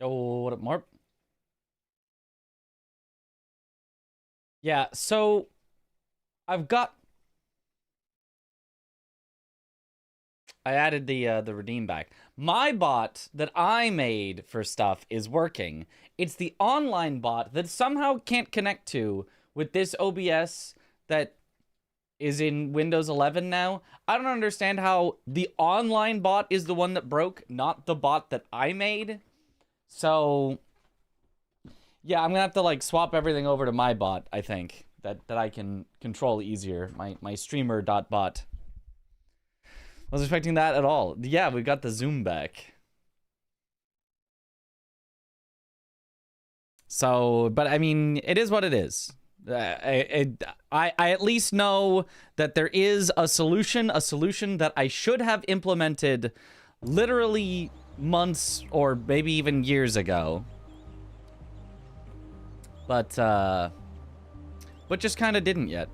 Yo, what up, Marp? Yeah, so I've got I added the redeem back. My bot that I made for stuff is working. It's the online bot that somehow can't connect to with this OBS that is in Windows 11 now. I don't understand how the online bot is the one that broke, not the bot that I made. So yeah, I'm gonna have to like swap everything over to my bot, I think. That I can control easier. My streamer.bot. Wasn't expecting that at all. Yeah, we got the zoom back. So, but I mean, it is what it is. I at least know that there is a solution that I should have implemented literally months or maybe even years ago. But just kind of didn't yet.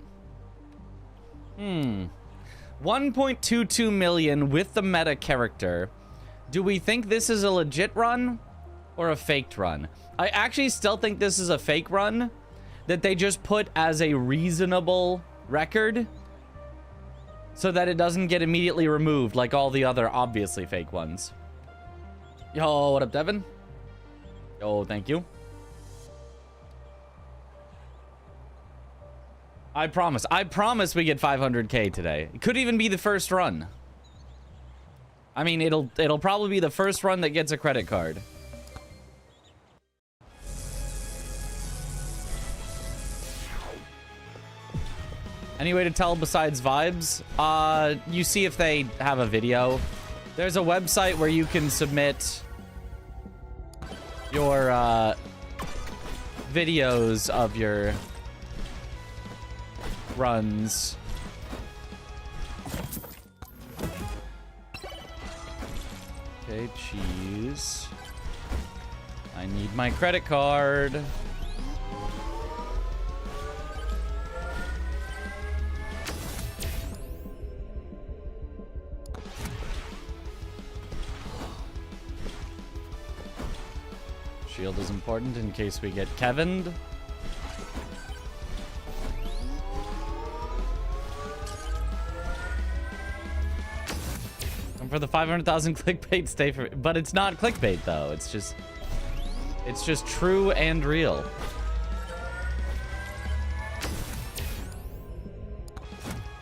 1.22 million with the meta character. Do we think this is a legit run or a faked run? I actually still think this is a fake run that they just put as a reasonable record so that it doesn't get immediately removed like all the other obviously fake ones. Yo, what up, Devin? Yo, thank you. I promise we get 500k today. It could even be the first run. I mean, it'll probably be the first run that gets a credit card. Any way to tell besides vibes? You see if they have a video. There's a website where you can submit your videos of your runs. Okay, cheese. I need my credit card. Shield is important in case we get Kevin'd. For the 500,000 clickbait, stay for, but it's not clickbait though. It's just true and real.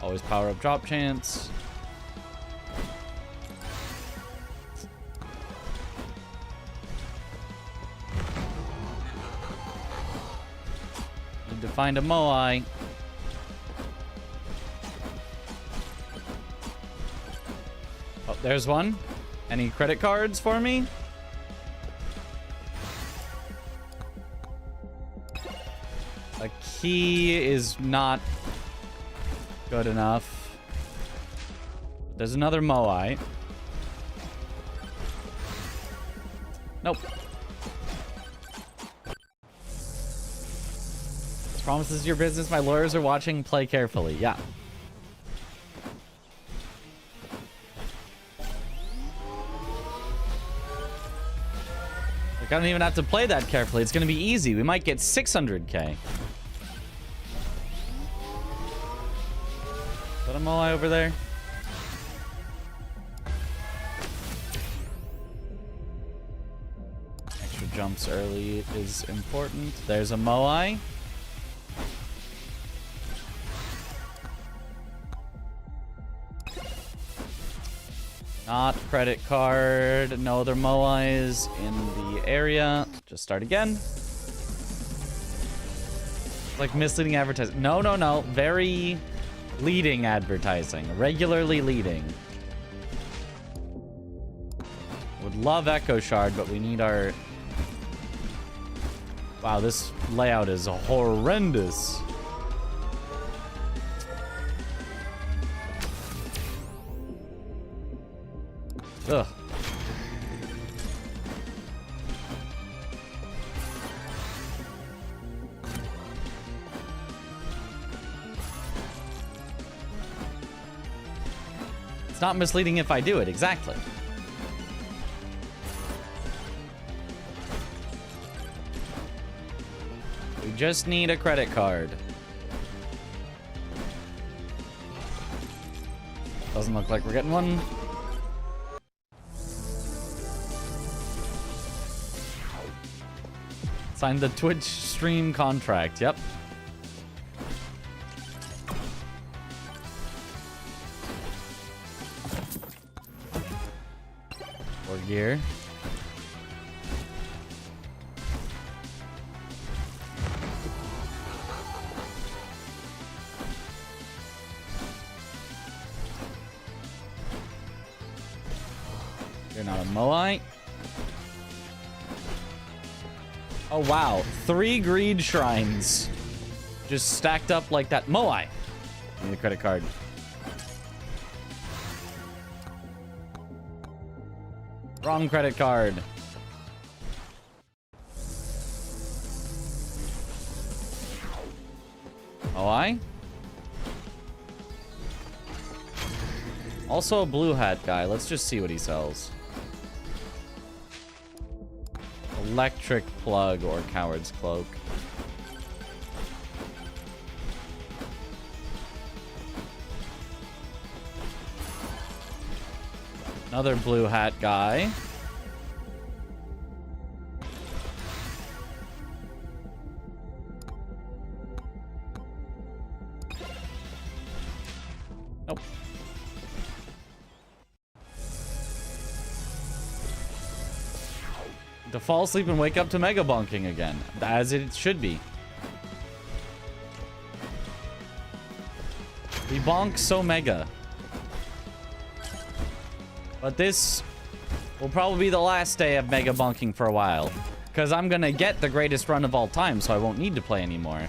Always power up drop chance. Need to find a Moai. Oh, there's one. Any credit cards for me? A key is not good enough. There's another Moai. Nope. Promise this is your business. My lawyers are watching. Play carefully. Yeah. I don't even have to play that carefully. It's going to be easy. We might get 600k. Is that a Moai over there? Extra jumps early is important. There's a Moai. Not credit card. No other Moais in the area. Just start again. Like misleading advertising. No, no, no. Very leading advertising. Regularly leading. Would love Echo Shard, but we need our... Wow, this layout is horrendous. Ugh. It's not misleading if I do it, exactly. just need a credit card. Doesn't look like we're getting one. Signed the Twitch stream contract. Yep. Or gear. You're not a Moai. Oh, wow. 3 greed shrines. Just stacked up like that. Moai. Need a credit card. Wrong credit card. Moai. Also a blue hat guy. Let's just see what he sells. Electric plug or coward's cloak. Another blue hat guy. Nope. To fall asleep and wake up to Megabonking again, as it should be. We bonk so mega. But this will probably be the last day of Megabonking for a while. Because I'm going to get the greatest run of all time, so I won't need to play anymore.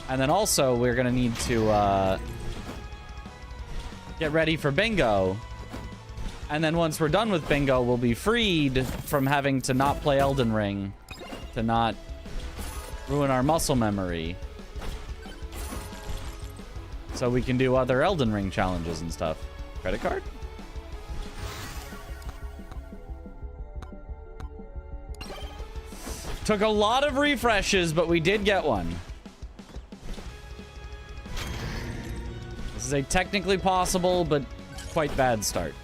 And then also, we're going to need to get ready for bingo. And then once we're done with bingo, we'll be freed from having to not play Elden Ring. To not ruin our muscle memory. So we can do other Elden Ring challenges and stuff. Credit card? Took a lot of refreshes, but we did get one. This is a technically possible, but quite bad start.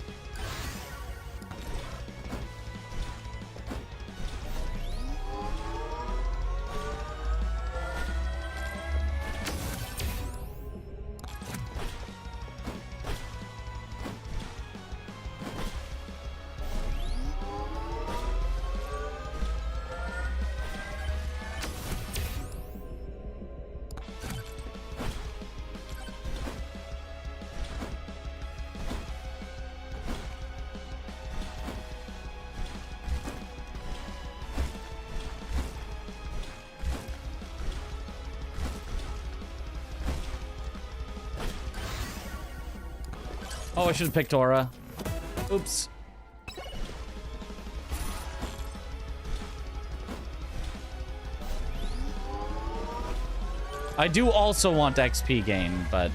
Oh, I should have picked Aura. Oops. I do also want XP gain, but...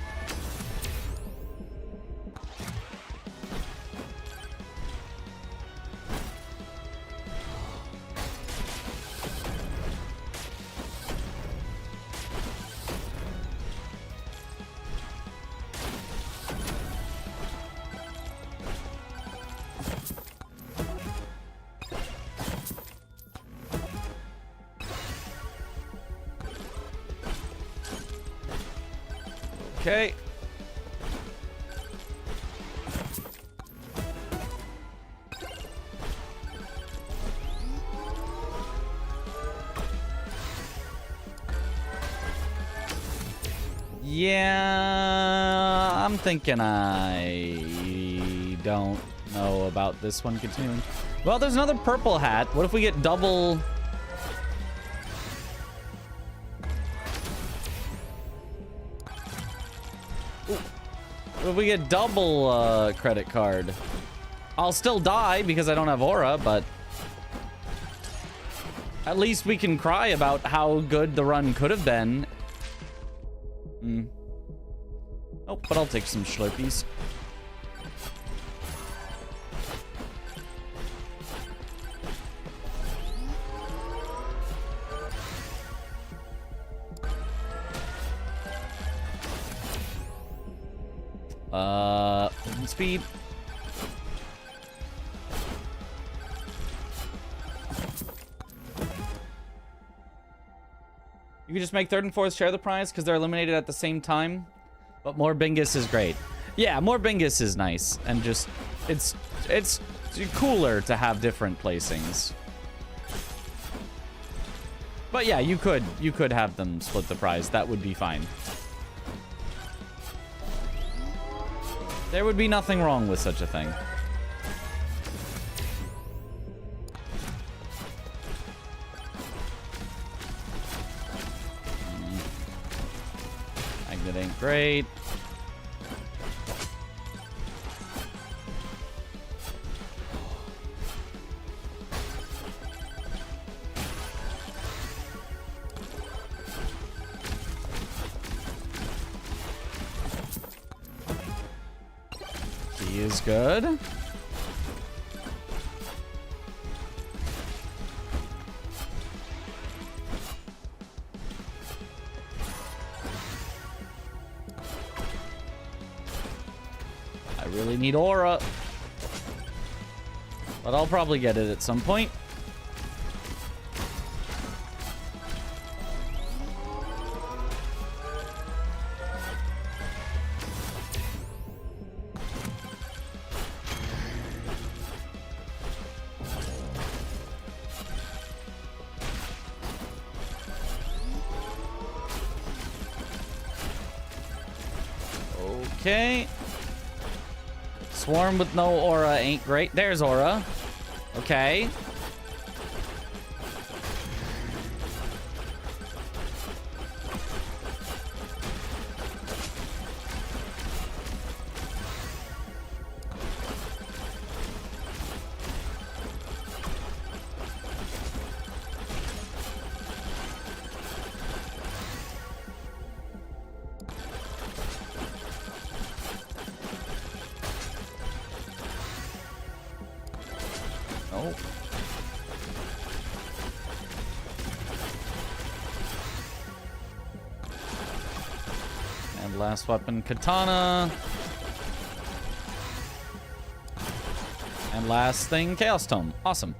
Okay. Yeah, I'm thinking I don't know about this one continuing. Well, there's another purple hat. What if we get double... If we get double credit card, I'll still die because I don't have aura, but at least we can cry about how good the run could have been. Oh, but I'll take some Slurpees. Speed. You can just make third and fourth share the prize because they're eliminated at the same time. But more Bingus is great. Yeah, more Bingus is nice. And just, it's cooler to have different placings. But yeah, you could have them split the prize. That would be fine. There would be nothing wrong with such a thing. Magnet ain't great. He is good. I really need aura. But I'll probably get it at some point. Okay. Swarm with no aura ain't great. There's aura. Okay. Oh. And last weapon, katana. And last thing, chaos tome. Awesome.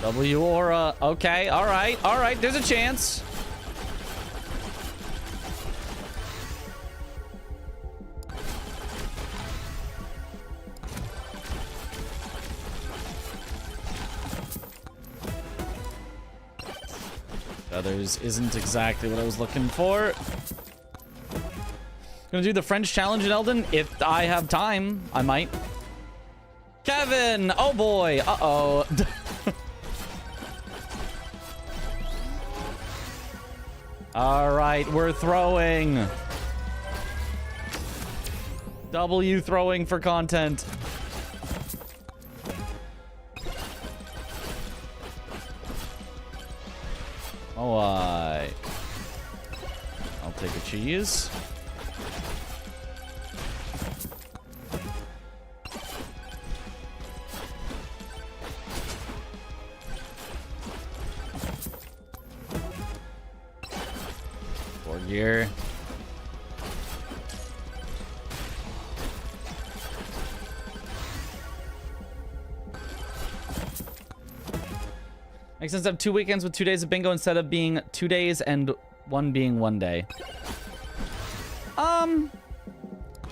W aura. Okay, all right, there's a chance. Others isn't exactly what I was looking for. Gonna do the French challenge in Elden. If I have time, I might. Kevin! Oh boy! Uh-oh. Alright, we're throwing. W throwing for content. Oh, I'll take a cheese. Four gear. Makes sense to have 2 weekends with 2 days of bingo instead of being 2 days and one being 1 day.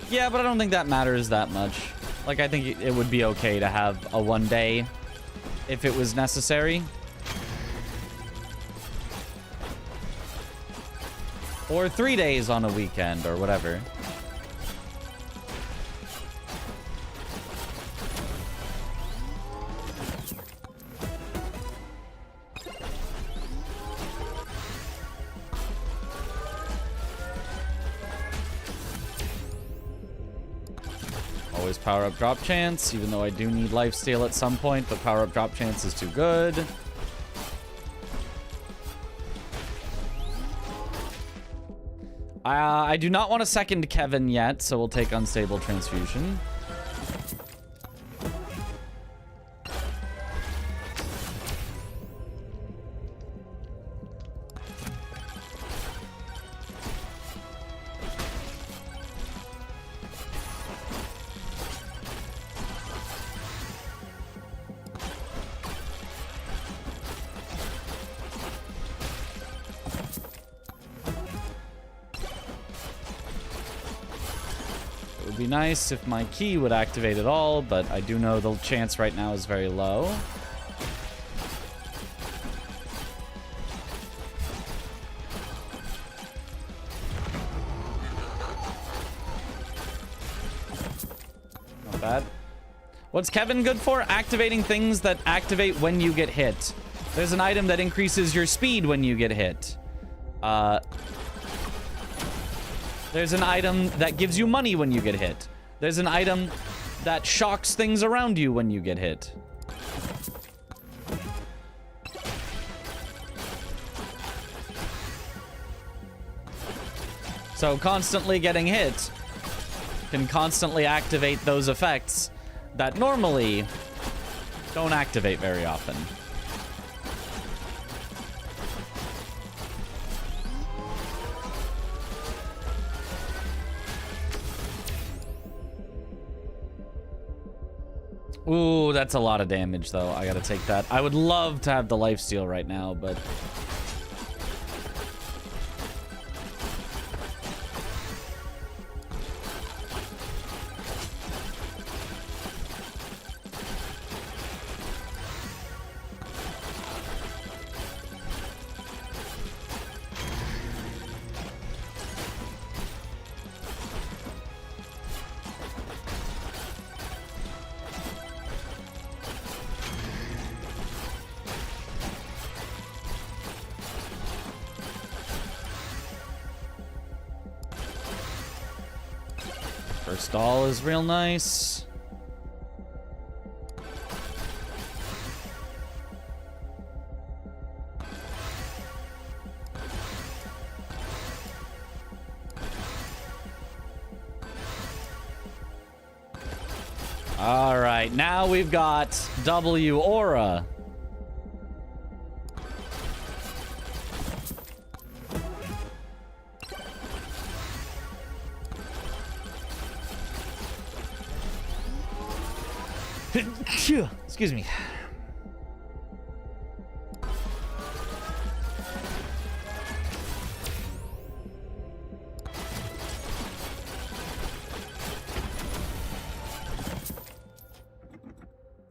Yeah, but I don't think that matters that much. Like, I think it would be okay to have a 1 day if it was necessary. Or 3 days on a weekend or whatever. Always power up drop chance, even though I do need lifesteal at some point, but power up drop chance is too good. I do not want to second Kevin yet, so we'll take unstable transfusion. be nice if my key would activate at all, but I do know the chance right now is very low. Not bad. What's Kevin good for? Activating things that activate when you get hit. There's an item that increases your speed when you get hit. There's an item that gives you money when you get hit. There's an item that shocks things around you when you get hit. So constantly getting hit can constantly activate those effects that normally don't activate very often. Ooh, that's a lot of damage, though. I gotta take that. I would love to have the lifesteal right now, but... First stall is real nice. All right, now we've got W Aura. Excuse me.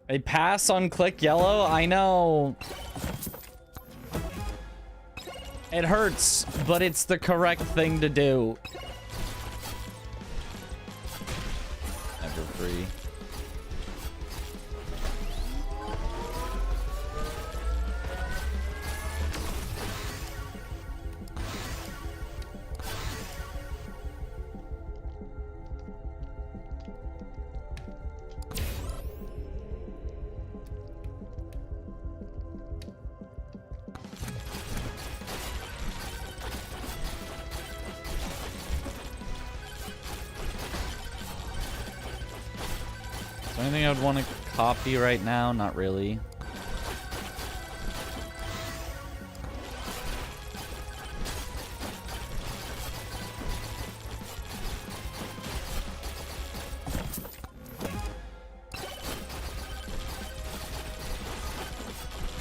A pass on click yellow? I know. It hurts, but it's the correct thing to do. Never free. Is there anything I would want to copy right now? Not really.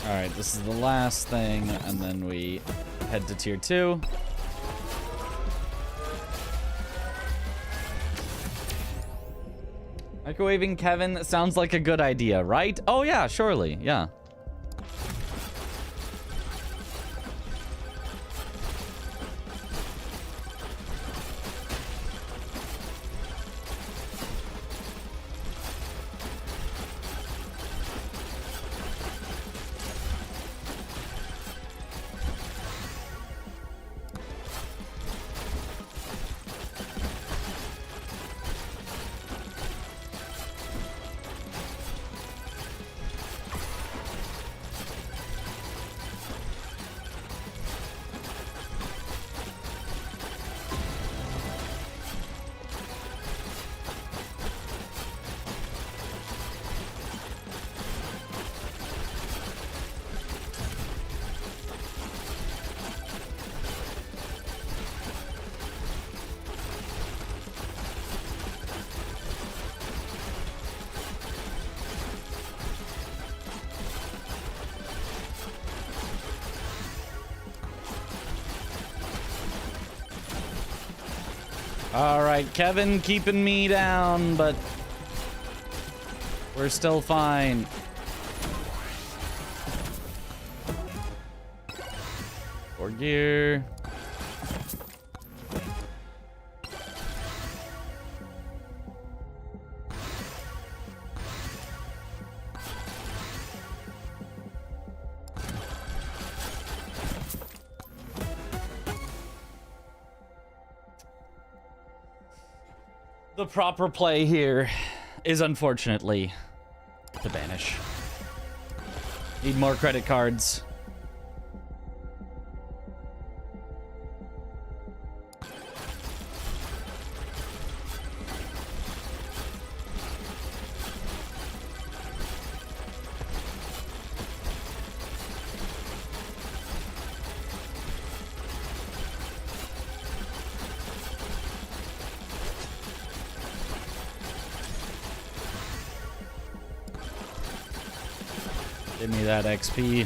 Alright, this is the last thing, and then we head to tier 2. Microwaving Kevin sounds like a good idea, right? Oh yeah, surely, yeah. All right, Kevin keeping me down, but we're still fine. Or gear. The proper play here is unfortunately to banish. Need more credit cards. Give me that XP.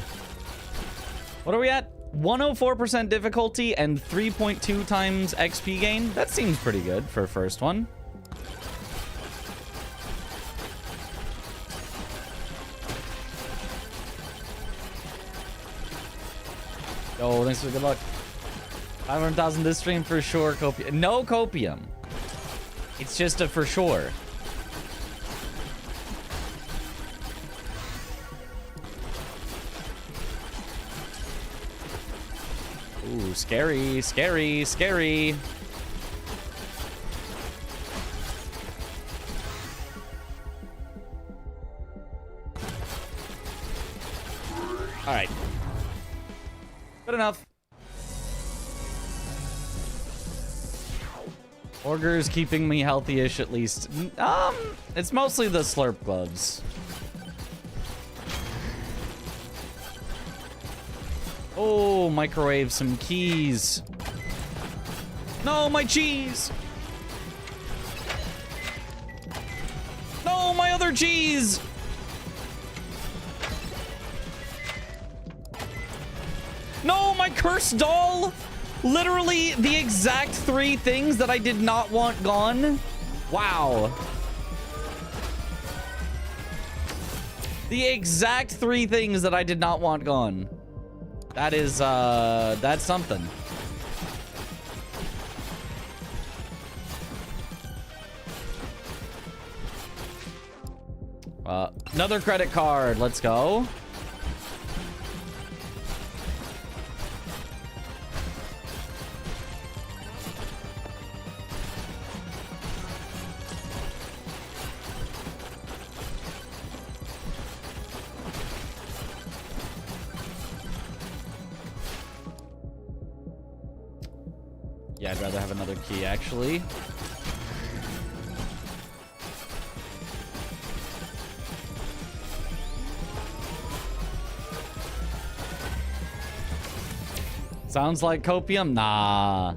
What are we at? 104% difficulty and 3.2 times XP gain? That seems pretty good for a first one. Oh, thanks for the good luck. 500,000 this stream for sure. Copium. No copium. It's just a for sure. Ooh, scary, scary, scary. All right. Good enough. Orger's keeping me healthy-ish at least. It's mostly the slurp gloves. Oh, microwave some keys. No, my cheese. No, my other cheese. No, my cursed doll. Literally the exact 3 things that I did not want gone. Wow. The exact 3 things that I did not want gone. That is, that's something. Another credit card. Let's go. Yeah, I'd rather have another key, actually. Sounds like copium? Nah.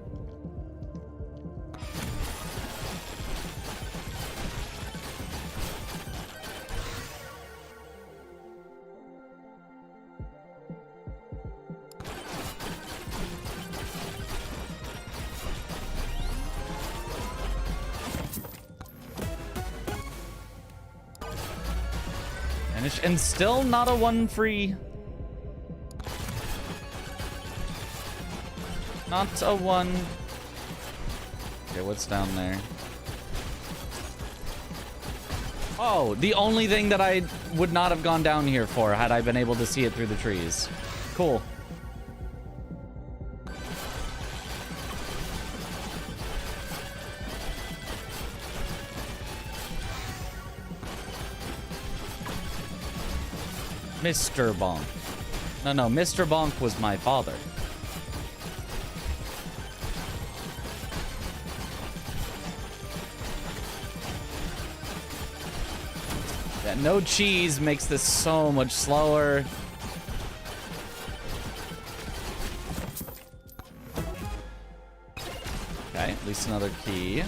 And still not a 1 free. Not a 1. Okay, what's down there? Oh, the only thing that I would not have gone down here for had I been able to see it through the trees. Cool. Mr. Bonk. No, Mr. Bonk was my father. Yeah, no cheese makes this so much slower. Okay, at least another key.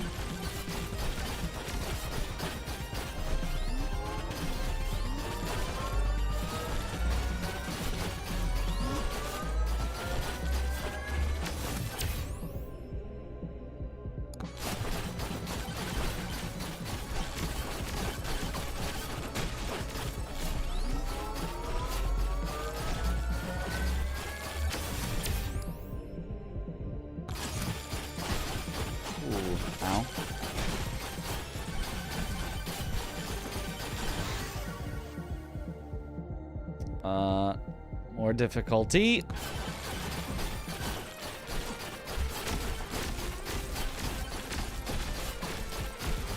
More difficulty.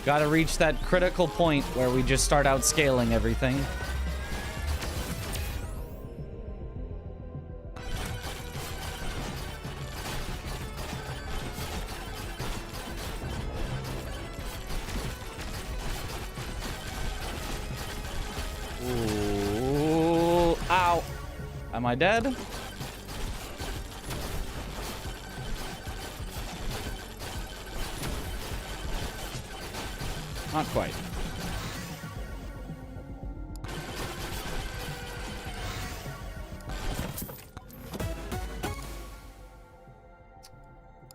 Gotta reach that critical point where we just start out scaling everything. Ooh, ow. Am I dead? Not quite.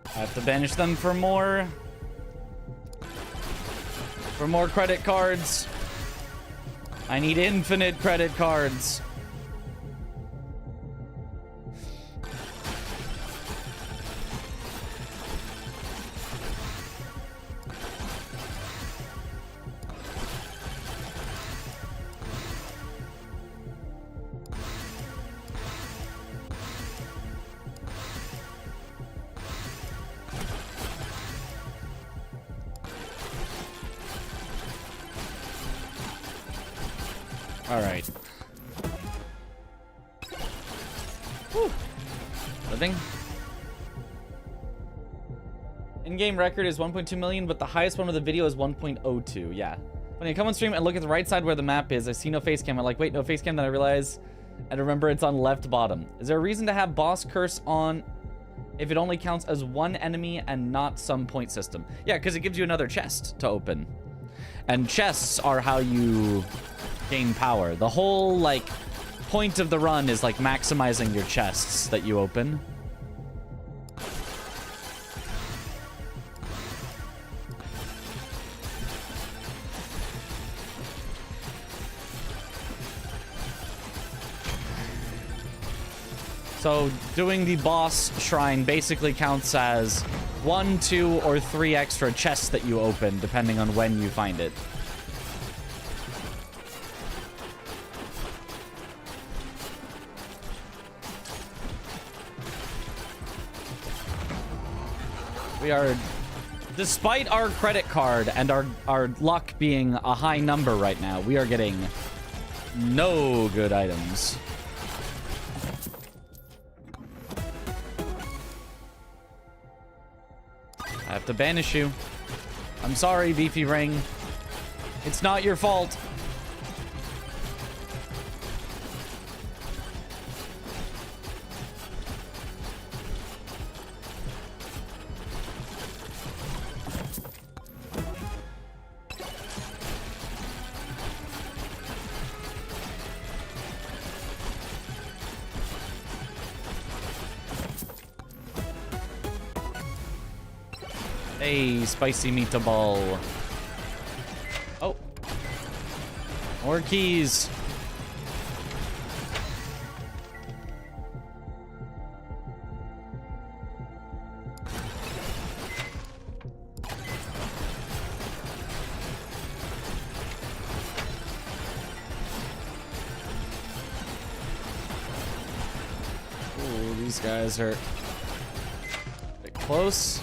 I have to banish them for more credit cards. I need infinite credit cards. All right. Whew. Living. In-game record is 1.2 million, but the highest one of the video is 1.02. Yeah. When I come on stream and look at the right side where the map is, I see no face cam. I'm like, wait, no face cam. Then I realize and remember it's on left bottom. Is there a reason to have boss curse on if it only counts as one enemy and not some point system? Yeah, because it gives you another chest to open. And chests are how you gain power. The whole, like, point of the run is, like, maximizing your chests that you open. So doing the boss shrine basically counts as 1, 2, or 3 extra chests that you open, depending on when you find it. We are, despite our credit card and our luck being a high number right now, we are getting no good items. I have to banish you. I'm sorry, Beefy Ring. It's not your fault. Hey, spicy meatball. Oh. More keys. Ooh, these guys are a bit close.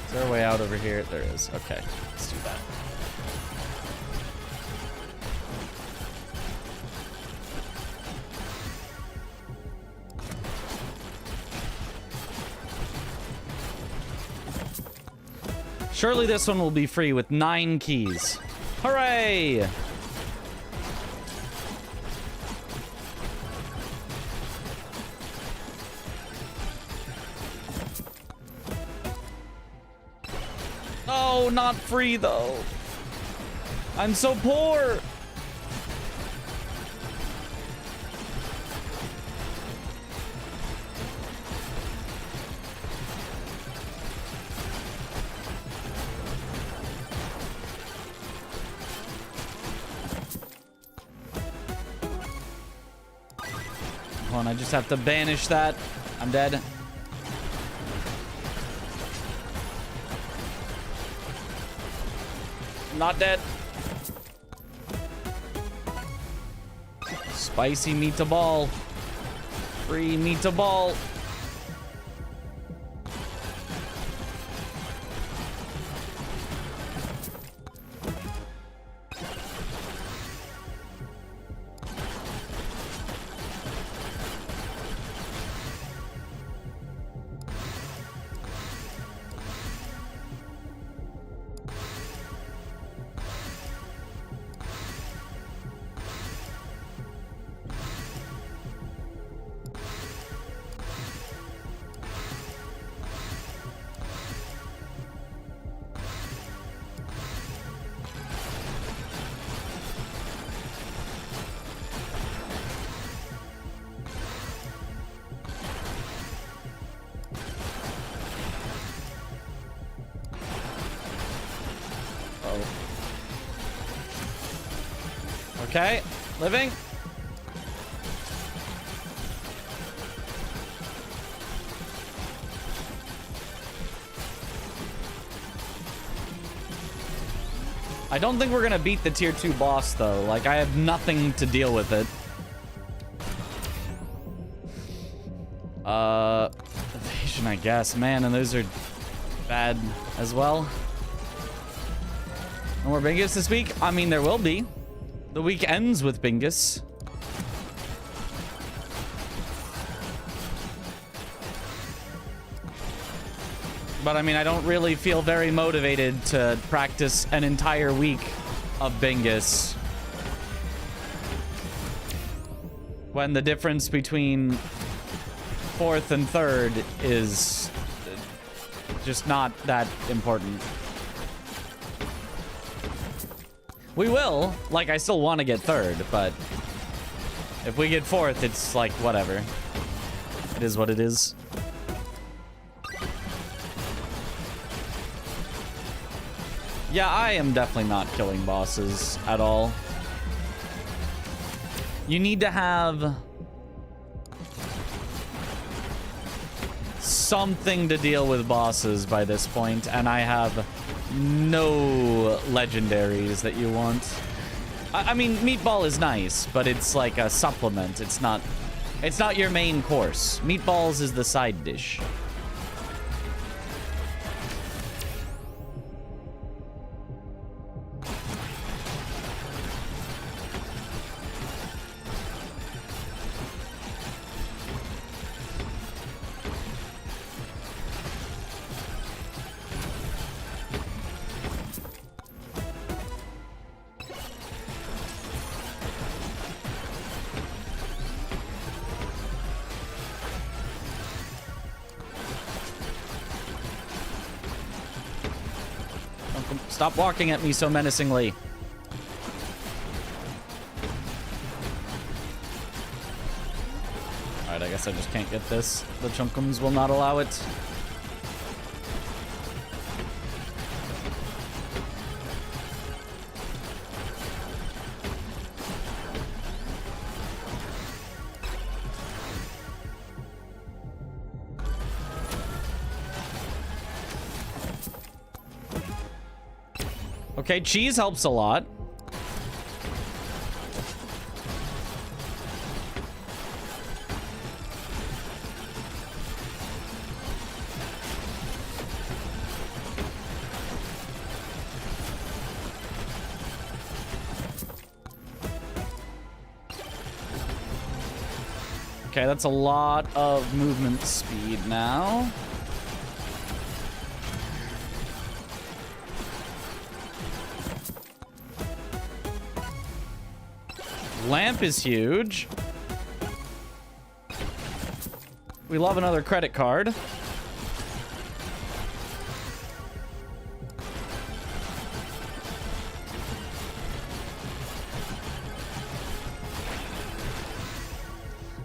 Is there a way out over here? There is. Okay, let's do that. Surely this one will be free with 9 keys. Hooray! Oh, not free though. I'm so poor. Come on, I just have to banish that. I'm dead. Not dead. Spicy meatball. Free meatball. Okay, living. I don't think we're gonna beat the tier 2 boss though. Like, I have nothing to deal with it. Evasion, I guess. Man, and those are bad as well. No more Bingus this week? I mean, there will be. The week ends with Bingus. But I mean, I don't really feel very motivated to practice an entire week of Bingus when the difference between 4th and 3rd is just not that important. We will. Like, I still want to get 3rd, but if we get 4th, it's like, whatever. It is what it is. Yeah, I am definitely not killing bosses at all. You need to have something to deal with bosses by this point, and I have no legendaries that you want. I mean, meatball is nice, but it's like a supplement. It's not your main course. Meatballs is the side dish. Stop walking at me so menacingly. Alright, I guess I just can't get this. The Chunkums will not allow it. Okay, cheese helps a lot. Okay, that's a lot of movement speed now. Lamp is huge. We love another credit card.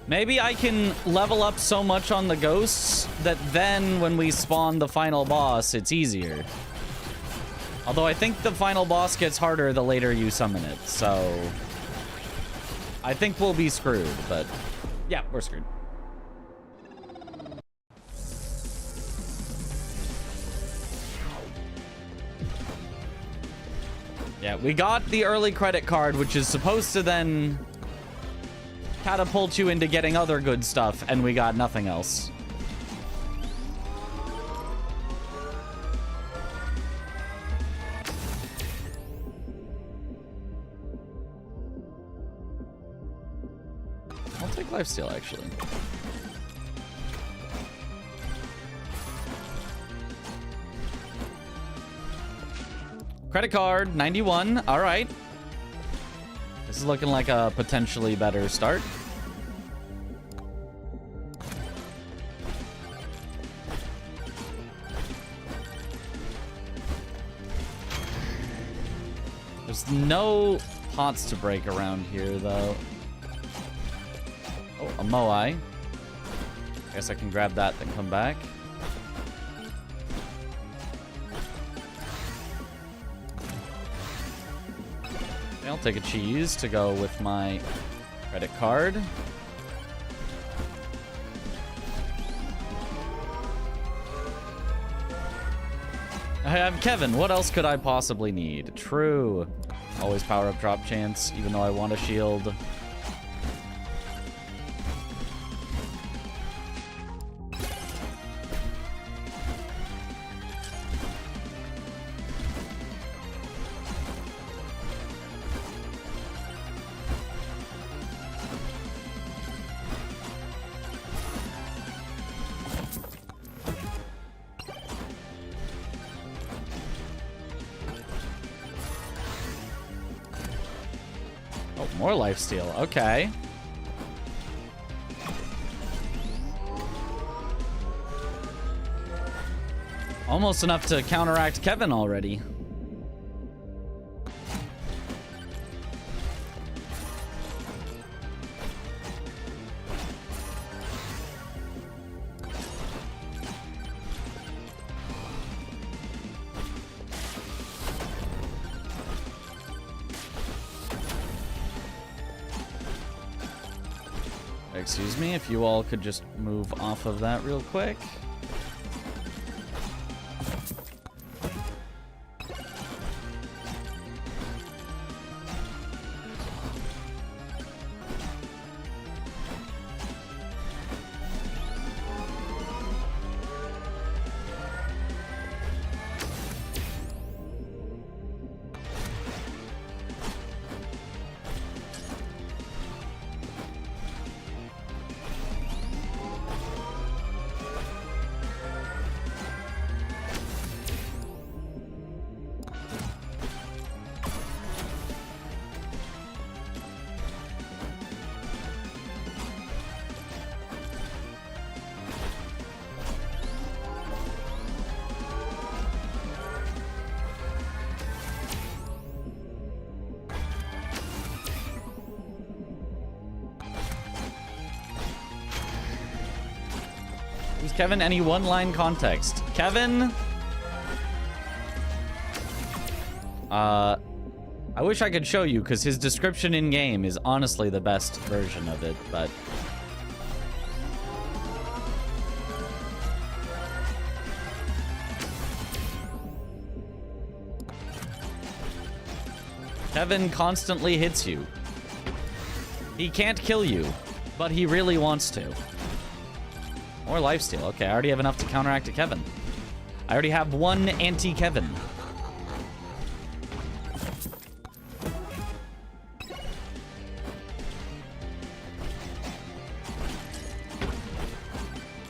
Maybe I can level up so much on the ghosts that then when we spawn the final boss, it's easier. Although I think the final boss gets harder the later you summon it, so I think we'll be screwed, but Yeah, we're screwed. Yeah, we got the early credit card, which is supposed to then catapult you into getting other good stuff, and we got nothing else. I'll take lifesteal, actually. Credit card, 91. All right. This is looking like a potentially better start. There's no pots to break around here, though. Oh, a Moai. Guess I can grab that, then come back. I'll take a cheese to go with my credit card. I have Kevin. What else could I possibly need? True. Always power up drop chance, even though I want a shield. More lifesteal. Okay. Almost enough to counteract Kevin already. Excuse me, if you all could just move off of that real quick. Is Kevin any one-line context? Kevin? I wish I could show you, because his description in-game is honestly the best version of it, but... Kevin constantly hits you. He can't kill you, but he really wants to. More lifesteal. Okay, I already have enough to counteract a Kevin. I already have one anti-Kevin.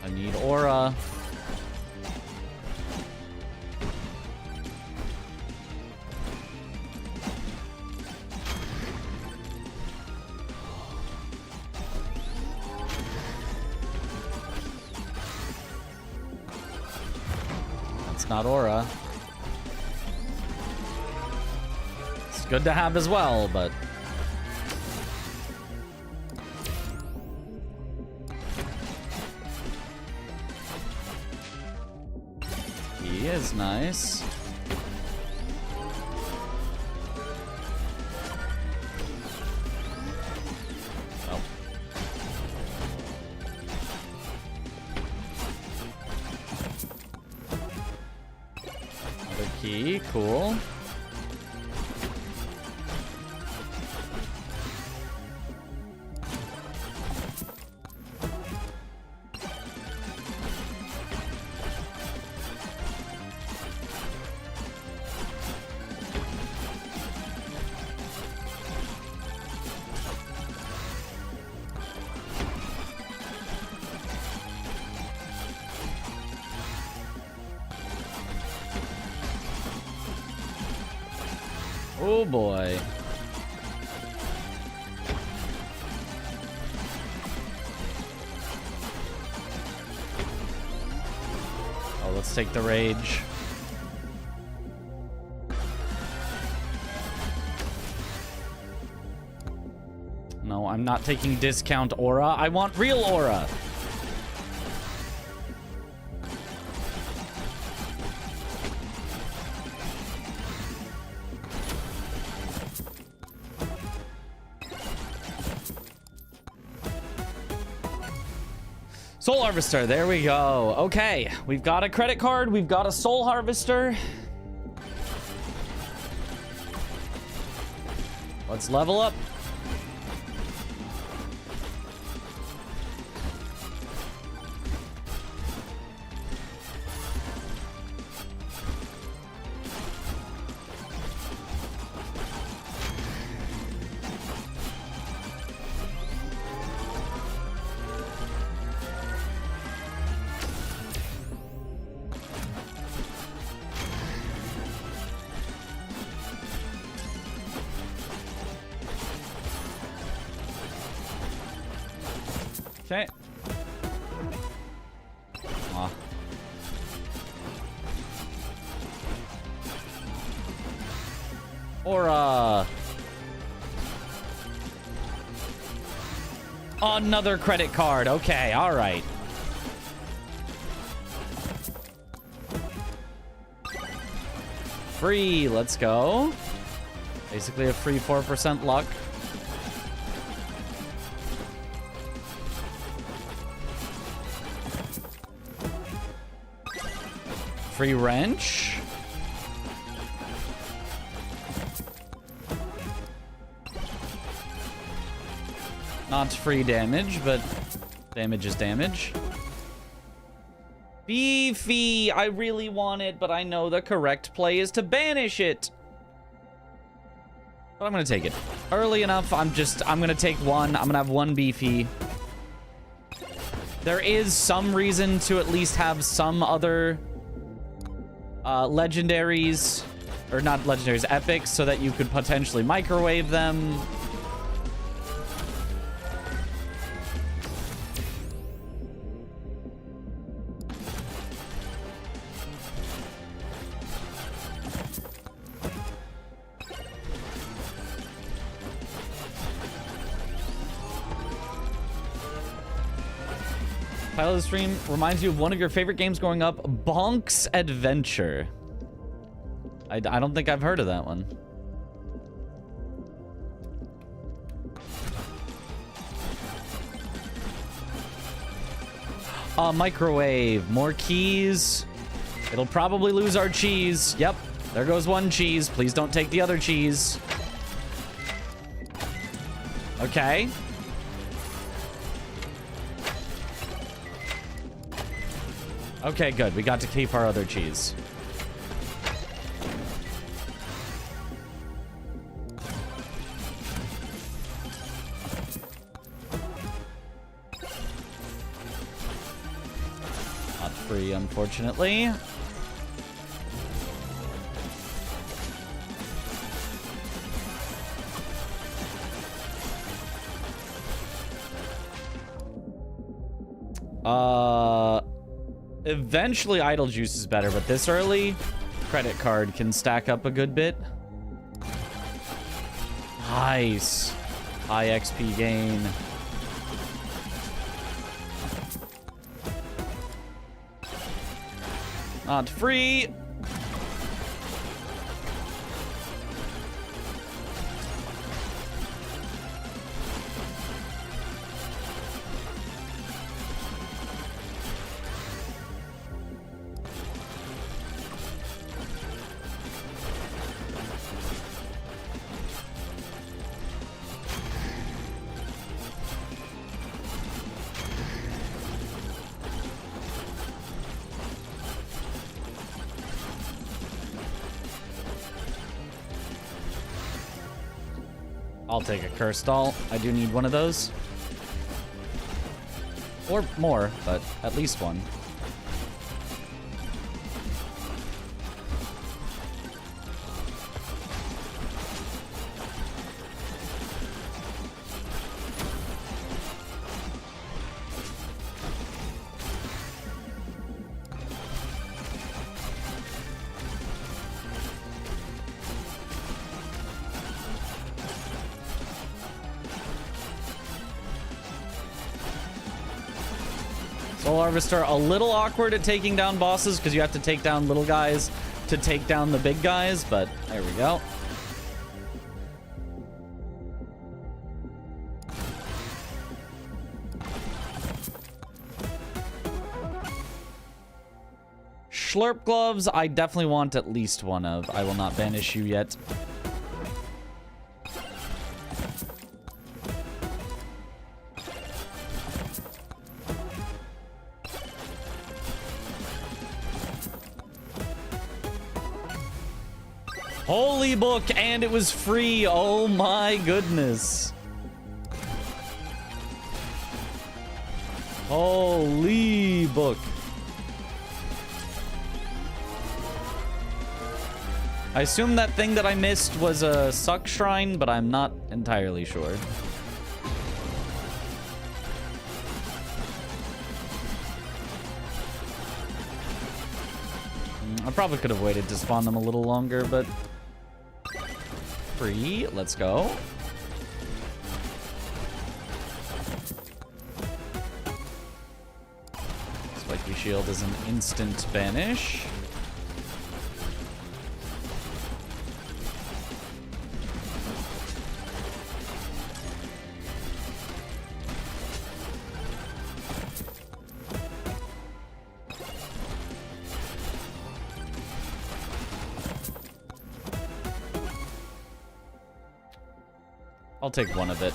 I need aura. Not aura. It's good to have as well, but... He is nice. Oh. key, cool. Oh boy. Oh, let's take the rage. No, I'm not taking discount aura. I want real aura. Soul Harvester, there we go. Okay, we've got a credit card, we've got a Soul Harvester. Let's level up. Okay. Aw. Aura. Another credit card. Okay, all right. Free, let's go. Basically a free 4% luck. Free wrench. Not free damage, but damage is damage. Beefy! I really want it, but I know the correct play is to banish it. But I'm gonna take it. Early enough, I'm gonna take one. I'm gonna have one Beefy. There is some reason to at least have some other legendaries, or not legendaries, epics, so that you could potentially microwave them. Title of the stream reminds you of one of your favorite games growing up, Bonk's Adventure. I don't think I've heard of that one. Microwave. More keys. It'll probably lose our cheese. Yep. There goes one cheese. Please don't take the other cheese. Okay. Okay, good. We got to keep our other cheese. Not free, unfortunately. Eventually Idle Juice is better, but this early, credit card can stack up a good bit. Nice. High XP gain. Not free. I'll take a curse doll. I do need one of those. Or more, but at least one. Soul Harvester, a little awkward at taking down bosses because you have to take down little guys to take down the big guys, but there we go. Schlurp gloves, I definitely want at least one of. I will not banish you yet. Holy book, and it was free. Oh my goodness. Holy book. I assume that thing that I missed was a suck shrine, but I'm not entirely sure. I probably could have waited to spawn them a little longer, but free. Let's go. Spiky shield is an instant banish. I'll take one of it.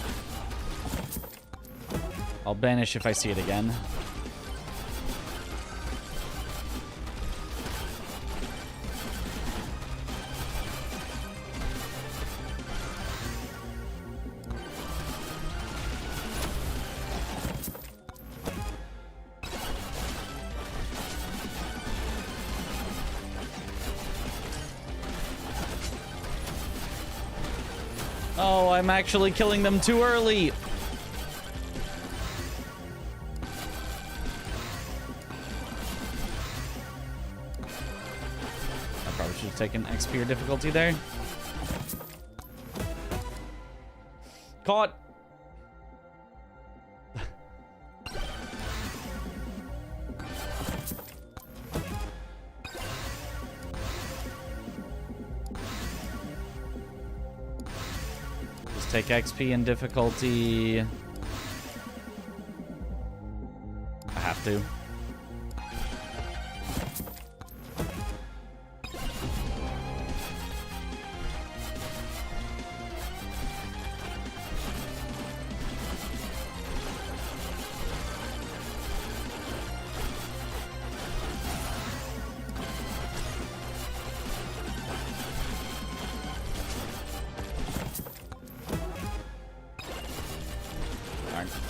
I'll banish if I see it again. Oh, I'm actually killing them too early. I probably should have taken XP or difficulty there. Caught. Take XP and difficulty. I have to.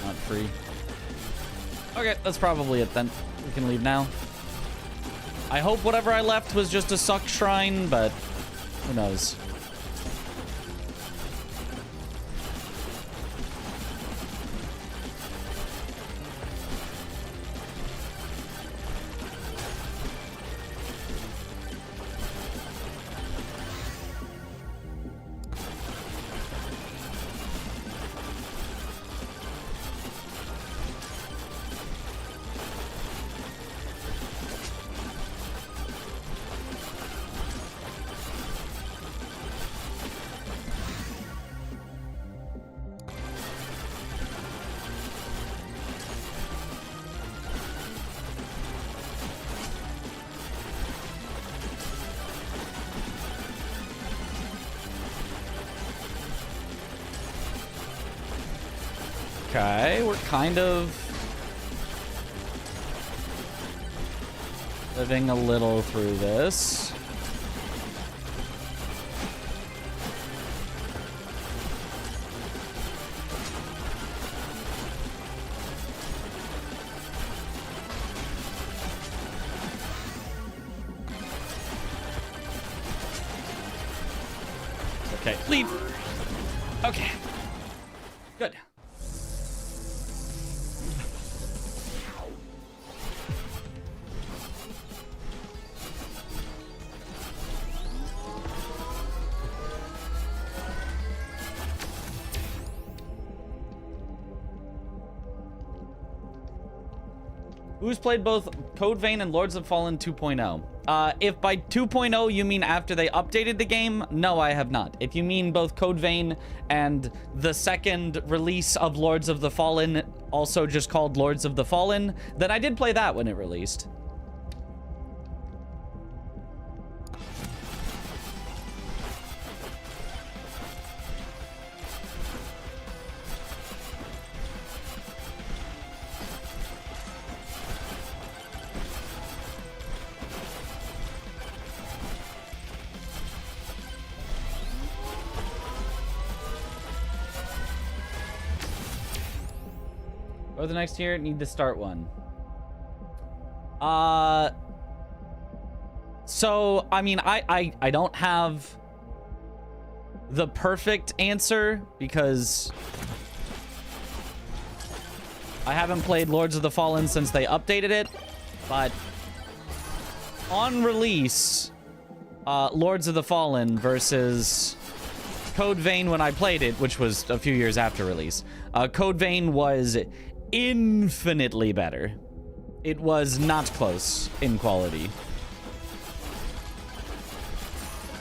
Not free. Okay, that's probably it then. We can leave now. I hope whatever I left was just a suck shrine, but who knows. Okay, we're kind of living a little through this. Okay, leave. Okay. Good. Who's played both Code Vein and Lords of Fallen 2.0? If by 2.0 you mean after they updated the game, no, I have not. If you mean both Code Vein and the second release of Lords of the Fallen, also just called Lords of the Fallen, then I did play that when it released. Or the next year, need to start one. So, I mean, I don't have the perfect answer because I haven't played Lords of the Fallen since they updated it, but on release, Lords of the Fallen versus Code Vein when I played it, which was a few years after release, Code Vein was infinitely better. It was not close in quality.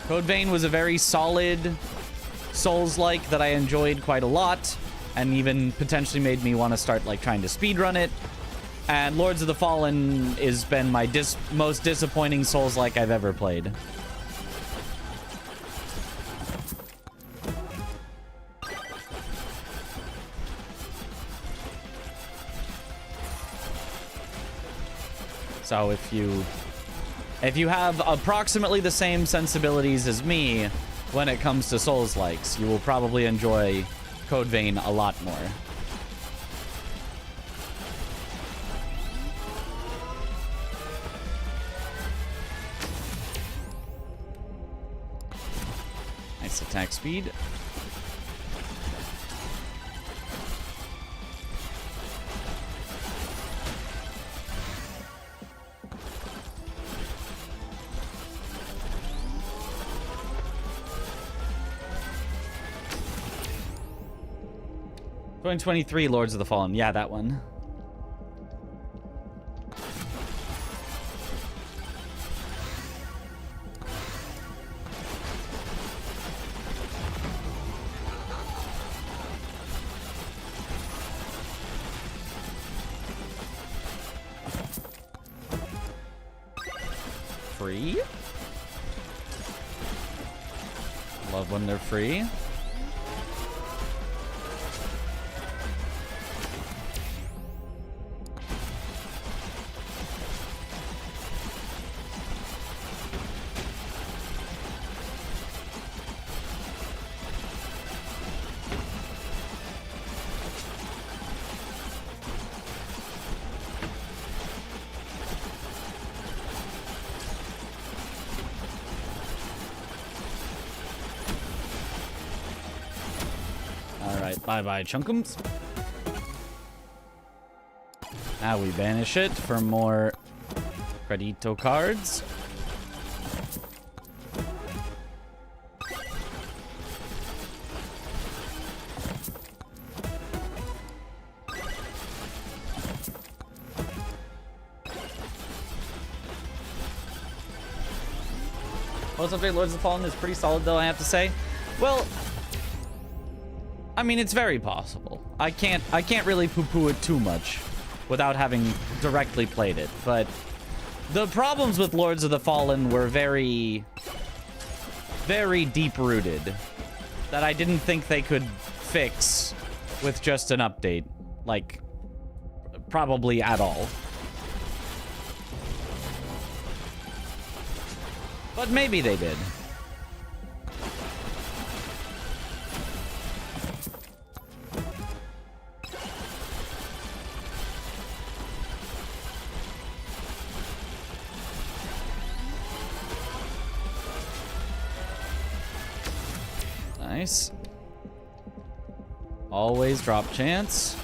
Code Vein was a very solid Souls-like that I enjoyed quite a lot, and even potentially made me want to start like trying to speedrun it. And Lords of the Fallen has been my most disappointing Souls-like I've ever played. So if you have approximately the same sensibilities as me when it comes to Souls-likes, you will probably enjoy Code Vein a lot more. Nice attack speed. '23 Lords of the Fallen. Yeah, that one. Free? Love when they're free. Bye-bye, Chunkums. Now we banish it for more Credito cards. Most update Lords of the Fallen is pretty solid, though, I have to say. Well, I mean, it's very possible. I can't really poo-poo it too much without having directly played it, but the problems with Lords of the Fallen were very, very deep-rooted that I didn't think they could fix with just an update, like, probably at all. But maybe they did. Nice. Always drop chance.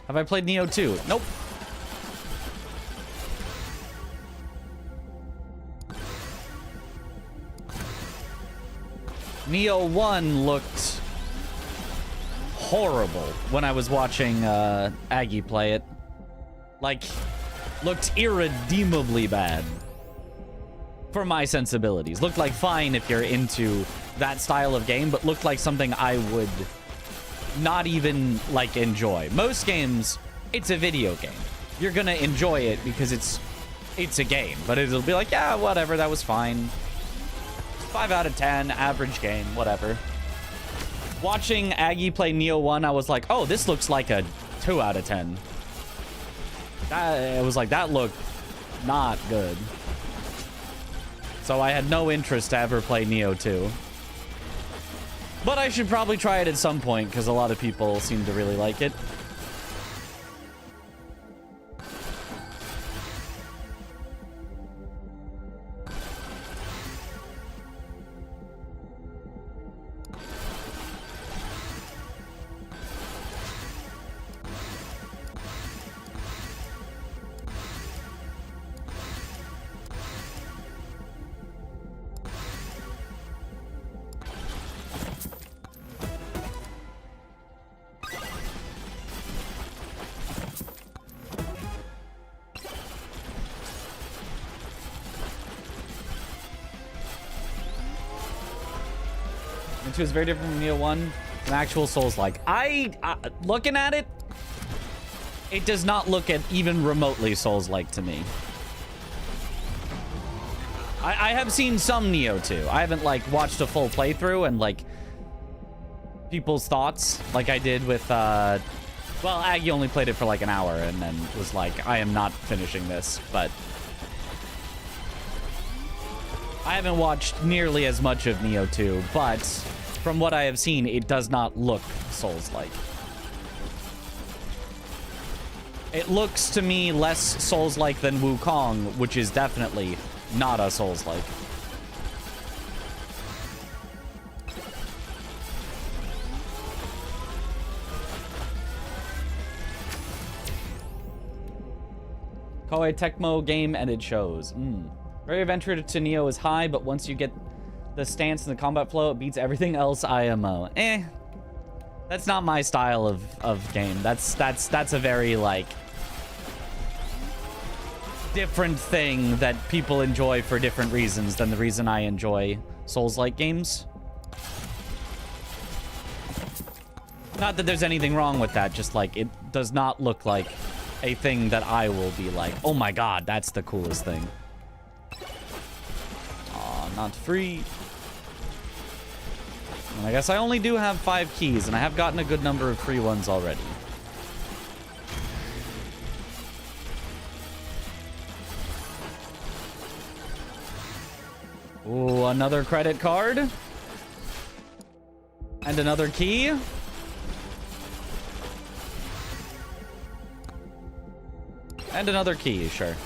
Have I played Neo 2? Nope. Neo 1 looked horrible when I was watching Aggie play it. Like, looked irredeemably bad. For my sensibilities. Looked like fine if you're into that style of game, but looked like something I would not even, like, enjoy. Most games, it's a video game. You're gonna enjoy it because it's a game. But it'll be like, yeah, whatever, that was fine. 5 out of 10, average game, whatever. Watching Aggie play Neo 1, I was like, oh, this looks like a 2 out of 10. It was like, that looked not good. So I had no interest to ever play Neo 2. But I should probably try it at some point, because a lot of people seem to really like it. It was very different from Neo 1. An actual Souls-like. Looking at it, it does not look at even remotely Souls-like to me. I have seen some Neo 2. I haven't, like, watched a full playthrough and, like, people's thoughts, like I did with, well, Aggie only played it for, like, an hour and then was like, I am not finishing this, but I haven't watched nearly as much of Neo 2, but from what I have seen, it does not look Souls-like. It looks to me less Souls-like than Wukong, which is definitely not a Souls-like. Koei Tecmo game and it shows. Very adventure to Neo is high, but once you get the stance and the combat flow, it beats everything else IMO. That's not my style of game. That's a very, like, different thing that people enjoy for different reasons than the reason I enjoy Souls-like games. Not that there's anything wrong with that, just, like, it does not look like a thing that I will be like, oh my god, that's the coolest thing. Aw, not free. And I guess I only do have 5 keys, and I have gotten a good number of free ones already. Ooh, another credit card. And another key. And another key, sure.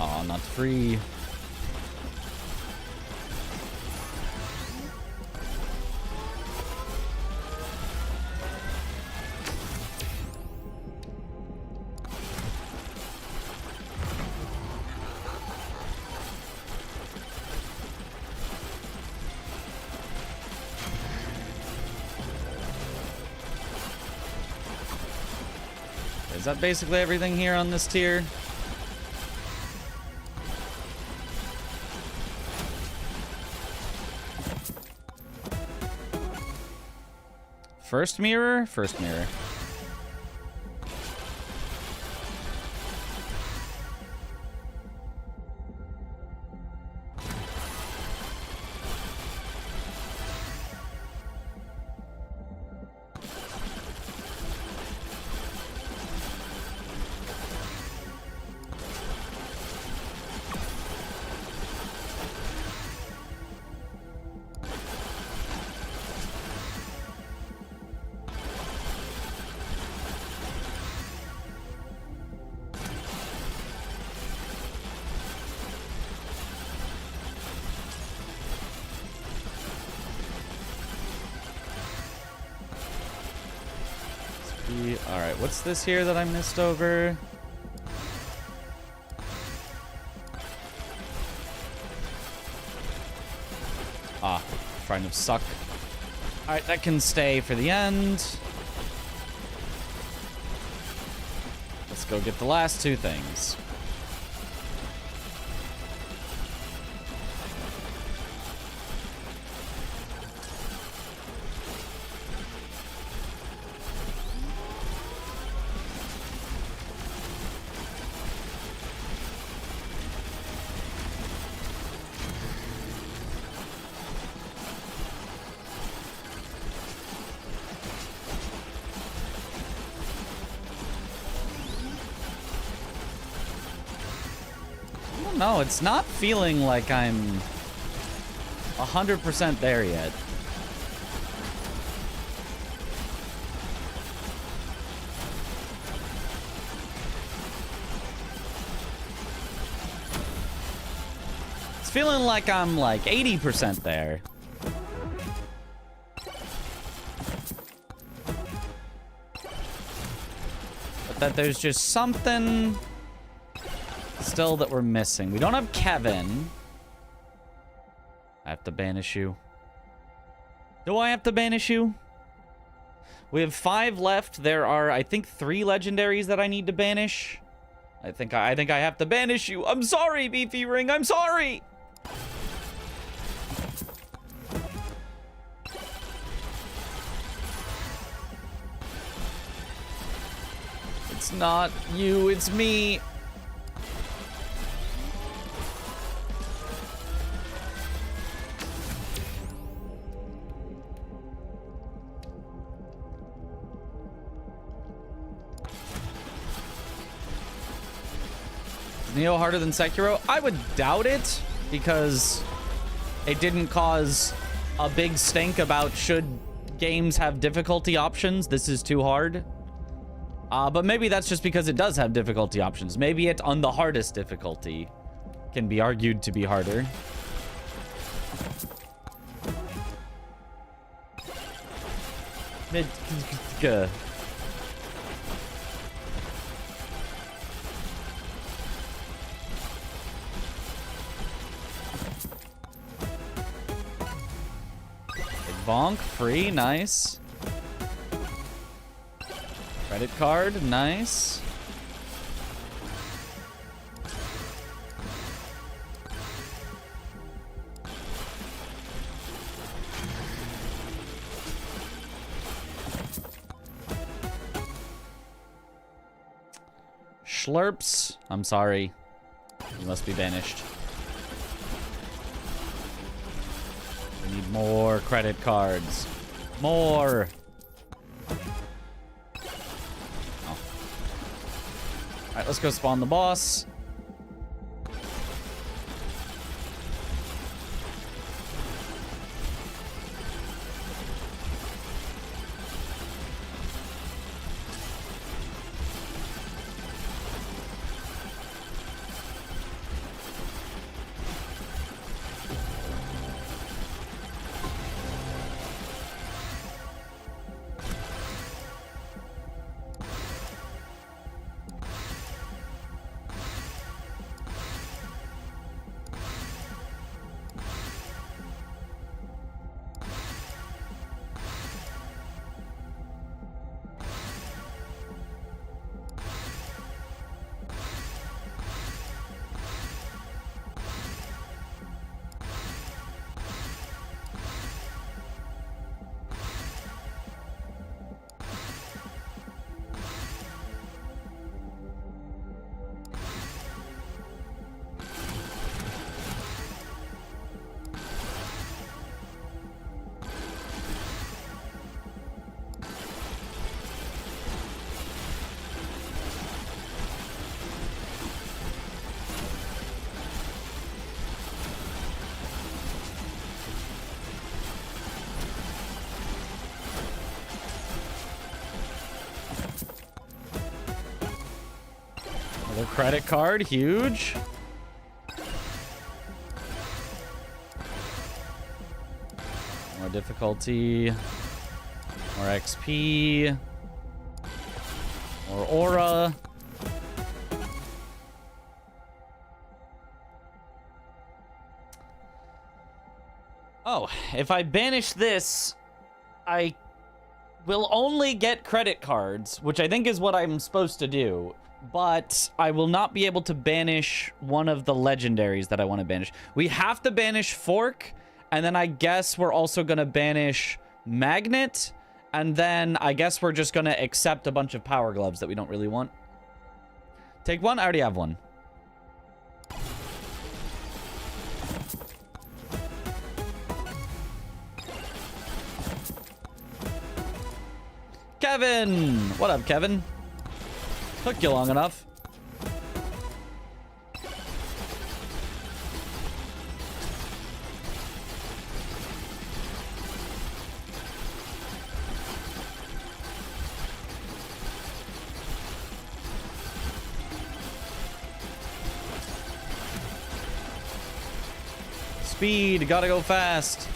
Aw, not free. Is that basically everything here on this tier? First mirror? First mirror. Alright, what's this here that I missed over? Ah, trying to suck. Alright, that can stay for the end. Let's go get the last two things. No, it's not feeling like I'm 100% there yet. It's feeling like I'm like 80% there. But that there's just something still that we're missing. We don't have Kevin. I have to banish you. Do I have to banish you? We have 5 left. There are, I think, 3 legendaries that I need to banish. I think I have to banish you. I'm sorry, Beefy Ring. I'm sorry. It's not you, it's me. Neo harder than Sekiro? I would doubt it, because it didn't cause a big stink about should games have difficulty options. This is too hard. But maybe that's just because it does have difficulty options. Maybe it on the hardest difficulty can be argued to be harder. Bonk, free, nice. Credit card, nice. Schlurps, I'm sorry. You must be banished. We need more credit cards. More. Oh. Alright, let's go spawn the boss. Another credit card, huge. More difficulty. More XP. Or aura. Oh, if I banish this, I will only get credit cards, which I think is what I'm supposed to do. But I will not be able to banish one of the legendaries that I want to banish. We have to banish Fork, and then I guess we're also going to banish Magnet, and then I guess we're just going to accept a bunch of Power Gloves that we don't really want. Take one? I already have one. Kevin! What up, Kevin? Took you long enough. Speed, gotta go fast.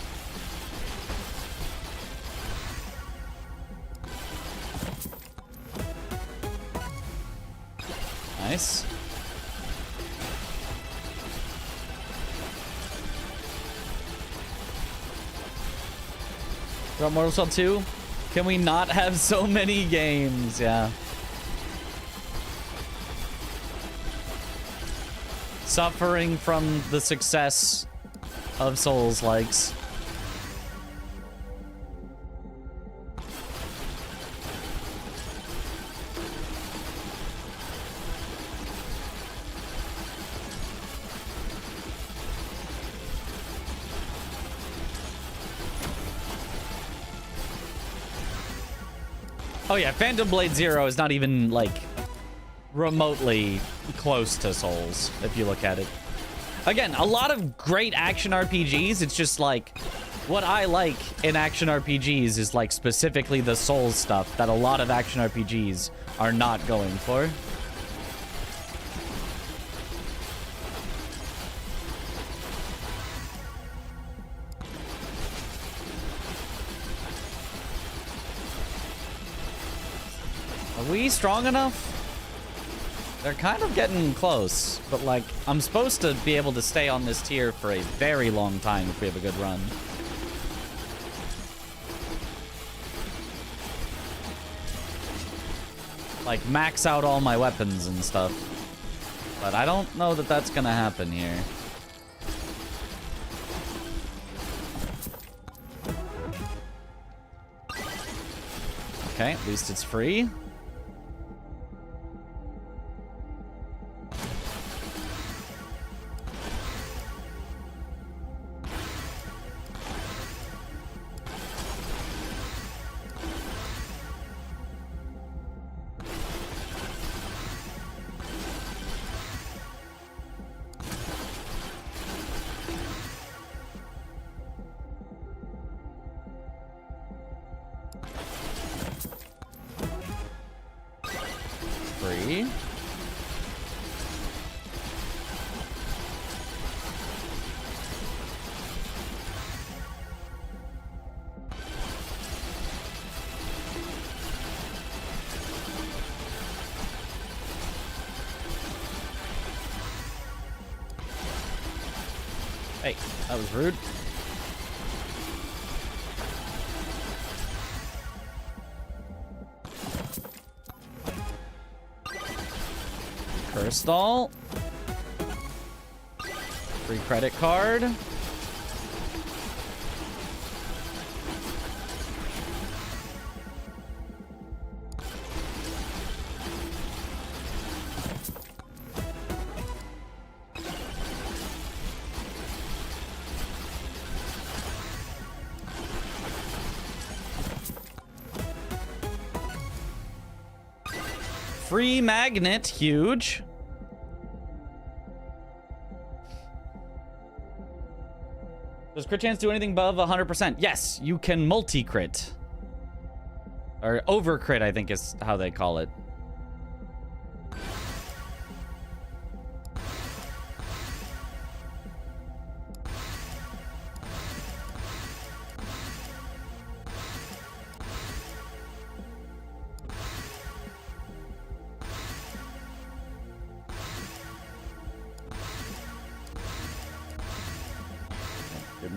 Nice. Got Mortal Shell 2? Can we not have so many games? Yeah. Suffering from the success of Souls likes. Oh yeah, Phantom Blade Zero is not even, like, remotely close to Souls, if you look at it. Again, a lot of great action RPGs, it's just, like, what I like in action RPGs is, like, specifically the Souls stuff that a lot of action RPGs are not going for. Are we strong enough? They're kind of getting close, but like, I'm supposed to be able to stay on this tier for a very long time if we have a good run. Like, max out all my weapons and stuff. But I don't know that that's gonna happen here. Okay, at least it's free. Free. Hey, that was rude. Stall. Free credit card. Free magnet, huge. Does crit chance do anything above 100%? Yes, you can multi-crit. Or over-crit, I think is how they call it.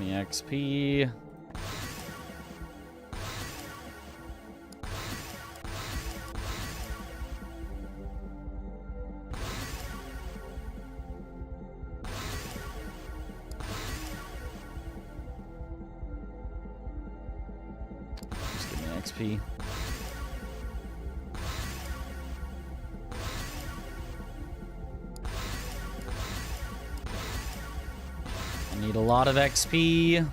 me XP. Just give me XP. Need a lot of XP. Need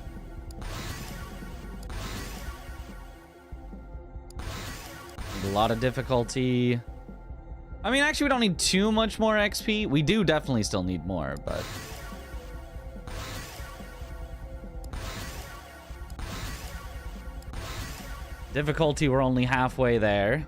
a lot of difficulty. I mean, actually, we don't need too much more XP. We do definitely still need more, but... difficulty, we're only halfway there.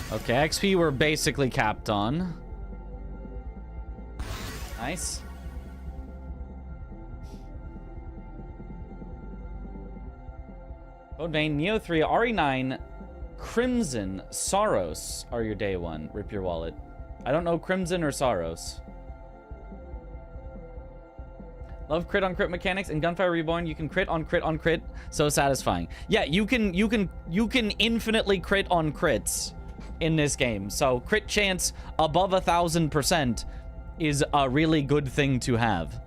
Okay, XP we're basically capped on. Nice. Code Vein, Neo 3, RE9, Crimson, Saros are your day one. Rip your wallet. I don't know Crimson or Saros. Love crit on crit mechanics. In Gunfire Reborn, you can crit on crit on crit. So satisfying. Yeah, you can infinitely crit on crits in this game. So crit chance above 1000% is a really good thing to have.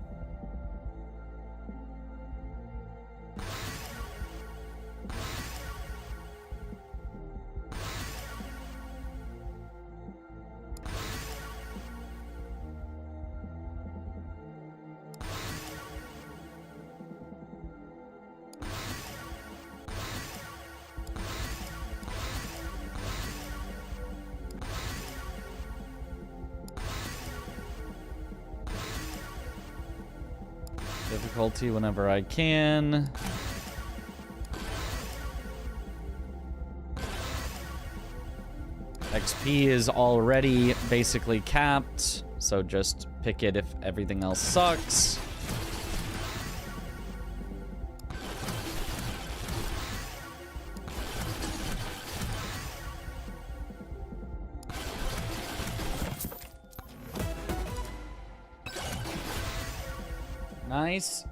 Difficulty whenever I can. XP is already basically capped, so just pick it if everything else sucks. Nice.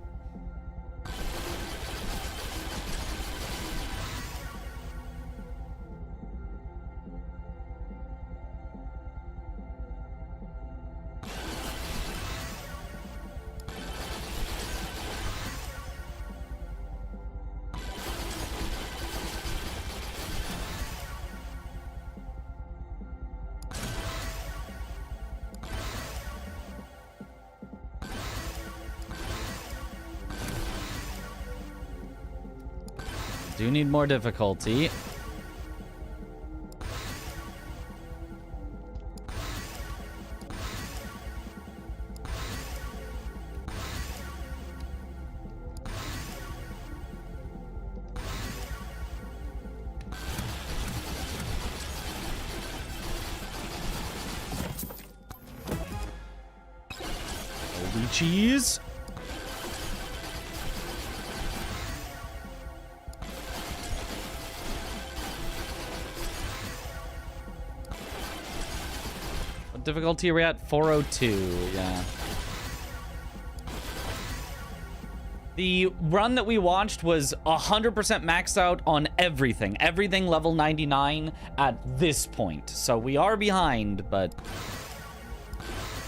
Do need more difficulty. Holy cheese. Difficulty we're at 402, yeah. The run that we watched was 100% maxed out on everything. Everything level 99 at this point. So we are behind, but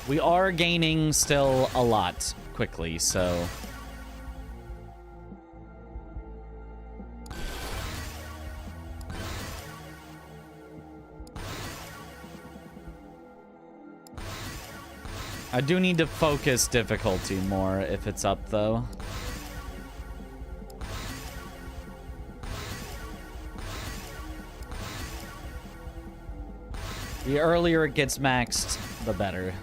we are gaining still a lot quickly, so... I do need to focus difficulty more if it's up, though. The earlier it gets maxed, the better.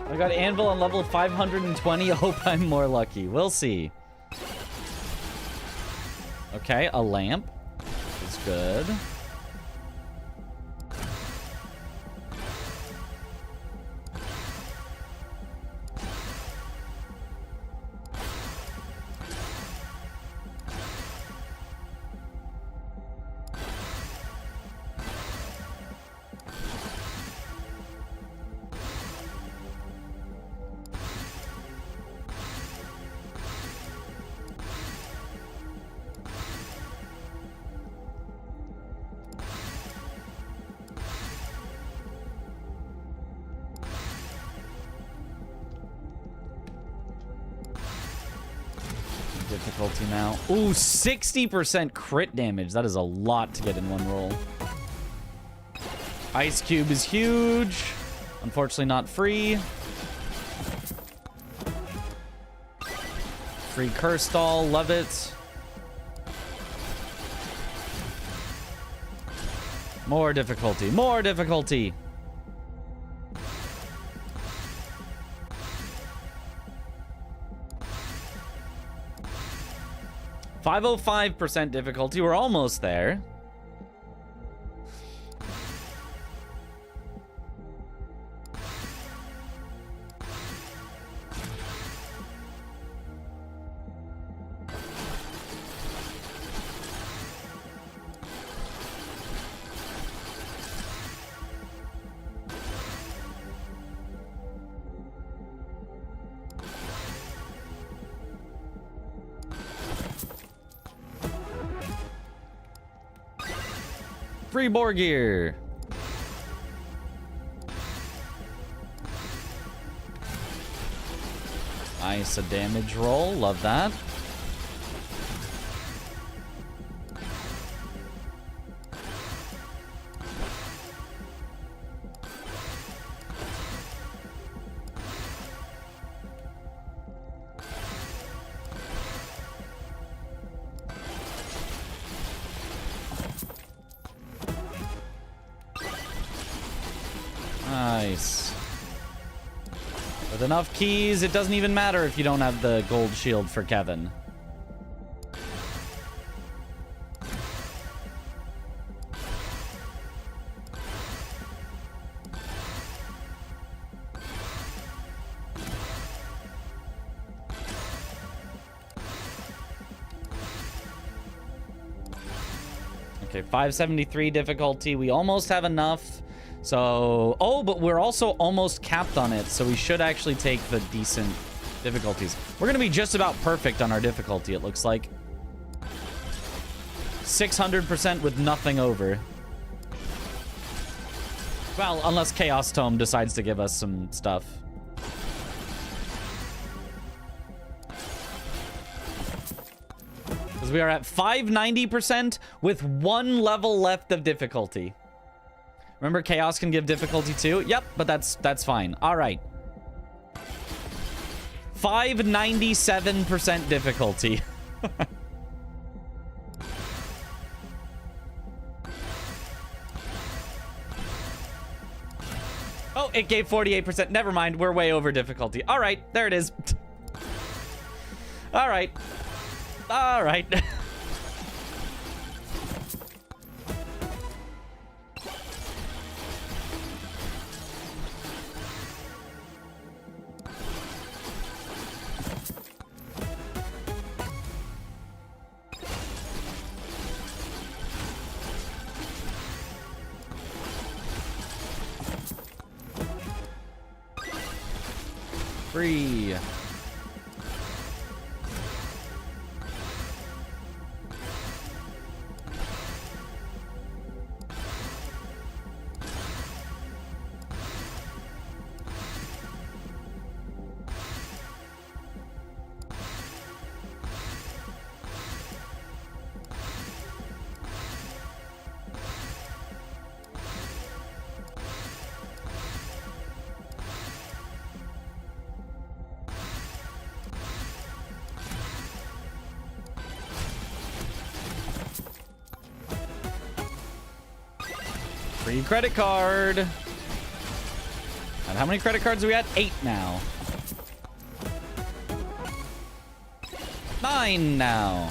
I got Anvil on level 520. I hope I'm more lucky. We'll see. Okay, a lamp is good. Difficulty now. Ooh, 60% crit damage. That is a lot to get in one roll. Ice Cube is huge. Unfortunately, not free. Free Curse Doll. Love it. More difficulty. More difficulty. 505% difficulty. We're almost there. Free Borgir. Nice, a damage roll. Love that. Nice. With enough keys, it doesn't even matter if you don't have the gold shield for Kevin. Okay, 573 difficulty. We almost have enough. So, oh, but we're also almost capped on it, so we should actually take the decent difficulties. We're going to be just about perfect on our difficulty, it looks like. 600% with nothing over. Well, unless Chaos Tome decides to give us some stuff. Because we are at 590% with 1 level left of difficulty. Remember, Chaos can give difficulty too? Yep, but that's fine. All right. 597% difficulty. Oh, it gave 48%. Never mind. We're way over difficulty. All right. There it is. All right. All right. Free. Free credit card. And how many credit cards are we at? 8 now. 9 now.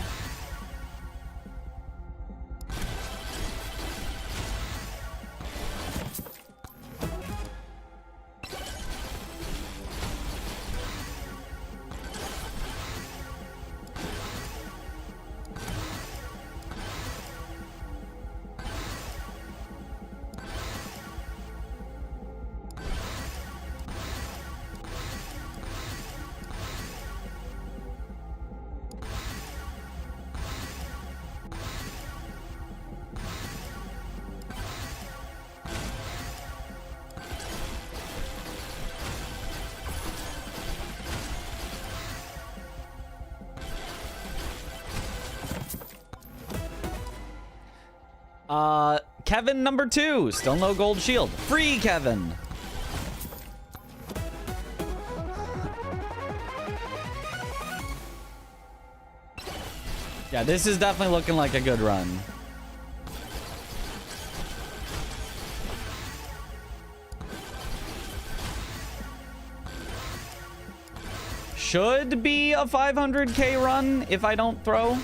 Kevin number 2, still no gold shield. Free Kevin. Yeah, this is definitely looking like a good run. Should be a 500k run if I don't throw.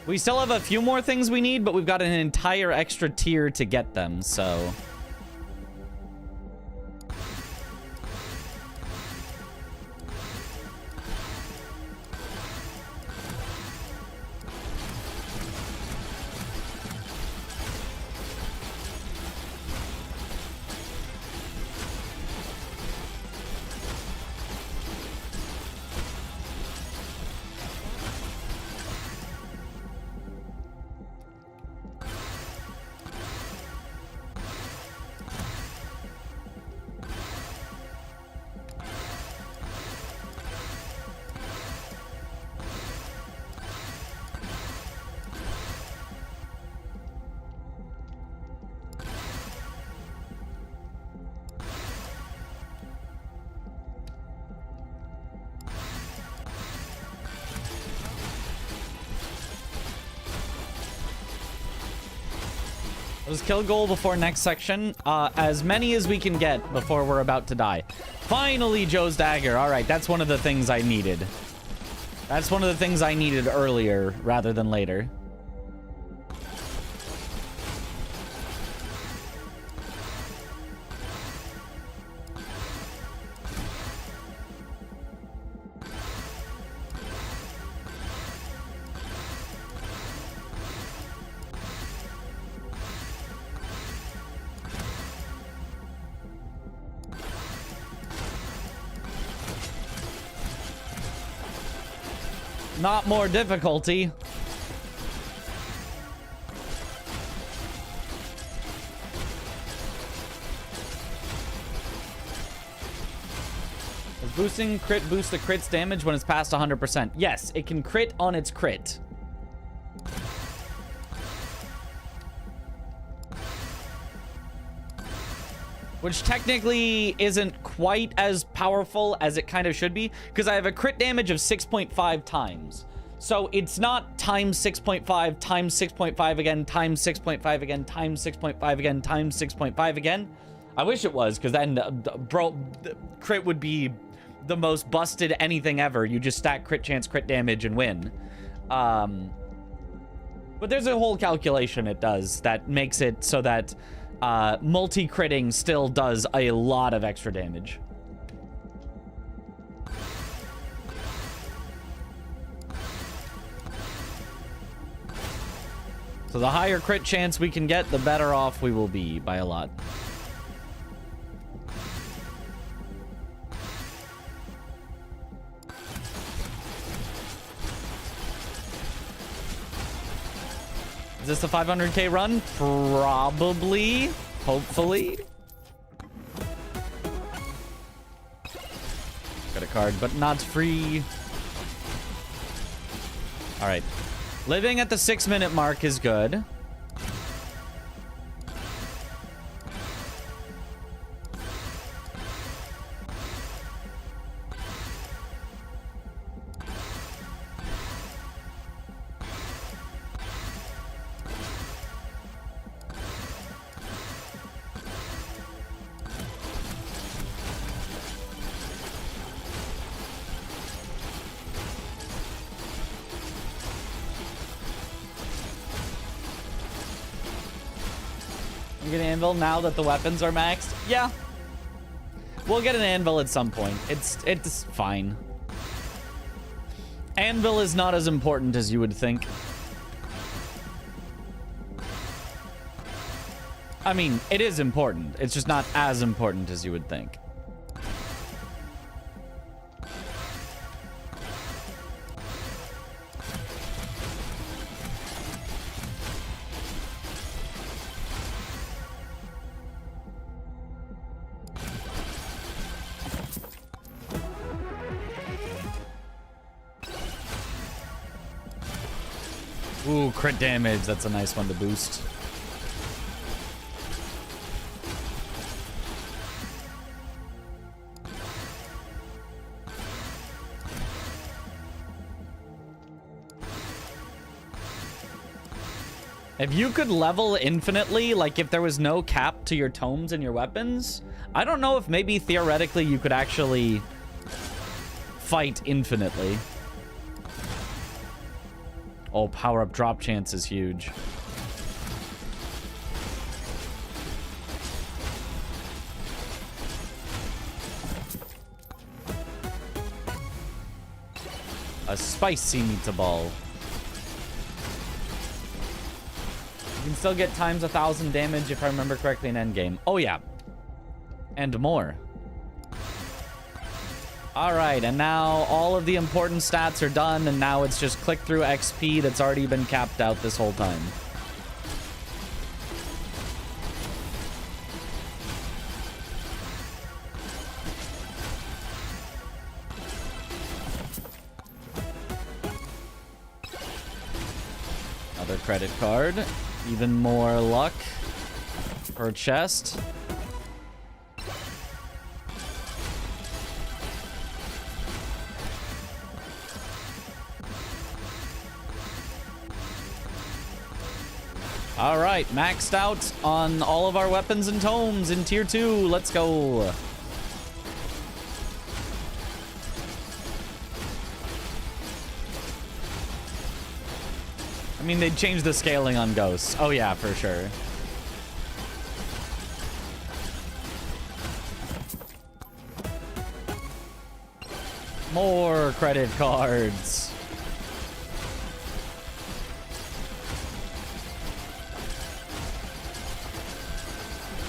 We still have a few more things we need, but we've got an entire extra tier to get them, so... Let's kill goal before next section. As many as we can get before we're about to die. Finally, Joe's dagger. All right, that's one of the things I needed. That's one of the things I needed earlier rather than later. Not more difficulty. Does boosting crit boost the crit's damage when it's past 100%? Yes, it can crit on its crit. Which technically isn't quite as powerful as it kind of should be, because I have a crit damage of 6.5 times. So it's not times 6.5 times 6.5 again, times 6.5 again, times 6.5 again, times 6.5 again. I wish it was, because then, bro, crit would be the most busted anything ever. You just stack crit chance, crit damage, and win. But there's a whole calculation it does that makes it so that multi-critting still does a lot of extra damage. So the higher crit chance we can get, the better off we will be by a lot. Is this a 500k run? Probably. Hopefully. Got a card, but not free. All right. Living at the 6-minute mark is good. get an anvil now that the weapons are maxed? Yeah. We'll get an anvil at some point. It's fine. Anvil is not as important as you would think. I mean, it is important. It's just not as important as you would think. Ooh, crit damage. That's a nice one to boost. If you could level infinitely, like if there was no cap to your tomes and your weapons, I don't know if maybe theoretically you could actually fight infinitely. Oh, power-up drop chance is huge. A spicy meatball. You can still get times 1,000 damage if I remember correctly in endgame. Oh, yeah. And more. Alright, and now all of the important stats are done, and now it's just click-through XP that's already been capped out this whole time. Another credit card. Even more luck for chest. All right, maxed out on all of our weapons and tomes in tier 2. Let's go. I mean, they changed the scaling on ghosts. Oh yeah, for sure. More credit cards.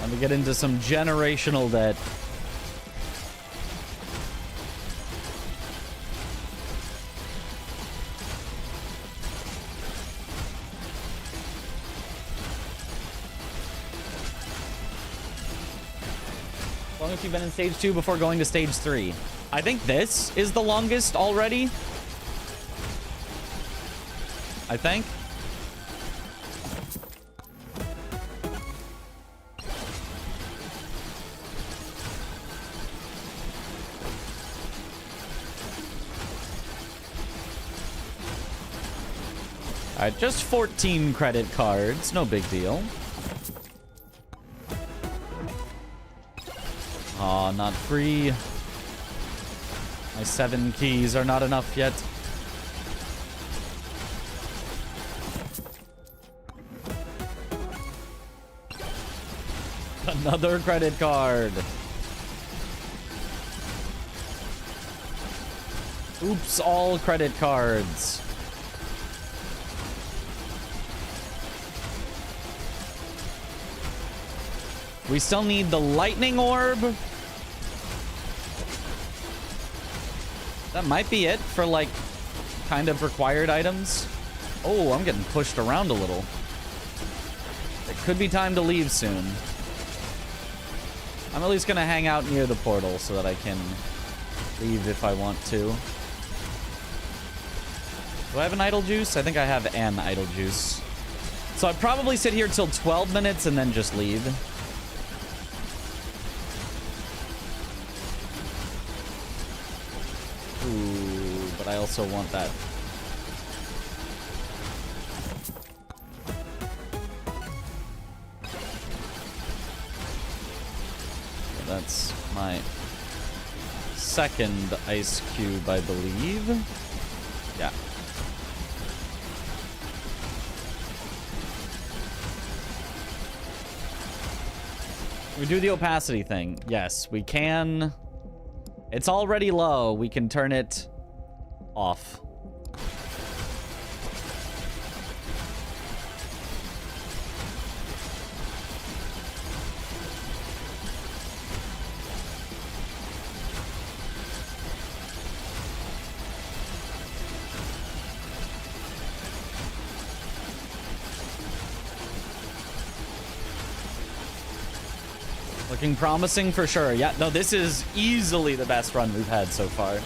Let me get into some generational debt. As long as you've been in stage 2 before going to stage 3. I think this is the longest already. I think. Alright, just 14 credit cards. No big deal. Aw, not free. My 7 keys are not enough yet. Another credit card. Oops, all credit cards. We still need the lightning orb. That might be it for, like, kind of required items. Oh, I'm getting pushed around a little. It could be time to leave soon. I'm at least going to hang out near the portal so that I can leave if I want to. Do I have an idle juice? I think I have an idle juice. So I'd probably sit here till 12 minutes and then just leave. Ooh, but I also want that. So that's my second ice cube, I believe. Yeah. We do the opacity thing. Yes, we can. It's already low. We can turn it off. Looking promising for sure. Yeah, no, this is easily the best run we've had so far.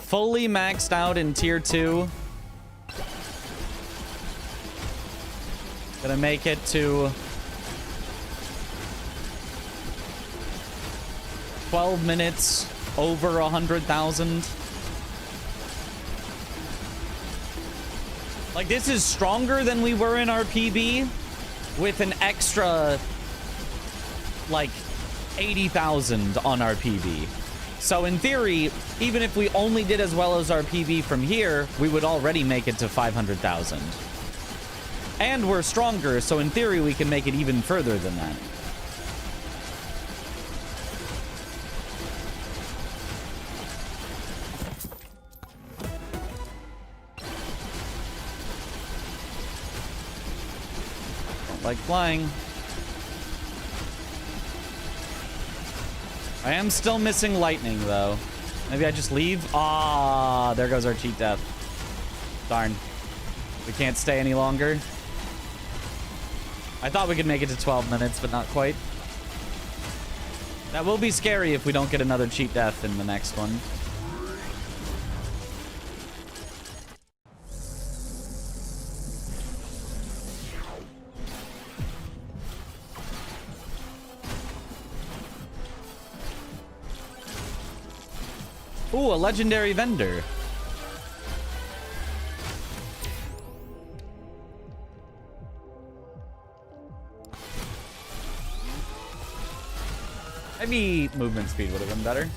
Fully maxed out in tier 2. Gonna make it to 12 minutes over 100,000. Like, this is stronger than we were in our PB with an extra, like, 80,000 on our PB. So in theory, even if we only did as well as our PB from here, we would already make it to 500,000. And we're stronger, so in theory, we can make it even further than that. Like flying. I am still missing lightning, though. Maybe I just leave? Ah, there goes our cheat death. Darn. We can't stay any longer. I thought we could make it to 12 minutes, but not quite. That will be scary if we don't get another cheat death in the next one. Ooh, a legendary vendor. Maybe movement speed would have been better.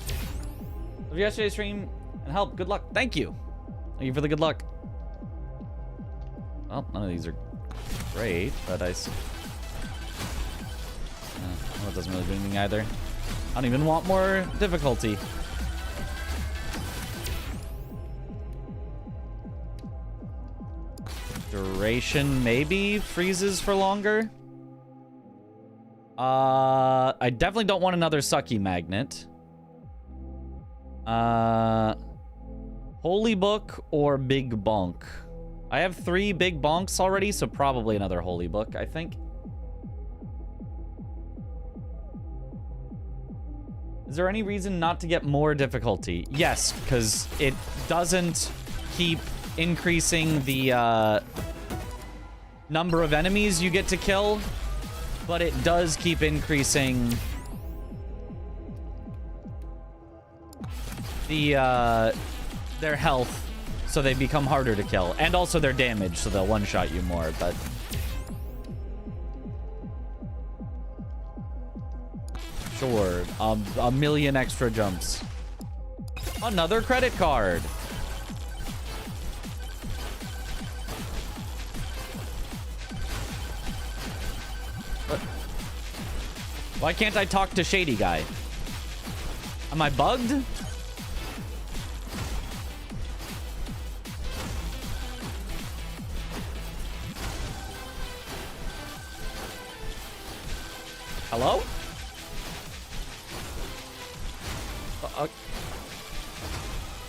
Love yesterday's stream and help. Good luck. Thank you. Thank you for the good luck. Well, none of these are great, but well, it doesn't really do anything either. I don't even want more difficulty. Duration maybe freezes for longer. I definitely don't want another sucky magnet. Holy Book or Big Bonk? I have 3 big bonks already, so probably another Holy Book, I think. Is there any reason not to get more difficulty? Yes, because it doesn't keep increasing the number of enemies you get to kill, but it does keep increasing the their health, so they become harder to kill, and also their damage, so they'll one-shot you more. But sure, a million extra jumps. Another credit card. Why can't I talk to Shady Guy? Am I bugged? Hello?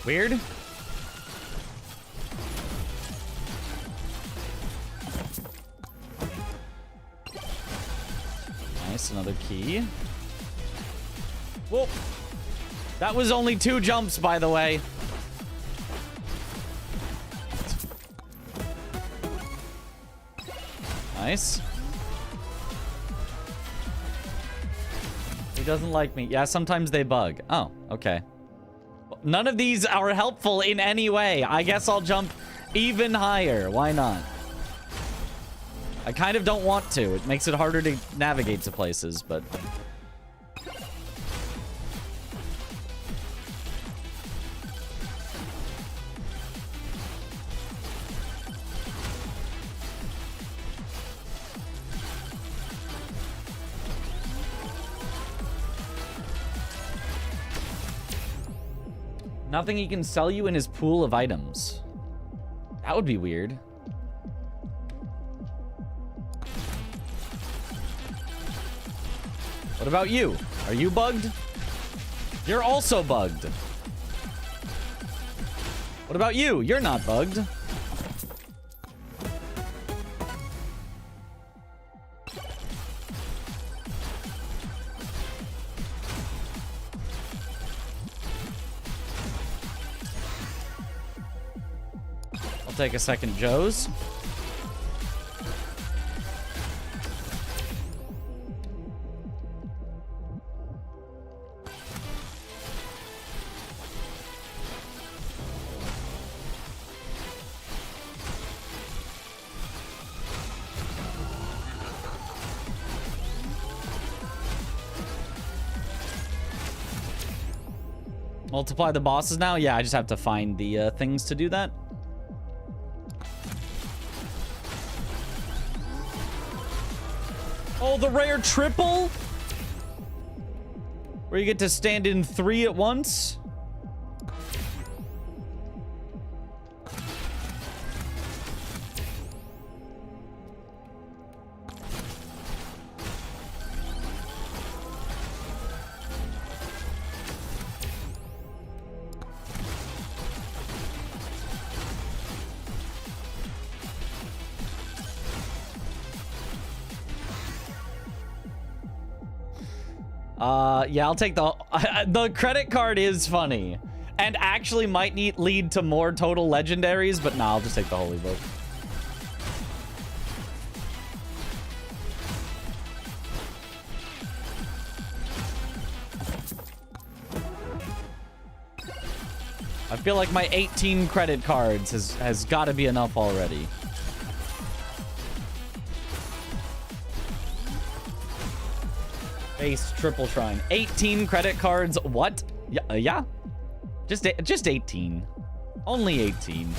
Weird. Nice, another key. Whoa. That was only 2 jumps, by the way. Nice. He doesn't like me. Yeah, sometimes they bug. Oh, okay. None of these are helpful in any way. I guess I'll jump even higher. Why not? I kind of don't want to. It makes it harder to navigate to places, but... Nothing he can sell you in his pool of items. That would be weird. What about you? Are you bugged? You're also bugged. What about you? You're not bugged. I'll take a second, Joe's. Multiply the bosses now? Yeah, I just have to find the things to do that. Oh, the rare triple? Where you get to stand in 3 at once? Yeah, I'll take the credit card is funny and actually might lead to more total legendaries, but nah, I'll just take the holy book. I feel like my 18 credit cards has got to be enough already. Base triple shrine. 18 credit cards. What? Yeah, yeah. Just 18. Only 18.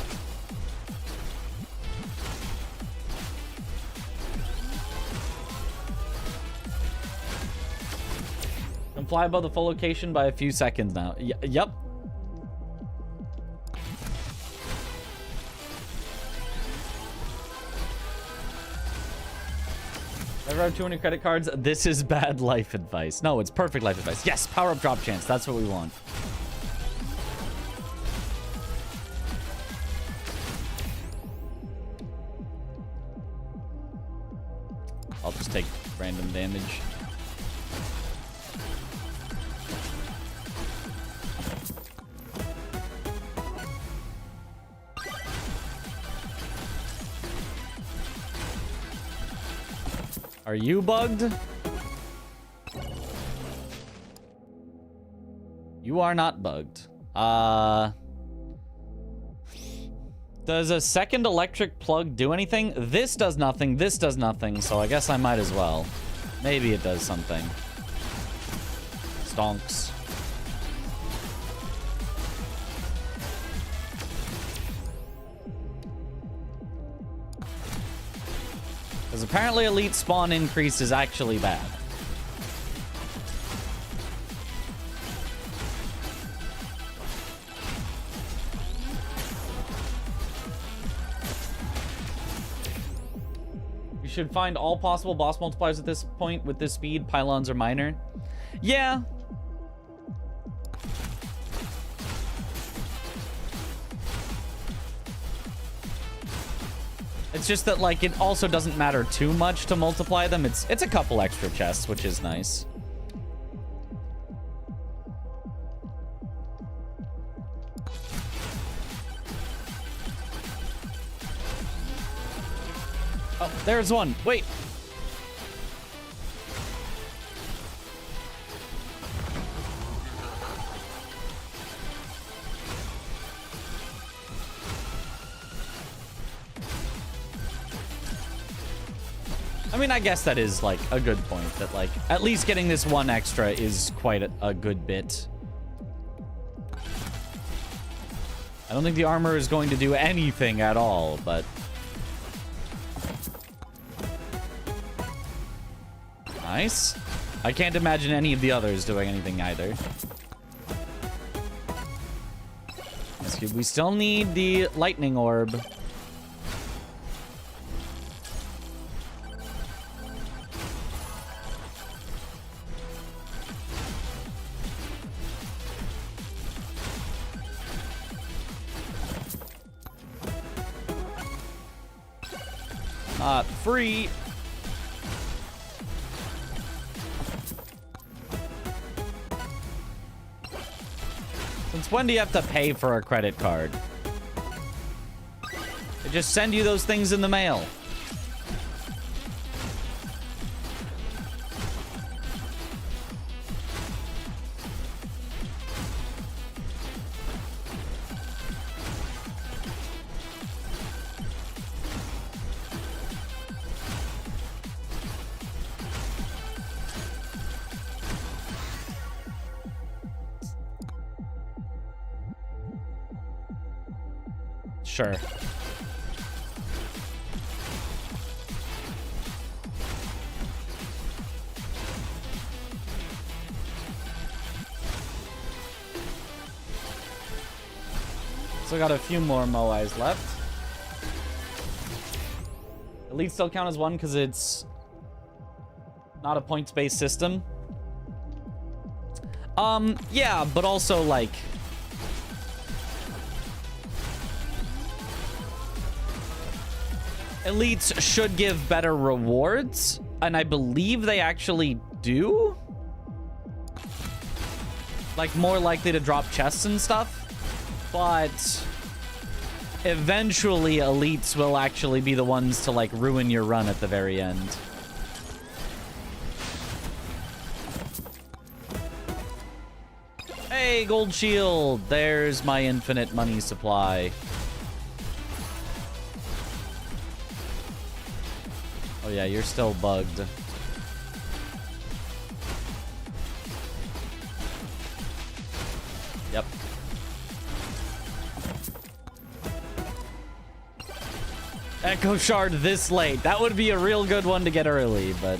Can fly above the full location by a few seconds now. Yep. Never have too many credit cards. This is bad life advice. No, it's perfect life advice. Yes, power up drop chance. That's what we want. I'll just take random damage. Are you bugged? You are not bugged. Does a second electric plug do anything? This does nothing, this does nothing, so I guess I might as well. Maybe it does something. Stonks. Because apparently elite spawn increase is actually bad. You should find all possible boss multipliers at this point with this speed. Pylons are minor. Yeah. It's just that, like, it also doesn't matter too much to multiply them. It's a couple extra chests, which is nice. Oh, there's one. Wait. I mean, I guess that is, like, a good point. That, like, at least getting this one extra is quite a good bit. I don't think the armor is going to do anything at all, but... Nice. I can't imagine any of the others doing anything either. Dude, we still need the lightning orb. Not free. Since when do you have to pay for a credit card? They just send you those things in the mail. Sure. Still got a few more Moais left. Elite still count as one because it's not a points-based system. Yeah, but also, like... Elites should give better rewards, and I believe they actually do. Like, more likely to drop chests and stuff. But eventually, elites will actually be the ones to, like, ruin your run at the very end. Hey, gold shield. There's my infinite money supply. Oh yeah, you're still bugged. Yep. Echo Shard this late. That would be a real good one to get early, but...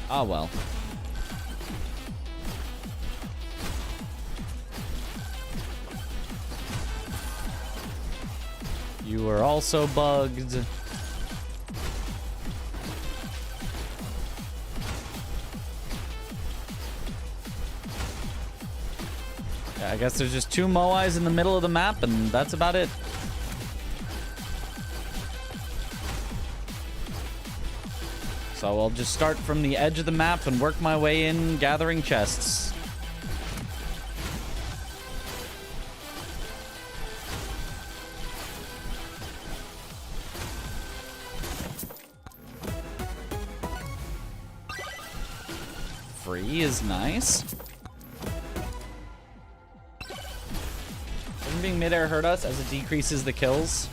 Ah, well. You were also bugged. Yeah, I guess there's just 2 Moais in the middle of the map, and that's about it. So I'll just start from the edge of the map and work my way in, gathering chests. Free is nice. Doesn't being midair hurt us as it decreases the kills?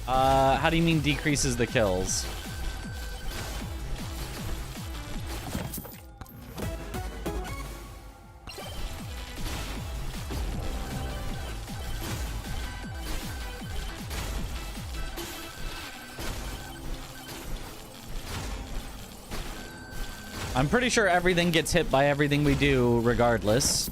How do you mean decreases the kills? I'm pretty sure everything gets hit by everything we do regardless.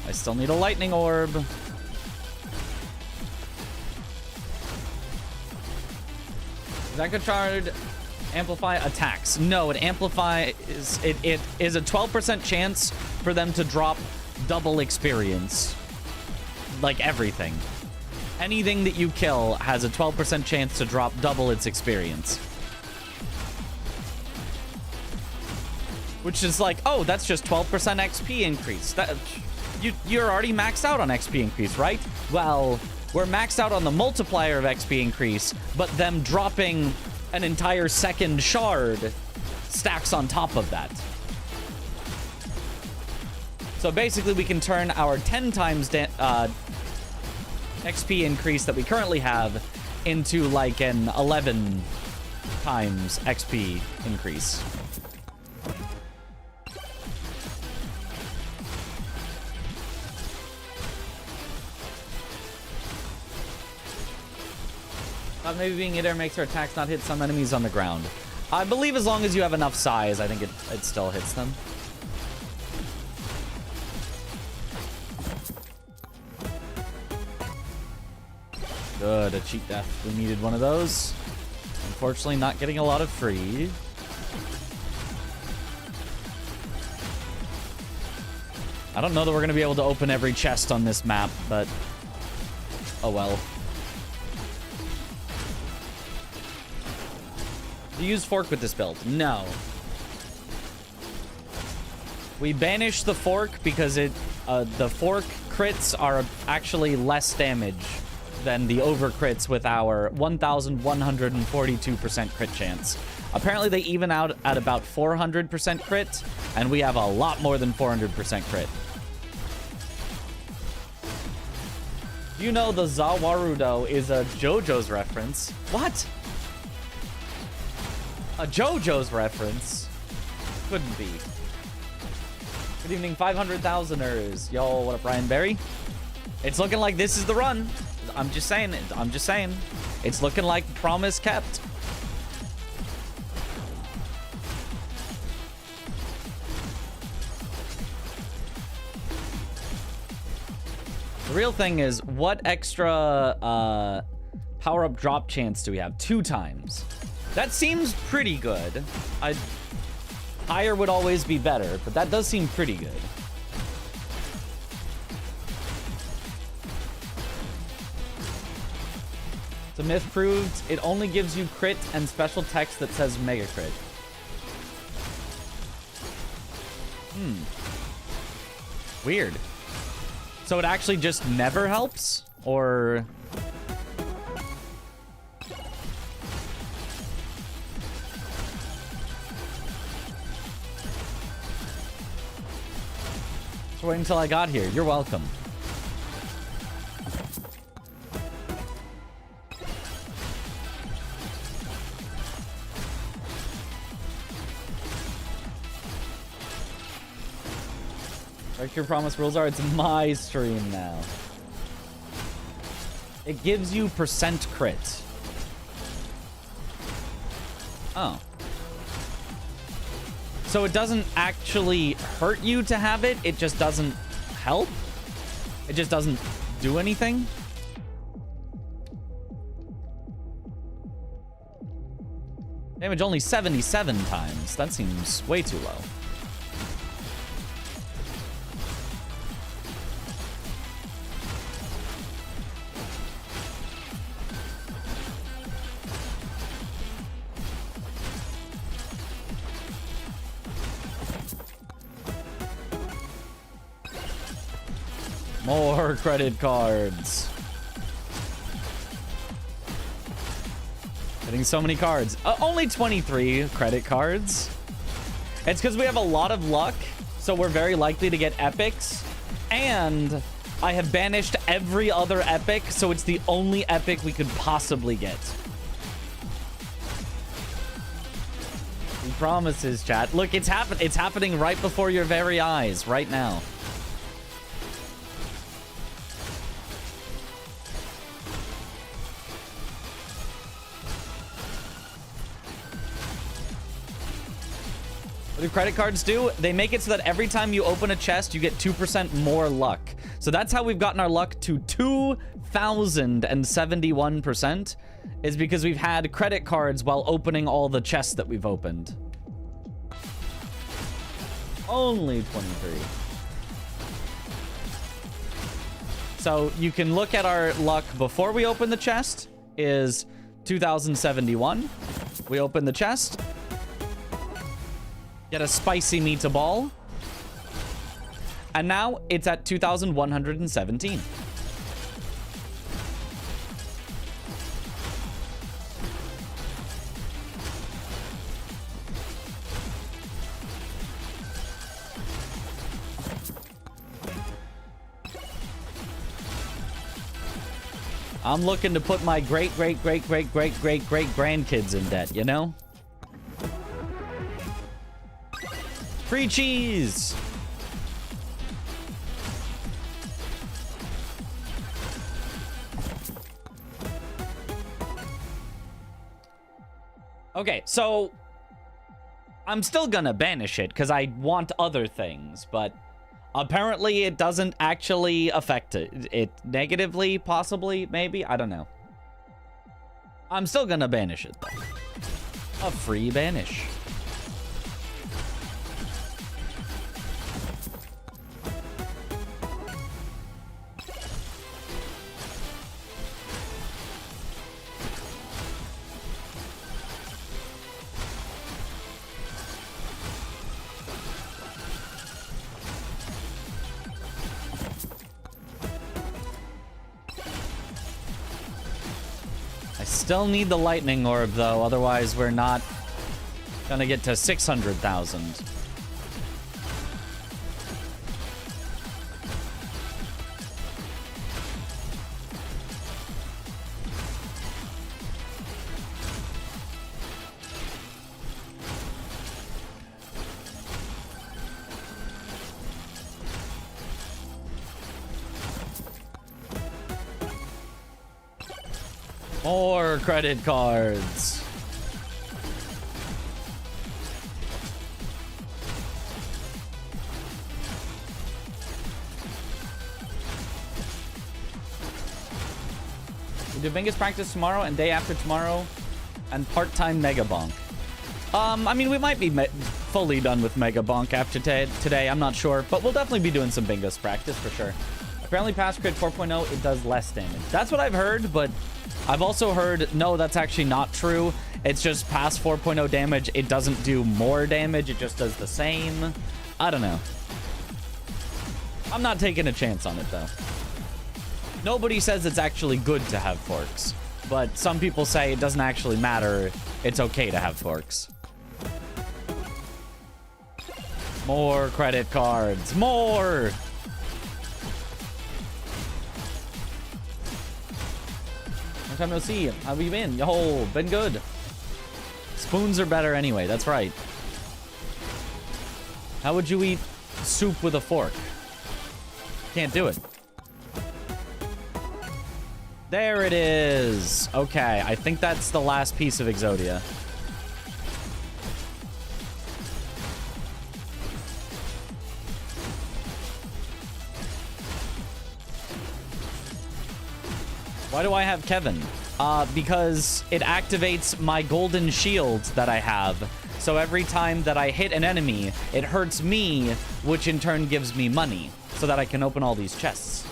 I still need a lightning orb. Does that shard amplify attacks? No, it amplifies... It is a 12% chance for them to drop double experience. Like everything. Anything that you kill has a 12% chance to drop double its experience. Which is like, oh, that's just 12% XP increase. You're already maxed out on XP increase, right? Well, we're maxed out on the multiplier of XP increase, but them dropping an entire second shard stacks on top of that. So basically, we can turn our 10 times XP increase that we currently have into like an 11 times XP increase. Maybe being in air makes our attacks not hit some enemies on the ground. I believe as long as you have enough size, I think it still hits them. Good, a cheat death. We needed one of those. Unfortunately, not getting a lot of free. I don't know that we're going to be able to open every chest on this map, but oh well. Do you use fork with this build? No. We banished the fork because the fork crits are actually less damage than the over crits with our 1,142% crit chance. Apparently they even out at about 400% crit, and we have a lot more than 400% crit. You know the Zawarudo is a JoJo's reference. What? A JoJo's reference? Couldn't be. Good evening, 500,000ers. Yo, what up, Ryan Berry? It's looking like this is the run. I'm just saying it. I'm just saying. It's looking like promise kept. The real thing is, what extra power-up drop chance do we have? 2 times. That seems pretty good. Higher would always be better, but that does seem pretty good. The myth proved it only gives you crit and special text that says mega crit. Weird. So it actually just never helps? Or... Just wait until I got here. You're welcome. Like your promise rules are, it's my stream now. It gives you percent crit. Oh. So it doesn't actually hurt you to have it, it just doesn't help? It just doesn't do anything? Damage only 77 times. That seems way too low. More credit cards. Getting so many cards. Only 23 credit cards. It's because we have a lot of luck, so we're very likely to get epics. And I have banished every other epic, so it's the only epic we could possibly get. He promises, chat. Look, it's happening right before your very eyes, right now. What do credit cards do? They make it so that every time you open a chest, you get 2% more luck. So that's how we've gotten our luck to 2,071%, is because we've had credit cards while opening all the chests that we've opened. Only 23. So you can look at our luck before we open the chest is 2,071. We open the chest. Get a spicy meatball. And now it's at 2,117. I'm looking to put my great grandkids in debt, you know? Free cheese! Okay, so I'm still gonna banish it because I want other things, but apparently it doesn't actually affect it negatively, possibly, maybe, I don't know. I'm still gonna banish it though. A free banish. I still need the lightning orb, though. Otherwise, we're not gonna get to 600,000. More credit cards. We do Bingus practice tomorrow and day after tomorrow and part-time Megabonk. I mean, we might be fully done with Megabonk after today. I'm not sure, but we'll definitely be doing some Bingus practice for sure. Apparently past crit 4.0, it does less damage. That's what I've heard, but I've also heard, no, that's actually not true. It's just past 4.0 damage. It doesn't do more damage. It just does the same. I don't know. I'm not taking a chance on it, though. Nobody says it's actually good to have forks, but some people say it doesn't actually matter. It's okay to have forks. More credit cards. More! Long time no see. How have you been? Yo, been good. Spoons are better anyway. That's right. How would you eat soup with a fork? Can't do it. There it is. Okay, I think that's the last piece of Exodia. Why do I have Kevin? Because it activates my golden shield that I have. So every time that I hit an enemy, it hurts me, which in turn gives me money, so that I can open all these chests.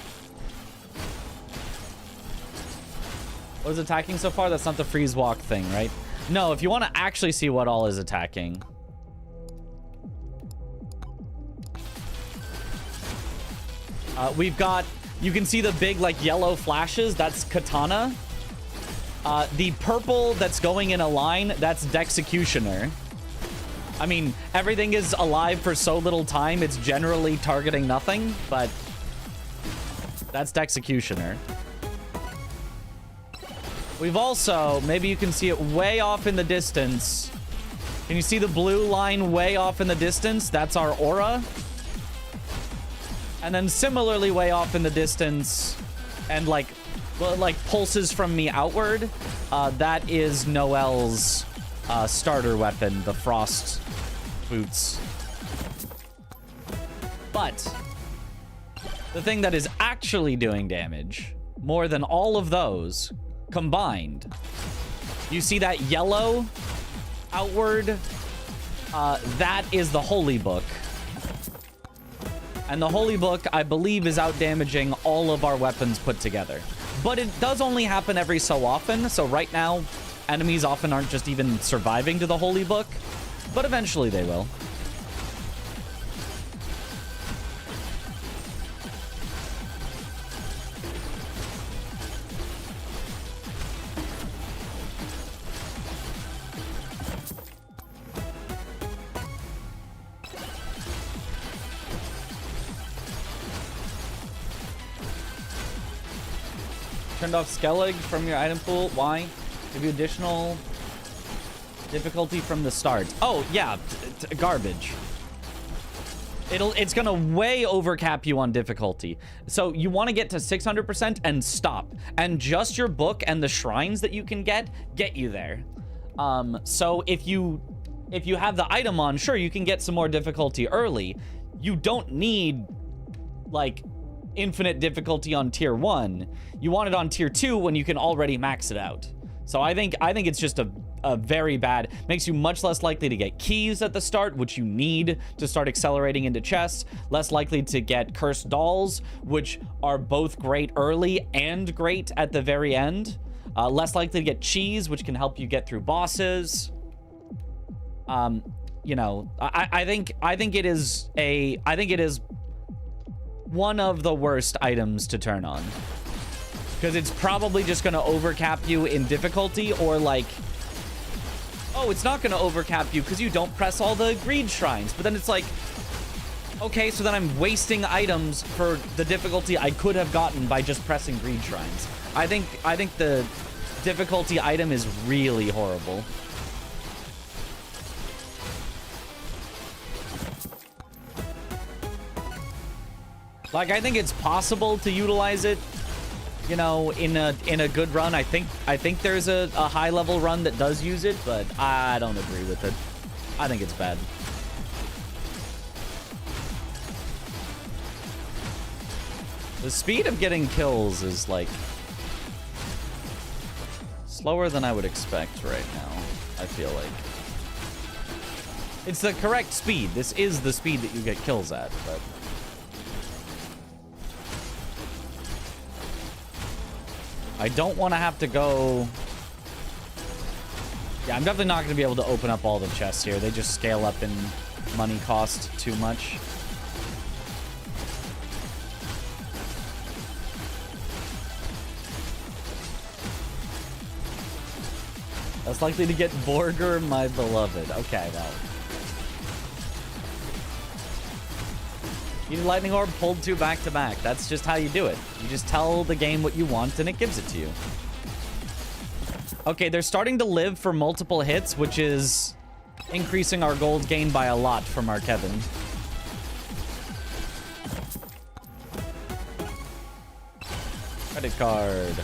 What is attacking so far? That's not the freeze walk thing, right? No, if you want to actually see what all is attacking. We've got... You can see the big, like, yellow flashes. That's Katana. The purple that's going in a line, that's Dexecutioner. I mean, everything is alive for so little time, it's generally targeting nothing, but that's Dexecutioner. We've also, maybe you can see it way off in the distance. Can you see the blue line way off in the distance? That's our aura. And then similarly way off in the distance and like pulses from me outward. That is Noelle's starter weapon, the frost boots. But the thing that is actually doing damage more than all of those combined, you see that yellow outward? That is the Holy Book. And the Holy Book, I believe, is out-damaging all of our weapons put together. But it does only happen every so often, so right now, enemies often aren't just even surviving to the Holy Book, but eventually they will. Turned off Skellig from your item pool. Why? Give you additional difficulty from the start. Oh, yeah. Garbage. It's gonna way overcap you on difficulty. So you want to get to 600% and stop. And just your book and the shrines that you can get you there. So if you have the item on, sure, you can get some more difficulty early. You don't need, like, infinite difficulty on tier 1. You want it on tier 2 when you can already max it out. So I think it's just a very bad, makes you much less likely to get keys at the start, which you need to start accelerating into chests, less likely to get cursed dolls, which are both great early and great at the very end, less likely to get cheese, which can help you get through bosses. You know, I think it is one of the worst items to turn on, because it's probably just going to overcap you in difficulty, or like, oh, it's not going to overcap you because you don't press all the greed shrines. But then it's like, okay, so then I'm wasting items for the difficulty I could have gotten by just pressing greed shrines. I think the difficulty item is really horrible. Like, I think it's possible to utilize it, you know, in a good run. I think there's a high level run that does use it, but I don't agree with it. I think it's bad. The speed of getting kills is like slower than I would expect right now, I feel like. It's the correct speed. This is the speed that you get kills at, but I don't want to have to go... Yeah, I'm definitely not going to be able to open up all the chests here. They just scale up in money cost too much. Less likely to get Borger, my beloved. Okay, well. Needed Lightning Orb, pulled 2 back to back. That's just how you do it. You just tell the game what you want and it gives it to you. Okay, they're starting to live for multiple hits, which is increasing our gold gain by a lot from our Kevin. Credit card.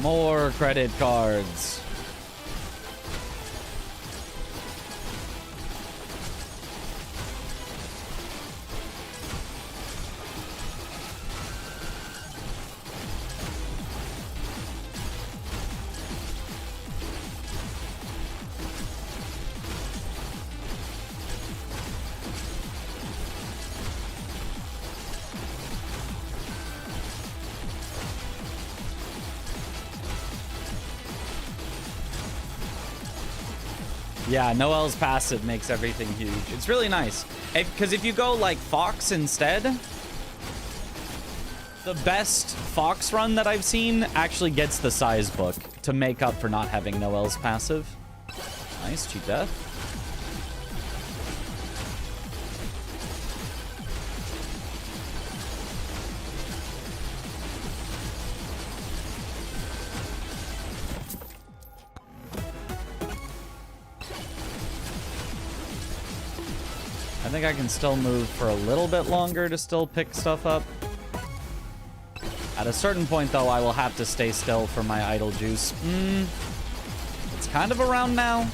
More credit cards. Yeah, Noel's passive makes everything huge. It's really nice. Because if you go like Fox instead, the best Fox run that I've seen actually gets the size book to make up for not having Noel's passive. Nice, cheap death. I think I can still move for a little bit longer to still pick stuff up. At a certain point, though, I will have to stay still for my idle juice. It's kind of around now.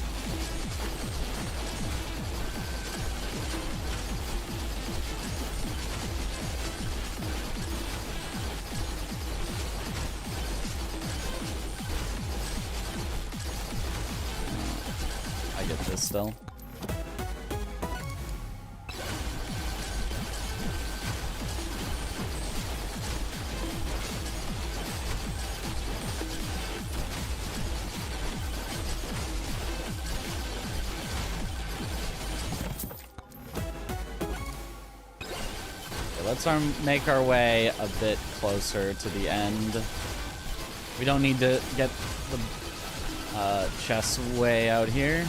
I get this still. Let's make our way a bit closer to the end. We don't need to get the chests way out here.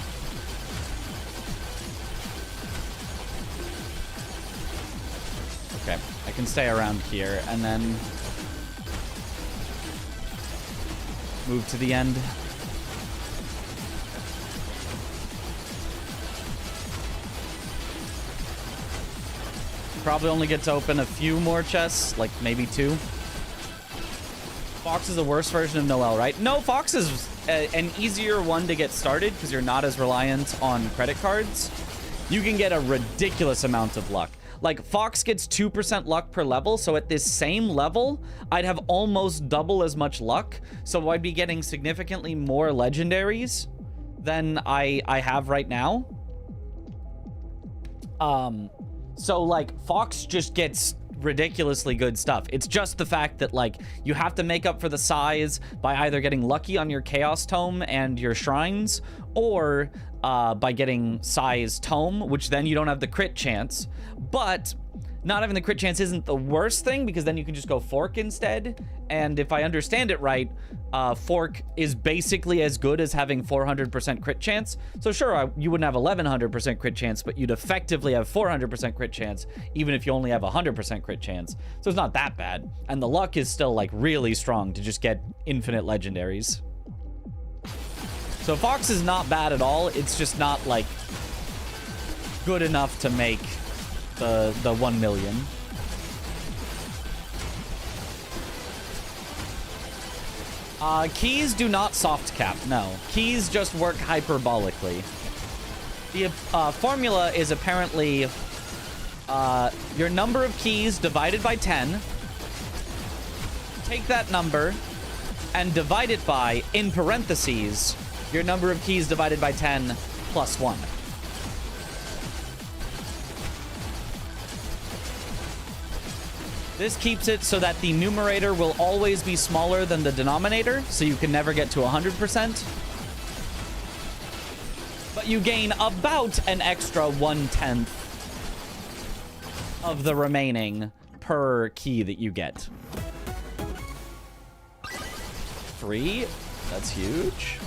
Okay, I can stay around here, and then Move to the end. Probably only get to open a few more chests, like maybe 2. Fox is the worst version of Noel, right? No, Fox is an easier one to get started because you're not as reliant on credit cards. You can get a ridiculous amount of luck. Like, Fox gets 2% luck per level, so at this same level, I'd have almost double as much luck. So I'd be getting significantly more legendaries than I have right now. So, like, Fox just gets ridiculously good stuff. It's just the fact that, like, you have to make up for the size by either getting lucky on your Chaos Tome and your shrines, or by getting size Tome, which then you don't have the crit chance. But not having the crit chance isn't the worst thing, because then you can just go Fork instead. And if I understand it right, Fork is basically as good as having 400% crit chance. So sure, you wouldn't have 1100% crit chance, but you'd effectively have 400% crit chance, even if you only have 100% crit chance. So it's not that bad. And the luck is still, like, really strong to just get infinite legendaries. So Fox is not bad at all. It's just not, like, good enough to make the 1 million. Keys do not soft cap, no. Keys just work hyperbolically. The formula is apparently your number of keys divided by 10. Take that number and divide it by, in parentheses, your number of keys divided by 10 plus 1. This keeps it so that the numerator will always be smaller than the denominator, so you can never get to 100%. But you gain about an extra 1/10 of the remaining per key that you get. 3, that's huge.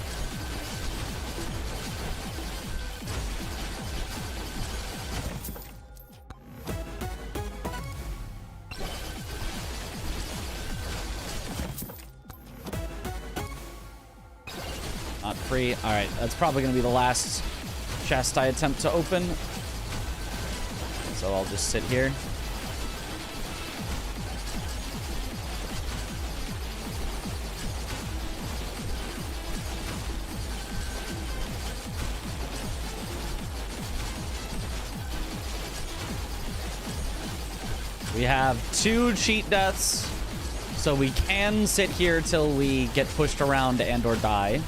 Not free. All right, that's probably going to be the last chest I attempt to open. So I'll just sit here. We have 2 cheat deaths, so we can sit here till we get pushed around and or die.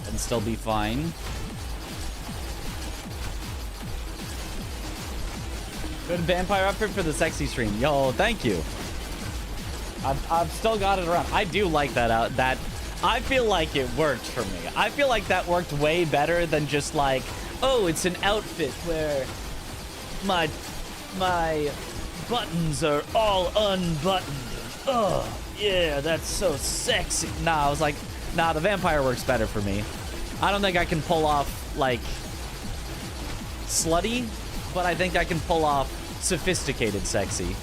And still be fine. Good vampire outfit for the sexy stream. Yo, thank you. I've still got it around. I do like that I feel like it worked for me. I feel like that worked way better than just like, oh, it's an outfit where my buttons are all unbuttoned. Oh, yeah, that's so sexy. Nah, I was like, nah, the vampire works better for me. I don't think I can pull off, like, slutty, but I think I can pull off sophisticated sexy.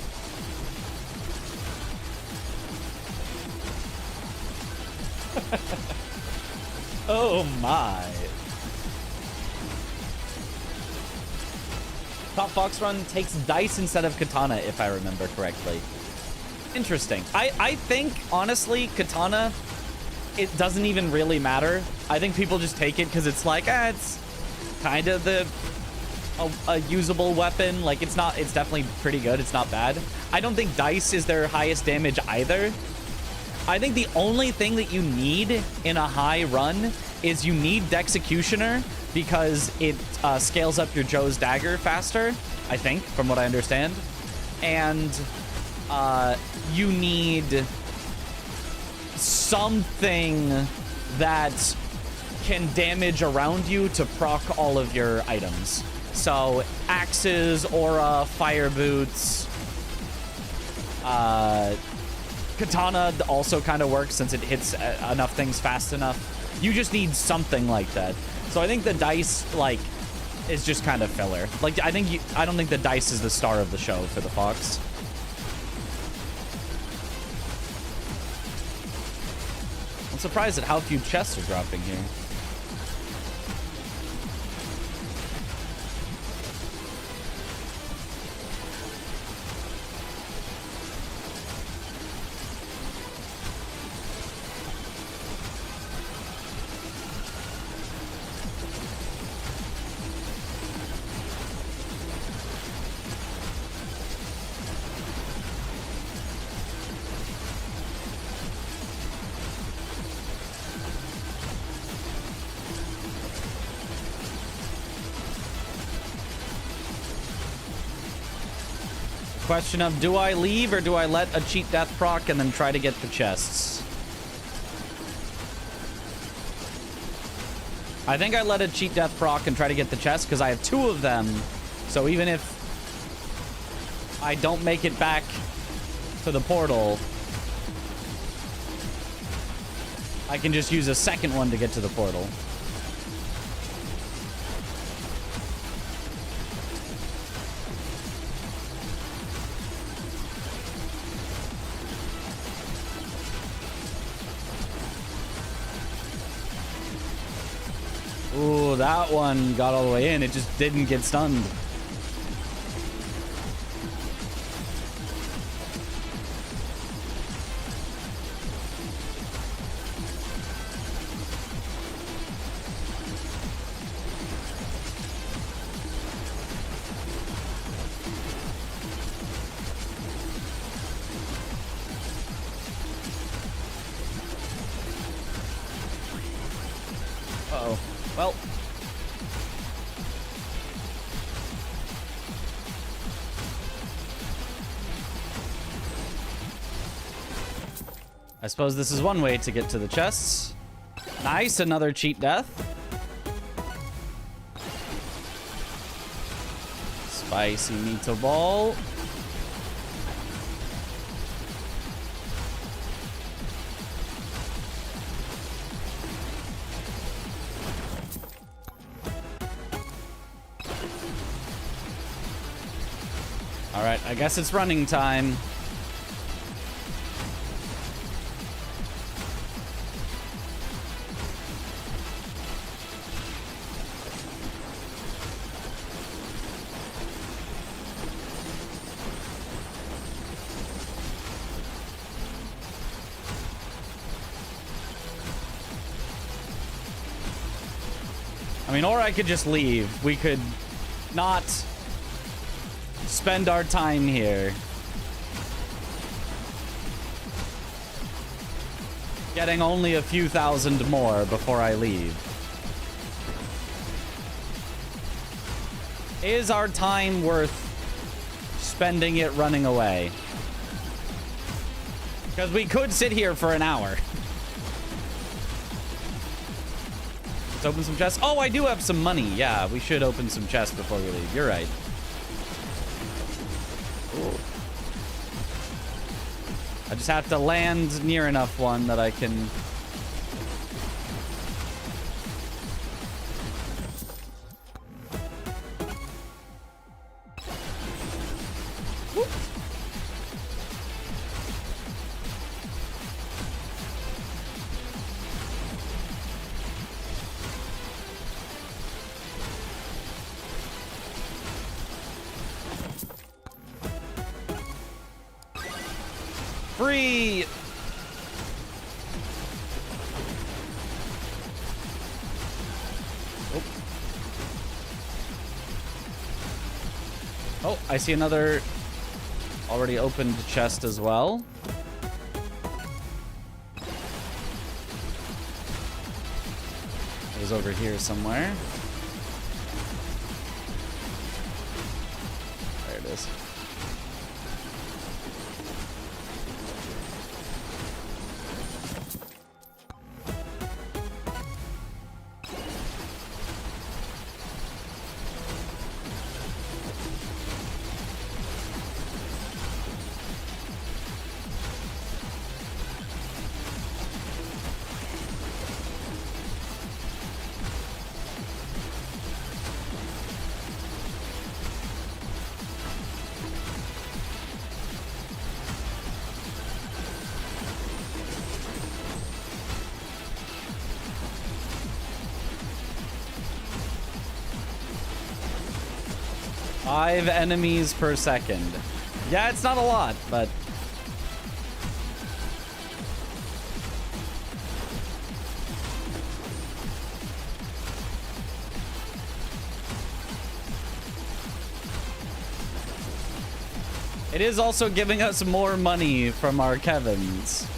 Oh my. Top Fox run takes dice instead of katana, if I remember correctly. Interesting. I think, honestly, katana, it doesn't even really matter. I think people just take it because it's like, it's kind of a usable weapon. Like, it's definitely pretty good. It's not bad. I don't think dice is their highest damage either. I think the only thing that you need in a high run is you need Dexecutioner because it scales up your Joe's dagger faster, I think, from what I understand. And you need something that can damage around you to proc all of your items. So axes, aura, fire boots, katana also kind of works since it hits enough things fast enough. You just need something like that. So I think the dice, like, is just kind of filler. Like, I don't think the dice is the star of the show for the Fox. I'm surprised at how few chests are dropping here. Question of, do I leave or do I let a cheat death proc and then try to get the chests? I think I let a cheat death proc and try to get the chests because I have 2 of them. So even if I don't make it back to the portal, I can just use a second one to get to the portal. Ooh, that one got all the way in. It just didn't get stunned. Uh-oh. Well. I suppose this is one way to get to the chests. Nice, another cheat death. Spicy meatball. Alright, I guess it's running time. I mean, or I could just leave. We could not spend our time here getting only a few thousand more before I leave. Is our time worth spending it running away? Because we could sit here for an hour. Let's open some chests. Oh, I do have some money. Yeah, we should open some chests before we leave. You're right. Ooh. I just have to land near enough one that I can... Whoop. Free! Oh. Oh, I see another already opened chest as well. It was over here somewhere. There it is. 5 enemies per second. Yeah, it's not a lot, but... it is also giving us more money from our Kevins.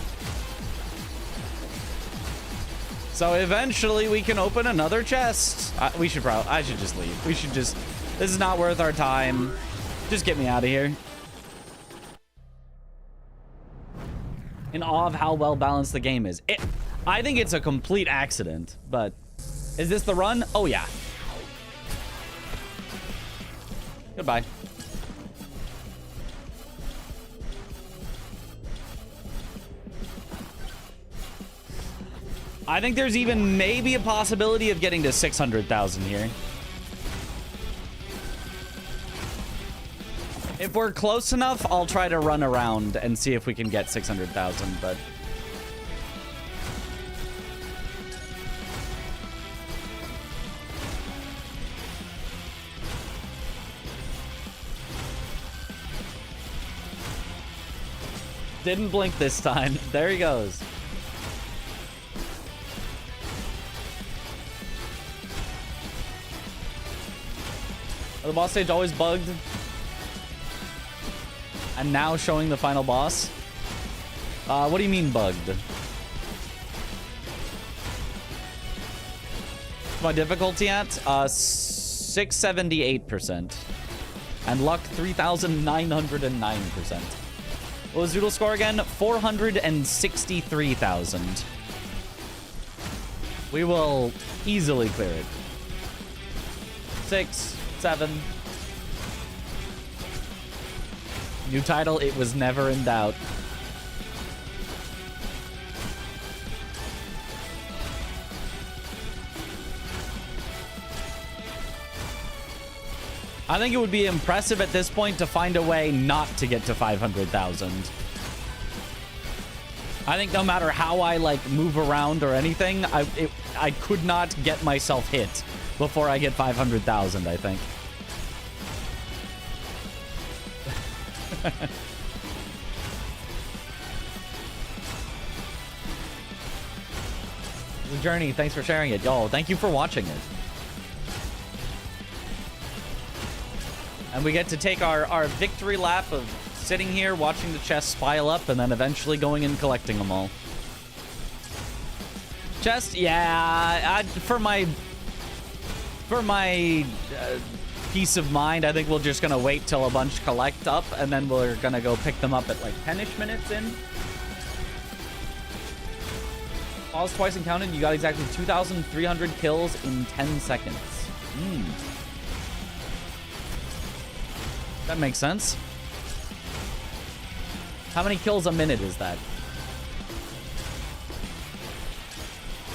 So eventually we can open another chest. I should just leave. We should just... this is not worth our time. Just get me out of here. In awe of how well balanced the game is. I think it's a complete accident, but... is this the run? Oh, yeah. Goodbye. I think there's even maybe a possibility of getting to 600,000 here. If we're close enough, I'll try to run around and see if we can get 600,000, but... didn't blink this time. There he goes. The boss stage always bugged. And now showing the final boss. What do you mean bugged? What's my difficulty at? 678%. And luck 3,909%. What was Zoodle score again? 463,000. We will easily clear it. 6, 7. New title, it was never in doubt. I think it would be impressive at this point to find a way not to get to 500,000. I think no matter how I like move around or anything, I could not get myself hit before I get 500,000, I think. The journey, thanks for sharing it. Yo, thank you for watching it. And we get to take our victory lap of sitting here, watching the chests pile up, and then eventually going and collecting them all. Chest? Yeah, for my peace of mind, I think we're just gonna wait till a bunch collect up, and then we're gonna go pick them up at like 10-ish minutes in. Pause twice and counted. You got exactly 2,300 kills in 10 seconds. That makes sense. How many kills a minute is that?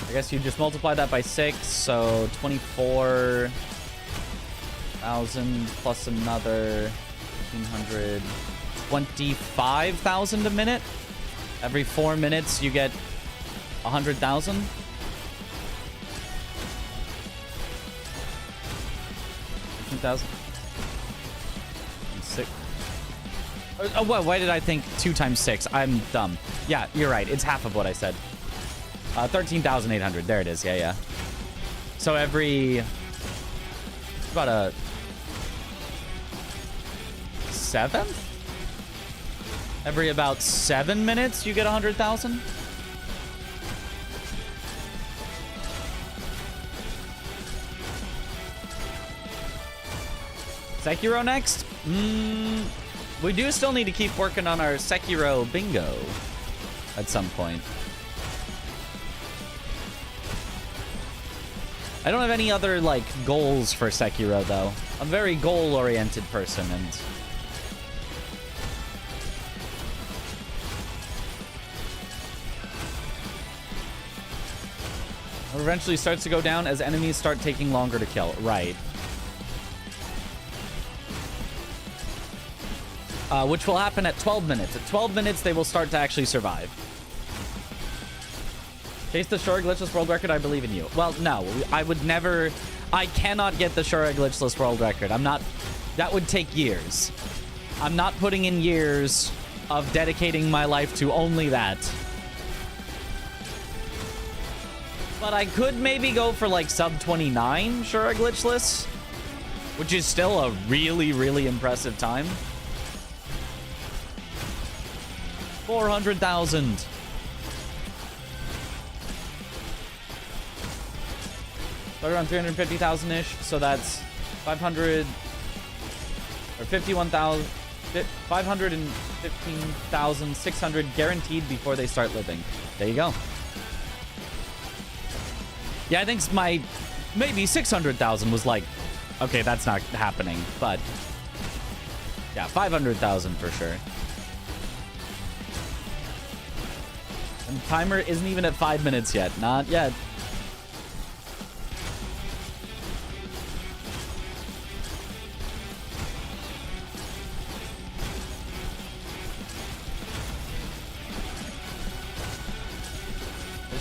I guess you just multiply that by 6, so 24,000 plus another 1,500, 25,000 a minute. Every 4 minutes you get 100,000. 15,000. 6. Oh, why did I think 2 times 6? I'm dumb. Yeah, you're right. It's half of what I said. 13,800. There it is. Yeah, yeah. So every... about a... 7? Every about 7 minutes, you get 100,000? Sekiro next? We do still need to keep working on our Sekiro bingo at some point. I don't have any other, like, goals for Sekiro, though. I'm a very goal-oriented person, and... it eventually starts to go down as enemies start taking longer to kill. Right. Which will happen at 12 minutes. At 12 minutes, they will start to actually survive. Chase the Shura glitchless world record, I believe in you. Well, no. I would never... I cannot get the Shura glitchless world record. I'm not That would take years. I'm not putting in years of dedicating my life to only that. But I could maybe go for like sub 29 Shura glitchless, which is still a really, really impressive time. 400,000. Right around 350,000-ish, so that's 500 or 51,000, 515,600 guaranteed before they start living. There you go. Yeah, I think my maybe 600,000 was like, okay, that's not happening, but yeah, 500,000 for sure. And the timer isn't even at 5 minutes yet. Not yet.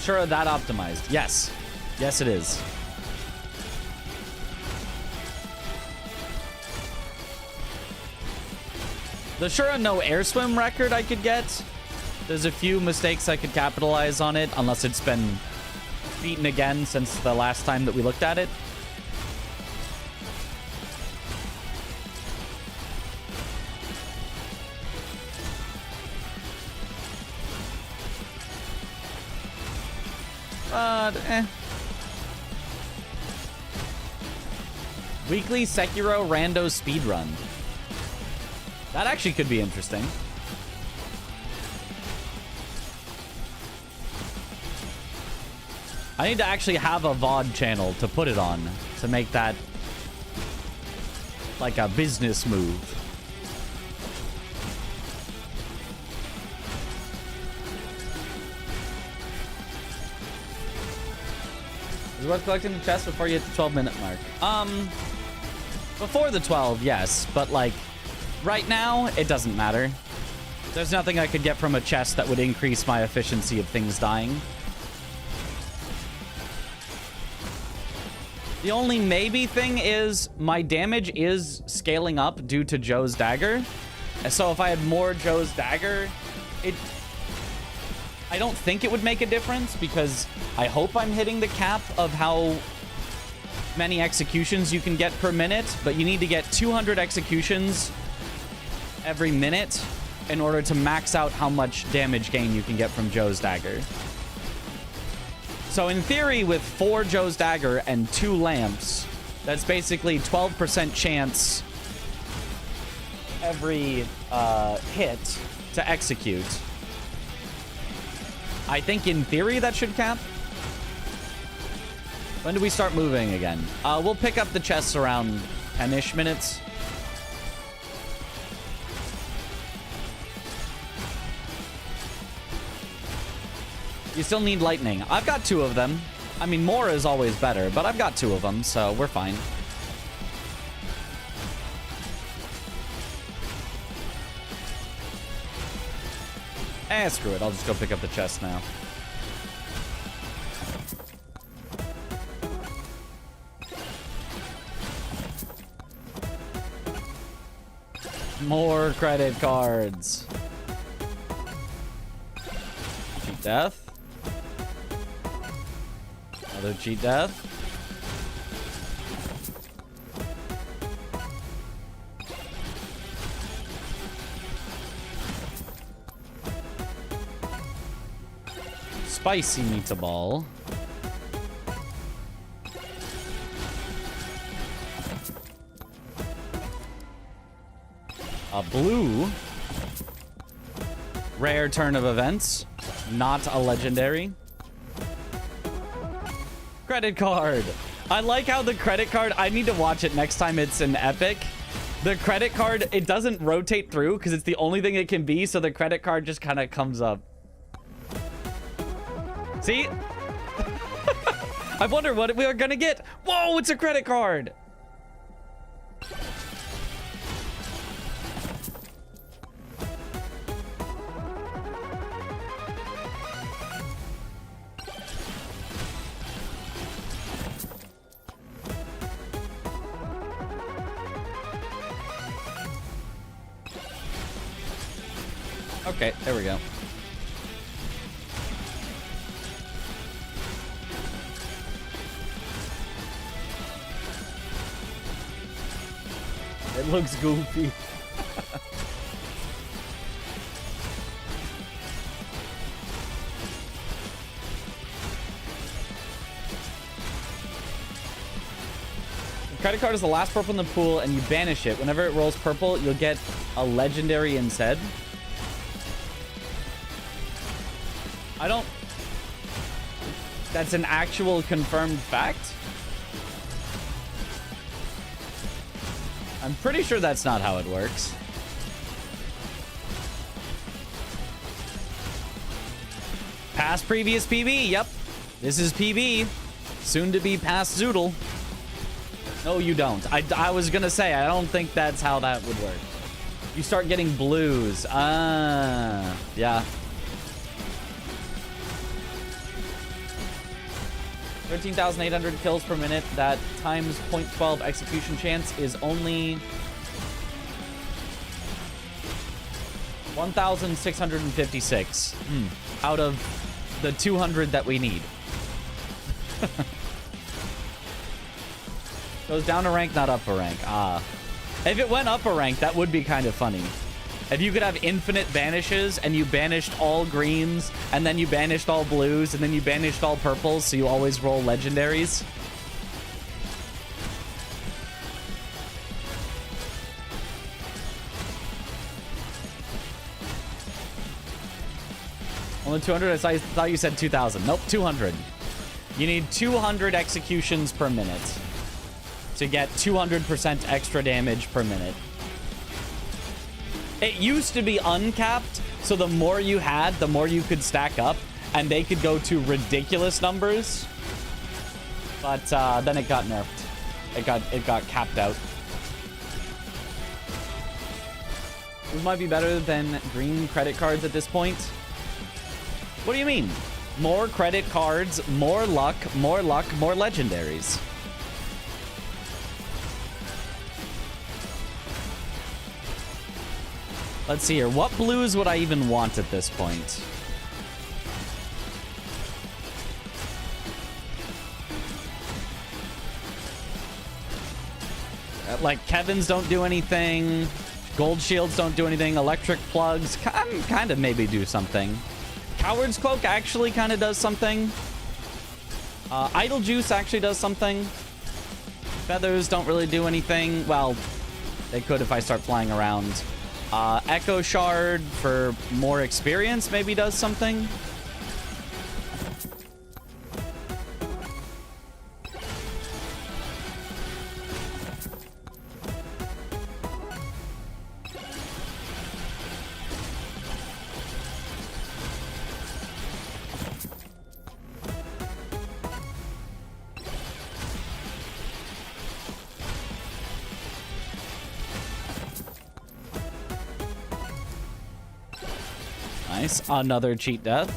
Sure, that optimized. Yes. Yes, it is. The Shura no air swim record I could get. There's a few mistakes I could capitalize on it, unless it's been beaten again since the last time that we looked at it. But, Weekly Sekiro rando speedrun. That actually could be interesting. I need to actually have a VOD channel to put it on to make that like a business move. Is it worth collecting the chest before you hit the 12-minute mark? Before the 12, yes, but like right now, it doesn't matter. There's nothing I could get from a chest that would increase my efficiency of things dying. The only maybe thing is my damage is scaling up due to Joe's dagger. So if I had more Joe's dagger, I don't think it would make a difference because I hope I'm hitting the cap of how many executions you can get per minute, but you need to get 200 executions every minute in order to max out how much damage gain you can get from Joe's dagger. So in theory, with 4 Joe's dagger and 2 lamps, that's basically 12% chance every hit to execute. I think in theory that should cap. When do we start moving again? We'll pick up the chests around 10-ish minutes. You still need lightning. I've got 2 of them. I mean, more is always better, but I've got 2 of them, so we're fine. Screw it. I'll just go pick up the chest now. More credit cards. Cheat death. Another cheat death. Spicy meatball. A blue. Rare turn of events. Not a legendary. Credit card. I like how the credit card, I need to watch it next time it's an epic. The credit card, it doesn't rotate through because it's the only thing it can be, so the credit card just kind of comes up. See? I wonder what we are gonna get. Whoa, it's a credit card. Okay, there we go. It looks goofy. Credit card is the last purple in the pool, and you banish it. Whenever it rolls purple, you'll get a legendary instead. I don't... That's an actual confirmed fact? I'm pretty sure that's not how it works. Past previous PB, yep. This is PB. Soon to be past Zoodle. No, you don't. I was gonna say, I don't think that's how that would work. You start getting blues. Ah, yeah. 13,800 kills per minute. That times 0.12 execution chance is only 1,656 out of the 200 that we need. Goes down a rank, not up a rank. Ah. If it went up a rank, that would be kind of funny. If you could have infinite banishes, and you banished all greens, and then you banished all blues, and then you banished all purples, so you always roll legendaries. Only 200? I thought you said 2,000. Nope, 200. You need 200 executions per minute to get 200% extra damage per minute. It used to be uncapped, so the more you had, the more you could stack up, and they could go to ridiculous numbers. But then it got nerfed. It got capped out. This might be better than green credit cards at this point. What do you mean? More credit cards, more luck, more legendaries. Let's see here. What blues would I even want at this point? Like, Kevin's don't do anything. Gold shields don't do anything. Electric plugs kind of maybe do something. Coward's Cloak actually kind of does something. Idle Juice actually does something. Feathers don't really do anything. Well, they could if I start flying around. Echo Shard for more experience maybe does something. Nice. Another cheat death.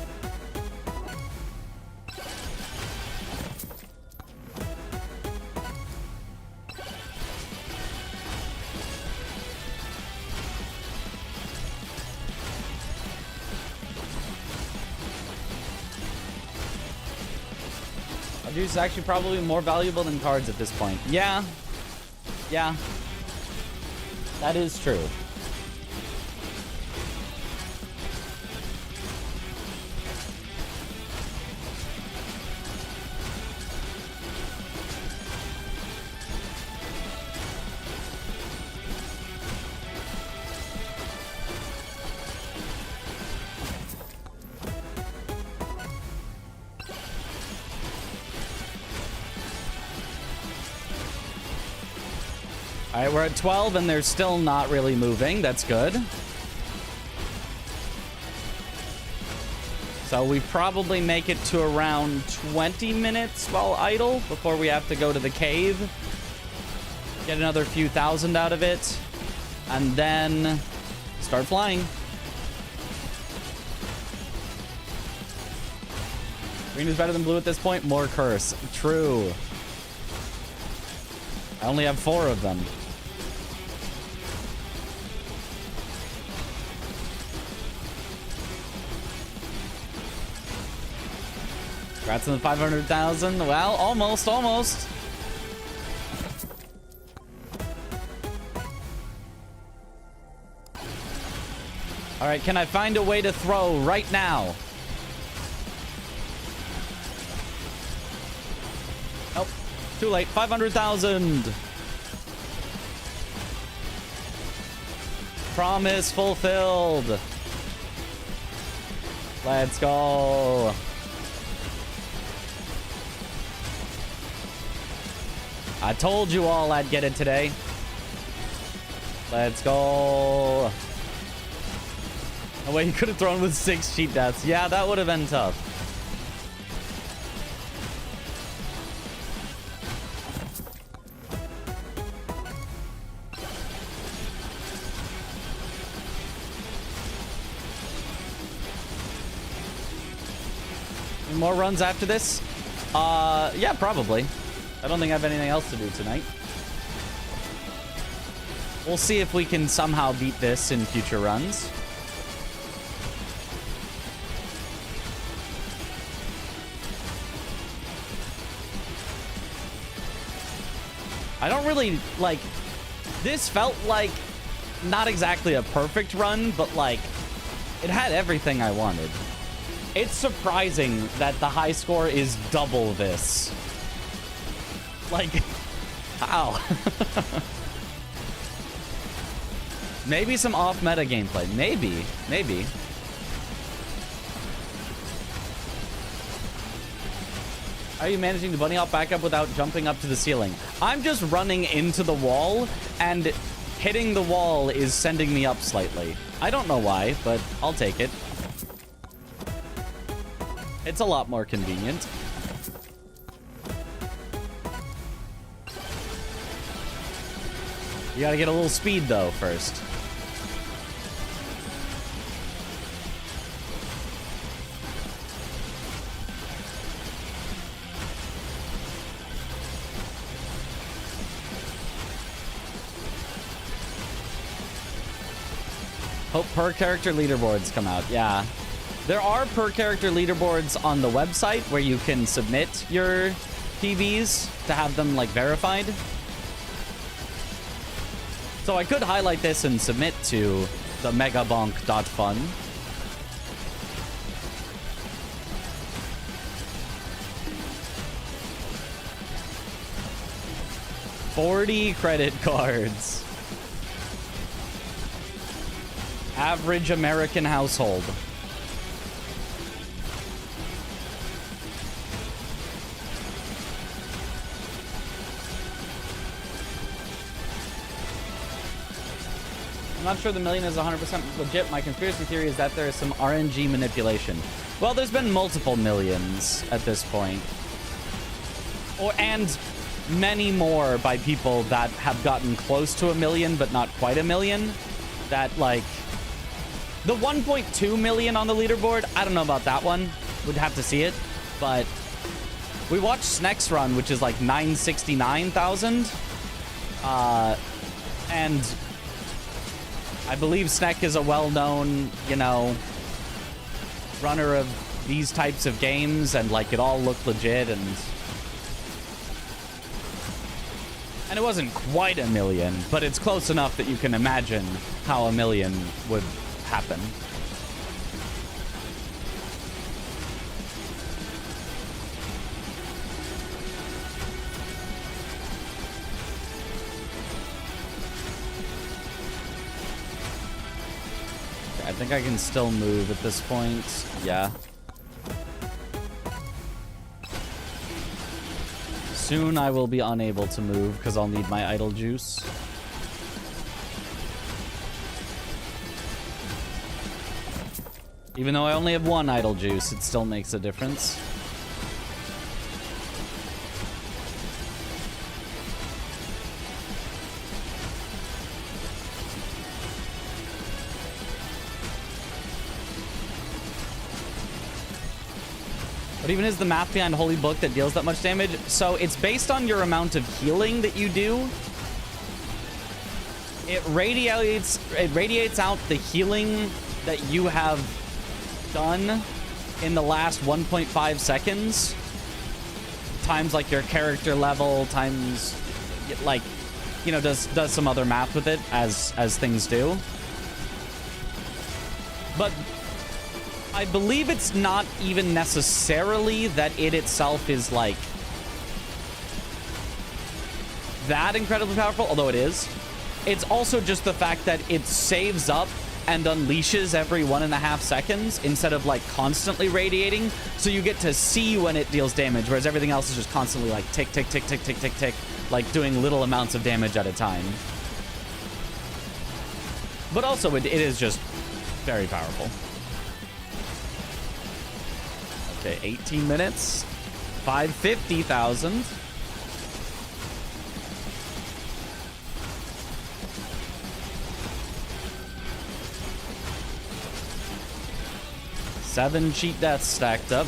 Juice is actually probably more valuable than cards at this point. Yeah. Yeah. That is true. All right, we're at 12 and they're still not really moving. That's good. So we probably make it to around 20 minutes while idle before we have to go to the cave. Get another few thousand out of it. And then start flying. Green is better than blue at this point. More curse. True. I only have 4 of them. Congrats on the 500,000. Well, almost. All right, can I find a way to throw right now? Oh, too late. 500,000. Promise fulfilled. Let's go. I told you all I'd get it today. Let's go. Oh, wait, you could have thrown with 6 cheat deaths. Yeah, that would have been tough. Any more runs after this? Yeah, probably. I don't think I have anything else to do tonight. We'll see if we can somehow beat this in future runs. I don't really, like, this felt like not exactly a perfect run, but, like, it had everything I wanted. It's surprising that the high score is double this. Like, how? Maybe some off-meta gameplay. Maybe. How are you managing to bunny hop back up without jumping up to the ceiling? I'm just running into the wall, and hitting the wall is sending me up slightly. I don't know why, but I'll take it. It's a lot more convenient. You gotta get a little speed, though, first. Hope per character leaderboards come out. Yeah. There are per character leaderboards on the website where you can submit your PBs to have them, like, verified. So I could highlight this and submit to the megabonk.fun. $40 credit cards. Average American household. I'm not sure the million is 100% legit. My conspiracy theory is that there is some RNG manipulation. Well, there's been multiple millions at this point. And many more by people that have gotten close to a million, but not quite a million. That, like... The 1.2 million on the leaderboard, I don't know about that one. Would have to see it. But we watched Sneck's run, which is like 969,000. And I believe Sneck is a well-known, you know, runner of these types of games. And, like, it all looked legit. And it wasn't quite a million, but it's close enough that you can imagine how a million would happen. Okay, I think I can still move at this point. Yeah. Soon I will be unable to move because I'll need my idle juice. Even though I only have one idle juice, it still makes a difference. What even is the math behind Holy Book that deals that much damage? So it's based on your amount of healing that you do. It radiates out the healing that you have done in the last 1.5 seconds, times like your character level, times like, you know, does some other math with it as things do. But I believe it's not even necessarily that it itself is like that incredibly powerful, although it is. It's also just the fact that it saves up and unleashes every 1.5 seconds instead of like constantly radiating, so you get to see when it deals damage, whereas everything else is just constantly like tick tick tick tick tick tick tick, like doing little amounts of damage at a time. But also it is just very powerful. Okay, 18 minutes, 550,000. Seven cheat deaths stacked up.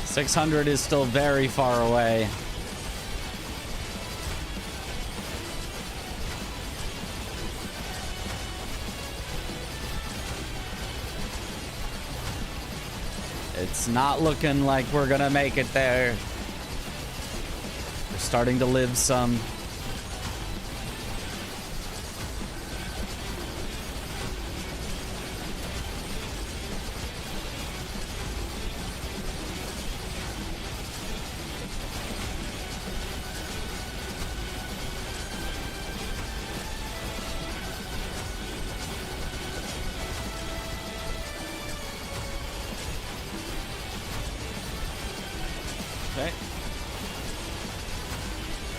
$600 is still very far away. It's not looking like we're gonna make it there. We're starting to live some. Okay.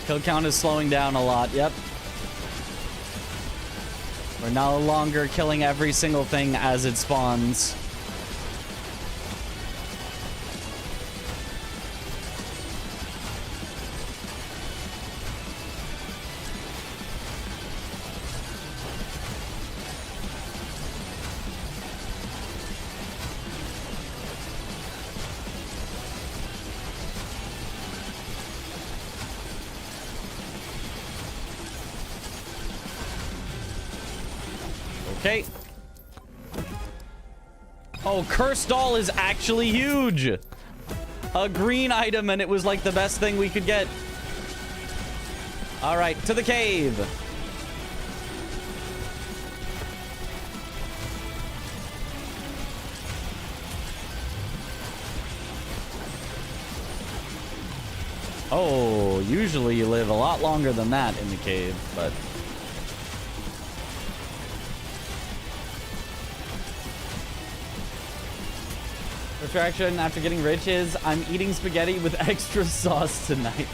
Kill count is slowing down a lot. Yep. We're no longer killing every single thing as it spawns. Okay. Oh, Cursed Doll is actually huge. A green item, and it was like the best thing we could get. All right, to the cave. Oh, usually you live a lot longer than that in the cave, but... Retraction after getting rich is I'm eating spaghetti with extra sauce tonight.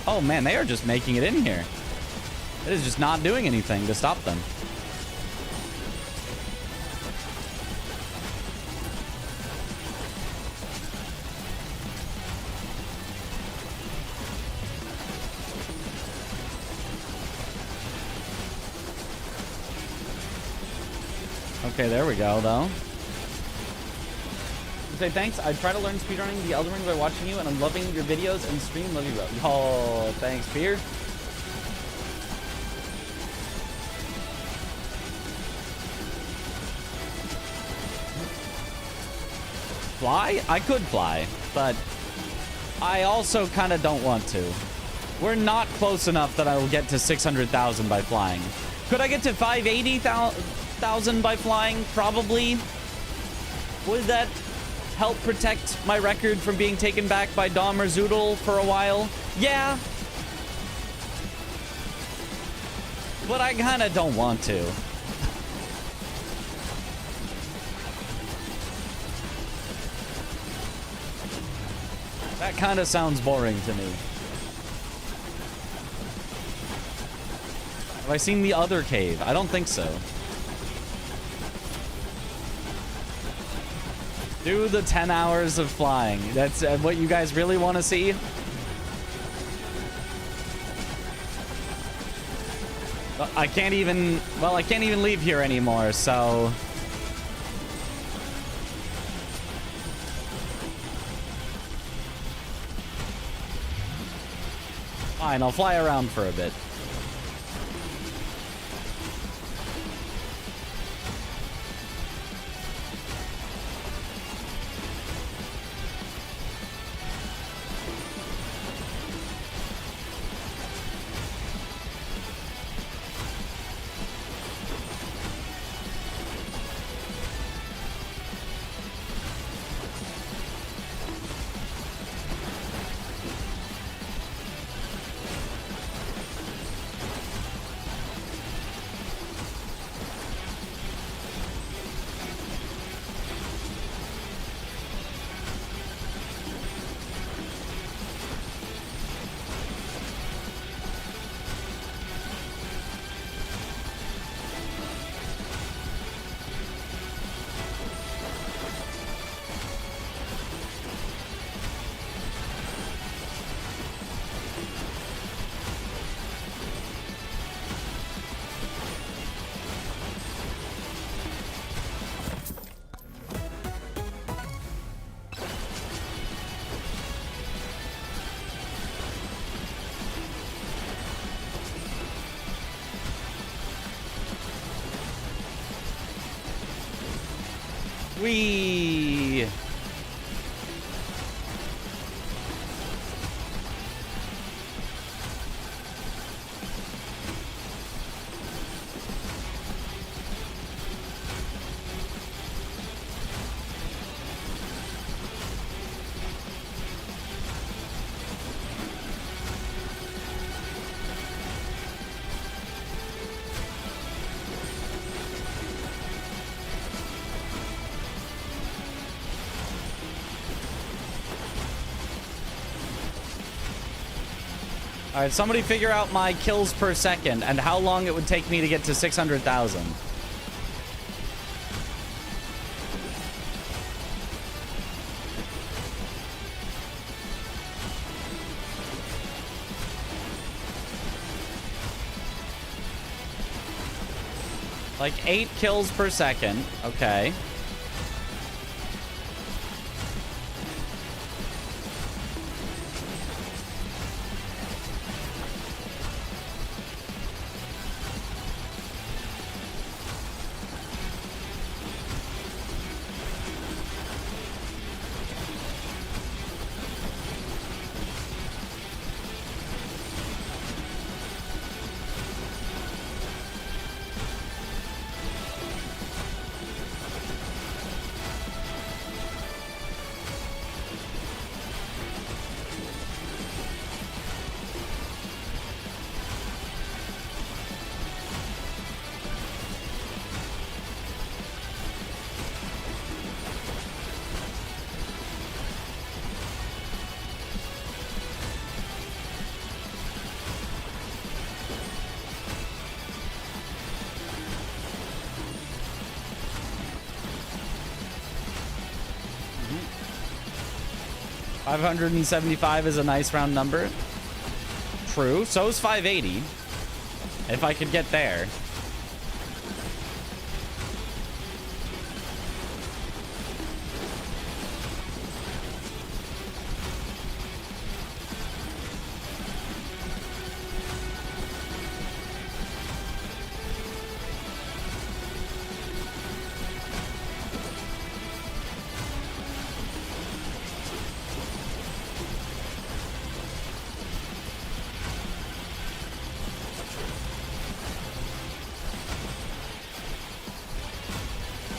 Oh man, they are just making it in here. It is just not doing anything to stop them. Okay, there we go though. Say thanks. I try to learn speedrunning the Elden Ring by watching you, and I'm loving your videos and stream. Love you, bro. Oh, thanks, Peer. Fly? I could fly, but I also kind of don't want to. We're not close enough that I will get to 600,000 by flying. Could I get to 580,000 by flying? Probably. Would that help protect my record from being taken back by Dom or Zoodle for a while? Yeah. But I kind of don't want to. That kind of sounds boring to me. Have I seen the other cave? I don't think so. Do the 10 hours of flying. That's what you guys really want to see? I can't even leave here anymore, so... Fine, I'll fly around for a bit. Whee! All right, somebody figure out my kills per second and how long it would take me to get to 600,000. Like 8 kills per second. Okay. $575 is a nice round number. True. So is 580. If I could get there.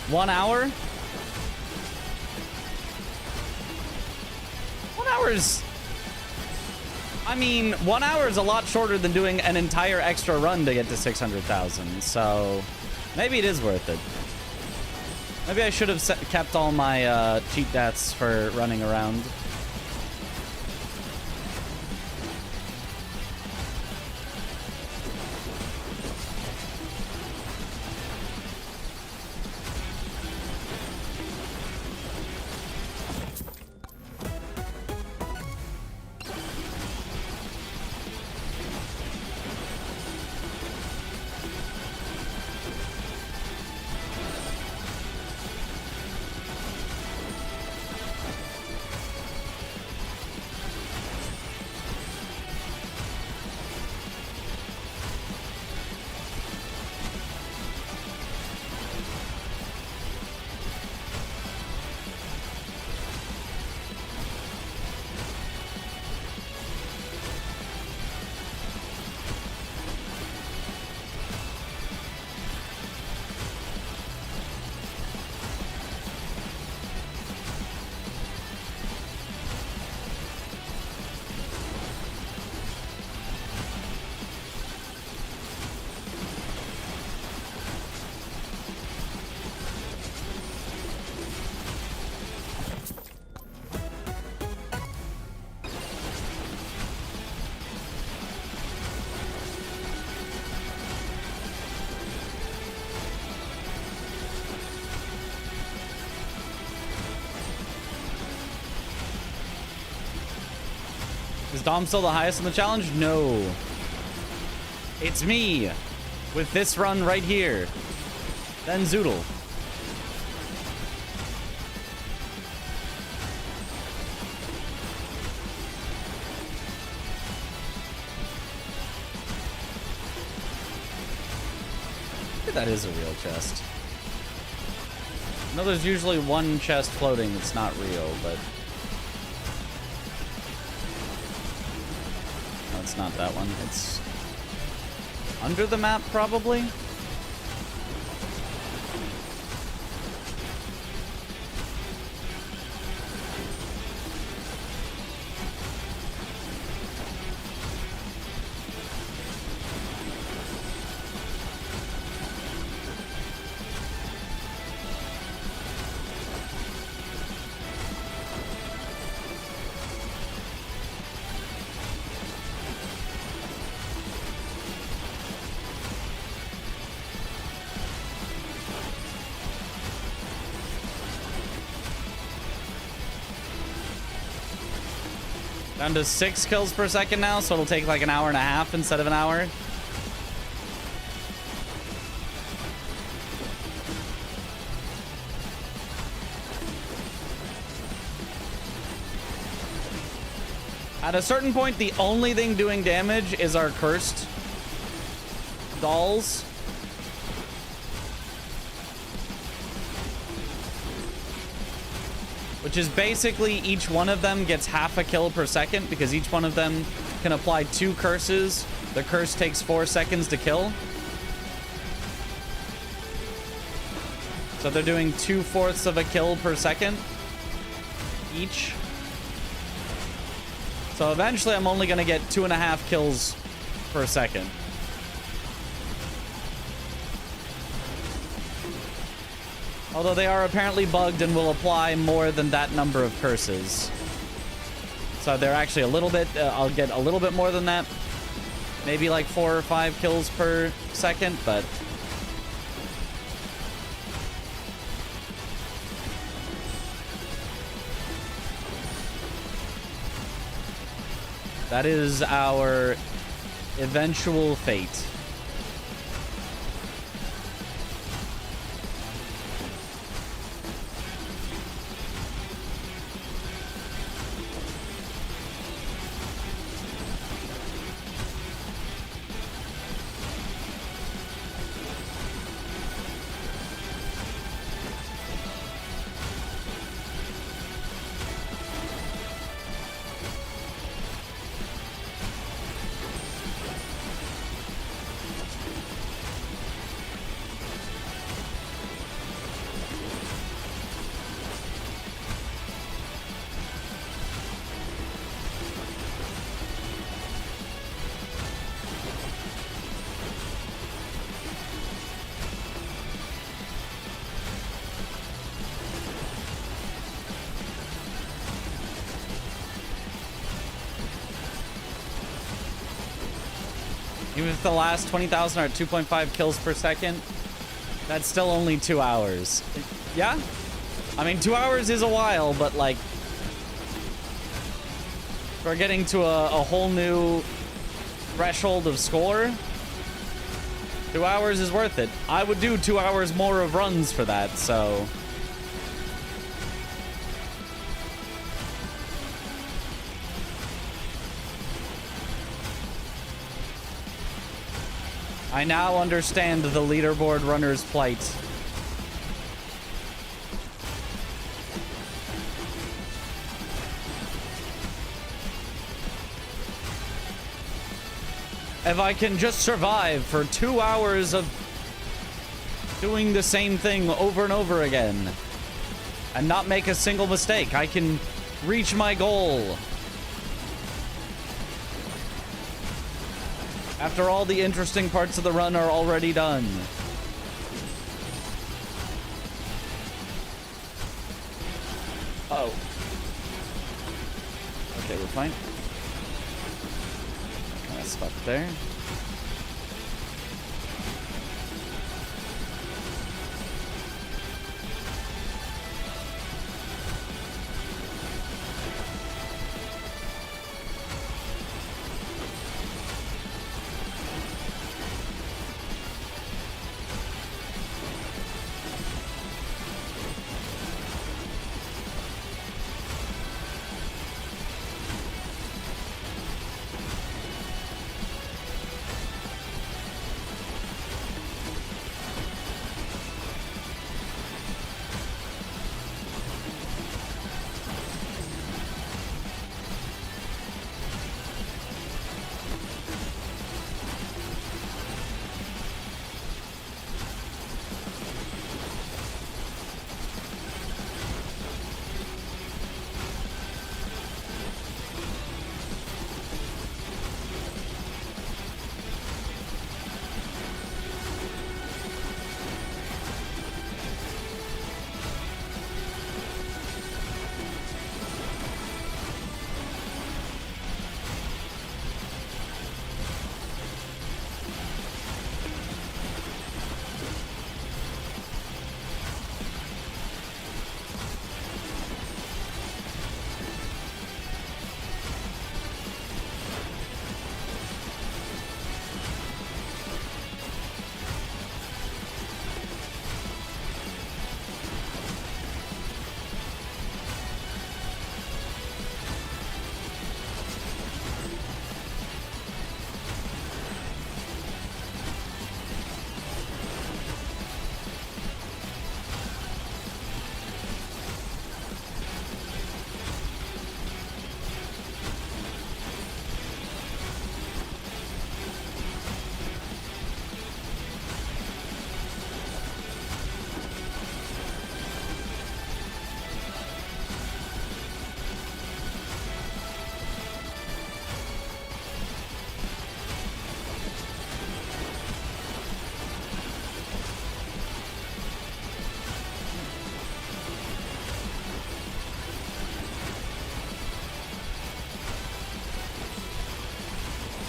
One hour? 1 hour is... I mean, 1 hour is a lot shorter than doing an entire extra run to get to 600,000, so maybe it is worth it. Maybe I should have kept all my cheat deaths for running around. Is Dom still the highest in the challenge? No. It's me with this run right here. Then Zoodle. That is a real chest. I know there's usually one chest floating that's not real, but... No, it's not that one. It's... under the map, probably? Down to 6 kills per second now, so it'll take like an hour and a half instead of an hour. At a certain point, the only thing doing damage is our cursed dolls. Which is basically each one of them gets half a kill per second because each one of them can apply 2 curses. The curse takes 4 seconds to kill. So they're doing 2/4 of a kill per second each. So eventually I'm only going to get 2.5 kills per second. Although they are apparently bugged and will apply more than that number of curses. So they're actually a little bit, I'll get a little bit more than that. Maybe like 4 or 5 kills per second, but... that is our eventual fate. Even if the last 20,000 are at 2.5 kills per second, that's still only 2 hours. Yeah? I mean, 2 hours is a while, but like... we're getting to a whole new threshold of score. 2 hours is worth it. I would do 2 hours more of runs for that, so... I now understand the leaderboard runner's plight. If I can just survive for 2 hours of doing the same thing over and over again and not make a single mistake, I can reach my goal. After all the interesting parts of the run are already done. Uh-oh. Okay, we're fine. Kind of stuck there.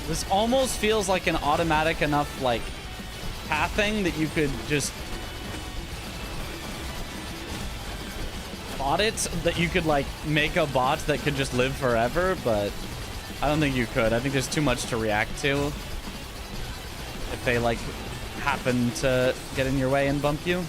This almost feels like an automatic enough, like, pathing that you could just bot it, that you could, like, make a bot that could just live forever, but I don't think you could. I think there's too much to react to if they, like, happen to get in your way and bump you.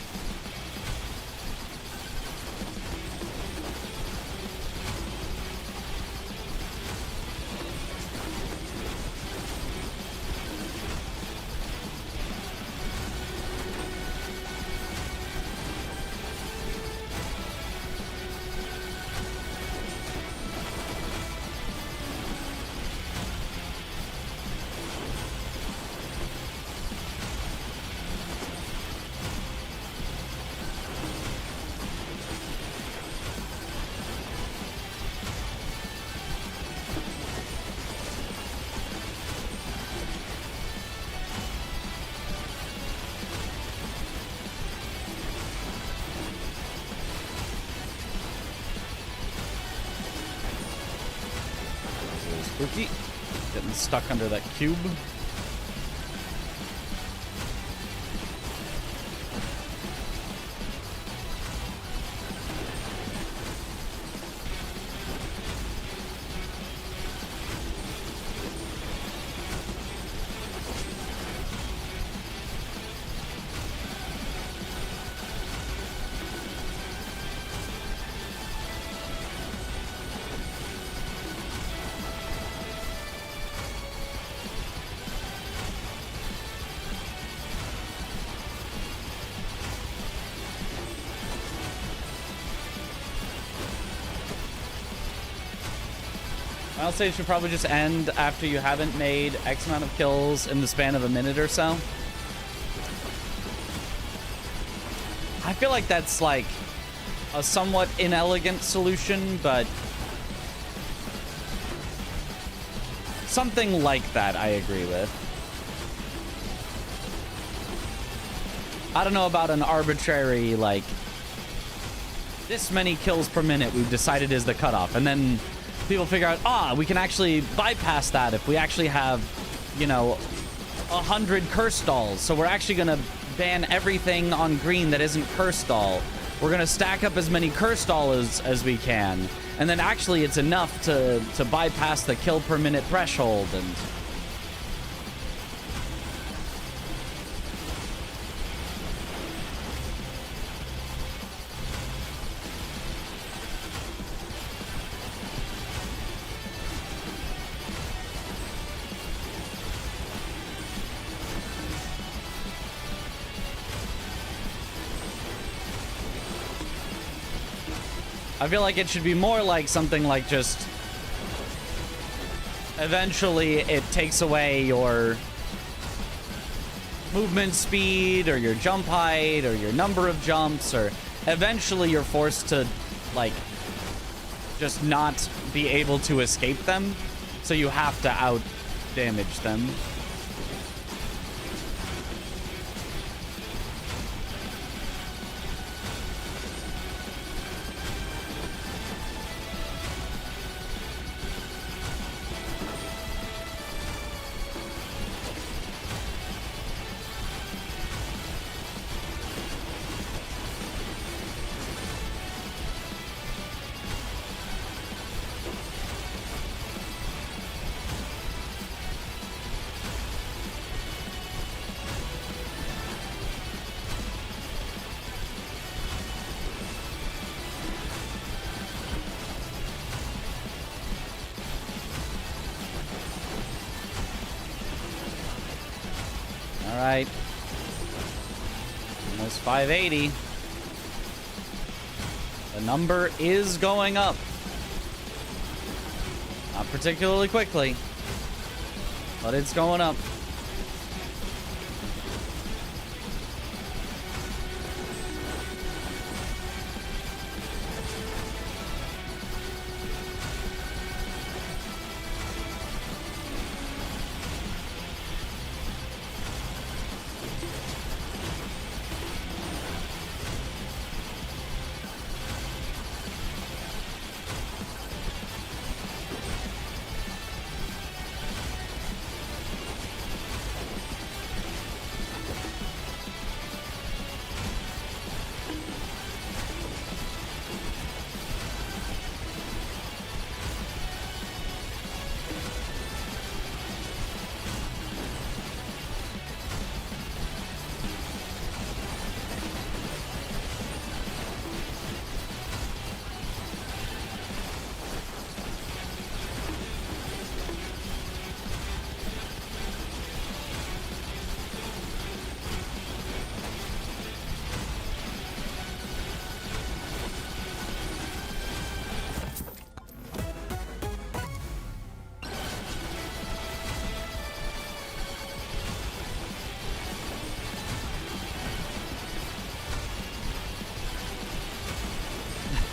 Spooky. Getting stuck under that cube. I'll say it should probably just end after you haven't made X amount of kills in the span of a minute or so. I feel like that's like a somewhat inelegant solution, but something like that I agree with. I don't know about an arbitrary, like, this many kills per minute we've decided is the cutoff, and then people figure out, we can actually bypass that if we actually have, you know, 100 curse stalls. So we're actually going to ban everything on green that isn't curse stall. We're going to stack up as many curse stalls as we can. And then actually it's enough to bypass the kill per minute threshold. And I feel like it should be more like something like just eventually it takes away your movement speed or your jump height or your number of jumps, or eventually you're forced to, like, just not be able to escape them, so you have to out damage them. All right. Almost 580. The number is going up. Not particularly quickly, but it's going up.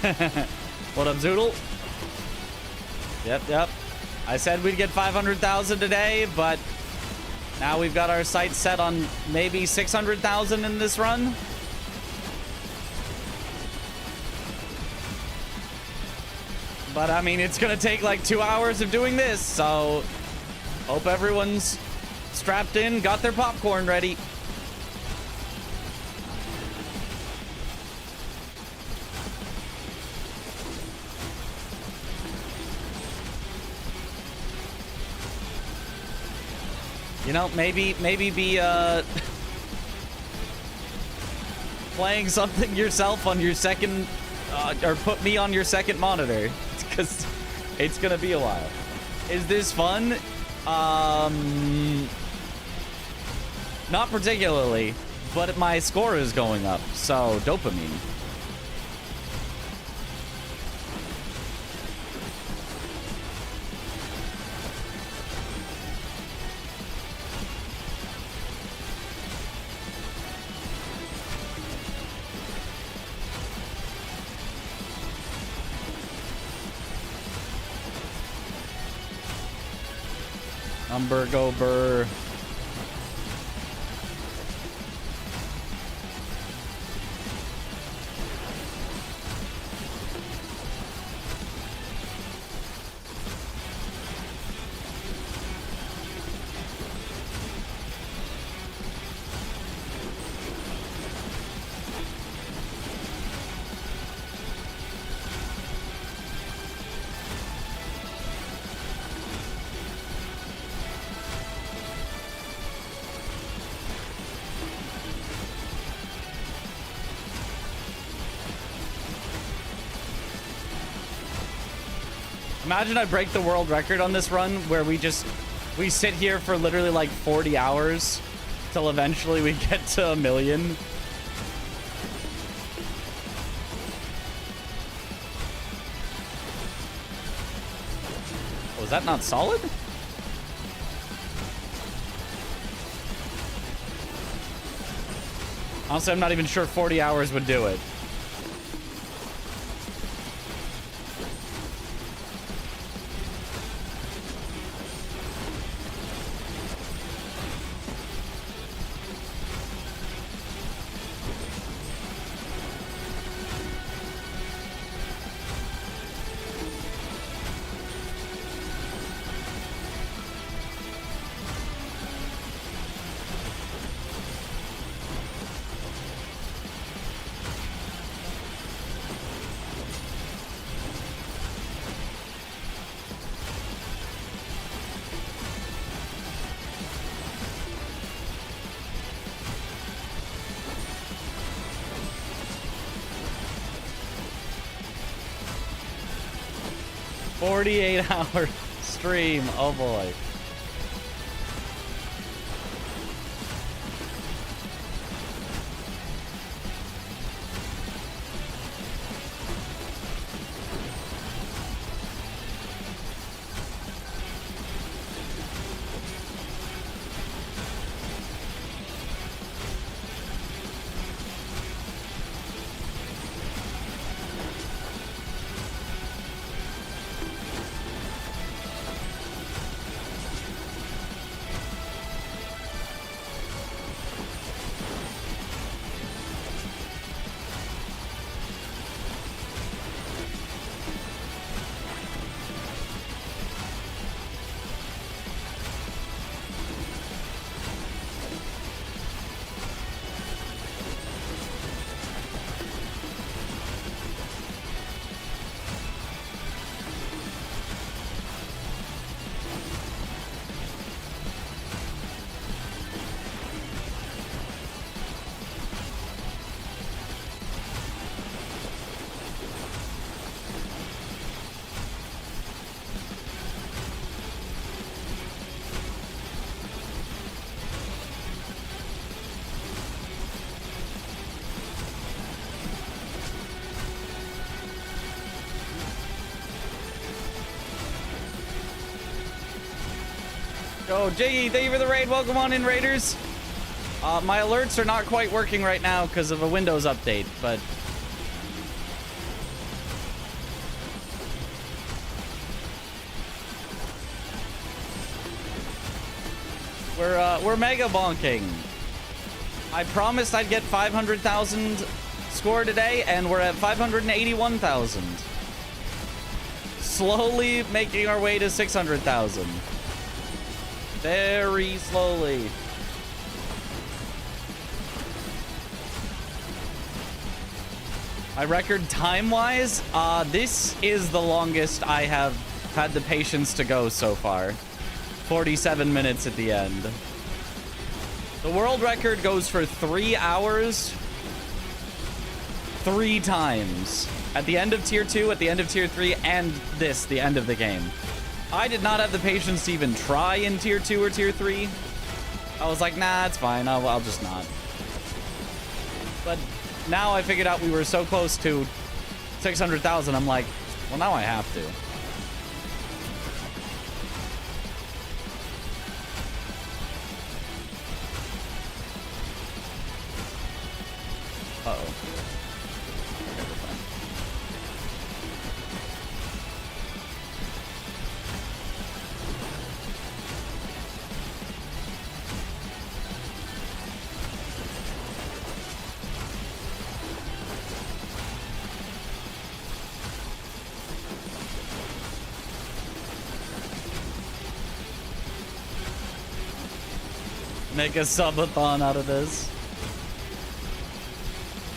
What up, Zoodle? Yep. I said we'd get 500,000 today, but now we've got our sights set on maybe 600,000 in this run. But I mean, it's gonna take like 2 hours of doing this, so hope everyone's strapped in, got their popcorn ready. You know, maybe be playing something yourself on your second, or put me on your second monitor, because it's gonna be a while. Is this fun? Not particularly, but my score is going up, so dopamine. Go burr. Imagine I break the world record on this run where we sit here for literally like 40 hours till eventually we get to 1 million. Was that not solid? Honestly, I'm not even sure 40 hours would do it. Hour stream. Oh boy. Yo, Jiggy, thank you for the raid. Welcome on in, Raiders. My alerts are not quite working right now because of a Windows update, but We're mega bonking. I promised I'd get 500,000 score today, and we're at 581,000. Slowly making our way to 600,000. Very slowly. My record time-wise, this is the longest I have had the patience to go so far. 47 minutes at the end. The world record goes for 3 hours 3 times. At the end of tier 2, at the end of tier 3, and this, the end of the game. I did not have the patience to even try in tier 2 or tier 3. I was like, nah, it's fine. I'll just not. But now I figured out we were so close to 600,000. I'm like, well, now I have to. Uh-oh. Make a subathon out of this.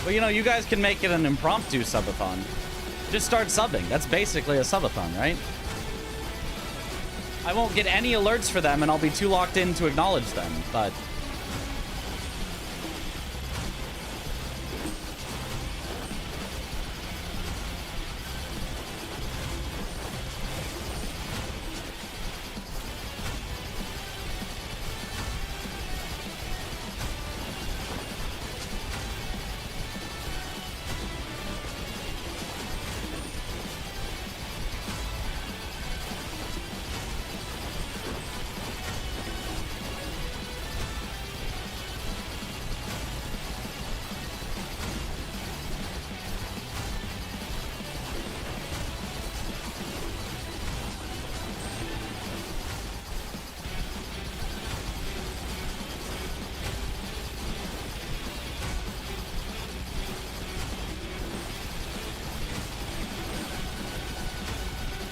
Well, you know, you guys can make it an impromptu subathon. Just start subbing. That's basically a subathon, right? I won't get any alerts for them, and I'll be too locked in to acknowledge them, but...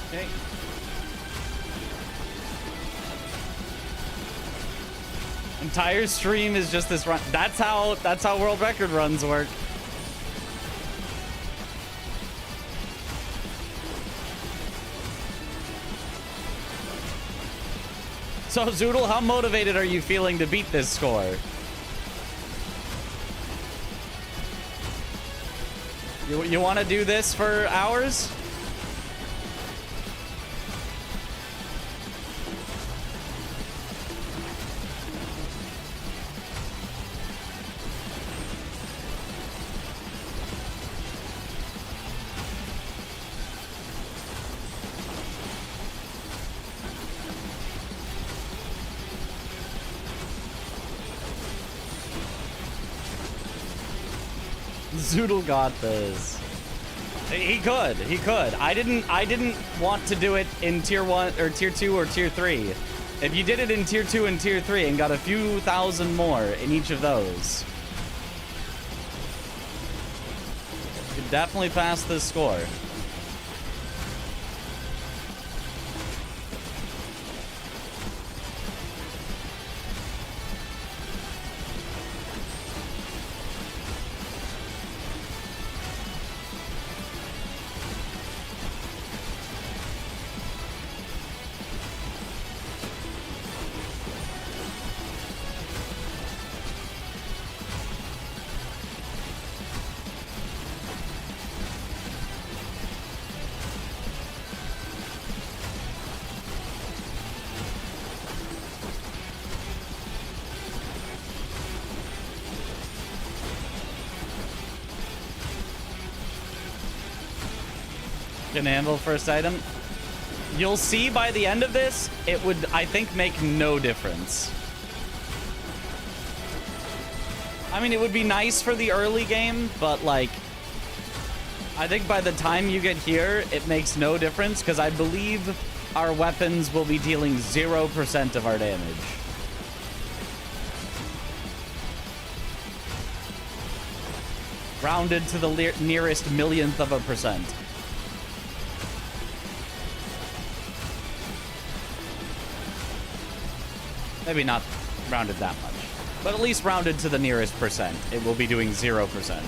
Okay. Entire stream is just this run. That's how world record runs work. So Zoodle, how motivated are you feeling to beat this score? You want to do this for hours? Zoodle got this. He could. I didn't want to do it in tier 1 or tier 2 or tier 3. If you did it in tier 2 and tier 3 and got a few thousand more in each of those, you could definitely pass this score. Can handle first item. You'll see by the end of this, it would, I think, make no difference. I mean, it would be nice for the early game, but like, I think by the time you get here, it makes no difference because I believe our weapons will be dealing 0% of our damage. Rounded to the nearest millionth of a percent. Maybe not rounded that much, but at least rounded to the nearest percent. It will be doing 0%.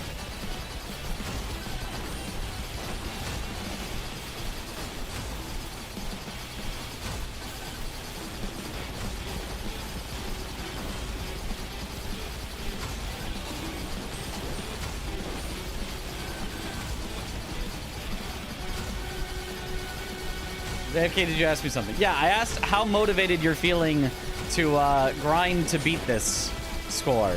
Okay, did you ask me something? Yeah, I asked how motivated you're feeling to grind to beat this score.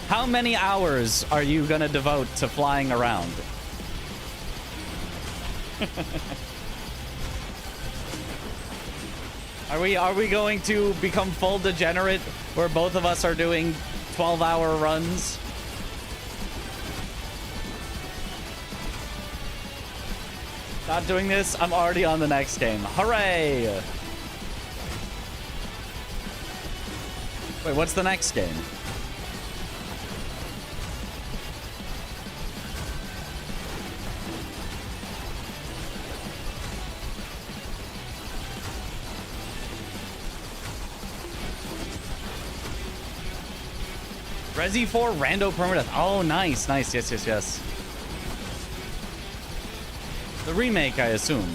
How many hours are you gonna devote to flying around? Are we going to become full degenerate where both of us are doing 12-hour runs? Not doing this, I'm already on the next game. Hooray! Wait, what's the next game? Resi 4 Rando Permadeath. Oh, nice, nice. Yes, yes, yes. The remake, I assume.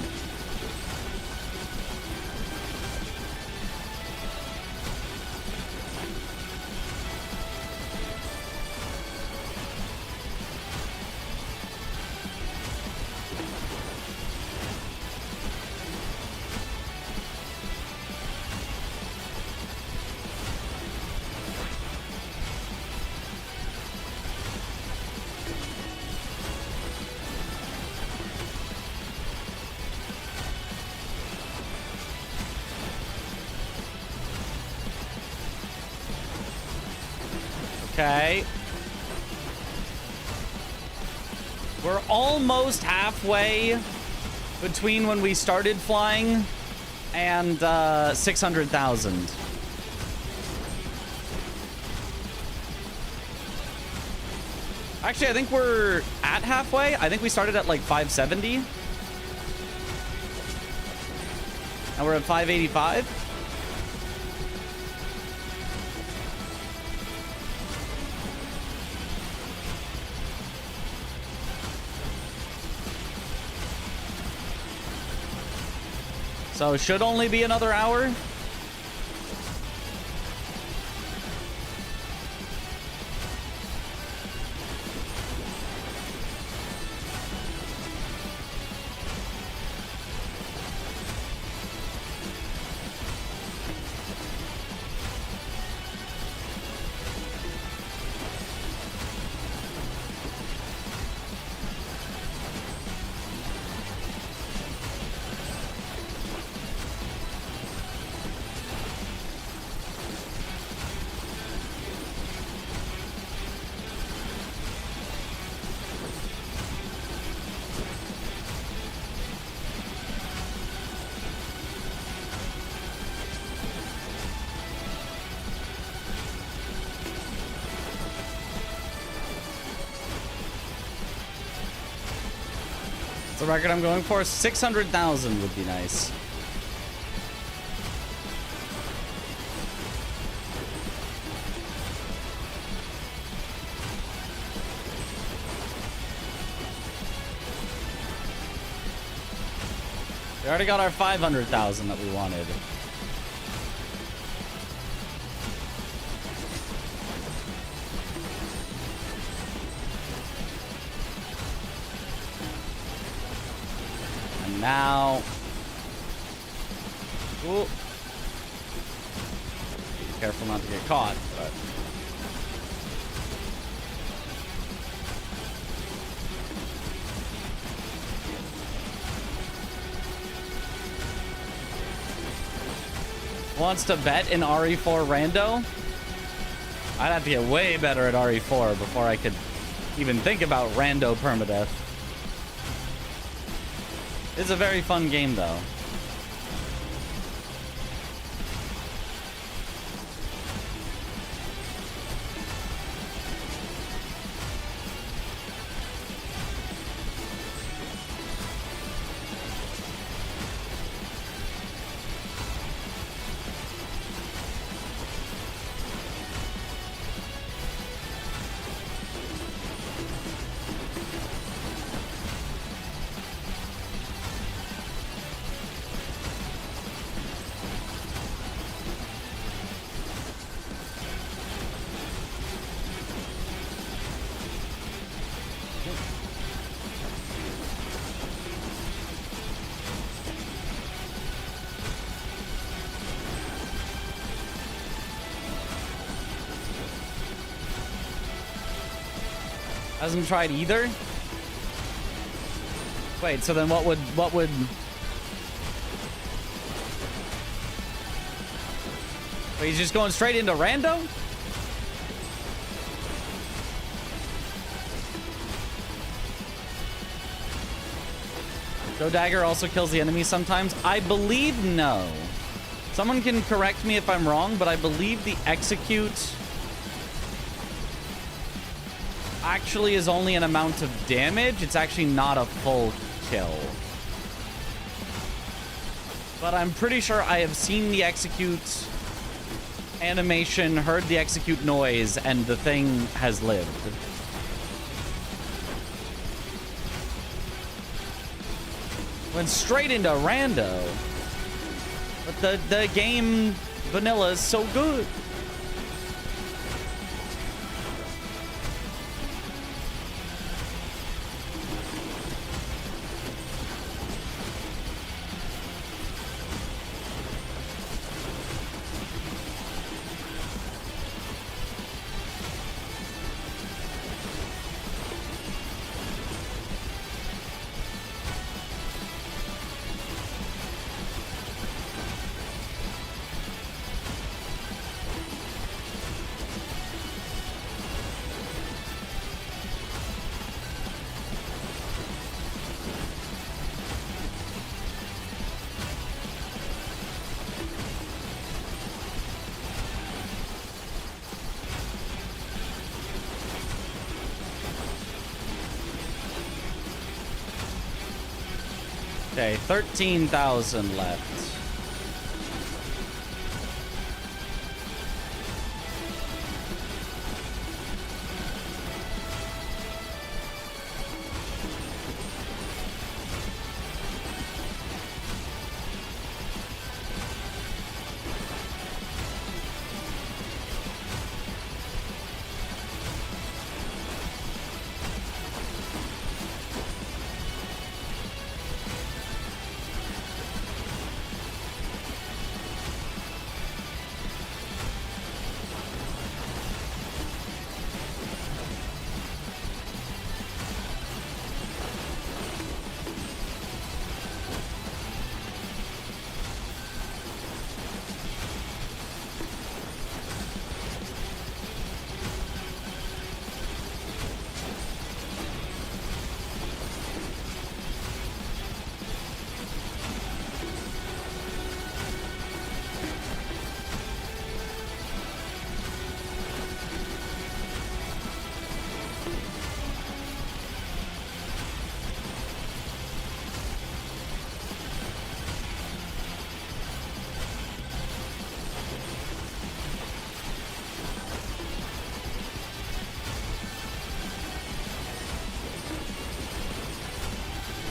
Okay. We're almost halfway between when we started flying and 600,000. Actually, I think we're at halfway. I think we started at like 570. And we're at 585. So it should only be another hour. The record I'm going for, 600,000 would be nice. We already got our 500,000 that we wanted. Now, ooh. Be careful not to get caught, but wants to bet in RE4 rando? I'd have to get way better at RE4 before I could even think about rando permadeath. It's a very fun game, though. Hasn't tried either? Wait, so then what would... Wait, he's just going straight into rando? Joe Dagger also kills the enemy sometimes? I believe no. Someone can correct me if I'm wrong, but I believe the execute actually is only an amount of damage. It's actually not a full kill. But I'm pretty sure I have seen the execute animation, heard the execute noise, and the thing has lived. Went straight into rando. But the game vanilla is so good. Okay, 13,000 left.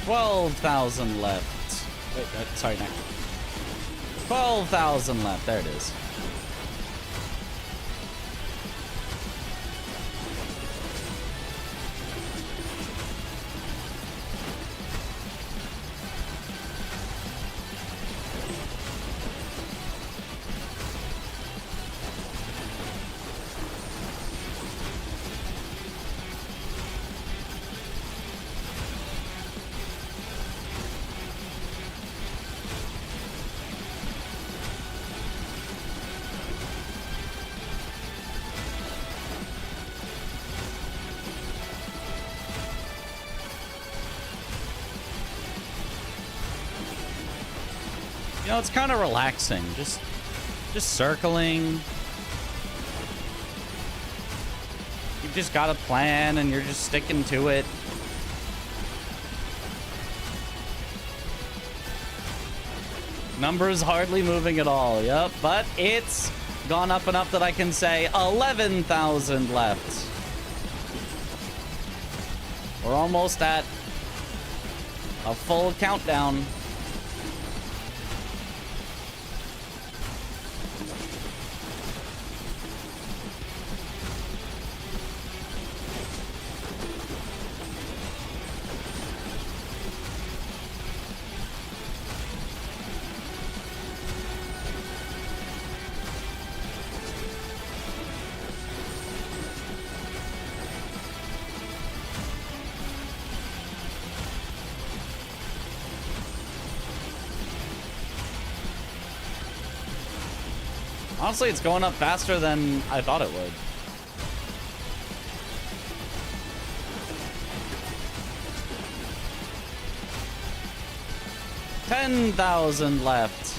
$12,000 left. Wait, sorry, no. 12,000 left. There it is. You know, it's kind of relaxing. Just circling. You've just got a plan and you're just sticking to it. Numbers hardly moving at all. Yep, but it's gone up enough that I can say 11,000 left. We're almost at a full countdown. Honestly, it's going up faster than I thought it would. $10,000 left.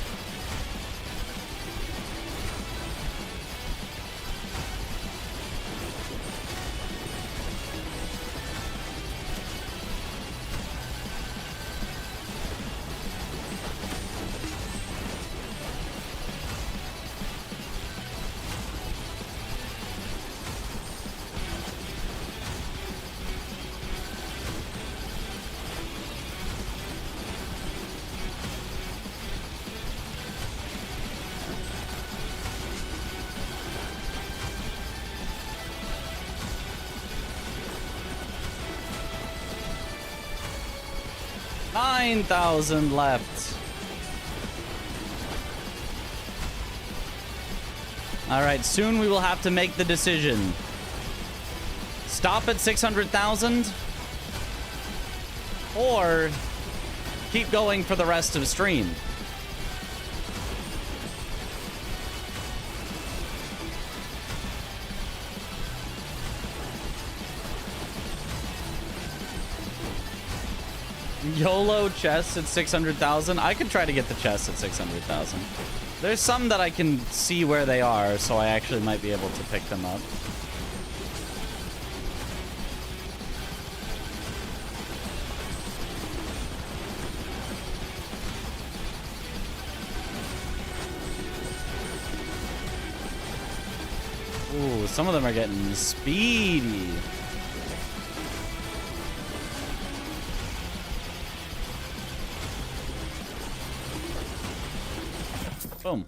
$9,000 left. All right, soon we will have to make the decision. Stop at 600,000 or keep going for the rest of stream. YOLO chests at 600,000. I could try to get the chests at 600,000. There's some that I can see where they are, so I actually might be able to pick them up. Ooh, some of them are getting speedy. Boom.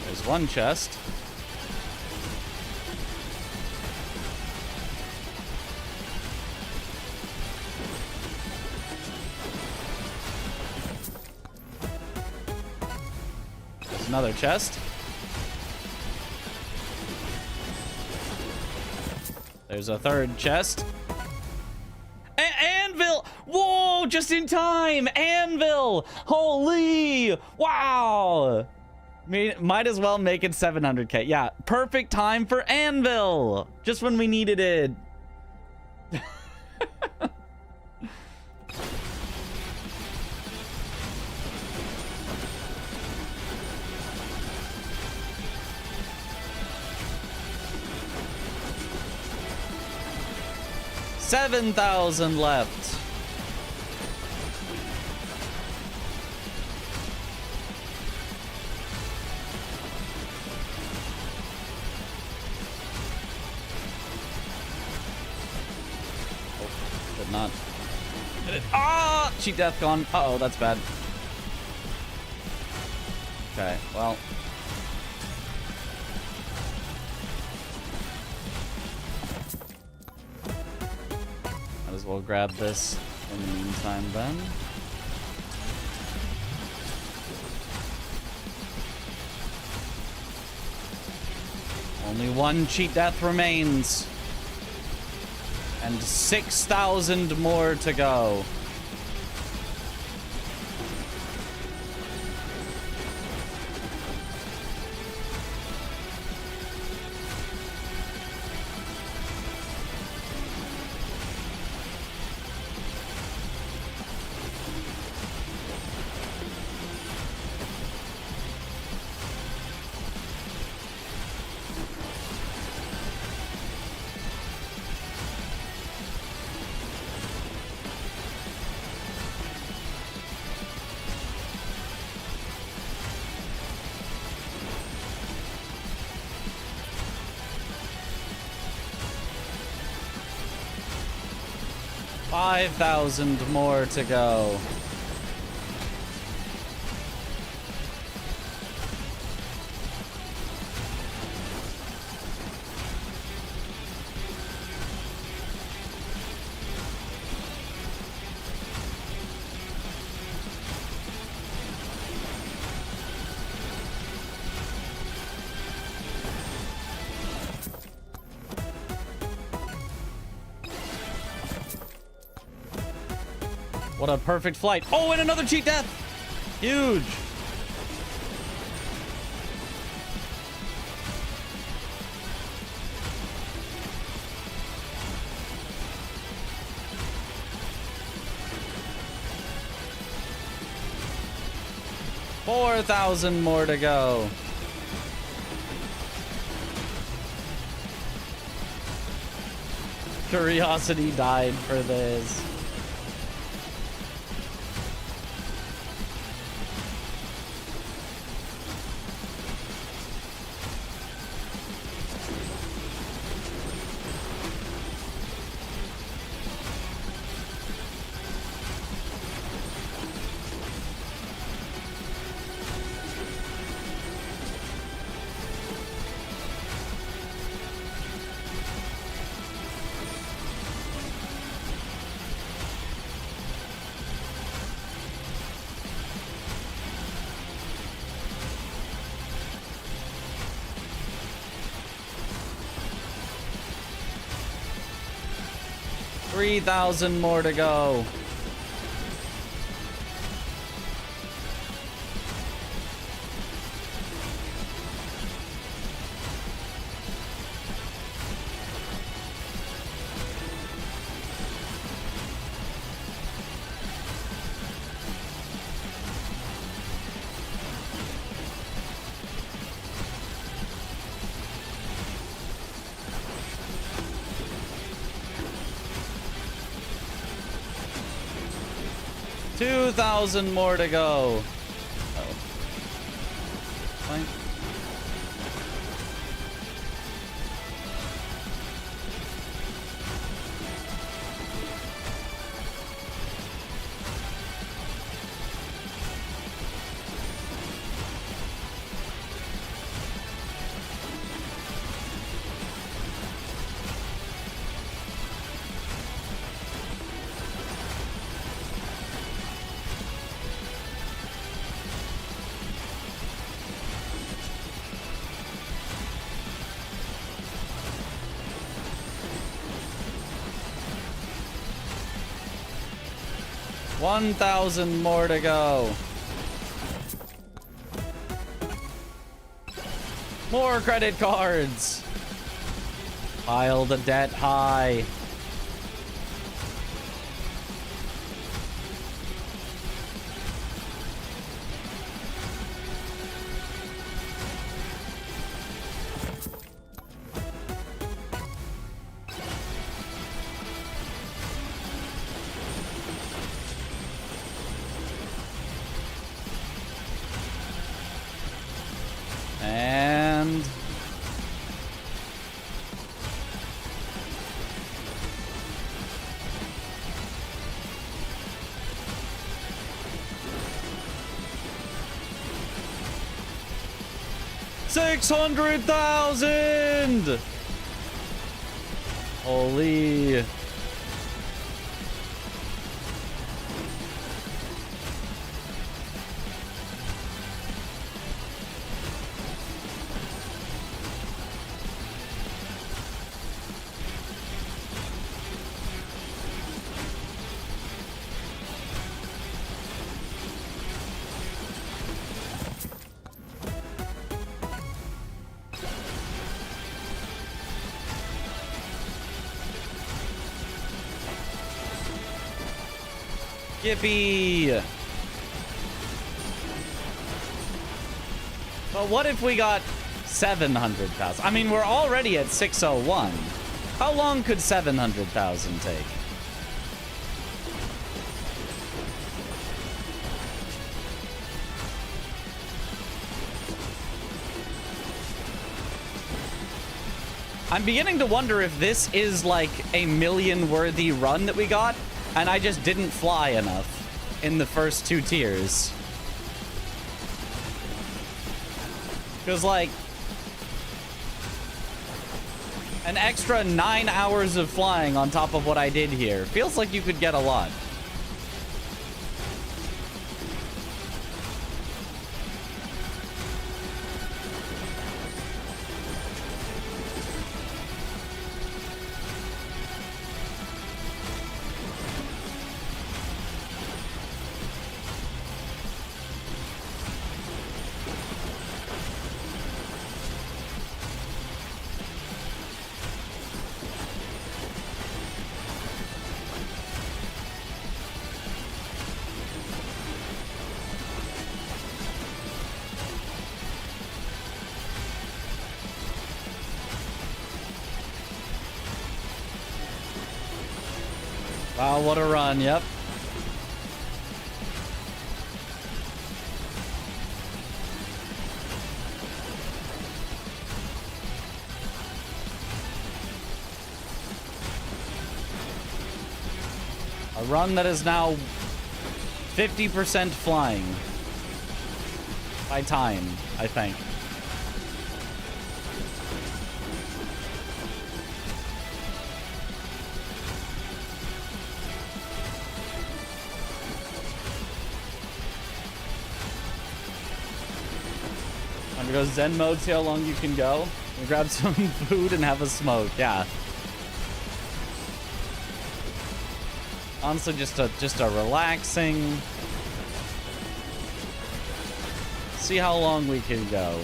There's one chest. There's another chest. There's a third chest. Anvil! Whoa, just in time! Anvil! Holy! Wow! Might as well make it 700k. Yeah, perfect time for Anvil! Just when we needed it. $7,000 left. Oh, did not. Ah! Cheat death gone. Uh-oh, that's bad. Okay, well. Might as well grab this in the meantime then. Only one cheat death remains. And 6,000 more to go. $5,000 more to go. What a perfect flight. Oh, and another cheat death. Huge. 4,000 more to go. Curiosity died for this. $3,000 more to go. $2,000 more to go. Oh. Fine. $1,000 more to go. More credit cards. Pile the debt high. And $600,000. Holy. Yippee! But what if we got 700,000? I mean, we're already at 601. How long could 700,000 take? I'm beginning to wonder if this is like a million-worthy run that we got, and I just didn't fly enough in the first 2 tiers. Because, like, an extra 9 hours of flying on top of what I did here feels like you could get a lot. Wow, what a run, yep. A run that is now 50% flying. By time, I think. Time to go Zen mode, see how long you can go. And grab some food and have a smoke, yeah. Honestly, just a relaxing. See how long we can go.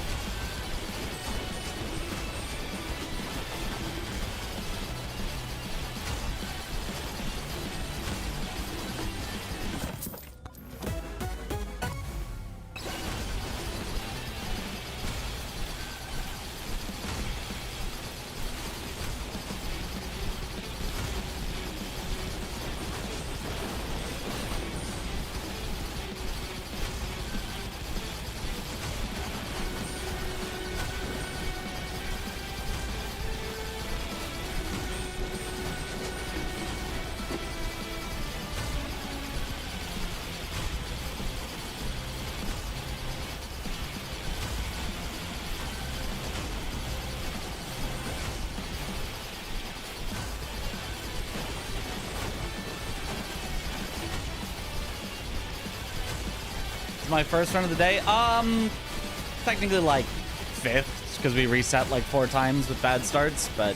My first run of the day, technically like 5th, because we reset like 4 times with bad starts, but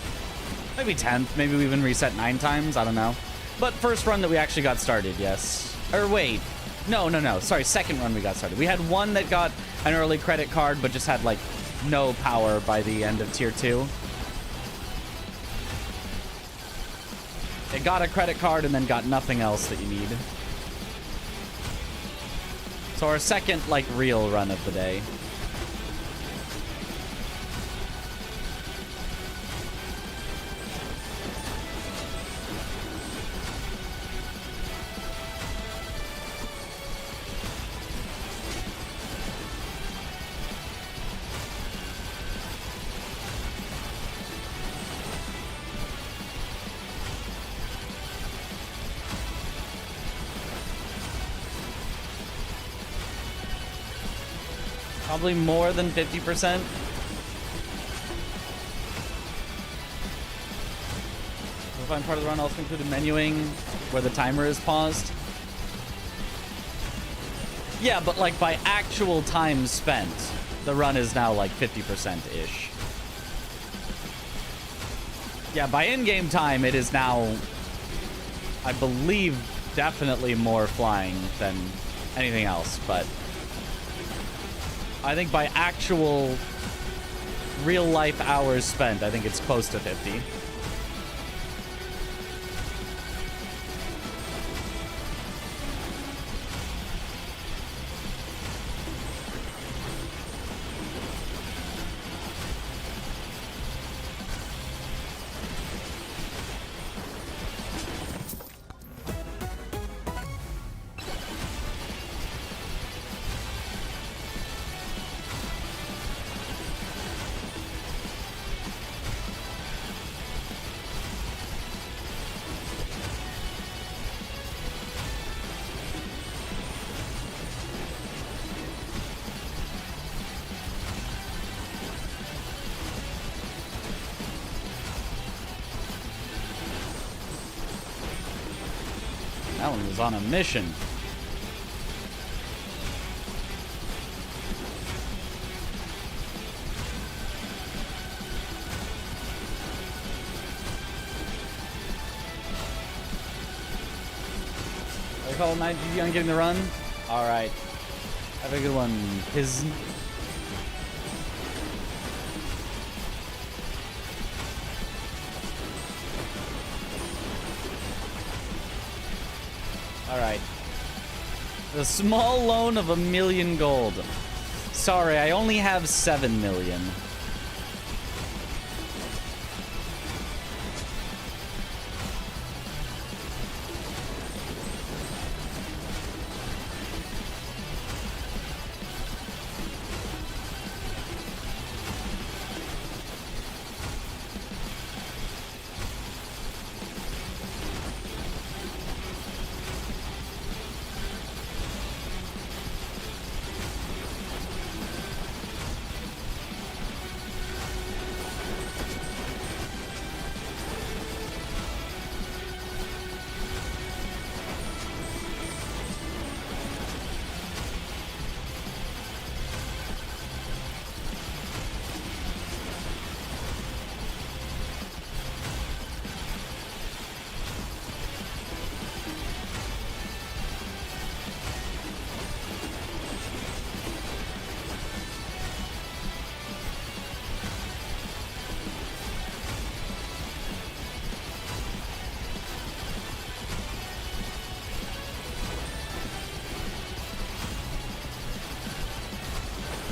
maybe 10th, maybe we even reset 9 times, I don't know. But first run that we actually got started, yes. Or wait, no, sorry, second run we got started. We had one that got an early credit card, but just had like no power by the end of tier 2. It got a credit card and then got nothing else that you need. So our second, like, real run of the day. Probably more than 50%. We'll find part of the run also included menuing where the timer is paused. Yeah, but like by actual time spent, the run is now like 50%-ish. Yeah, by in-game time, it is now, I believe, definitely more flying than anything else, but I think by actual real-life hours spent, I think it's close to 50. That one was on a mission. I call Night GG on getting the run. All right. Have a good one. His. All right. The small loan of $1 million gold. Sorry, I only have 7 million.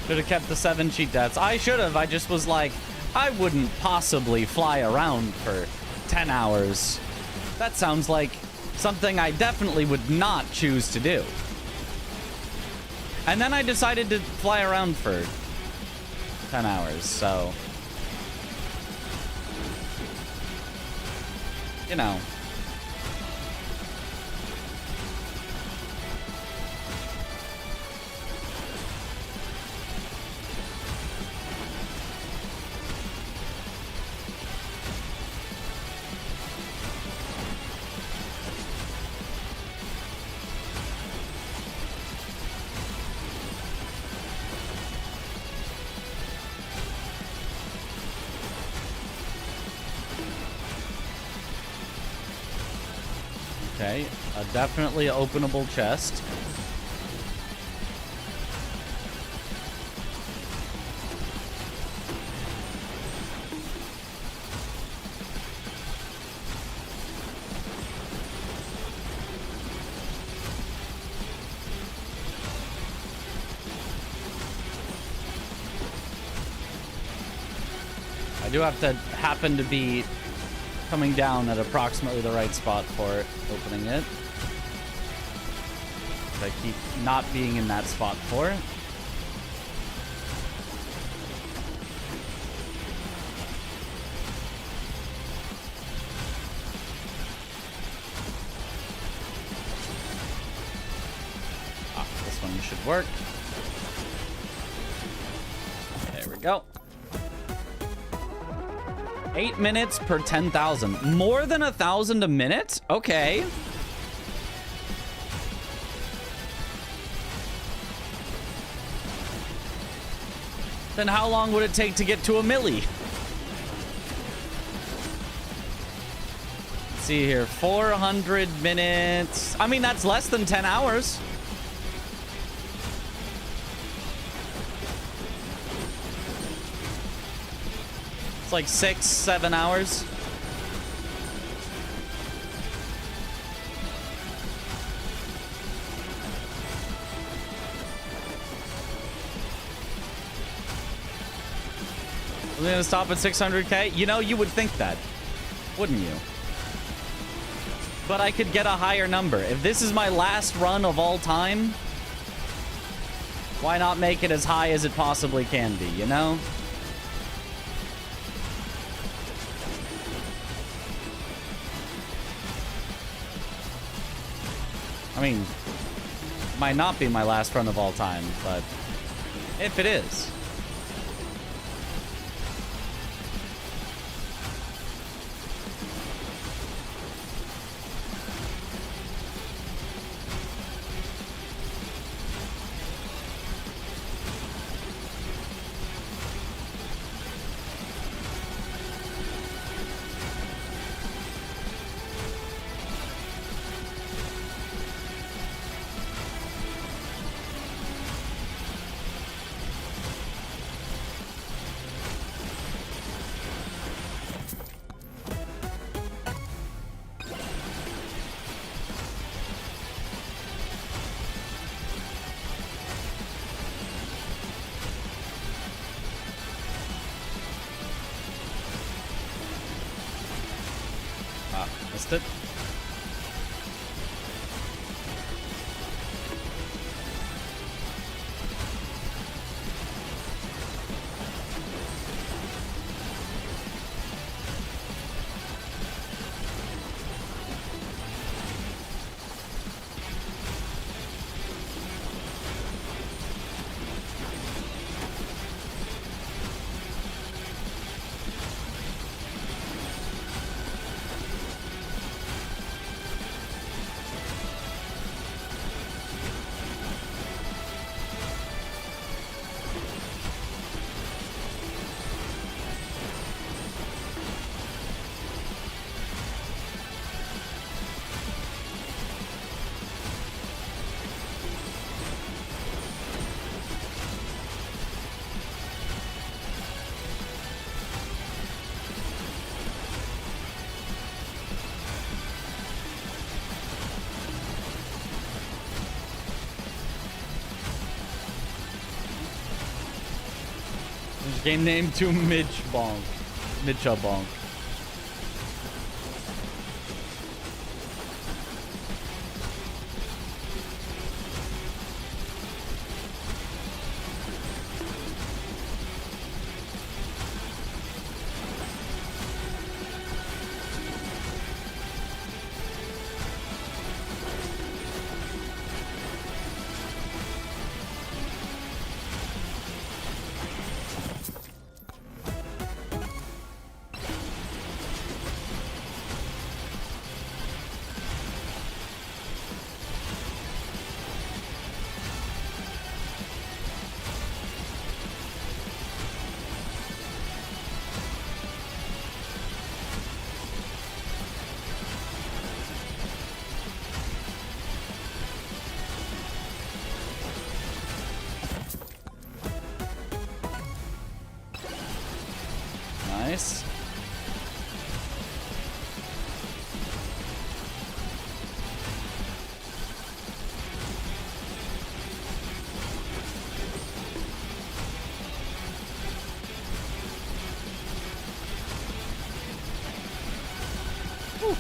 Should have kept the 7 cheat deaths. I should have. I just was like, I wouldn't possibly fly around for 10 hours. That sounds like something I definitely would not choose to do. And then I decided to fly around for 10 hours, so... You know. Okay, a definitely openable chest. I do have to happen to be coming down at approximately the right spot for opening it. I keep not being in that spot for it. This one should work. There we go. 8 minutes per 10,000. More than 1,000 a minute? Okay. Then how long would it take to get to a milli? Let's see here. 400 minutes. I mean, that's less than 10 hours. It's like 6-7 hours. We're gonna stop at 600k? You know, you would think that, wouldn't you? But I could get a higher number. If this is my last run of all time, why not make it as high as it possibly can be, you know? I mean, it might not be my last run of all time, but if it is. Missed it. Game name to Megabonk. Megabonk. Nice. Whew.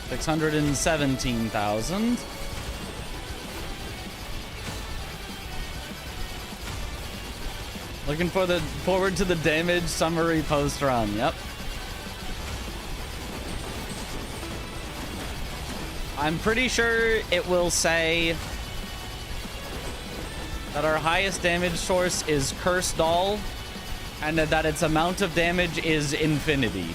617,000. Looking forward to the damage summary post run. Yep. I'm pretty sure it will say that our highest damage source is Cursed Doll, and that its amount of damage is infinity.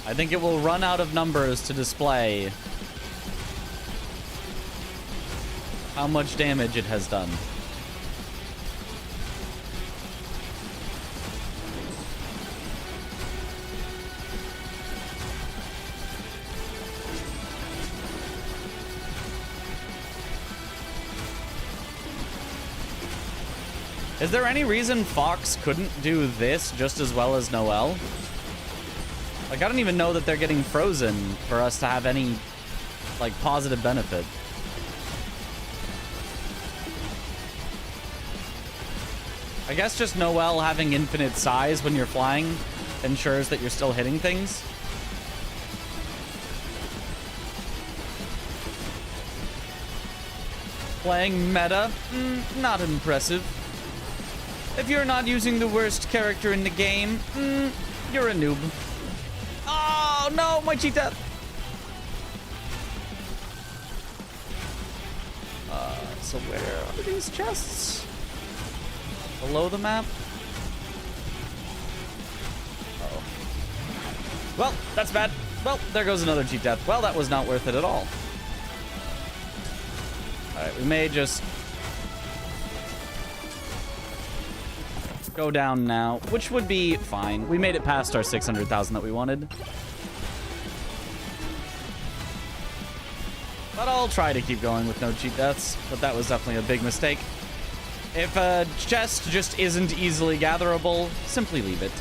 I think it will run out of numbers to display how much damage it has done. Is there any reason Fox couldn't do this just as well as Noelle? Like, I don't even know that they're getting frozen for us to have any, like, positive benefit. I guess just Noelle having infinite size when you're flying ensures that you're still hitting things. Playing meta? Not impressive. If you're not using the worst character in the game, you're a noob. Oh no, my cheat death. So where are these chests? Below the map? Uh-oh. Well, that's bad. Well, there goes another cheat death. Well, that was not worth it at all. Alright, we may just go down now, which would be fine. We made it past our 600,000 that we wanted. But I'll try to keep going with no cheat deaths, but that was definitely a big mistake. If a chest just isn't easily gatherable, simply leave it.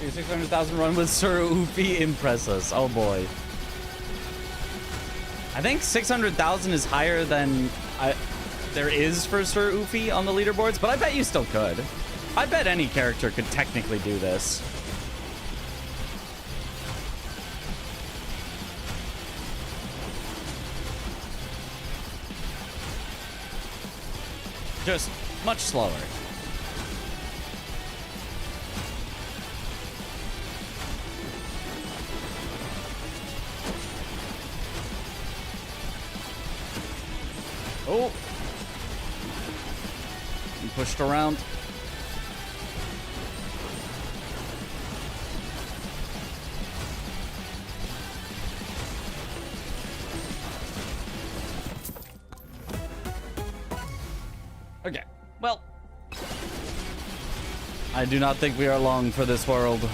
Your 600,000 run with Sir Oofy impresses. Oh boy. I think 600,000 is higher than there is for Sir Oofy on the leaderboards, but I bet you still could. I bet any character could technically do this. Just much slower. Oh. He pushed around. Okay, well, I do not think we are long for this world.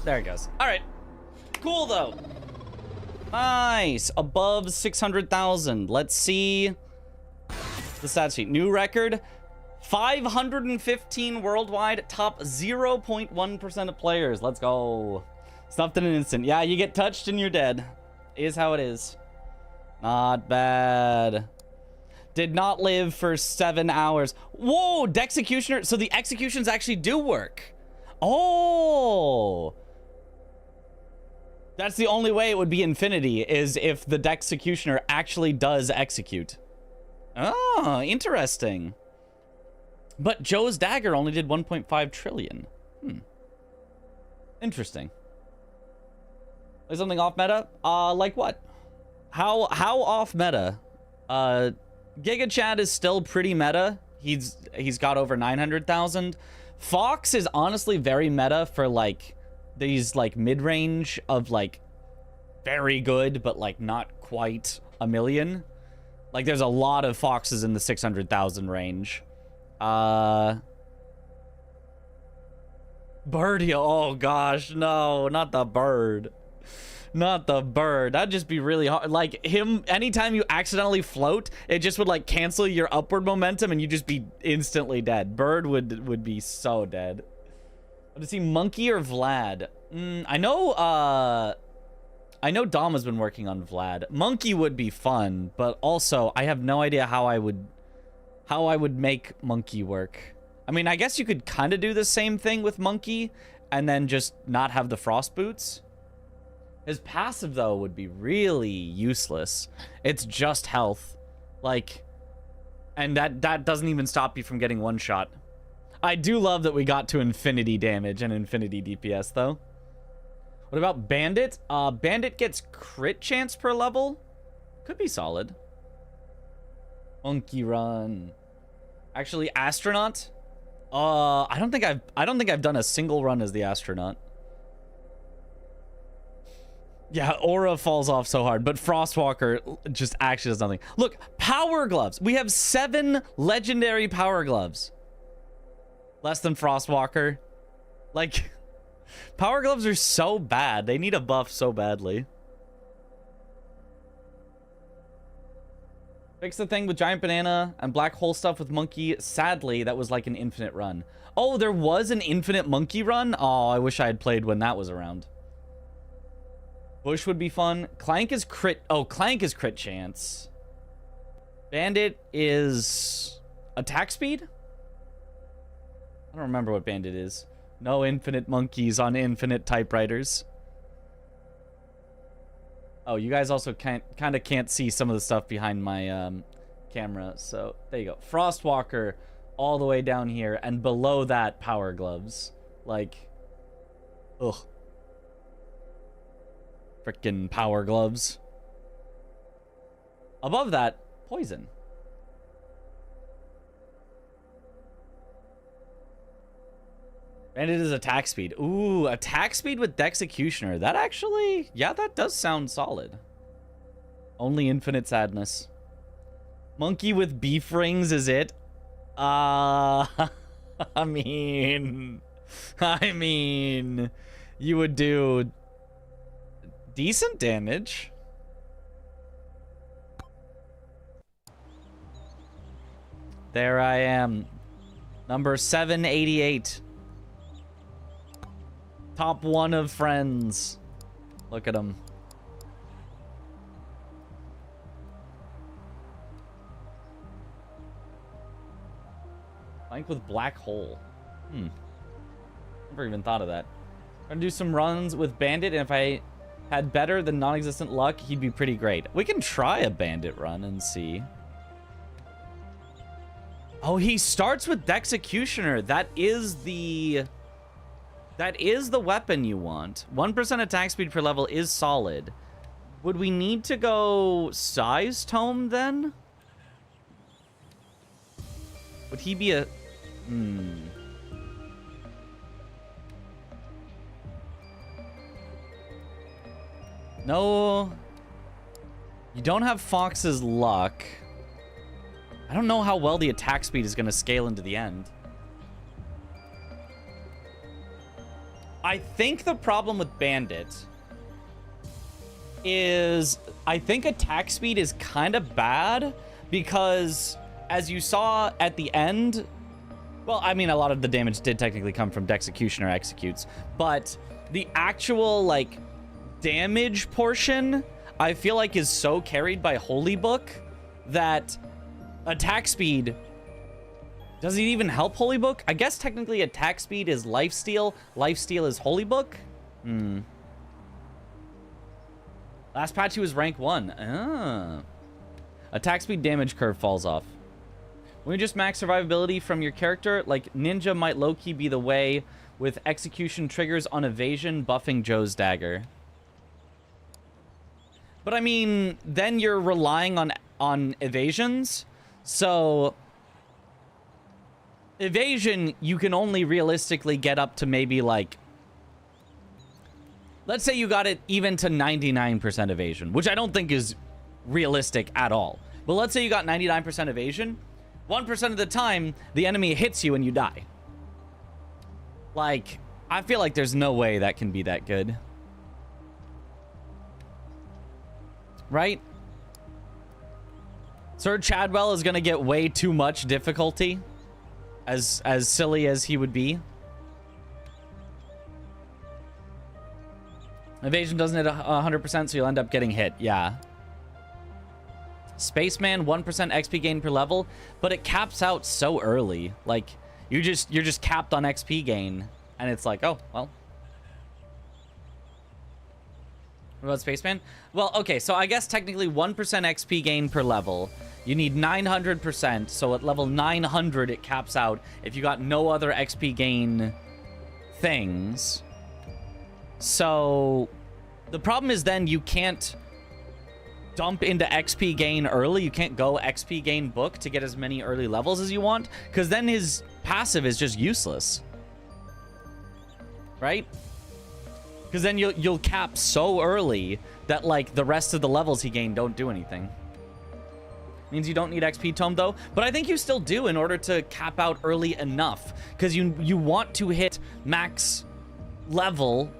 There it goes. All right. Cool, though. Nice. Above 600,000. Let's see the stat sheet. New record. 515 worldwide. Top 0.1% of players. Let's go. Stuffed in an instant. Yeah, you get touched and you're dead. Is how it is. Not bad. Did not live for 7 hours. Whoa, Dexecutioner. So the executions actually do work. Oh. That's the only way it would be infinity, is if the Dexecutioner actually does execute. Oh, interesting. But Joe's dagger only did 1.5 trillion. Interesting. Is something off meta? Like what? How off meta? Giga Chad is still pretty meta. He's got over 900,000. Fox is honestly very meta for like these like mid-range of like very good but like not quite a million. Like there's a lot of Foxes in the 600,000 range. Birdie, oh gosh, no, not the bird. Not the bird. That'd just be really hard. Like him, anytime you accidentally float, it just would like cancel your upward momentum and you'd just be instantly dead. Bird would be so dead. To see Monkey or Vlad? I know Dom has been working on Vlad. Monkey would be fun, but also I have no idea how I would make Monkey work. I mean, I guess you could kind of do the same thing with Monkey and then just not have the frost boots. His passive though would be really useless. It's just health. Like, and that doesn't even stop you from getting one shot. I do love that we got to infinity damage and infinity DPS, though. What about Bandit? Bandit gets crit chance per level. Could be solid. Monkey run. Actually, Astronaut? I don't think I've done a single run as the Astronaut. Yeah, Aura falls off so hard, but Frostwalker just actually does nothing. Look, Power Gloves. We have 7 legendary Power Gloves. Less than Frostwalker. Like, Power Gloves are so bad. They need a buff so badly. Fix the thing with Giant Banana and Black Hole stuff with Monkey. Sadly, that was like an infinite run. Oh, there was an infinite Monkey run? Oh, I wish I had played when that was around. Bush would be fun. Clank is crit. Oh, Clank is crit chance. Bandit is attack speed? I don't remember what Bandit is. No infinite monkeys on infinite typewriters. Oh, you guys also kind of can't see some of the stuff behind my camera. So there you go. Frostwalker all the way down here, and below that, Power Gloves. Like, ugh. Frickin' Power Gloves. Above that, Poison. And it is attack speed. Ooh, attack speed with Dexecutioner. That actually, yeah, that does sound solid. Only infinite sadness. Monkey with beef rings is it? I mean, you would do decent damage. There I am. Number 788. Top 1 of friends. Look at him. Flank with Black Hole. Never even thought of that. I'm gonna do some runs with Bandit, and if I had better than non-existent luck, he'd be pretty great. We can try a Bandit run and see. Oh, he starts with Dexecutioner. That is the weapon you want. 1% attack speed per level is solid. Would we need to go Size Tome then? Would he be a... No. You don't have Fox's luck. I don't know how well the attack speed is going to scale into the end. I think the problem with Bandit is I think attack speed is kind of bad because as you saw at the end, well, I mean, a lot of the damage did technically come from Dexecutioner executes, but the actual, like, damage portion, I feel like is so carried by Holy Book that attack speed, does it even help Holy Book? I guess technically attack speed is lifesteal. Lifesteal is Holy Book. Last patch he was rank 1. Attack speed damage curve falls off. When you just max survivability from your character, like Ninja might low-key be the way with execution triggers on evasion buffing Joe's dagger. But I mean, then you're relying on evasions. So evasion, you can only realistically get up to maybe like, let's say you got it even to 99% evasion, which I don't think is realistic at all. But let's say you got 99% evasion. 1% of the time, the enemy hits you and you die. Like, I feel like there's no way that can be that good. Right? Sir Chadwell is going to get way too much difficulty. As silly as he would be. Evasion doesn't hit 100%, so you'll end up getting hit. Yeah. Spaceman, 1% XP gain per level, but it caps out so early. Like, you're just capped on XP gain, and it's like, oh, well. What about Spaceman? Well, okay, so I guess technically 1% XP gain per level. You need 900%, so at level 900 it caps out if you got no other XP gain things. So the problem is then you can't dump into XP gain early. You can't go XP gain book to get as many early levels as you want, because then his passive is just useless. Right? Because then you'll cap so early that, like, the rest of the levels he gained don't do anything. Means you don't need XP Tome, though. But I think you still do in order to cap out early enough. Because you want to hit max level.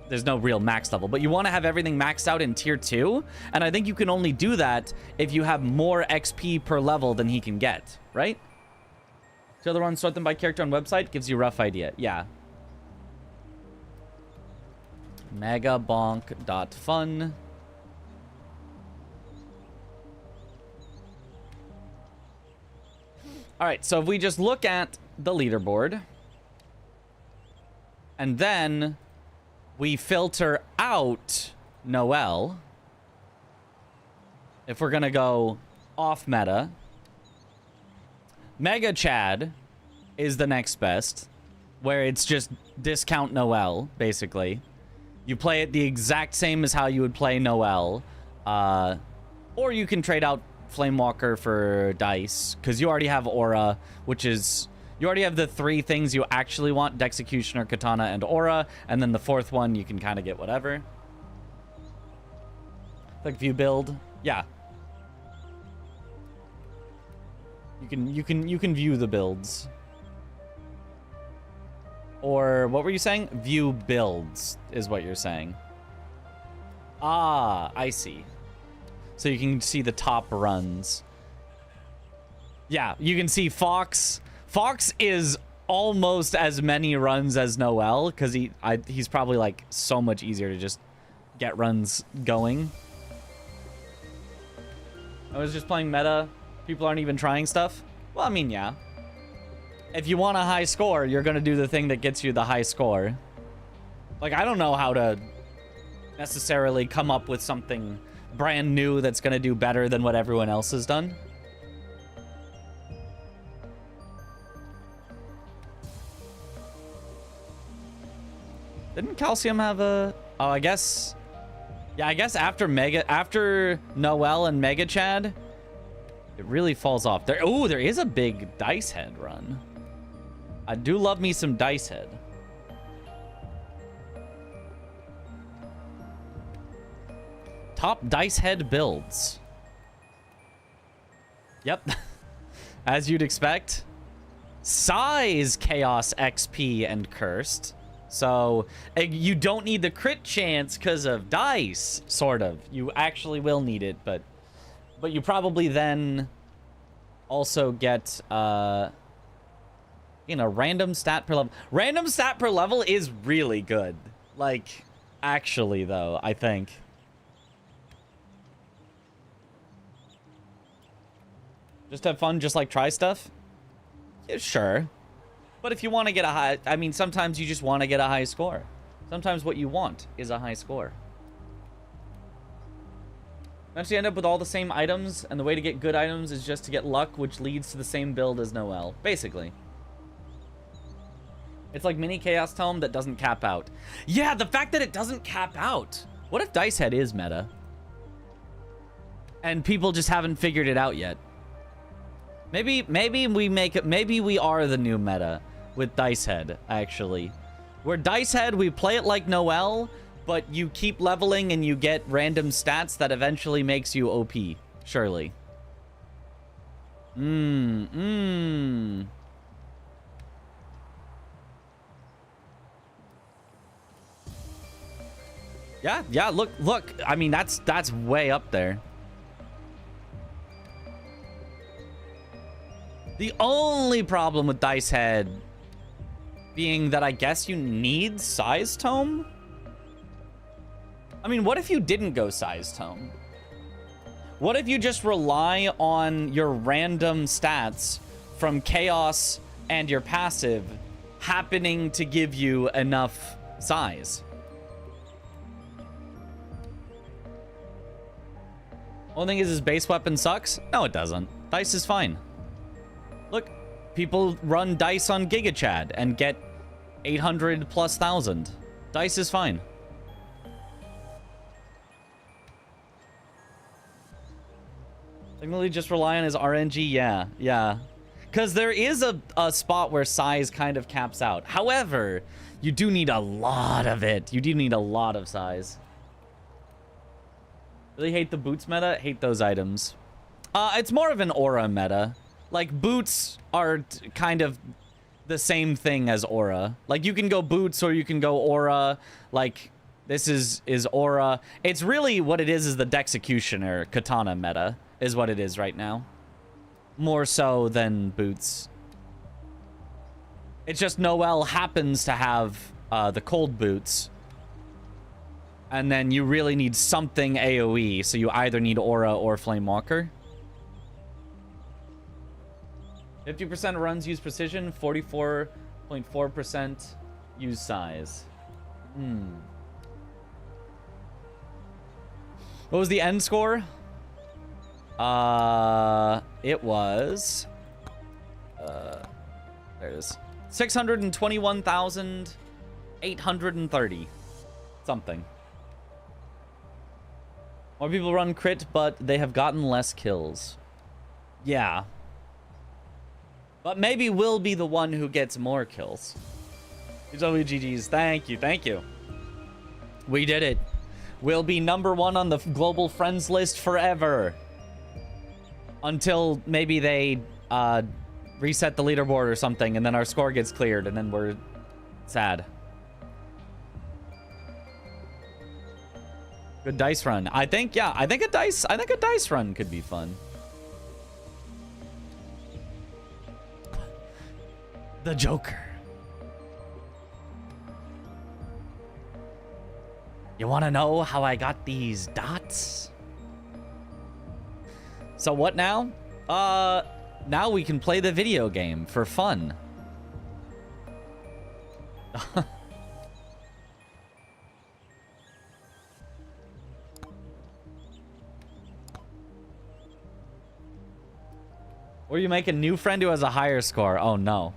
There's no real max level, but you want to have everything maxed out in tier 2. And I think you can only do that if you have more XP per level than he can get, right? So the one sort them by character on website gives you a rough idea. Yeah. Megabonk.fun. All right, so if we just look at the leaderboard and then we filter out Noel, if we're going to go off meta, Mega Chad is the next best, where it's just discount Noel, basically. You play it the exact same as how you would play Noel, or you can trade out Flamewalker for dice, because you already have Aura, which is... You already have the 3 things you actually want, Dexecutioner, Katana, and Aura, and then the 4th one, you can kind of get whatever. Like view build. Yeah. You can view the builds. Or, what were you saying? View builds is what you're saying. Ah, I see. So you can see the top runs. Yeah, you can see Fox. Fox is almost as many runs as Noel, because he's probably, like, so much easier to just get runs going. I was just playing meta. People aren't even trying stuff. Well, I mean, yeah. If you want a high score, you're going to do the thing that gets you the high score. Like, I don't know how to necessarily come up with something brand new that's going to do better than what everyone else has done. Didn't Calcium have a... Oh, I guess... Yeah, I guess after Noel and Mega Chad, it really falls off. Oh, there is a big Dice Head run. I do love me some Dice Head. Top Dice Head builds. Yep. As you'd expect. Size, Chaos, XP, and Cursed. So, you don't need the crit chance because of dice, sort of. You actually will need it, but you probably then also get, you know, random stat per level. Random stat per level is really good. Like, actually, though, I think. Just have fun, just like try stuff? Yeah, sure. But if you want to get a high... I mean, sometimes you just want to get a high score. Sometimes what you want is a high score. Eventually end up with all the same items, and the way to get good items is just to get luck, which leads to the same build as Noel. Basically. It's like mini Chaos Tome that doesn't cap out. Yeah, the fact that it doesn't cap out. What if Dice Head is meta? And people just haven't figured it out yet. Maybe we are the new meta with Dice Head, actually. Where Dice Head, we play it like Noel, but you keep leveling and you get random stats that eventually makes you OP. Surely. Yeah, look. I mean, that's way up there. The only problem with Dice Head being that I guess you need Size Tome? I mean, what if you didn't go Size Tome? What if you just rely on your random stats from Chaos and your passive happening to give you enough size? Only thing is his base weapon sucks? No, it doesn't. Dice is fine. Look, people run Dice on Giga Chad and get 800 plus 1,000. Dice is fine. Technically just rely on his RNG, yeah. Because there is a spot where size kind of caps out. However, you do need a lot of it. You do need a lot of size. Really hate the boots meta? Hate those items. It's more of an aura meta. Like, boots are kind of the same thing as aura. Like, you can go boots or you can go aura. Like, this is aura. It's really what it is the Dexecutioner katana meta is what it is right now. More so than boots. It's just Noel happens to have the cold boots. And then you really need something AoE, so you either need aura or Flame Walker. 50% of runs use precision, 44.4% use size. What was the end score? It was... there it is. 621,830. Something. More people run crit, but they have gotten less kills. Yeah. But maybe we'll be the one who gets more kills. GG's. Thank you. We did it. We'll be #1 on the global friends list forever. Until maybe they reset the leaderboard or something, and then our score gets cleared, and then we're sad. Good dice run. I think a dice run could be fun. The Joker. You want to know how I got these dots? So what now? Now we can play the video game for fun. Or you make a new friend who has a higher score. Oh, no.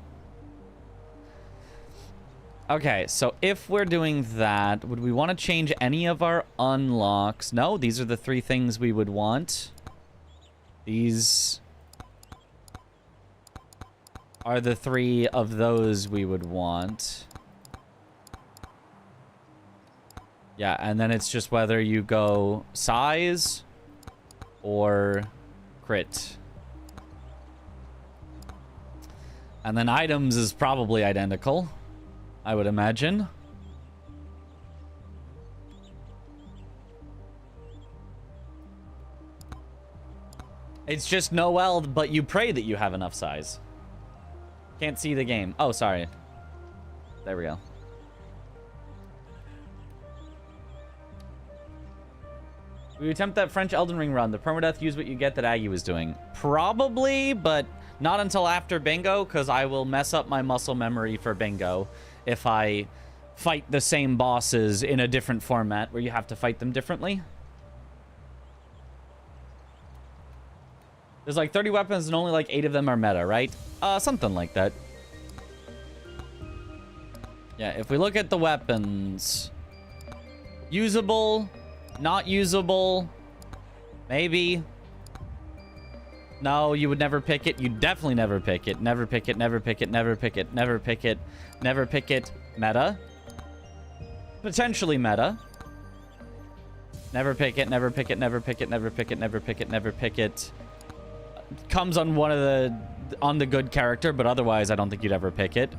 Okay, so if we're doing that, would we want to change any of our unlocks? No, these are the 3 things we would want. These are the 3 of those we would want. Yeah, and then it's just whether you go size or crit. And then items is probably identical, I would imagine. It's just Noel, but you pray that you have enough size. Can't see the game. Oh, sorry. There we go. We attempt that French Elden Ring run. The permadeath, use what you get that Aggie was doing. Probably, but not until after bingo, because I will mess up my muscle memory for bingo if I fight the same bosses in a different format where you have to fight them differently. There's like 30 weapons and only like 8 of them are meta, right? Something like that. Yeah, if we look at the weapons, usable, not usable, maybe. No, you would never pick it. You definitely never pick it. Never pick it, never pick it, never pick it, never pick it, never pick it. Meta. Potentially meta. Never pick it, never pick it, never pick it, never pick it, never pick it, never pick it. Comes on one of the, on the good character, but otherwise I don't think you'd ever pick it.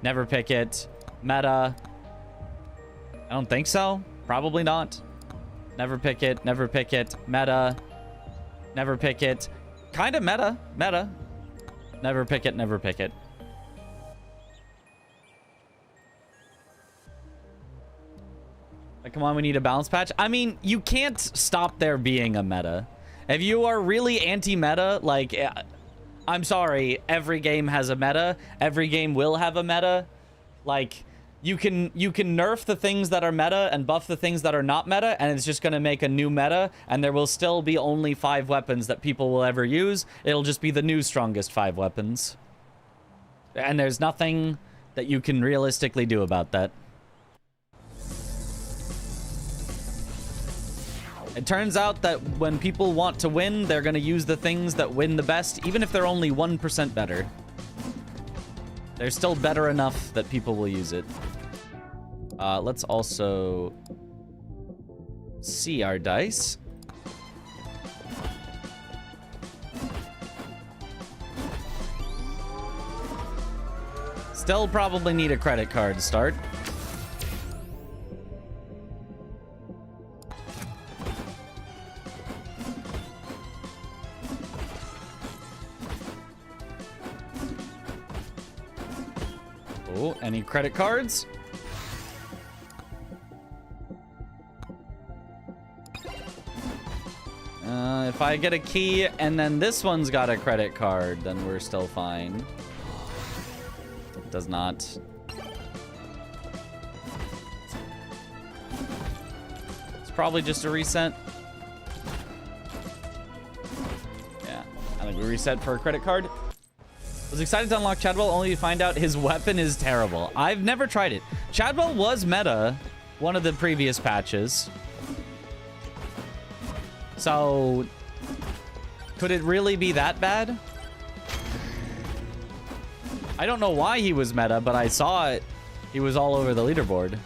Never pick it. Meta. I don't think so. Probably not. Never pick it, never pick it. Meta. Never pick it. Kind of meta. Meta. Never pick it, never pick it. Like, come on, we need a balance patch. I mean, you can't stop there being a meta. If you are really anti-meta, like, I'm sorry, every game has a meta. Every game will have a meta. Like, you can nerf the things that are meta and buff the things that are not meta, and it's just going to make a new meta, and there will still be only 5 weapons that people will ever use. It'll just be the new strongest 5 weapons. And there's nothing that you can realistically do about that. It turns out that when people want to win, they're going to use the things that win the best, even if they're only 1% better. They're still better enough that people will use it. Let's also see our dice. Still probably need a credit card to start. Oh, any credit cards? If I get a key and then this one's got a credit card, then we're still fine. It does not. It's probably just a reset. Yeah, I think we reset for a credit card. Was excited to unlock Chadwell only to find out his weapon is terrible. I've never tried it. Chadwell was meta one of the previous patches. So, could it really be that bad? I don't know why he was meta, but I saw it. He was all over the leaderboard.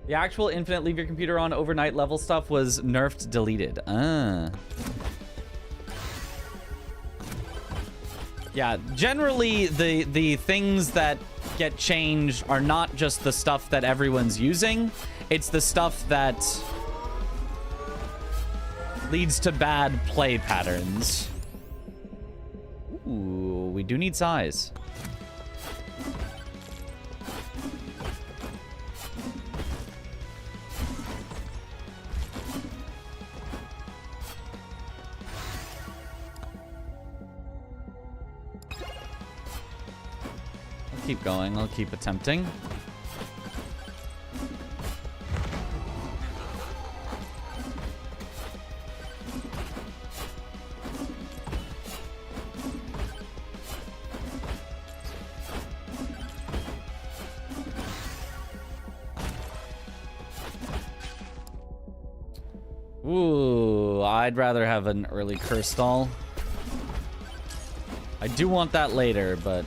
The actual infinite leave your computer on overnight level stuff was nerfed, deleted. Yeah, generally the things that get changed are not just the stuff that everyone's using. It's the stuff that leads to bad play patterns. Ooh, we do need size. keep going. I'll keep attempting. Ooh, I'd rather have an early curse stall. I do want that later, but...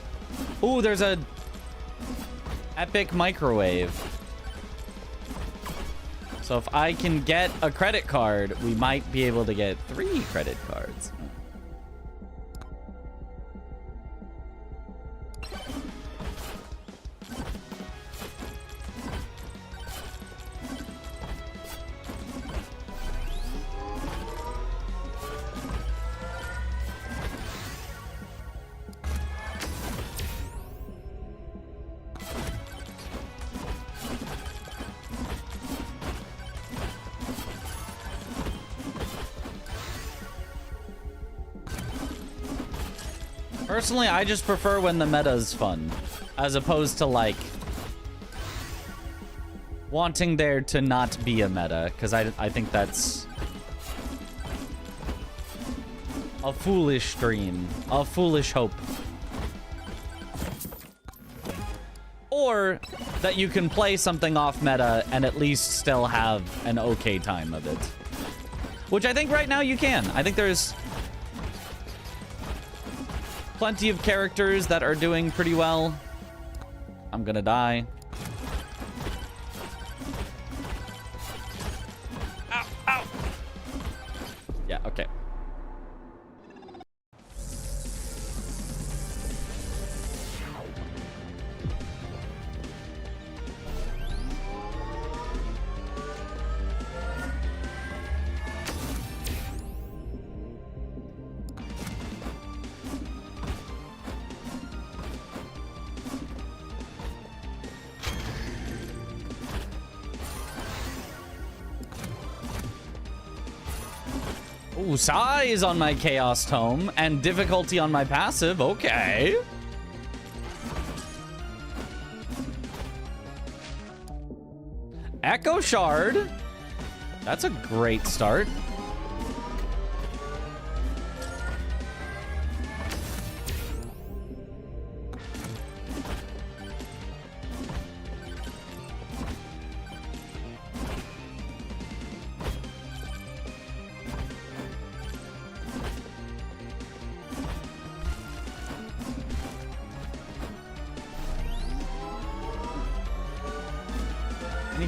Ooh, there's a... epic microwave. So if I can get a credit card, we might be able to get 3 credit cards. Personally, I just prefer when the meta's fun, as opposed to, like, wanting there to not be a meta, because I think that's a foolish dream, a foolish hope. Or that you can play something off meta and at least still have an okay time of it. Which I think right now you can. I think there's plenty of characters that are doing pretty well. I'm gonna die. Ow, ow. Yeah, okay. Ooh, size on my Chaos Tome and difficulty on my passive. Okay. Echo Shard. That's a great start.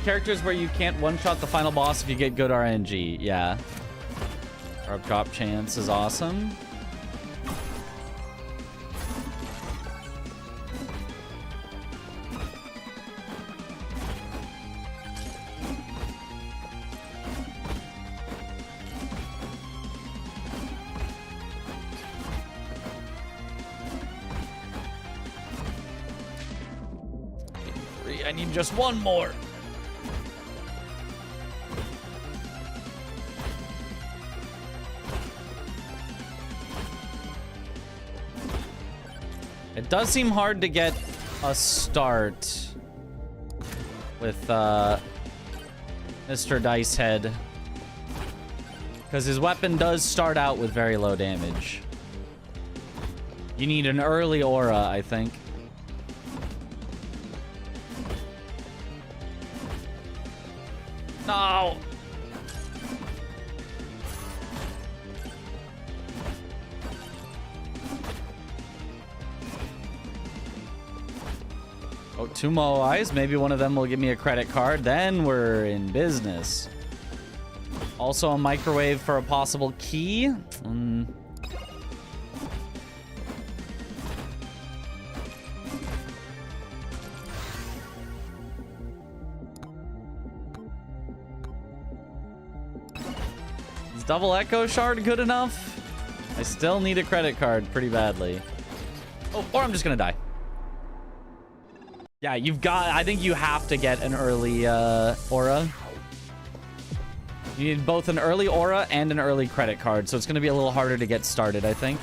Characters where you can't one-shot the final boss if you get good RNG. Yeah. Our drop chance is awesome. I need just one more. It does seem hard to get a start with Mr. Dice Head, because his weapon does start out with very low damage. You need an early aura, I think. No! Oh, 2 Moais. Maybe one of them will give me a credit card. Then we're in business. Also a microwave for a possible key. Is double Echo Shard good enough? I still need a credit card pretty badly. Oh, or I'm just gonna die. Yeah, you've got... I think you have to get an early aura. You need both an early aura and an early credit card, so it's going to be a little harder to get started, I think.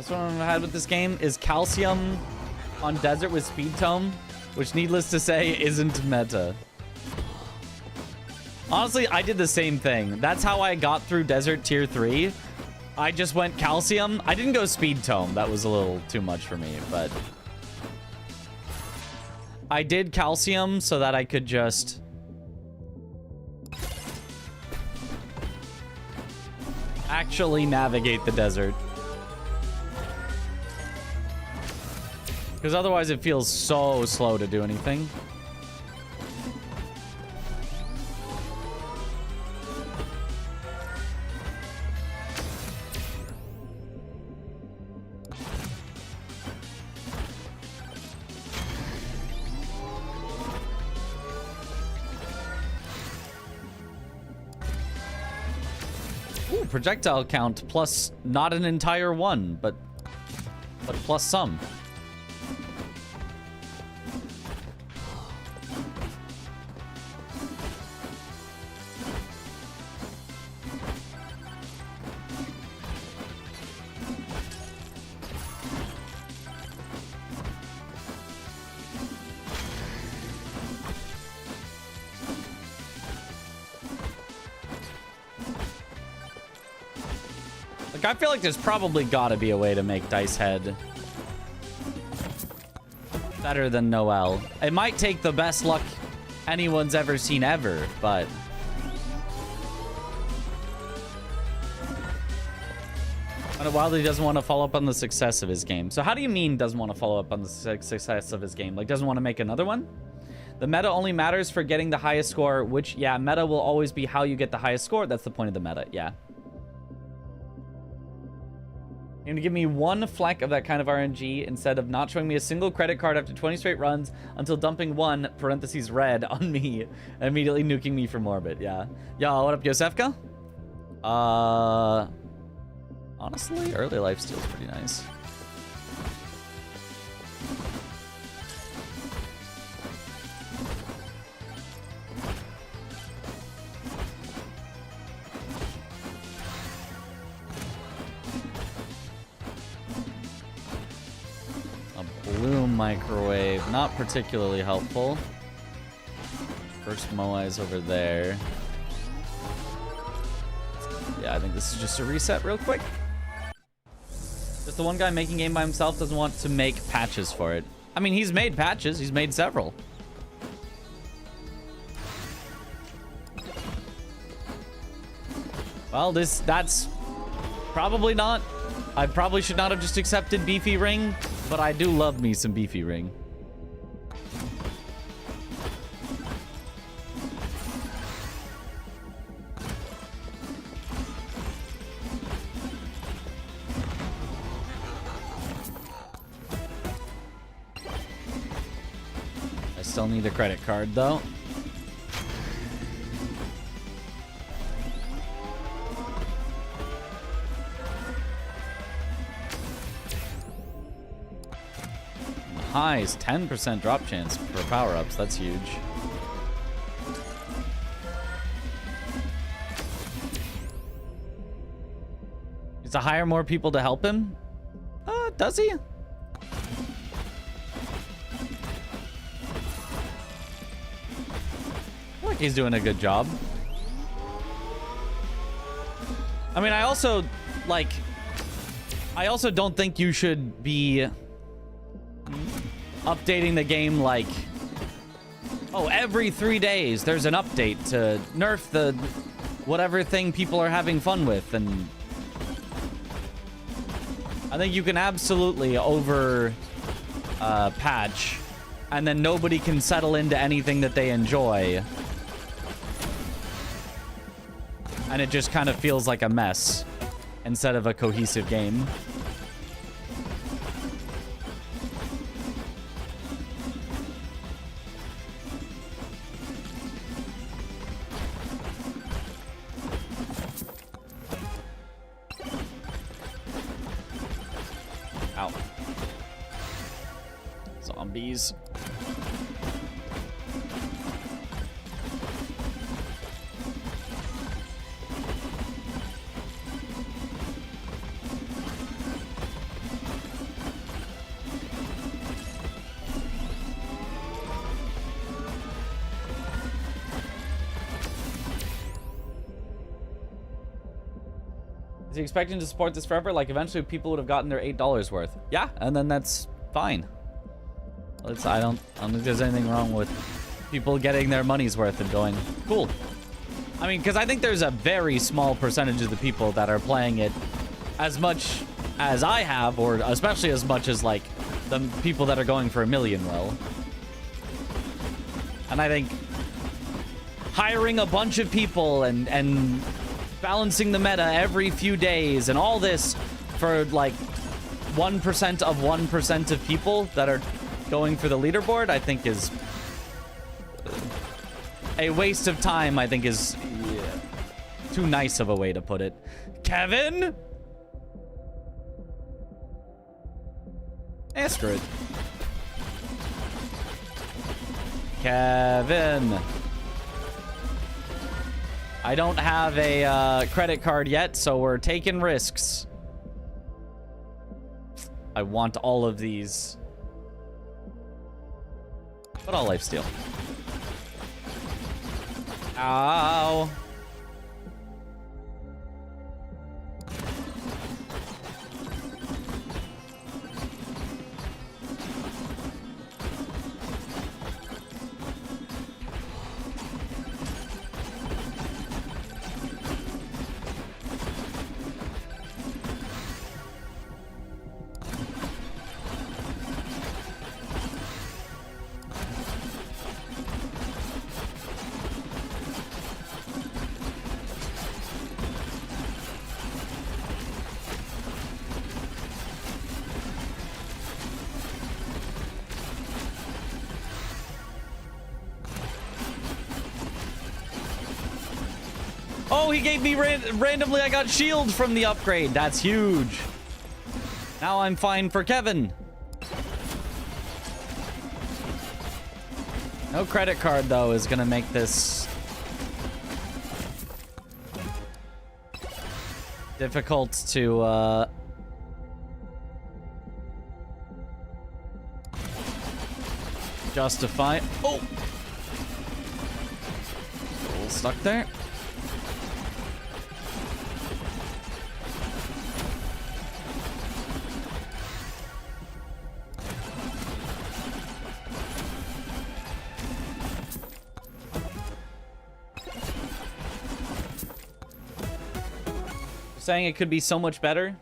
Biggest one I've had with this game is calcium on desert with speed tome, which needless to say isn't meta. Honestly, I did the same thing. That's how I got through desert tier 3. I just went calcium. I didn't go speed tome. That was a little too much for me, but I did calcium so that I could just actually navigate the desert. Because otherwise it feels so slow to do anything. Ooh, projectile count plus not an entire one, but plus some. Like, I feel like there's probably gotta be a way to make Dice Head better than Noel. It might take the best luck anyone's ever seen ever, but Wildly doesn't want to follow up on the success of his game. So how do you mean doesn't want to follow up on the success of his game? Like, doesn't want to make another one? The meta only matters for getting the highest score, which, yeah, meta will always be how you get the highest score. That's the point of the meta, yeah. You're gonna give me one fleck of that kind of RNG instead of not showing me a single credit card after 20 straight runs until dumping one, parentheses red, on me and immediately nuking me from orbit, yeah. Yo, what up, Yosefka? Honestly, early life steal's pretty nice. Bloom microwave, not particularly helpful. First Moai's over there. Yeah, I think this is just a reset real quick. Just the one guy making game by himself doesn't want to make patches for it. I mean, he's made patches. He's made several. Well, that's probably not. I probably should not have just accepted Beefy Ring, but I do love me some Beefy Ring. I still need a credit card, though. Highs, 10% drop chance for power-ups. That's huge. Is to hire more people to help him? Does he? I feel like he's doing a good job. I mean, I also don't think you should be updating the game like, oh, every 3 days there's an update to nerf the whatever thing people are having fun with. And I think you can absolutely over patch and then nobody can settle into anything that they enjoy, and it just kind of feels like a mess instead of a cohesive game. Ow. Zombies. he expecting to support this forever? Like, eventually people would have gotten their $8 worth. Yeah, and then that's fine. I don't think there's anything wrong with people getting their money's worth and going, cool. I mean, because I think there's a very small percentage of the people that are playing it as much as I have, or especially as much as, like, the people that are going for $1 million will. And I think hiring a bunch of people and balancing the meta every few days and all this for, like, 1% of 1% of people that are going for the leaderboard, I think is a waste of time. I think is too nice of a way to put it. Kevin? Screw it. Kevin. I don't have a credit card yet, so we're taking risks. I want all of these. But I'll lifesteal. Ow. Oh, he gave me randomly. I got shield from the upgrade. That's huge. Now I'm fine for Kevin. No credit card, though, is going to make this difficult to justify. Oh! A little stuck there. Saying it could be so much better.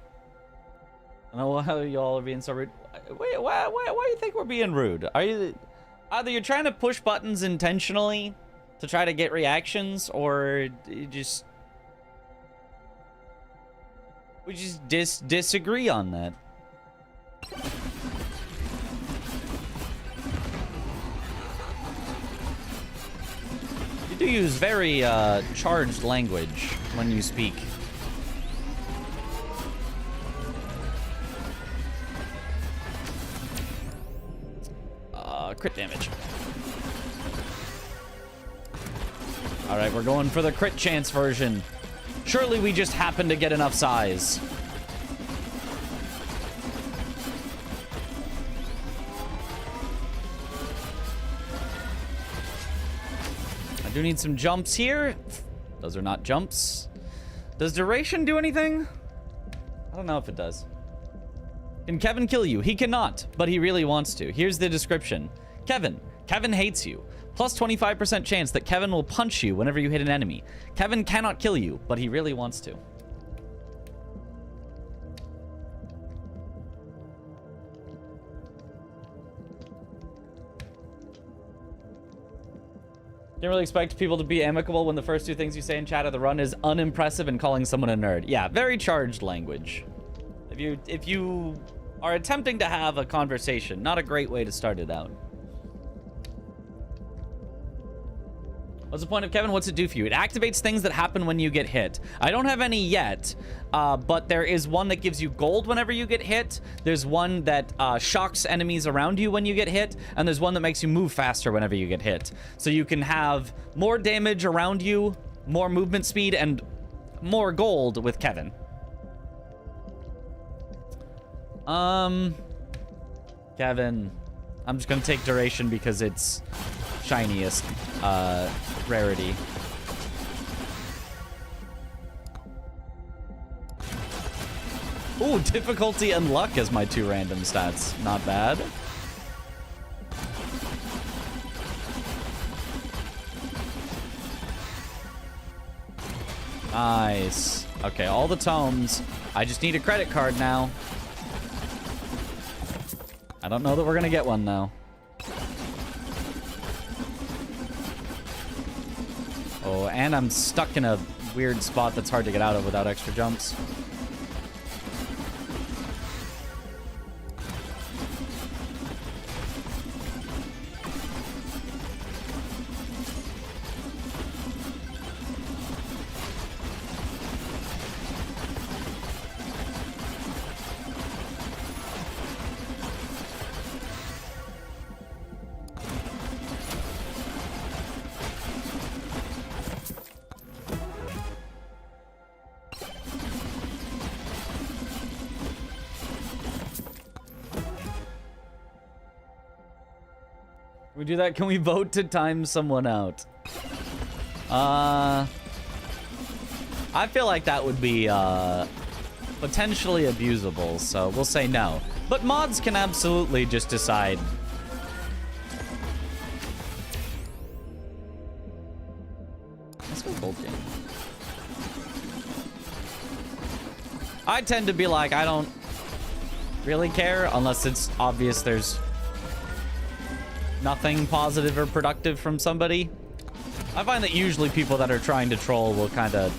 I know how y'all are being so rude. Wait, why do you think we're being rude? Are you either you're trying to push buttons intentionally to try to get reactions, or you just disagree on that? You do use very charged language when you speak. Crit damage. All right, we're going for the crit chance version. Surely we just happen to get enough size. I do need some jumps here. Those are not jumps. Does duration do anything? I don't know if it does. Can Kevin kill you? He cannot, but he really wants to. Here's the description. Kevin hates you. Plus 25% chance that Kevin will punch you whenever you hit an enemy. Kevin cannot kill you, but he really wants to. Can't really expect people to be amicable when the first two things you say in chat at the run is unimpressive and calling someone a nerd. Yeah, very charged language. If you are attempting to have a conversation, not a great way to start it out. What's the point of Kevin? What's it do for you? It activates things that happen when you get hit. I don't have any yet, but there is one that gives you gold whenever you get hit. There's one that shocks enemies around you when you get hit, and there's one that makes you move faster whenever you get hit. So you can have more damage around you, more movement speed, and more gold with Kevin. Kevin. I'm just gonna take duration because it's shiniest rarity. Ooh, difficulty and luck as my 2 random stats. Not bad. Nice. Okay, all the tomes. I just need a credit card now. I don't know that we're gonna get one, though. Oh, and I'm stuck in a weird spot that's hard to get out of without extra jumps. Can we do that? Can we vote to time someone out? I feel like that would be potentially abusable, so we'll say no. But mods can absolutely just decide. Let's go gold game. I tend to be like, I don't really care unless it's obvious there's nothing positive or productive from somebody. I find that usually people that are trying to troll will kind of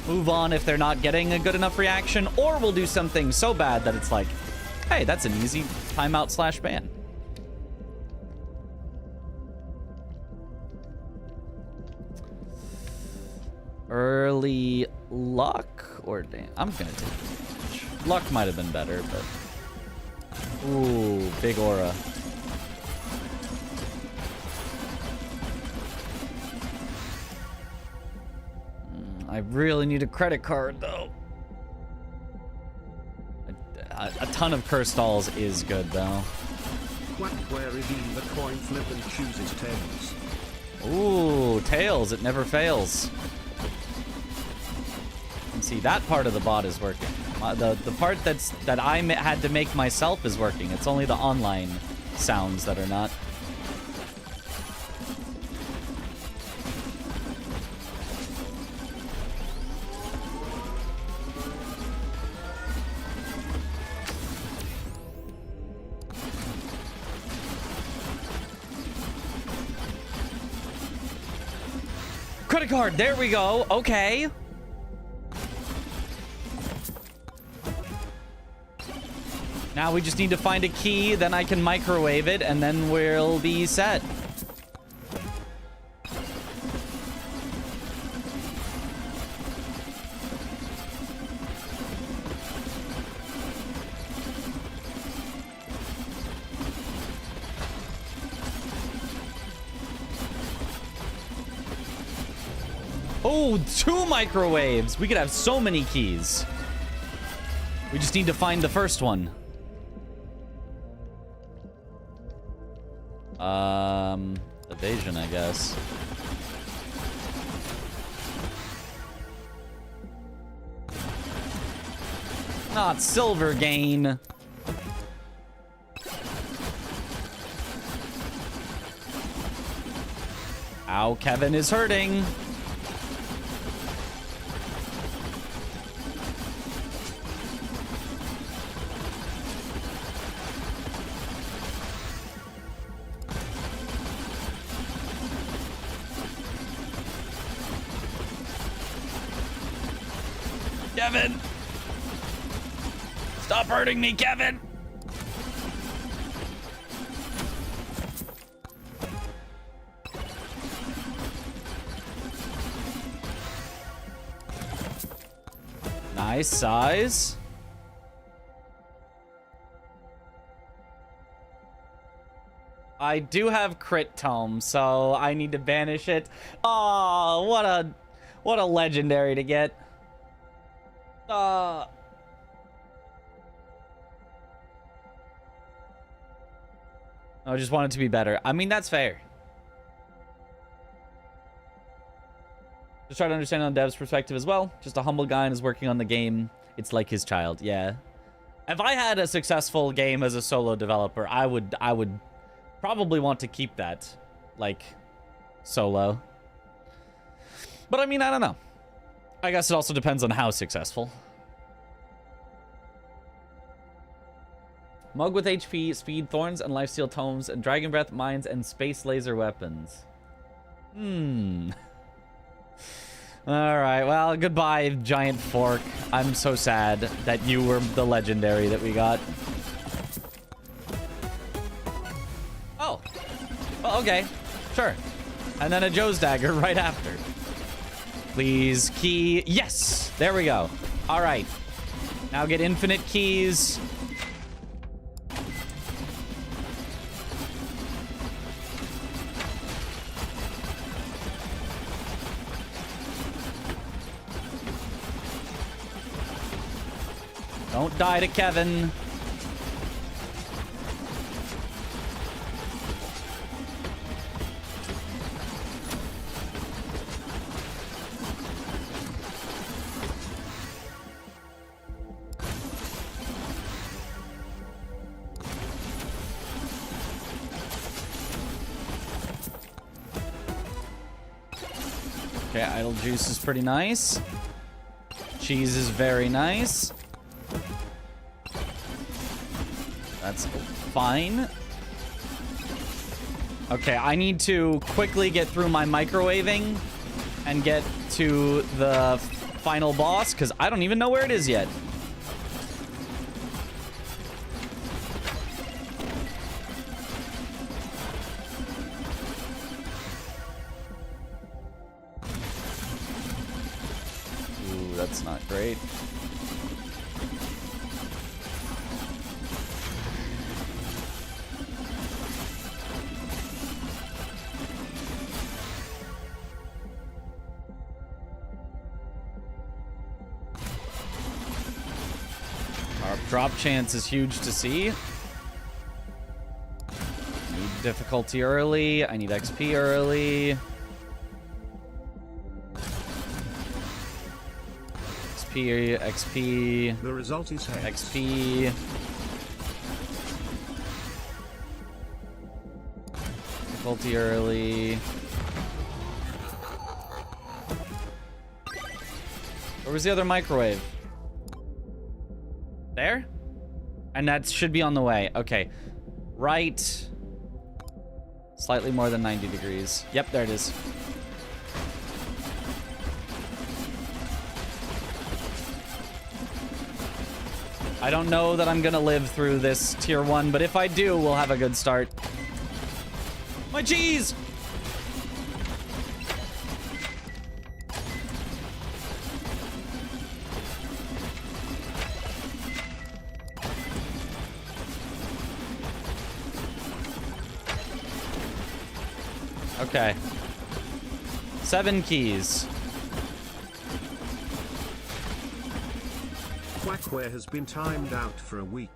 move on if they're not getting a good enough reaction, or will do something so bad that it's like, hey, that's an easy timeout / ban. Early luck or damn? I'm gonna take damage. Luck might have been better, but ooh, big aura. I really need a credit card, though. A ton of curse dolls is good, though. Quack where redeem the coin flip and chooses tails. Ooh, tails, it never fails. And see, that part of the bot is working. The part that I had to make myself is working. It's only the online sounds that are not. Credit card, there we go. Okay. Now we just need to find a key, then I can microwave it, and then we'll be set. Oh, 2 microwaves. We could have so many keys. We just need to find the first one. Evasion, I guess. Not silver gain. Ow, Kevin is hurting. Kevin! Stop hurting me, Kevin! Nice size. I do have crit tome, so I need to banish it. Oh, what a legendary to get. I just want it to be better. I mean, that's fair. Just try to understand on the dev's perspective as well. Just a humble guy and is working on the game. It's like his child. Yeah. If I had a successful game as a solo developer, I would probably want to keep that, like, solo. But I mean, I don't know. I guess it also depends on how successful. Mug with HP, speed, thorns, and lifesteal tomes, and dragon breath mines, and space laser weapons. Alright, well, goodbye, giant fork. I'm so sad that you were the legendary that we got. Oh. Well, okay. Sure. And then a Joe's dagger right after. Please, key. Yes! There we go. Alright. Now get infinite keys. Don't die to Kevin. Okay, idle juice is pretty nice. Cheese is very nice. That's fine. Okay, I need to quickly get through my microwaving and get to the final boss, because I don't even know where it is yet. Ooh, that's not great. Drop chance is huge to see. Need difficulty early. I need XP early. XP. The result is hex. XP. Difficulty early. Where was the other microwave? There? And that should be on the way. Okay. Right. Slightly more than 90 degrees. Yep, there it is. I don't know that I'm gonna live through this tier 1, but if I do, we'll have a good start. My cheese! Okay. 7 keys. Quackware has been timed out for a week.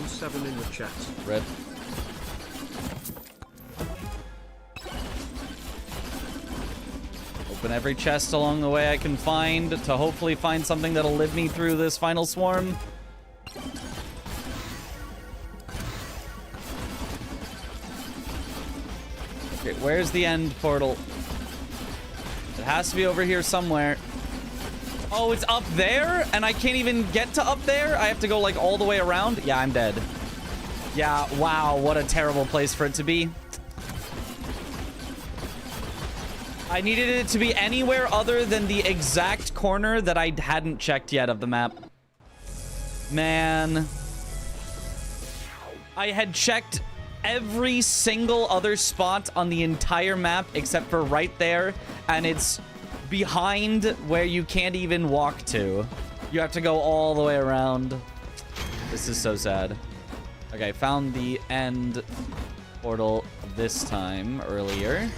07 in the chat. Rip. Open every chest along the way I can find to hopefully find something that'll live me through this final swarm. Okay, where's the end portal? It has to be over here somewhere. Oh, it's up there? And I can't even get to up there? I have to go, like, all the way around? Yeah, I'm dead. Yeah, wow, what a terrible place for it to be. I needed it to be anywhere other than the exact corner that I hadn't checked yet of the map. Man. I had checked every single other spot on the entire map except for right there, and it's behind where you can't even walk to. You have to go all the way around. This is so sad. Okay, found the end portal this time earlier.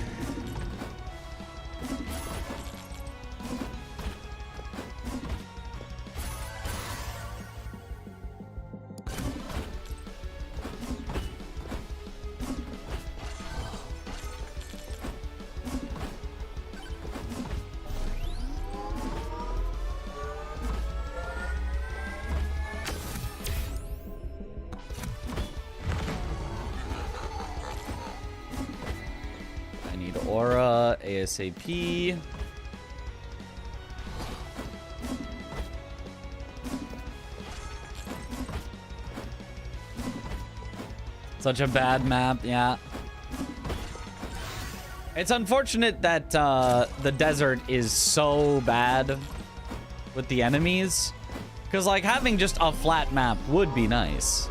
ASAP. Such a bad map, yeah. It's unfortunate that the desert is so bad with the enemies. Because, like, having just a flat map would be nice.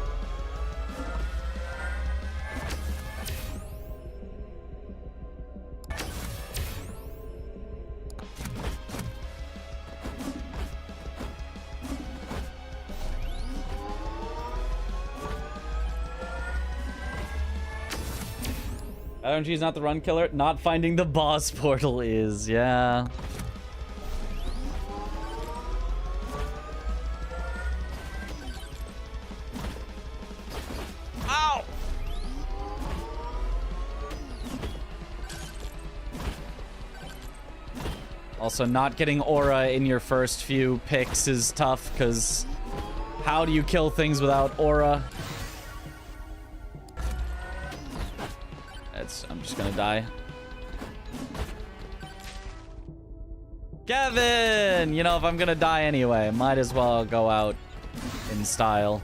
RNG is not the run killer. Not finding the boss portal is, yeah. Ow! Also, not getting aura in your first few picks is tough, because how do you kill things without aura? I'm just gonna die. Kevin! You know, if I'm gonna die anyway, might as well go out in style.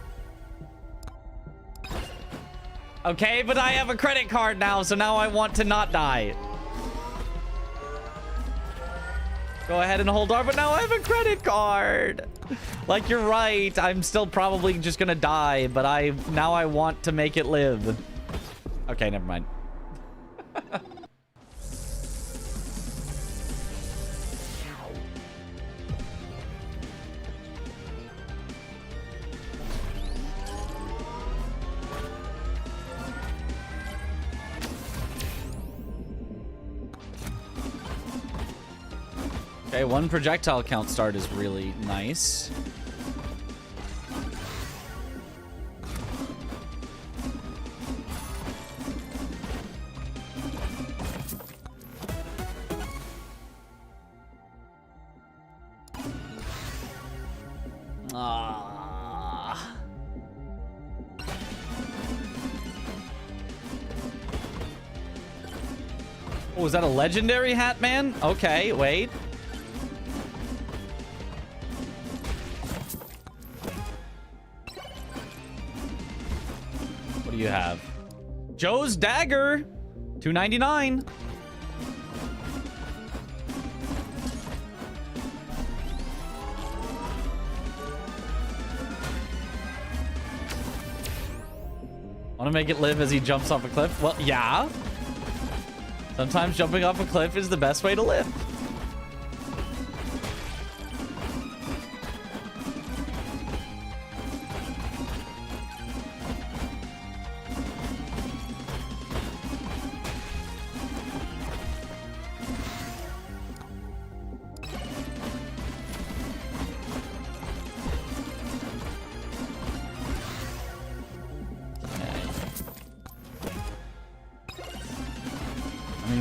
Okay, but I have a credit card now, so now I want to not die. Go ahead and hold on, but now I have a credit card. Like, you're right. I'm still probably just gonna die, but now I want to make it live. Okay, never mind. Okay, one projectile count start is really nice. Oh, is that a legendary hat, man? Okay, wait. What do you have? Joe's dagger, $2.99. Want to make it live as he jumps off a cliff? Well, yeah. Sometimes jumping off a cliff is the best way to live.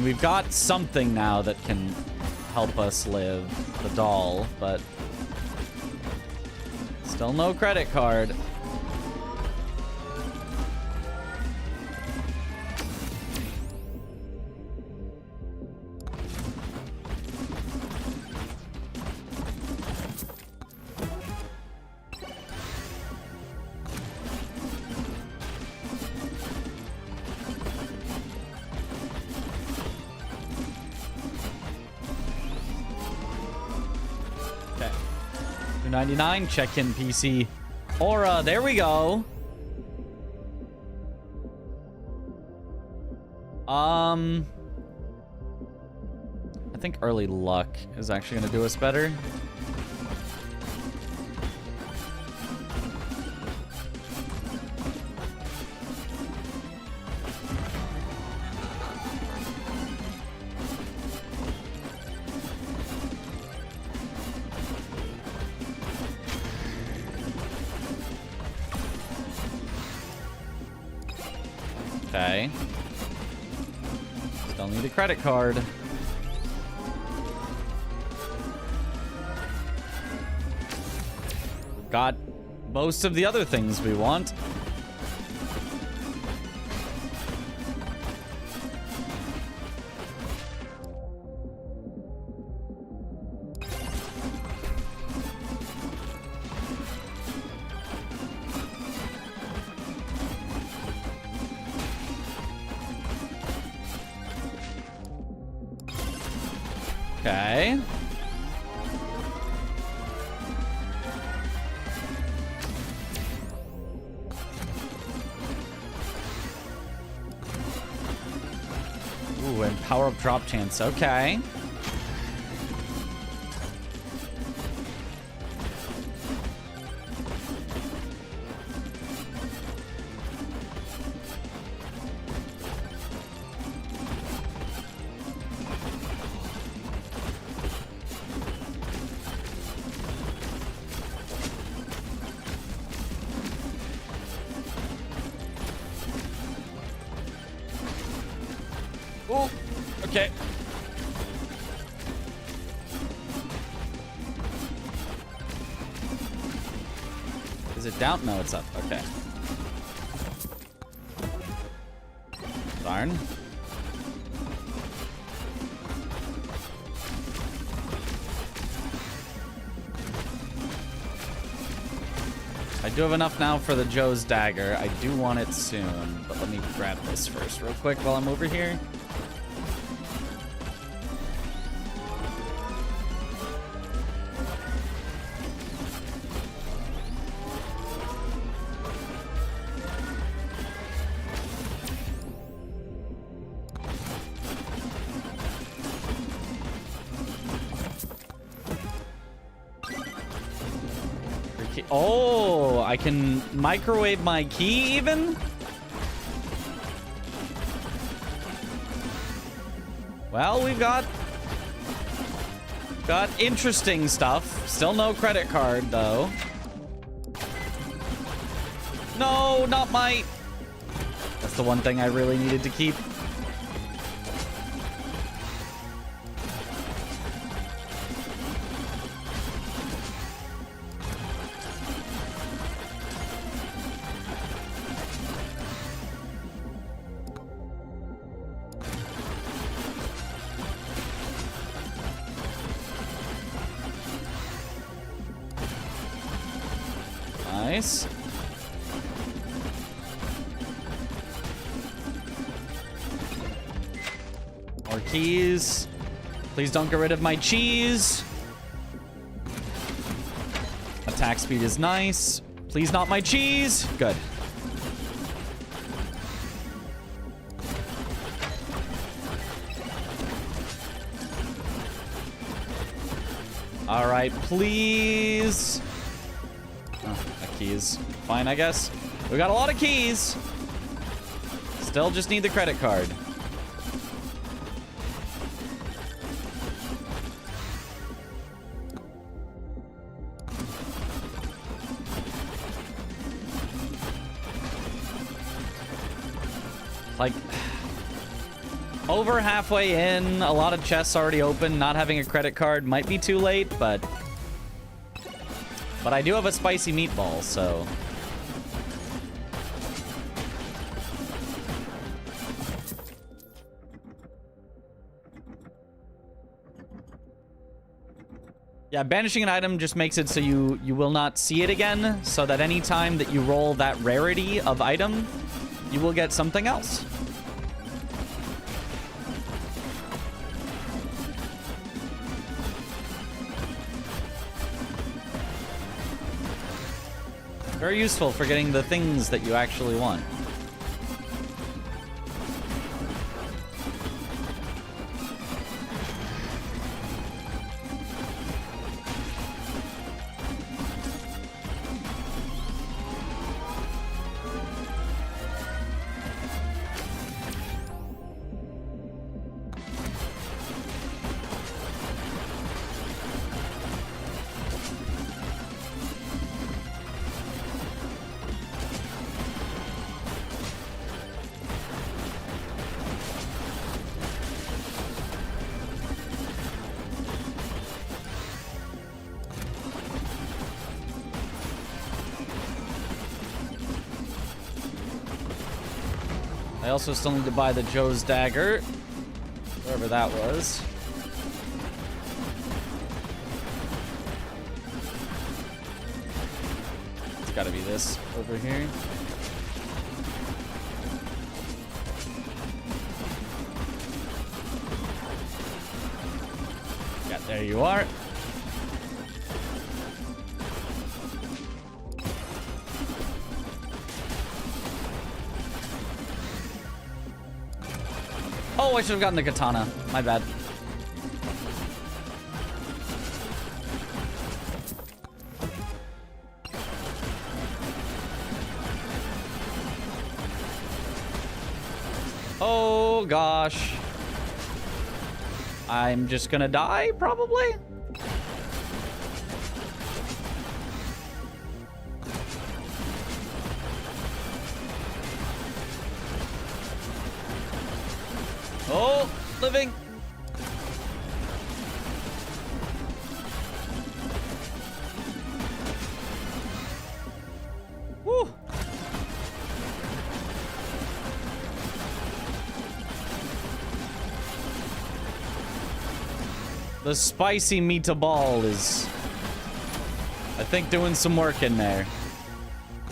We've got something now that can help us live, the doll, but still no credit card. $2.99, check-in PC. Aura, there we go. I think early luck is actually going to do us better. Okay. Still need a credit card. We've got most of the other things we want. Okay. Ooh, and power up drop chance. Okay. Oh, okay. Is it down? No, it's up. Okay. Darn. I do have enough now for the Joe's dagger. I do want it soon, but let me grab this first real quick while I'm over here. Oh, I can microwave my key even? Well, we've got interesting stuff. Still no credit card, though. No, not my... That's the one thing I really needed to keep. Nice. More keys. Please don't get rid of my cheese. Attack speed is nice. Please not my cheese. Good. All right, please. Keys. Fine, I guess. We got a lot of keys. Still just need the credit card. Like, over halfway in, a lot of chests already open. Not having a credit card might be too late, but I do have a spicy meatball, so... Yeah, banishing an item just makes it so you will not see it again, so that any time that you roll that rarity of item, you will get something else. Very useful for getting the things that you actually want. I also still need to buy the Joe's dagger, wherever that was. It's gotta be this over here. There you are. Oh, I should have gotten the katana. My bad. Oh, gosh. I'm just gonna die, probably? Oh, living. Woo. The spicy meatball is, I think, doing some work in there.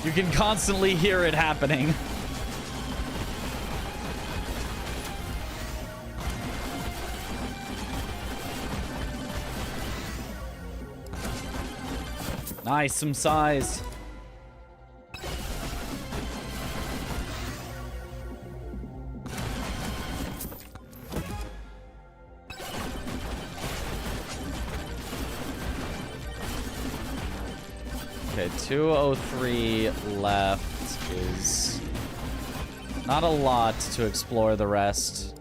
You can constantly hear it happening. Nice, some size. Okay, 203 left is not a lot to explore the rest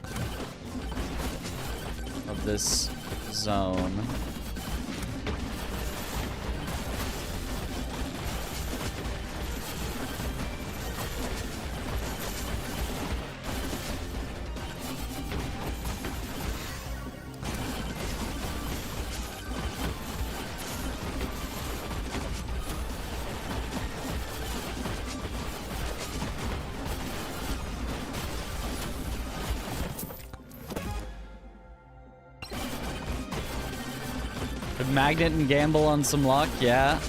of this zone. Could Magnet and gamble on some luck? Yeah.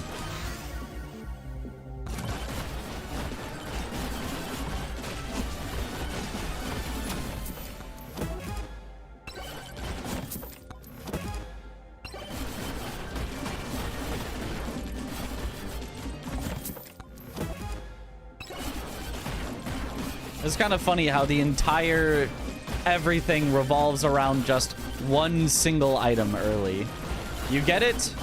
It's kind of funny how the entire everything revolves around just one single item early. You get it,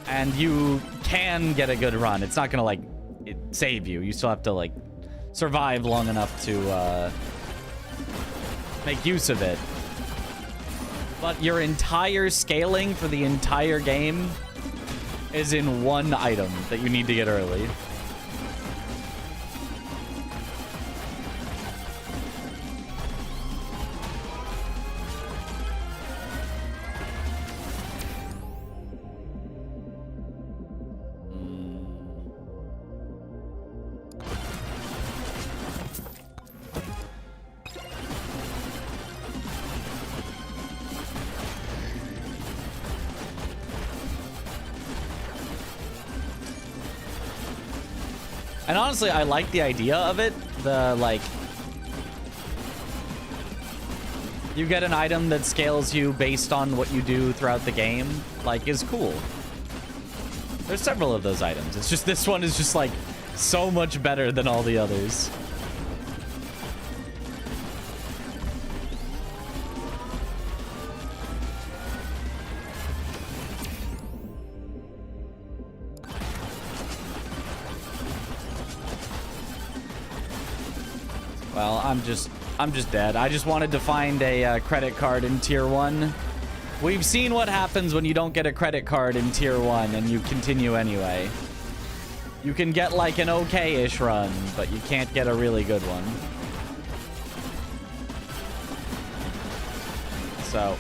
and you can get a good run. It's not gonna, like, save you. You still have to, like, survive long enough to make use of it. But your entire scaling for the entire game is in one item that you need to get early. And honestly, I like the idea of it. The, like, you get an item that scales you based on what you do throughout the game, like, is cool. There's several of those items. It's just this one is just, like, so much better than all the others. Well, I'm just dead. I just wanted to find a credit card in Tier 1. We've seen what happens when you don't get a credit card in Tier 1 and you continue anyway. You can get, like, an okay-ish run, but you can't get a really good one. So...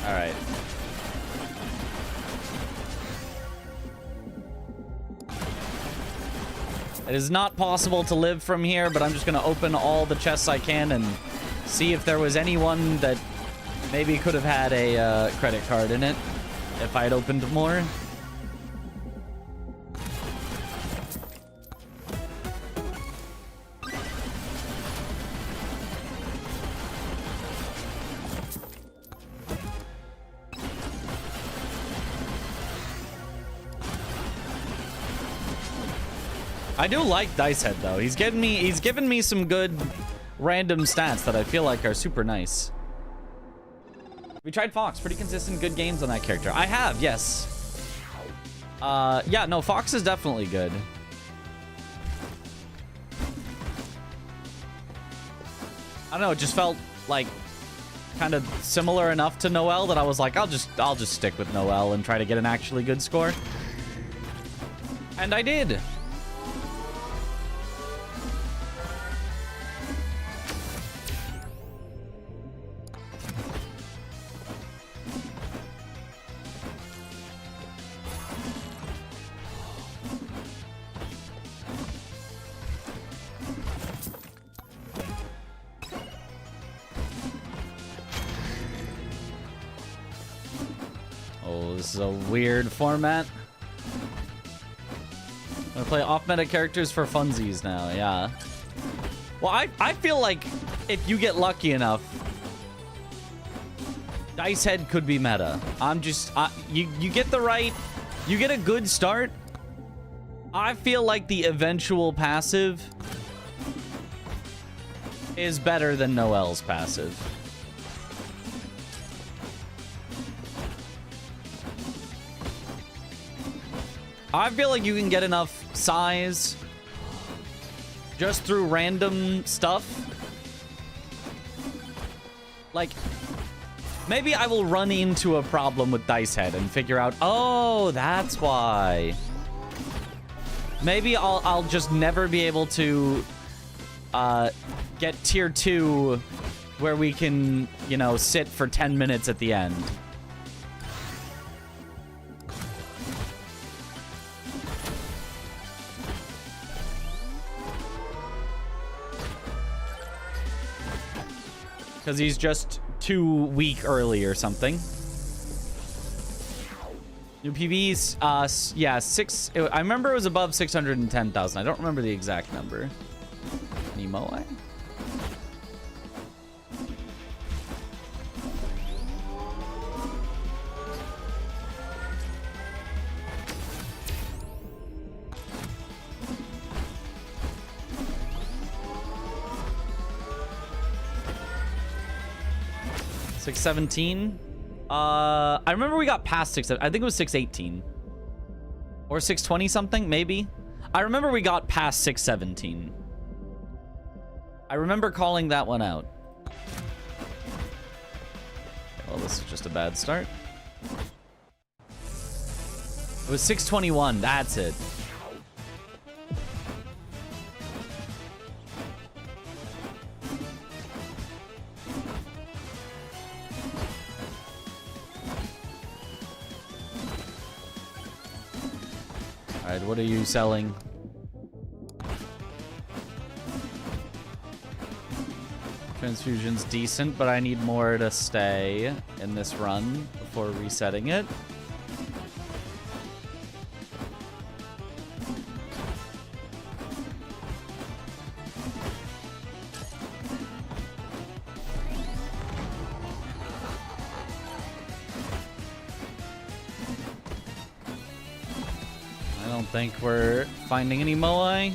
Alright. It is not possible to live from here, but I'm just gonna open all the chests I can and see if there was anyone that maybe could have had a credit card in it if I had opened more. I do like Dice Head though. He's given me some good random stats that I feel like are super nice. We tried Fox. Pretty consistent, good games on that character. I have, yes. Yeah, no, Fox is definitely good. I don't know, it just felt like kind of similar enough to Noel that I was like, I'll just stick with Noel and try to get an actually good score. And I did. Oh, this is a weird format. I'm gonna play off-meta characters for funsies now, yeah. Well, I feel like if you get lucky enough, Dice Head could be meta. I'm just, you get the right, you get a good start. I feel like the eventual passive is better than Noel's passive. I feel like you can get enough size just through random stuff. Like, maybe I will run into a problem with Dice Head and figure out, oh, that's why. Maybe I'll just never be able to get tier 2 where we can, you know, sit for 10 minutes at the end. Because he's just too weak early or something. New PVs, yeah, I remember it was above 610,000. I don't remember the exact number. Nemo? 617. I remember we got past 6. I think it was 618 or 620 something, maybe. I remember we got past 617. I remember calling that one out. Well, this is just a bad start. It was 621. That's it. Alright, what are you selling? Transfusion's decent, but I need more to stay in this run before resetting it. I don't think we're finding any Moai.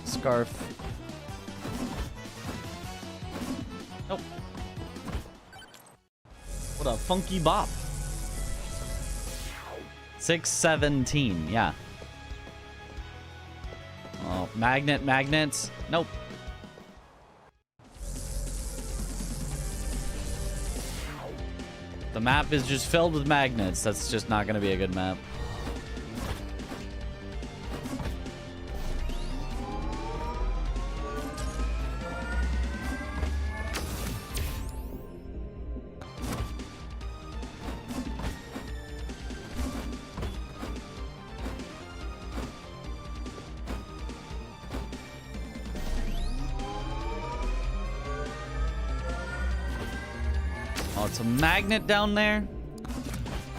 Scarf. Nope. What a funky bop. 617, yeah. Oh, magnets. Nope. The map is just filled with magnets. That's just not gonna be a good map. Oh, it's a magnet down there?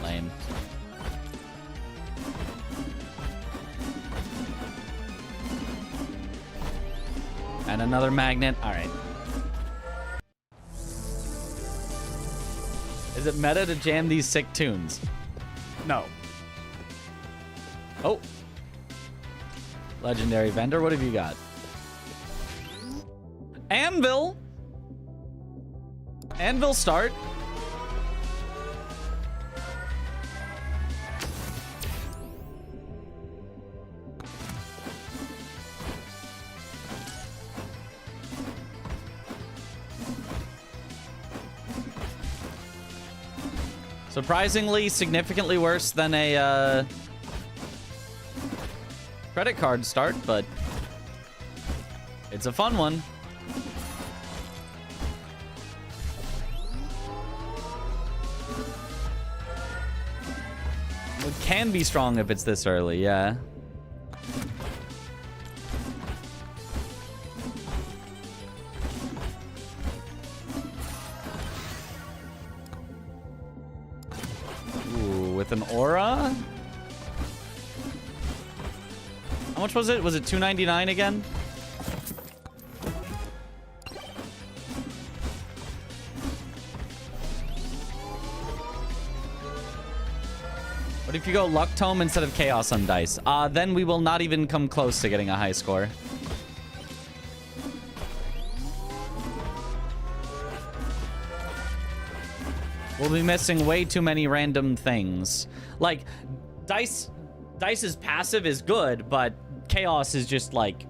Lame. And another magnet. All right. Is it meta to jam these sick tunes? No. Oh. Legendary vendor, what have you got? Anvil. Anvil start. Surprisingly, significantly worse than a credit card start, but it's a fun one. It can be strong if it's this early, yeah. Ooh, with an aura? How much was it? Was it $2.99 again? What if you go Luck Tome instead of Chaos on dice? Then we will not even come close to getting a high score. We'll be missing way too many random things. Like, Dice's passive is good, but Chaos is just like...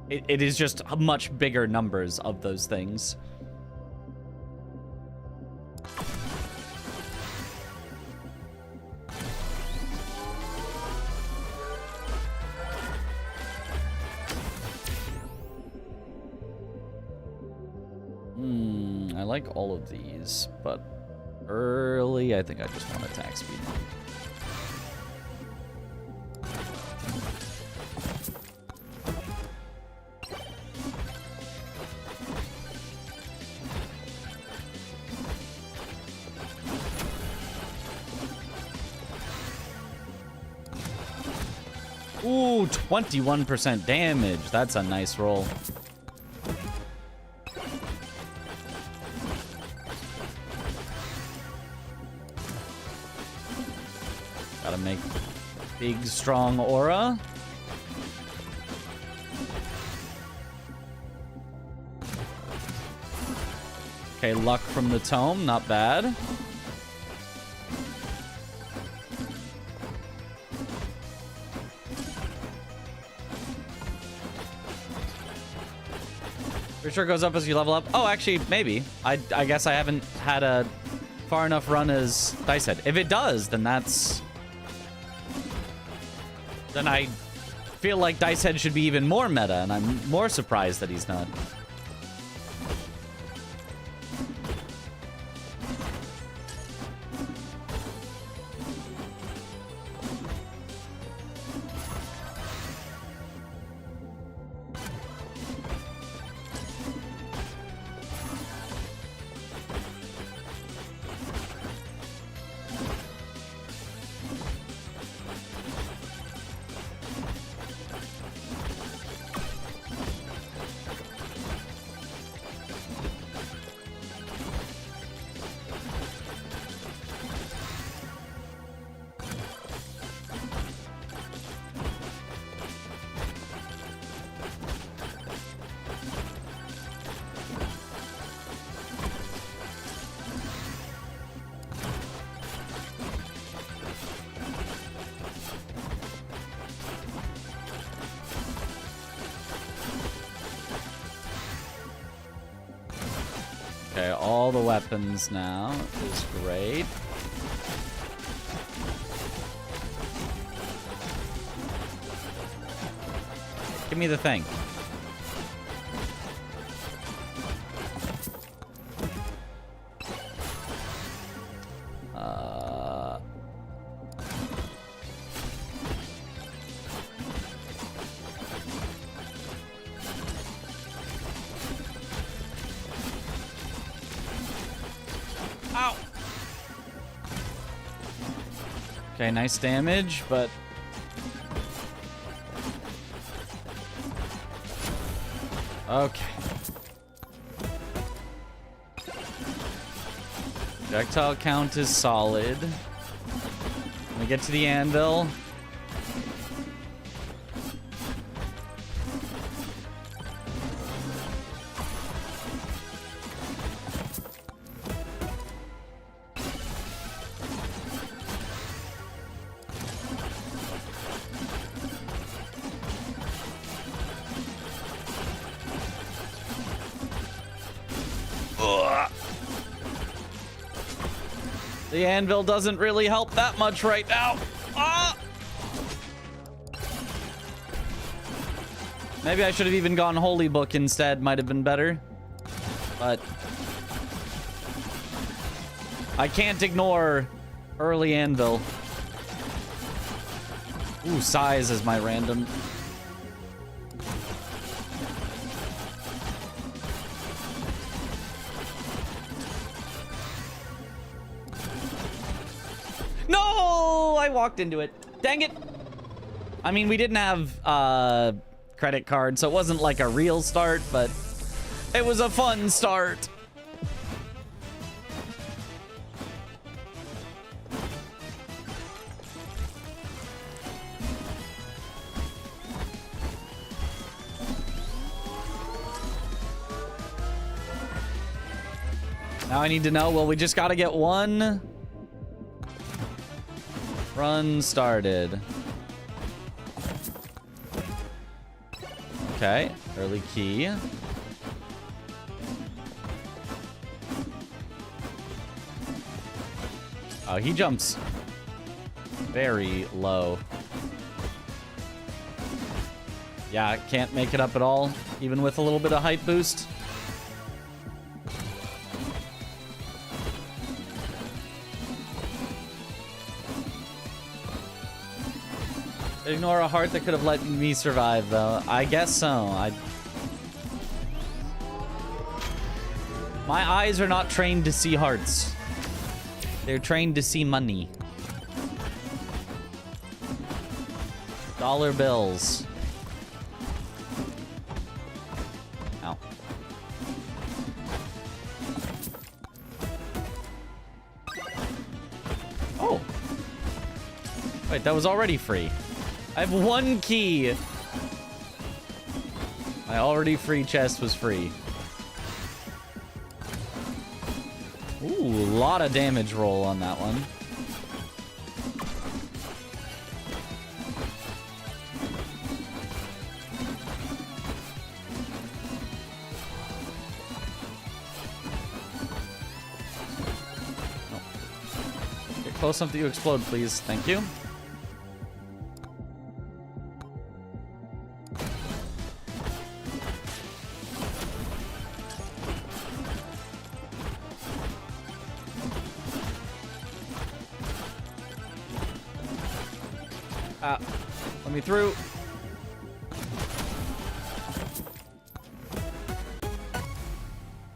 It is just much bigger numbers of those things. I like all of these, but early, I think I just want attack speed. Ooh, 21% damage. That's a nice roll. Gotta make big, strong aura. Okay, luck from the tome. Not bad. Pretty sure it goes up as you level up. Oh, actually, maybe. I guess I haven't had a far enough run as Dice Head. If it does, then that's... Then I feel like Dice Head should be even more meta, and I'm more surprised that he's not. Okay, all the weapons now is great. Give me the thing. Ow. Okay, nice damage, but... Okay. Projectile count is solid. When we get to the anvil. The anvil doesn't really help that much right now. Ah! Maybe I should have even gone Holy Book instead. Might have been better. But I can't ignore early anvil. Ooh, size is my random. No! I walked into it. Dang it. I mean, we didn't have credit card, so it wasn't like a real start, but it was a fun start. Now I need to know, well, we just gotta get one run started. Okay, early key. Oh, he jumps very low. Yeah, can't make it up at all, even with a little bit of height boost. Ignore a heart that could have let me survive, though. I guess so. My eyes are not trained to see hearts. They're trained to see money. Dollar bills. Ow. Oh. Wait, that was already free. I have one key. My already free chest was free. Ooh, a lot of damage roll on that one. Oh. Get close enough that you explode, please. Thank you. Let me through.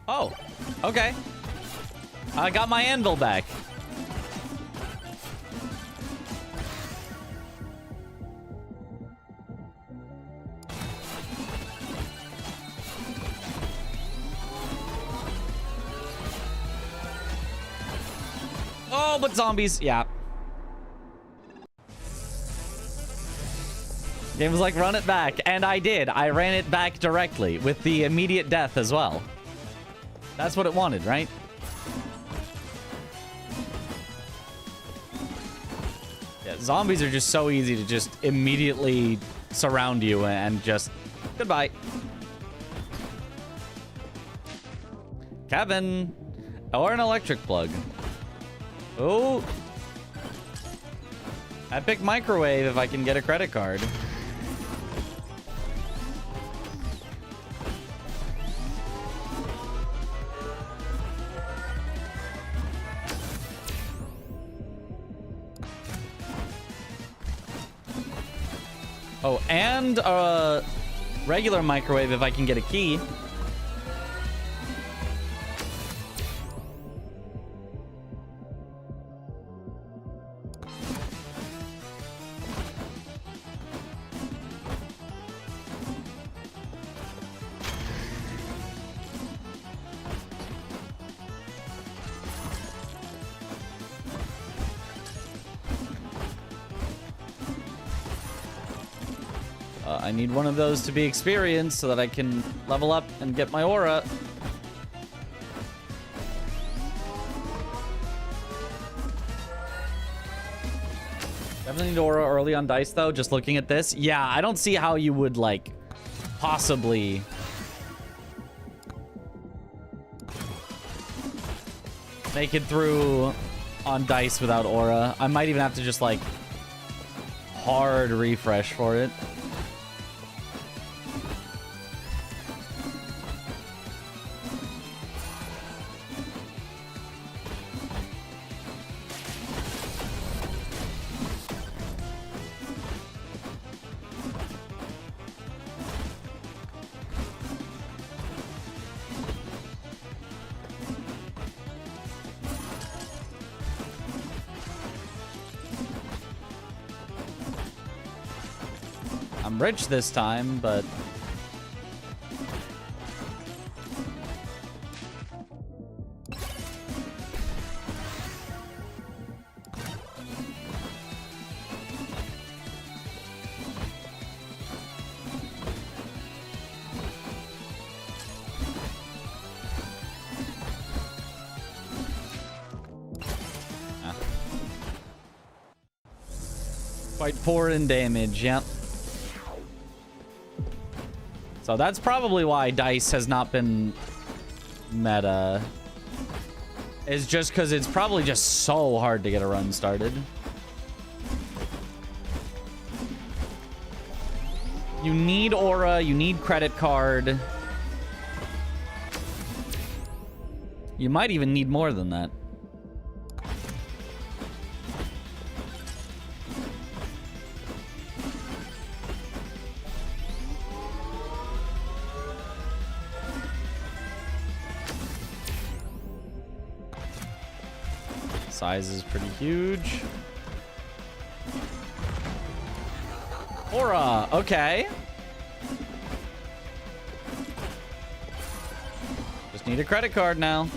Oh, okay. I got my anvil back. Oh, but zombies, yeah. Game was like, run it back. And I did. I ran it back directly with the immediate death as well. That's what it wanted, right? Yeah, zombies are just so easy to just immediately surround you and just goodbye. Kevin. Or an electric plug. Oh. Epic microwave if I can get a credit card. Oh, and a regular microwave if I can get a key. I need one of those to be experienced so that I can level up and get my aura. Definitely need aura early on dice, though. Just looking at this. Yeah, I don't see how you would, like, possibly... make it through on dice without aura. I might even have to just, like, hard refresh for it. I'm rich this time, but... quite poor in damage, yep. So that's probably why dice has not been meta. Is just because it's probably just so hard to get a run started. You need aura, you need credit card. You might even need more than that. Size is pretty huge. Aura, okay. Just need a credit card now.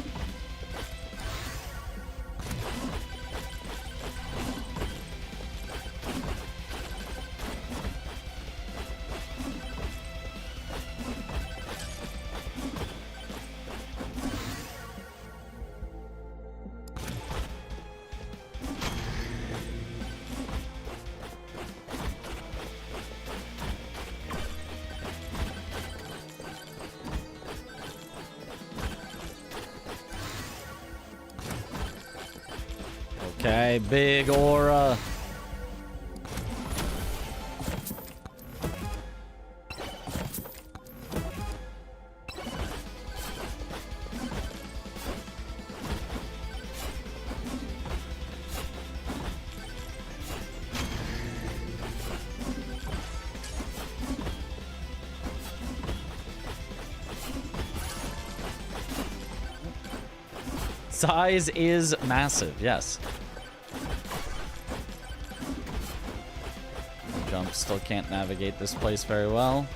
Okay, big aura. Size is massive, yes. Jump, still can't navigate this place very well.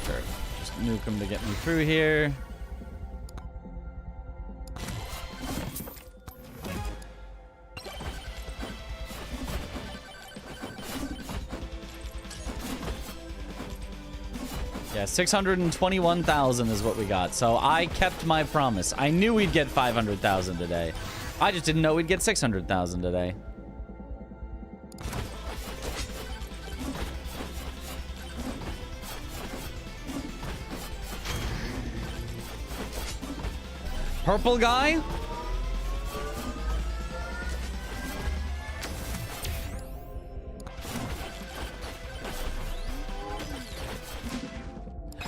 Sure, just nuke him to get me through here. Yeah, 621,000 is what we got. So I kept my promise. I knew we'd get 500,000 today. I just didn't know we'd get 600,000 today. Purple guy?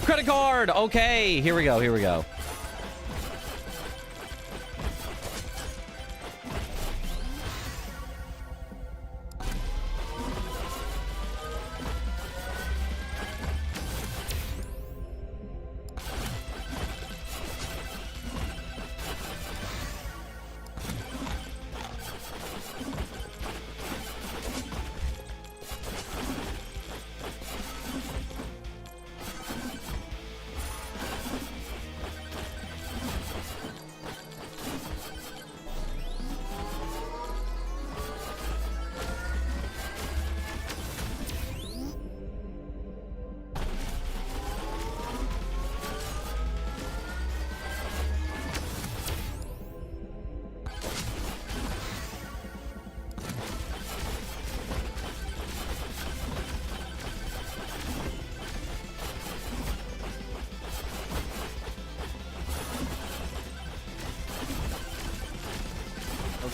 Credit card! Okay, here we go, here we go.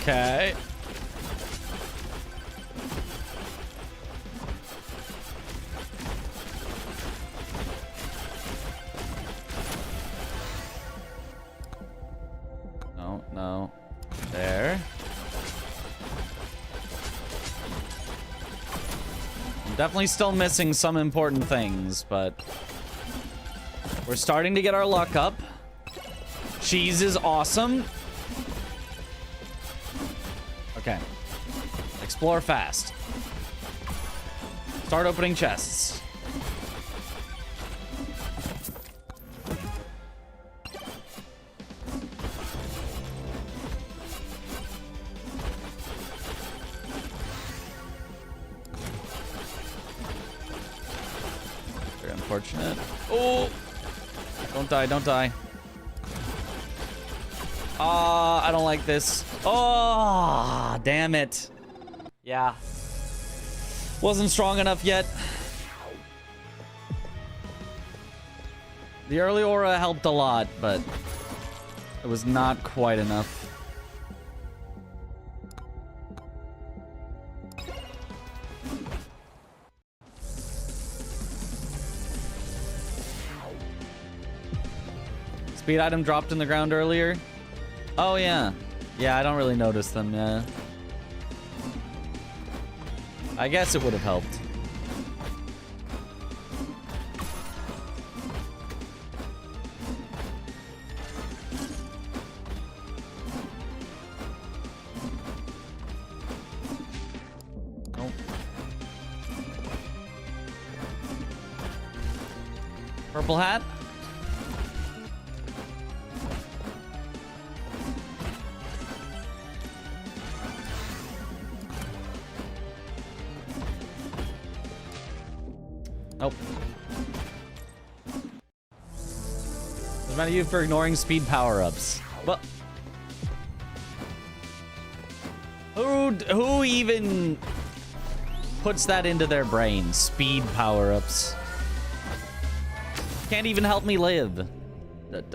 Okay. No, no. There. I'm definitely still missing some important things, but we're starting to get our luck up. Cheese is awesome. Okay. Explore fast. Start opening chests. Very unfortunate. Oh! Don't die, don't die. I don't like this. Oh, damn it. Yeah. Wasn't strong enough yet. The early aura helped a lot, but it was not quite enough. Speed item dropped in the ground earlier. Oh, yeah. Yeah, I don't really notice them, yeah. I guess it would have helped. Nope. Purple hat? Nope. What's mad at you for ignoring speed power-ups? Well, who even puts that into their brain? Speed power-ups. Can't even help me live.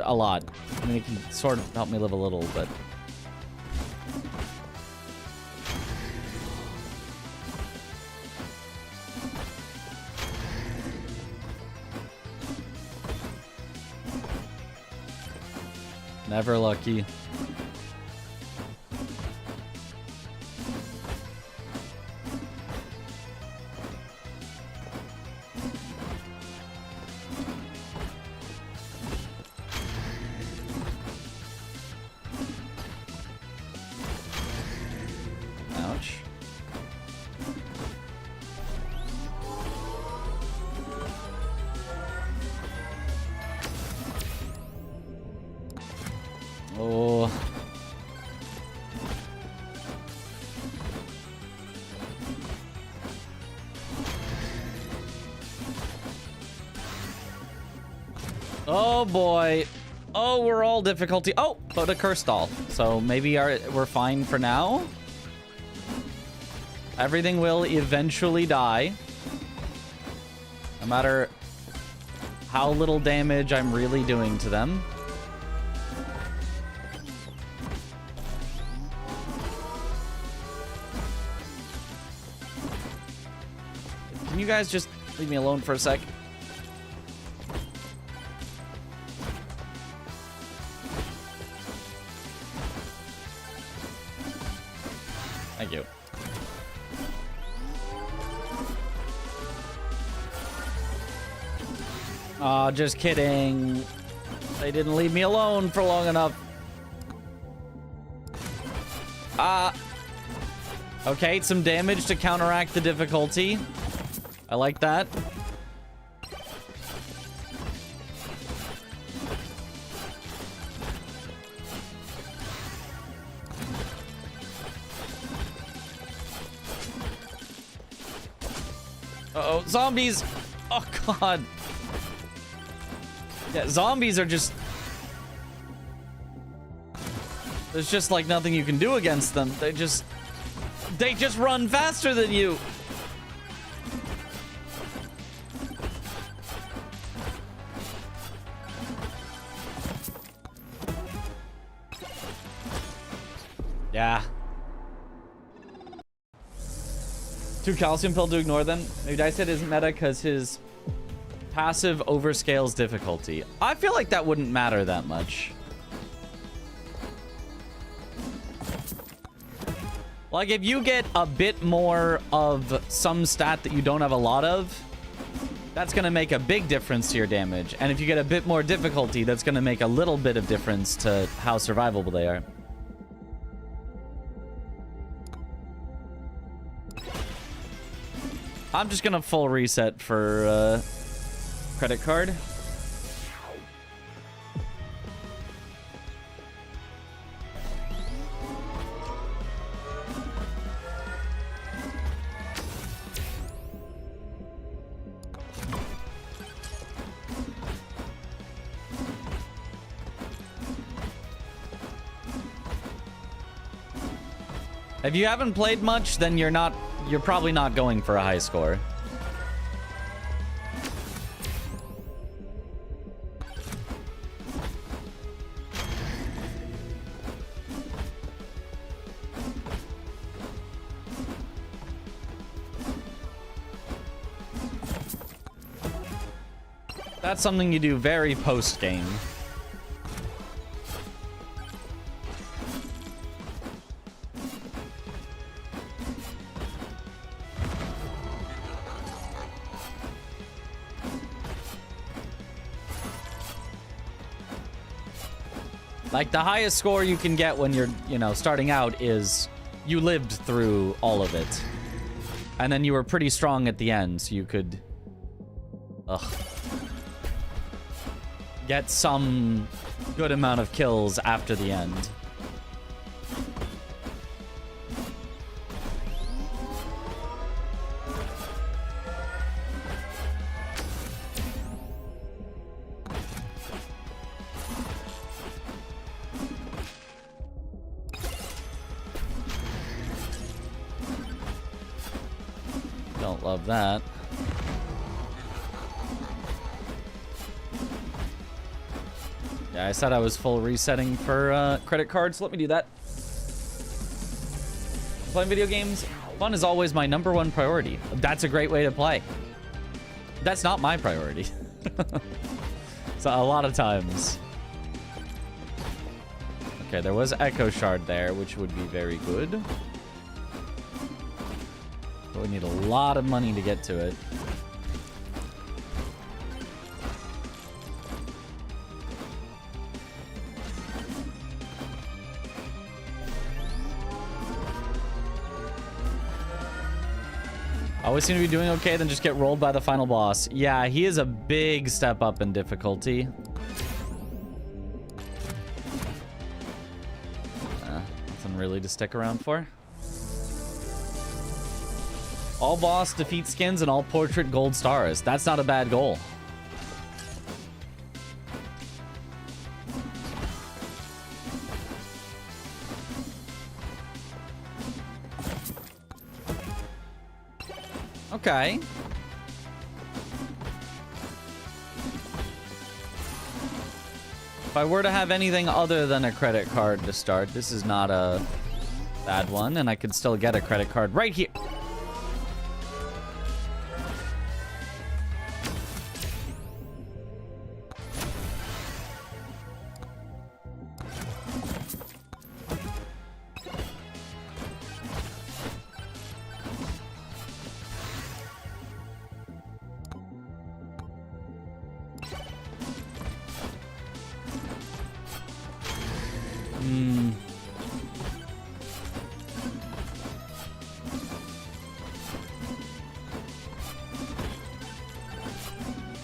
A lot. I mean, it can sort of help me live a little, but... Never lucky. Ouch. Oh. Oh boy. Oh, we're all difficulty. Oh, but a curse doll. So maybe we're fine for now. Everything will eventually die. No matter how little damage I'm really doing to them. Can you guys just leave me alone for a sec? Thank you. Aw, just kidding. They didn't leave me alone for long enough. Okay, some damage to counteract the difficulty. I like that. Uh-oh, zombies! Oh, God. Yeah, zombies are just... There's just, like, nothing you can do against them. They just run faster than you! Yeah. Two calcium pill to ignore them. Maybe Dice Head isn't meta because his passive overscales difficulty. I feel like that wouldn't matter that much. Like, if you get a bit more of some stat that you don't have a lot of, that's going to make a big difference to your damage. And if you get a bit more difficulty, that's going to make a little bit of difference to how survivable they are. I'm just going to full reset for credit card. If you haven't played much, then you're probably not going for a high score. That's something you do very post-game. Like, the highest score you can get when you're, you know, starting out is you lived through all of it. And then you were pretty strong at the end, so you could... get some good amount of kills after the end. Don't love that. Yeah, I said I was full resetting for credit cards. Let me do that. Playing video games, fun is always my #1 priority. That's a great way to play. That's not my priority. So a lot of times. Okay, there was Echo Shard there, which would be very good. But we need a lot of money to get to it. Always seem to be doing okay, then just get rolled by the final boss. Yeah, he is a big step up in difficulty. Nothing really to stick around for. All boss defeat skins and all portrait gold stars. That's not a bad goal. Okay. If I were to have anything other than a credit card to start, this is not a bad one, and I could still get a credit card right here.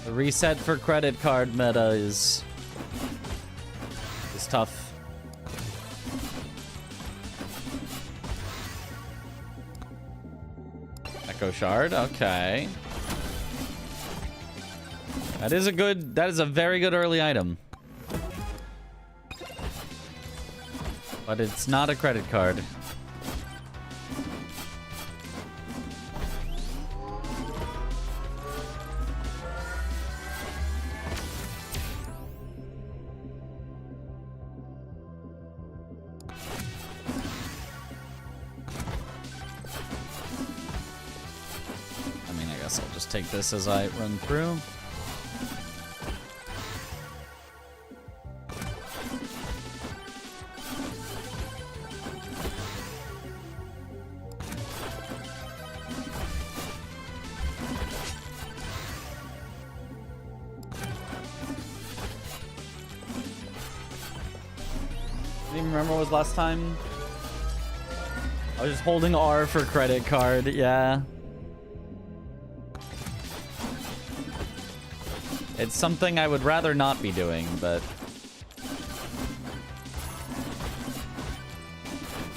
The reset for credit card meta is tough. Echo Shard, okay. That is a very good early item. But it's not a credit card. just take this as I run through. I don't even remember what was last time. I was just holding R for credit card, yeah. It's something I would rather not be doing, but...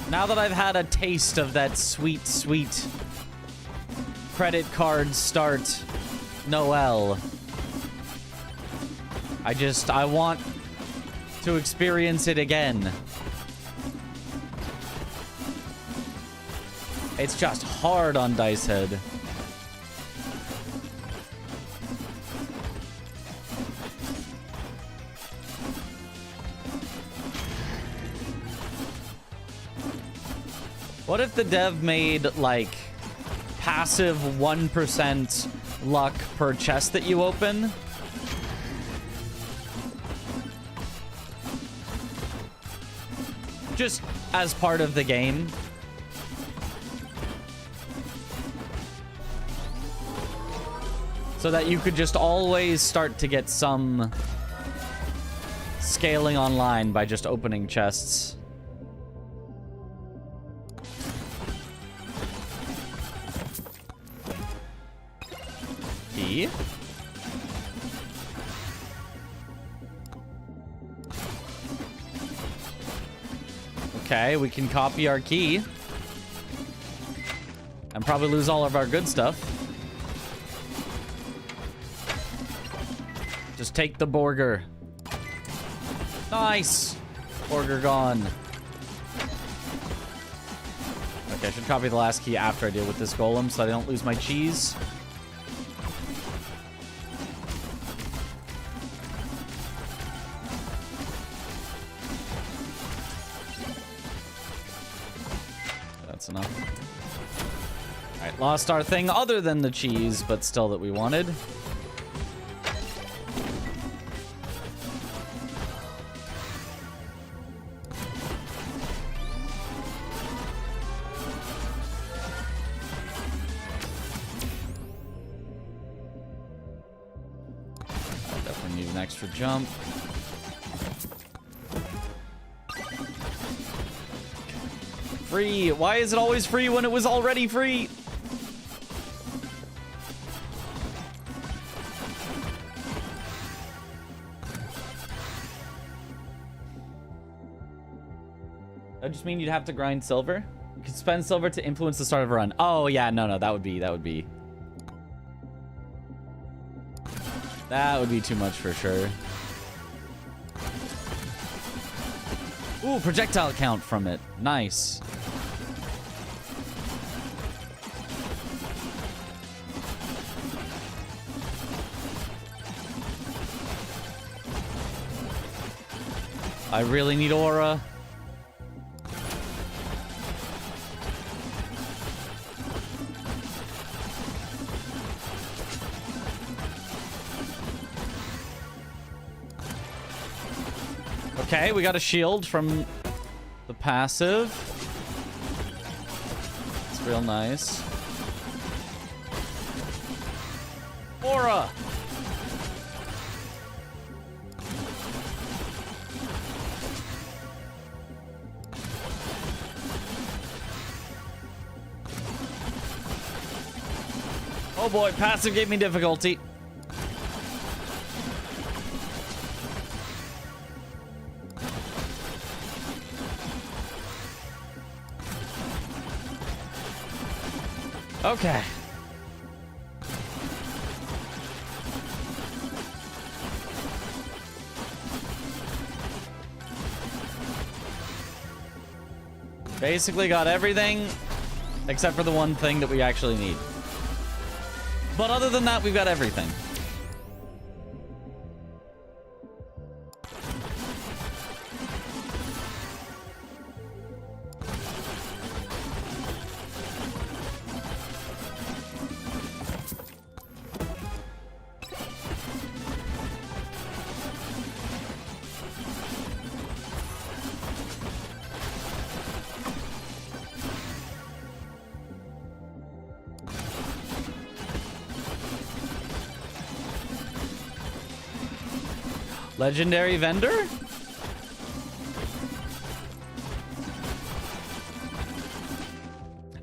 now that I've had a taste of that sweet, sweet credit card start Noel, I want to experience it again. It's just hard on Dice Head. What if the dev made, like, passive 1% luck per chest that you open? Just as part of the game. So that you could just always start to get some scaling online by just opening chests. Key. Okay, we can copy our key. And probably lose all of our good stuff. Just take the burger. Nice! Burger gone. Okay, I should copy the last key after I deal with this golem so I don't lose my cheese. That's enough. Alright, lost our thing other than the cheese, but still that we wanted. Definitely need an extra jump. Free. Why is it always free when it was already free? That just mean you'd have to grind silver? You could spend silver to influence the start of a run. Oh yeah, no, that would be too much for sure. Ooh, projectile count from it. Nice. I really need aura. Okay, we got a shield from the passive. It's real nice. Aura! Oh boy, passive gave me difficulty. Okay. Basically got everything except for the one thing that we actually need. But other than that, we've got everything. Legendary vendor?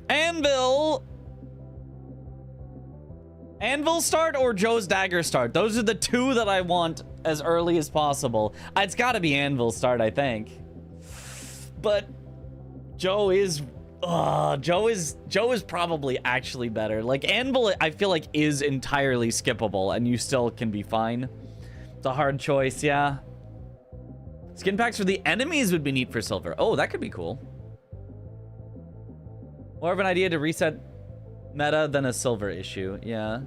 Anvil! Anvil start or Joe's Dagger start? Those are the two that I want as early as possible. It's gotta be Anvil start, I think. But Joe is probably actually better. Like Anvil, I feel like is entirely skippable and you still can be fine. It's a hard choice, yeah. Skin packs for the enemies would be neat for silver. Oh, that could be cool. More of an idea to reset meta than a silver issue, yeah.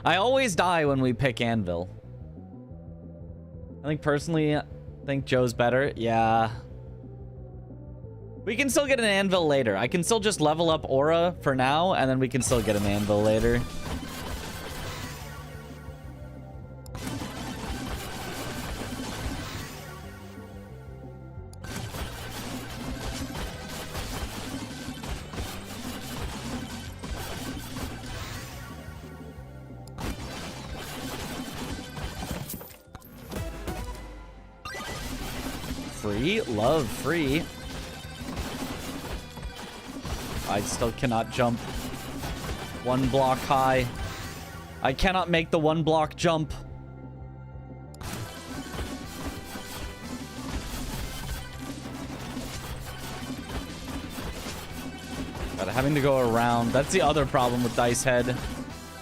I always die when we pick Anvil. I think personally, I think Joe's better. Yeah. We can still get an Anvil later. I can still just level up Aura for now, and then we can still get an Anvil later. Free? Love free. I still cannot jump one block high. I cannot make the one block jump. But having to go around, that's the other problem with Dice Head.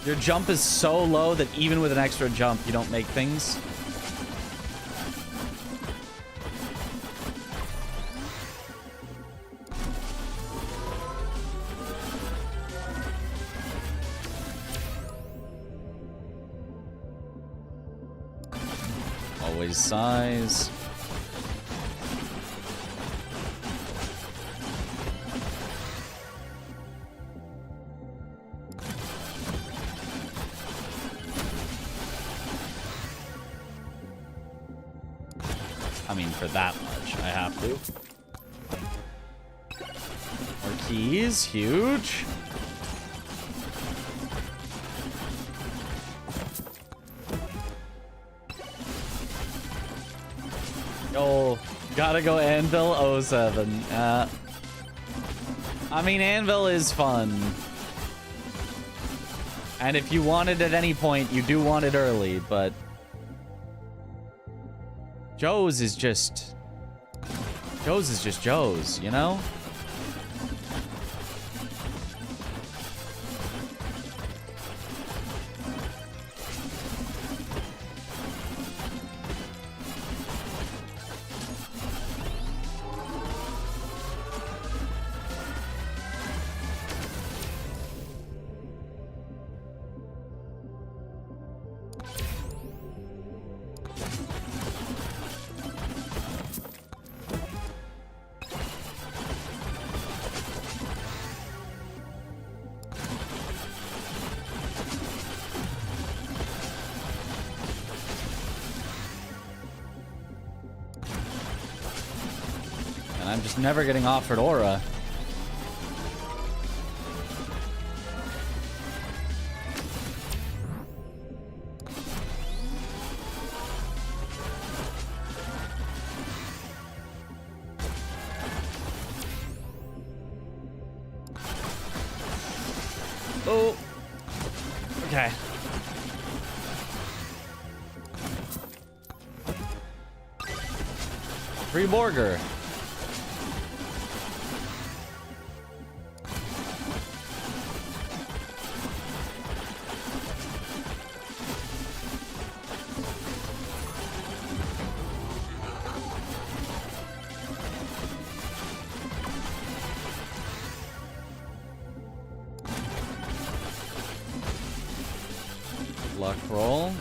Your jump is so low that even with an extra jump, you don't make things. Always size. I mean, for that much, I have to. More keys, huge. Oh, gotta go Anvil 07. I mean, Anvil is fun. And if you want it at any point, you do want it early, but Joe's is just Joe's, you know? I'm just never getting offered Aura. Oh. Okay. Free Borger. Luck roll.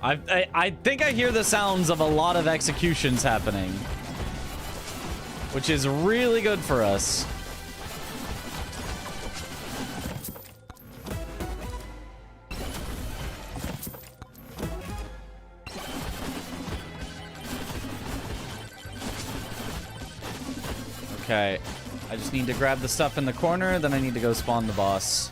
I think I hear the sounds of a lot of executions happening, which is really good for us. Okay, I just need to grab the stuff in the corner, then I need to go spawn the boss.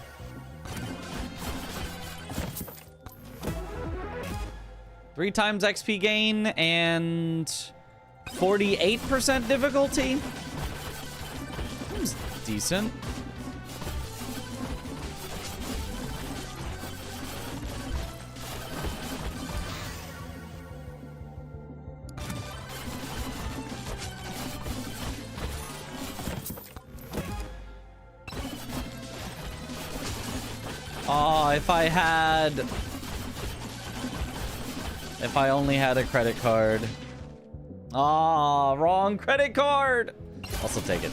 Three times XP gain and 48% difficulty. Seems decent. Oh, if I only had a credit card. Ah, wrong credit card. Also take it.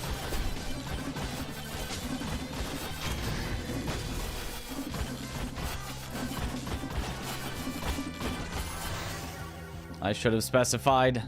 I should have specified.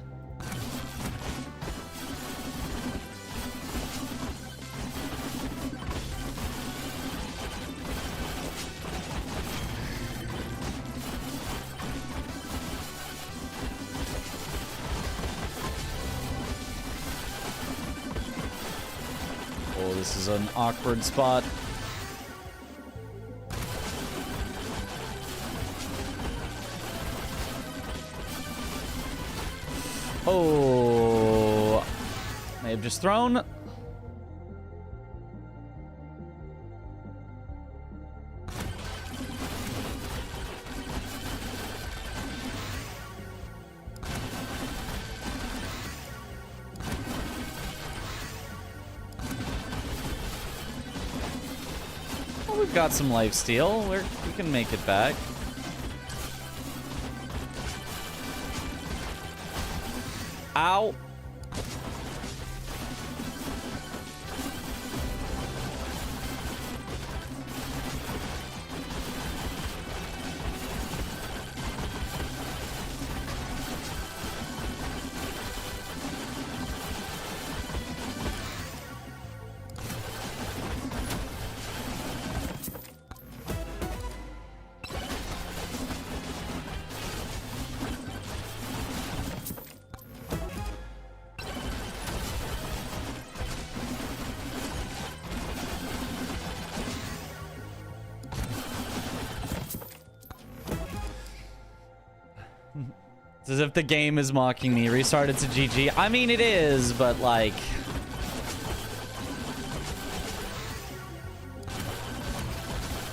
This is an awkward spot. Oh, may have just thrown. We've got some life steal. We can make it back. Ow. It's as if the game is mocking me. Restarted to GG. I mean, it is, but like...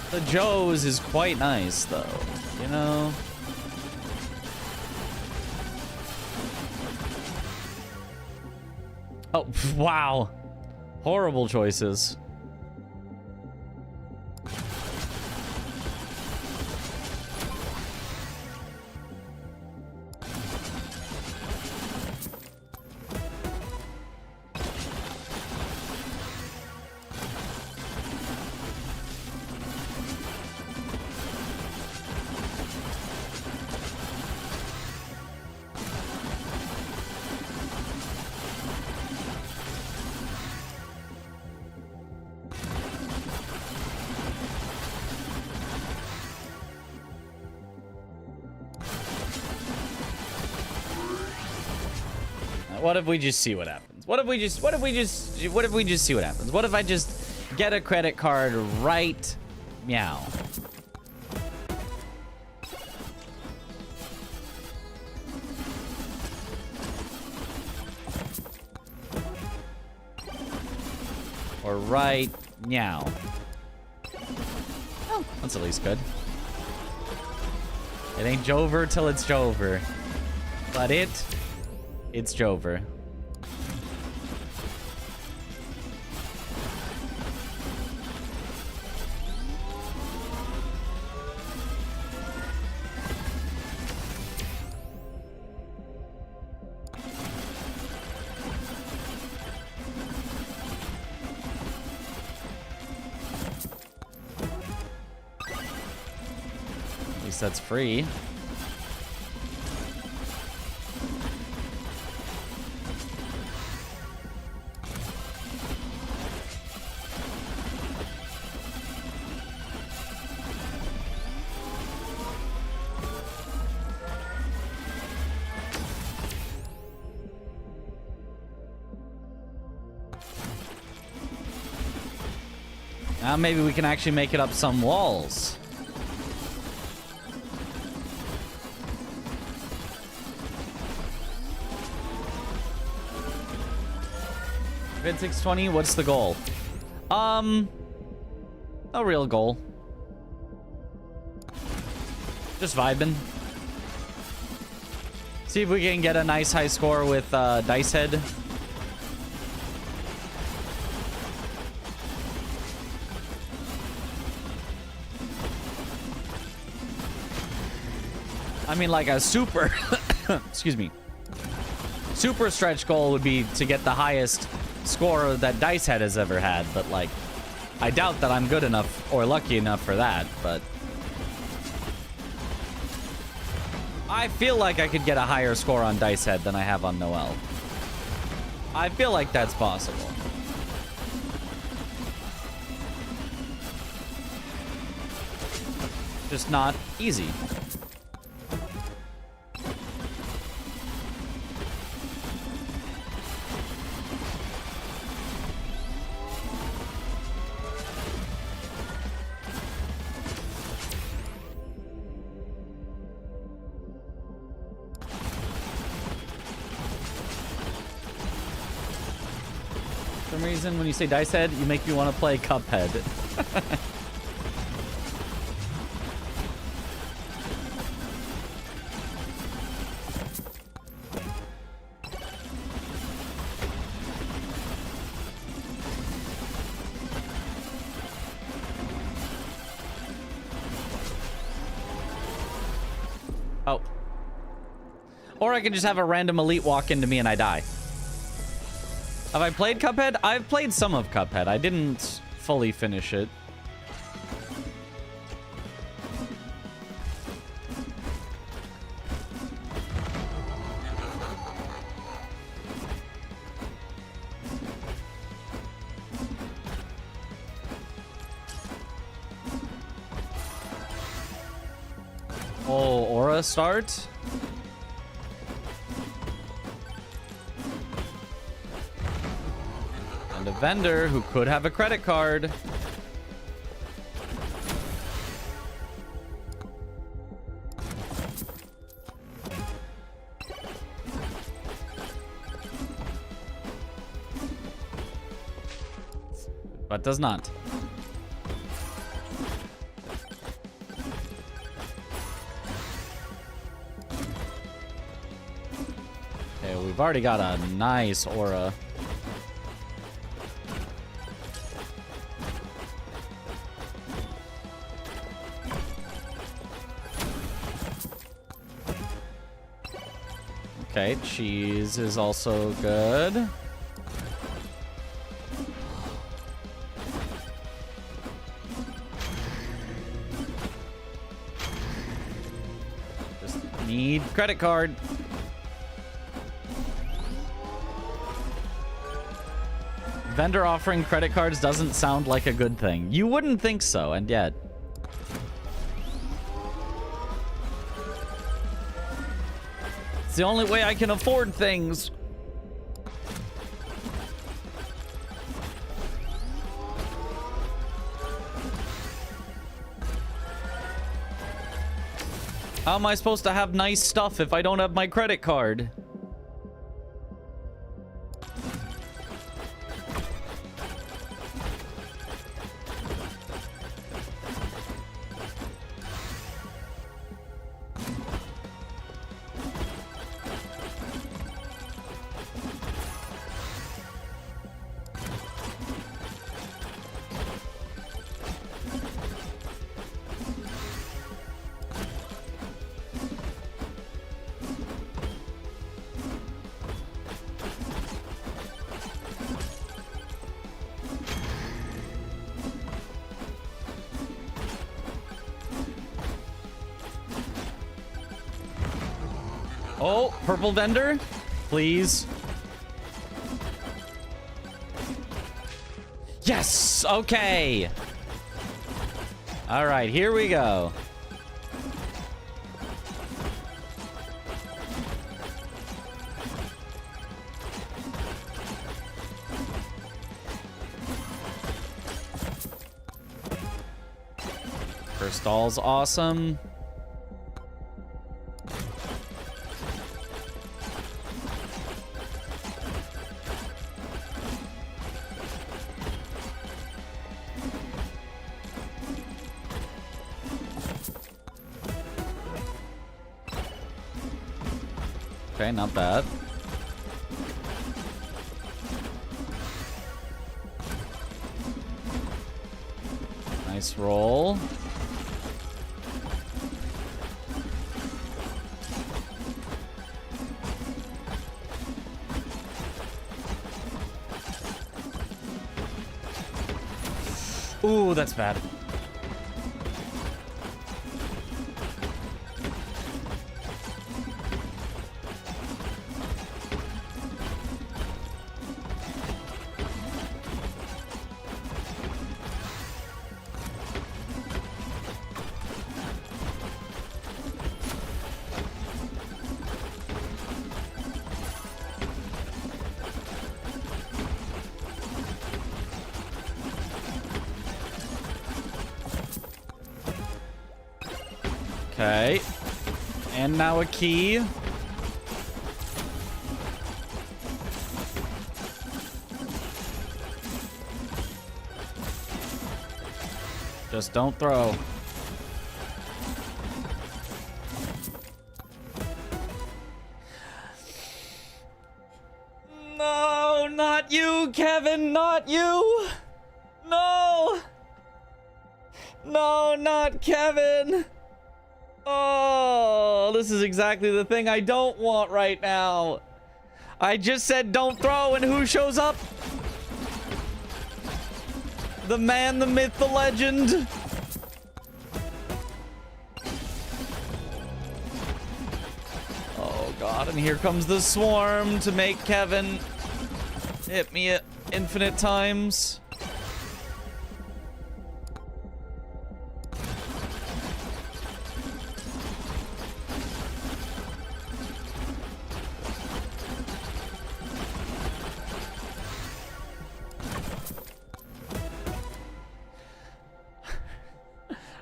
The Joe's is quite nice, though. You know? Oh, wow. Horrible choices. What if we just see what happens? What if we just see what happens? What if I just get a credit card right meow? Or right meow. Oh, that's at least good. It ain't Jover till it's Jover. But it's Jover. At least that's free. Now maybe we can actually make it up some walls. Vid 620, what's the goal? No real goal. Just vibing. See if we can get a nice high score with Dice Head. I mean, like a super, excuse me, super stretch goal would be to get the highest score that Dice Head has ever had, but like, I doubt that I'm good enough or lucky enough for that, but I feel like I could get a higher score on Dice Head than I have on Noel. I feel like that's possible. Just not easy. For some reason, when you say Dice Head, you make me want to play Cuphead. Oh. Or I can just have a random elite walk into me and I die. Have I played Cuphead? I've played some of Cuphead. I didn't fully finish it. Oh, Aura start? And a vendor who could have a credit card. But does not. Okay, we've already got a nice aura. Okay, cheese is also good. Just need credit card. Vendor offering credit cards doesn't sound like a good thing. You wouldn't think so, and yet. It's the only way I can afford things. How am I supposed to have nice stuff if I don't have my credit card? Oh, purple vendor, please. Yes, okay. All right, here we go. Stall's awesome. Okay, not bad. Nice roll. Ooh, that's bad. Okay. And now a key. Just don't throw. No, not you, Kevin, not you. No. No, not Kevin. Oh, this is exactly the thing I don't want right now. I just said don't throw, and who shows up? The man, the myth, the legend. Oh, God, and here comes the swarm to make Kevin hit me at infinite times.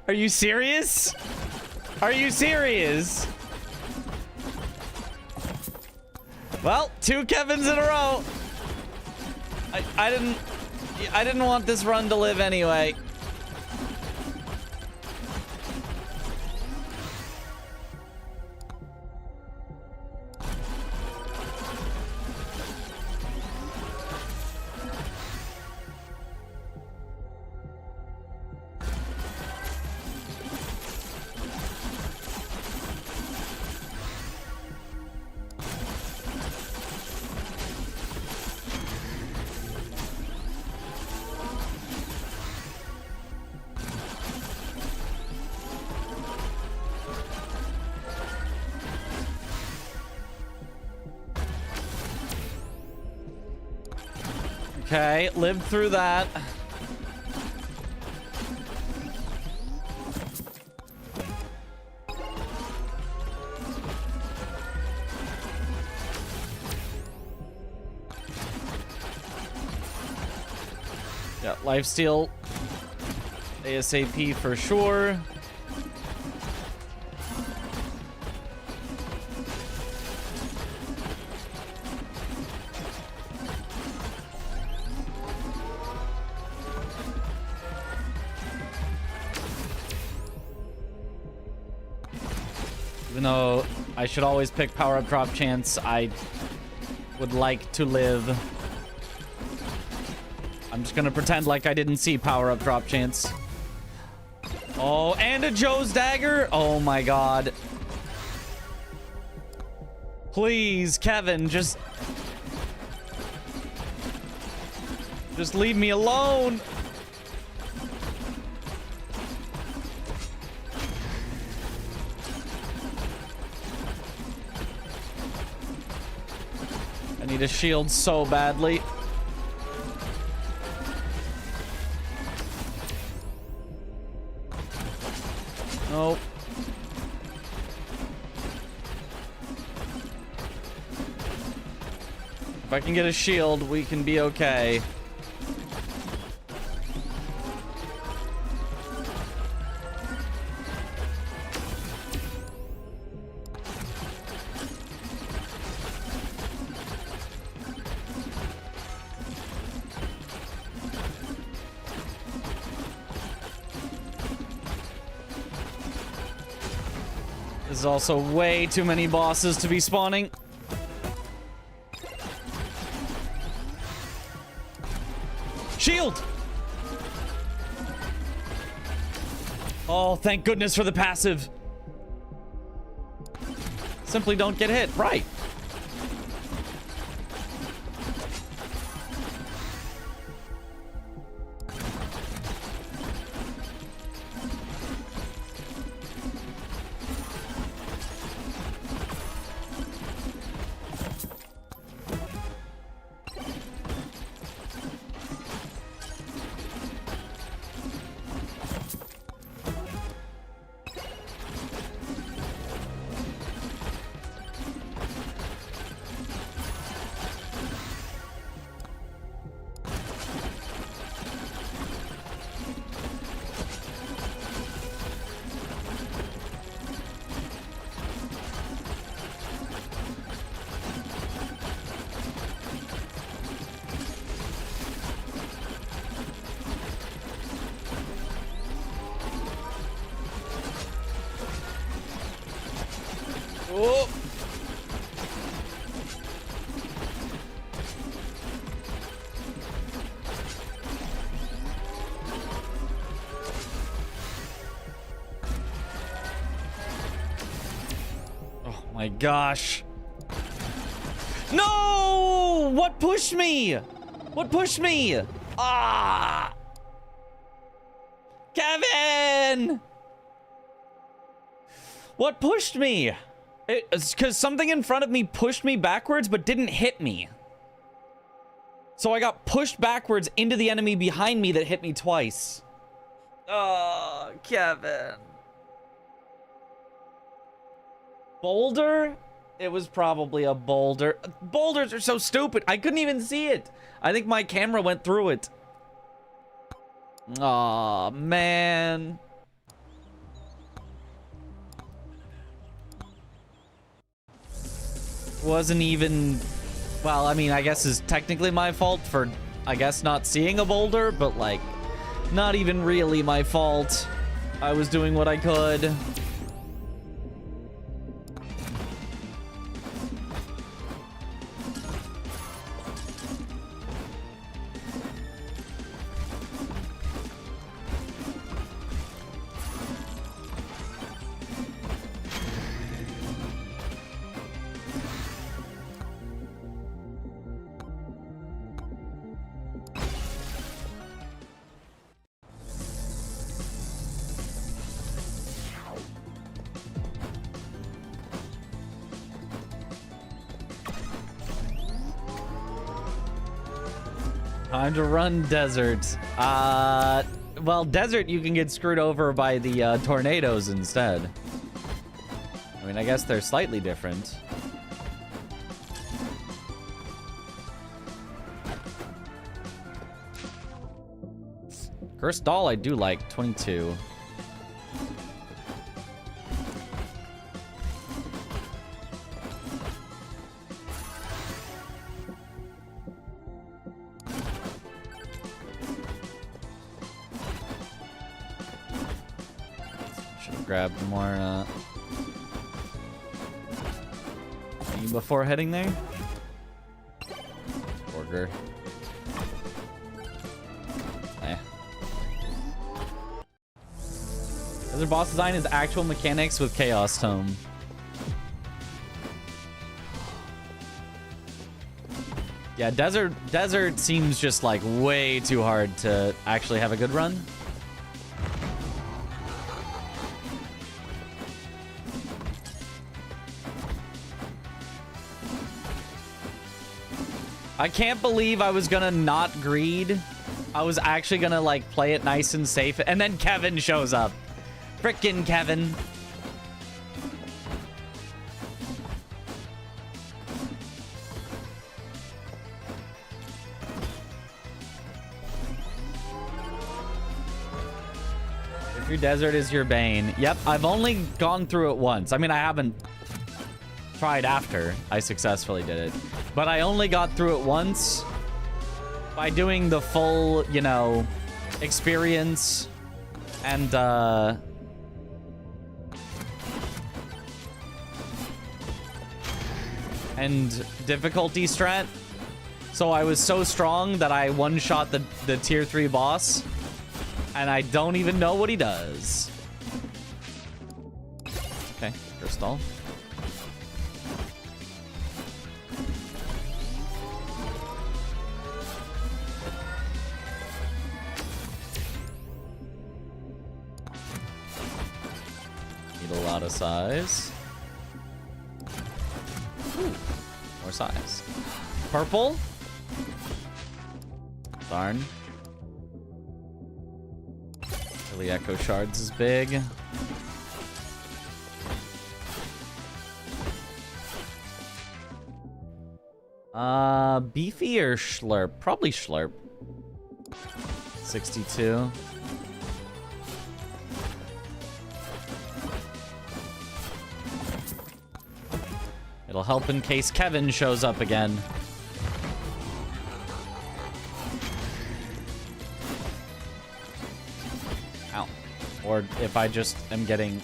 Are you serious? Are you serious? Well, 2 Kevins in a row. I didn't want this run to live anyway. Okay, lived through that. Yeah, lifesteal ASAP for sure. Even though I should always pick power-up drop chance, I would like to live. I'm just gonna pretend like I didn't see power-up drop chance. Oh, and a Joe's dagger? Oh my god. Please, Kevin, just leave me alone. I need a shield so badly. Nope. If I can get a shield, we can be okay. There's also way too many bosses to be spawning. Shield! Oh, thank goodness for the passive. Simply don't get hit. Right. Oh. Oh my gosh. No! What pushed me? What pushed me? Ah! Kevin! What pushed me? It's because something in front of me pushed me backwards but didn't hit me. So I got pushed backwards into the enemy behind me that hit me twice. Oh, Kevin. Boulder? It was probably a boulder. Boulders are so stupid. I couldn't even see it. I think my camera went through it. Aw, man. Wasn't even... Well, I mean, I guess it's technically my fault for, I guess, not seeing a boulder, but, like, not even really my fault. I was doing what I could. Time to run desert. Well, desert you can get screwed over by the tornadoes instead. I mean, I guess they're slightly different. Cursed doll I do like, 22. Grab more before heading there. Burger. Desert boss design is actual mechanics with Chaos Tome. Yeah, desert seems just like way too hard to actually have a good run. I can't believe I was gonna not greed. I was actually gonna like play it nice and safe, and then Kevin shows up. Frickin' Kevin. If your desert is your bane. Yep, I've only gone through it once. I mean, I haven't tried after I successfully did it. But I only got through it once by doing the full, you know, experience and and difficulty strat. So I was so strong that I one-shot the tier 3 boss. And I don't even know what he does. Okay, Crystal. Need a lot of size. Ooh, more size. Purple. Darn. Really, Echo Shards is big. Beefy or Schlurp? Probably Schlurp. 62. It'll help in case Kevin shows up again. Ow. Or if I just am getting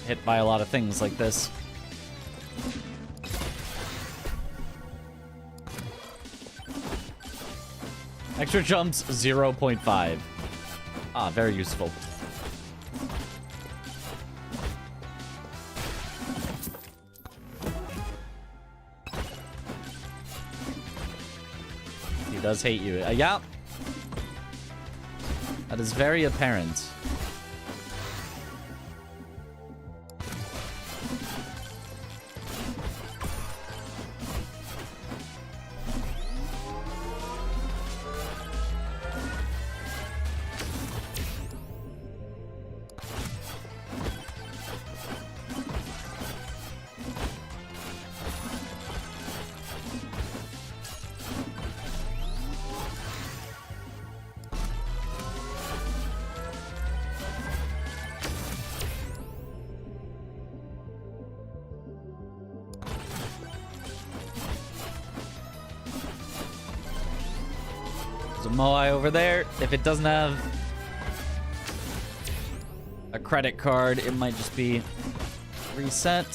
hit by a lot of things like this. Extra jumps 0.5. Ah, very useful. He does hate you. Yeah. That is very apparent. Moai over there. If it doesn't have a credit card, it might just be reset.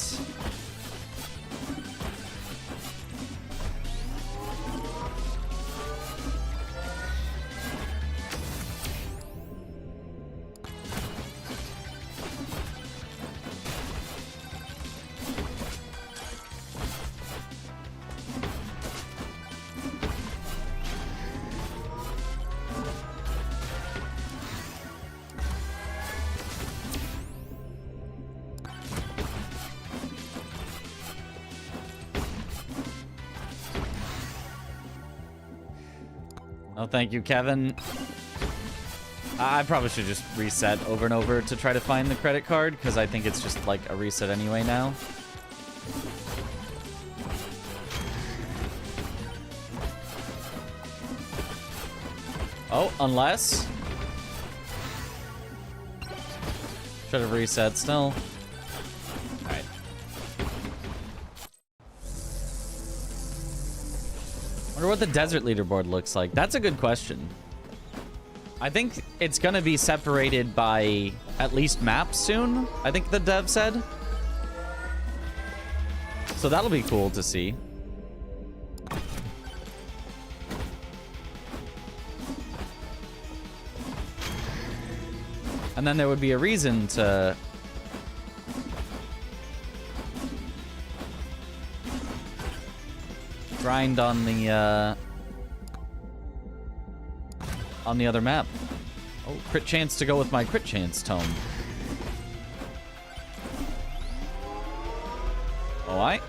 Oh, thank you, Kevin. I probably should just reset over and over to try to find the credit card, because I think it's just like a reset anyway now. Oh, unless... should have reset still. Alright. Wonder what the desert leaderboard looks like. That's a good question. I think it's gonna be separated by at least maps soon, I think the dev said. So that'll be cool to see. And then there would be a reason to grind on the other map. Oh, crit chance to go with my crit chance tome. Alright.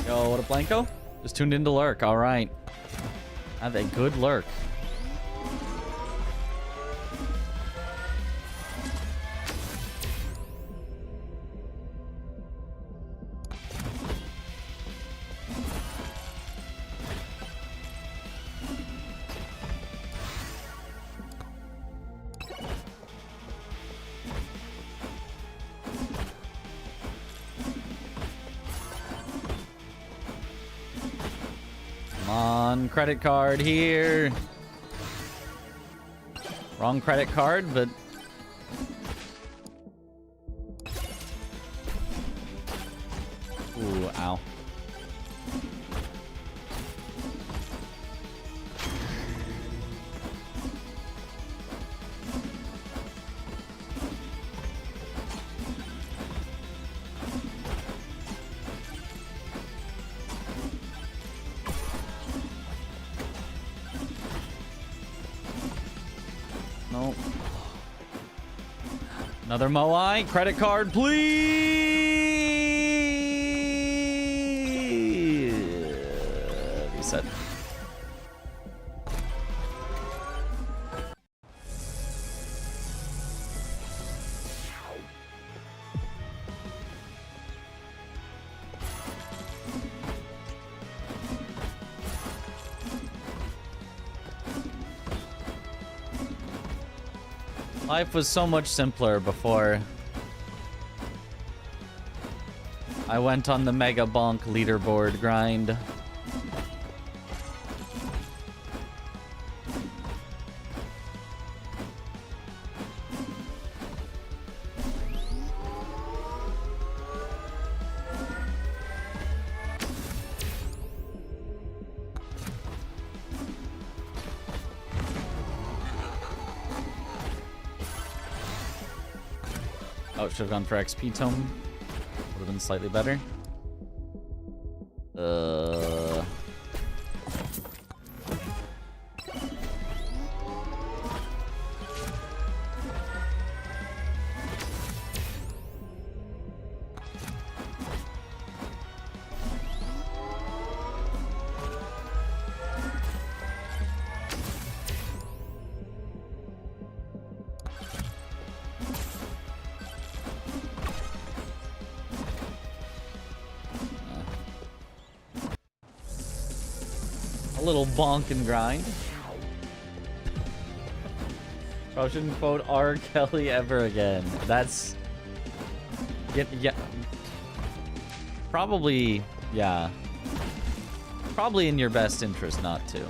Yo, what a Blanco? Just tuned into lurk. Alright. Have a good lurk. Credit card here. Wrong credit card, but Ooh, ow. Nope. Another Moai. Credit card, please. Reset. Life was so much simpler before I went on the Megabonk leaderboard grind. Oh, should have gone for XP tome. Would have been slightly better. A little bonk and grind. Probably shouldn't quote R. Kelly ever again. That's... Yeah. Probably, yeah. Probably in your best interest not to.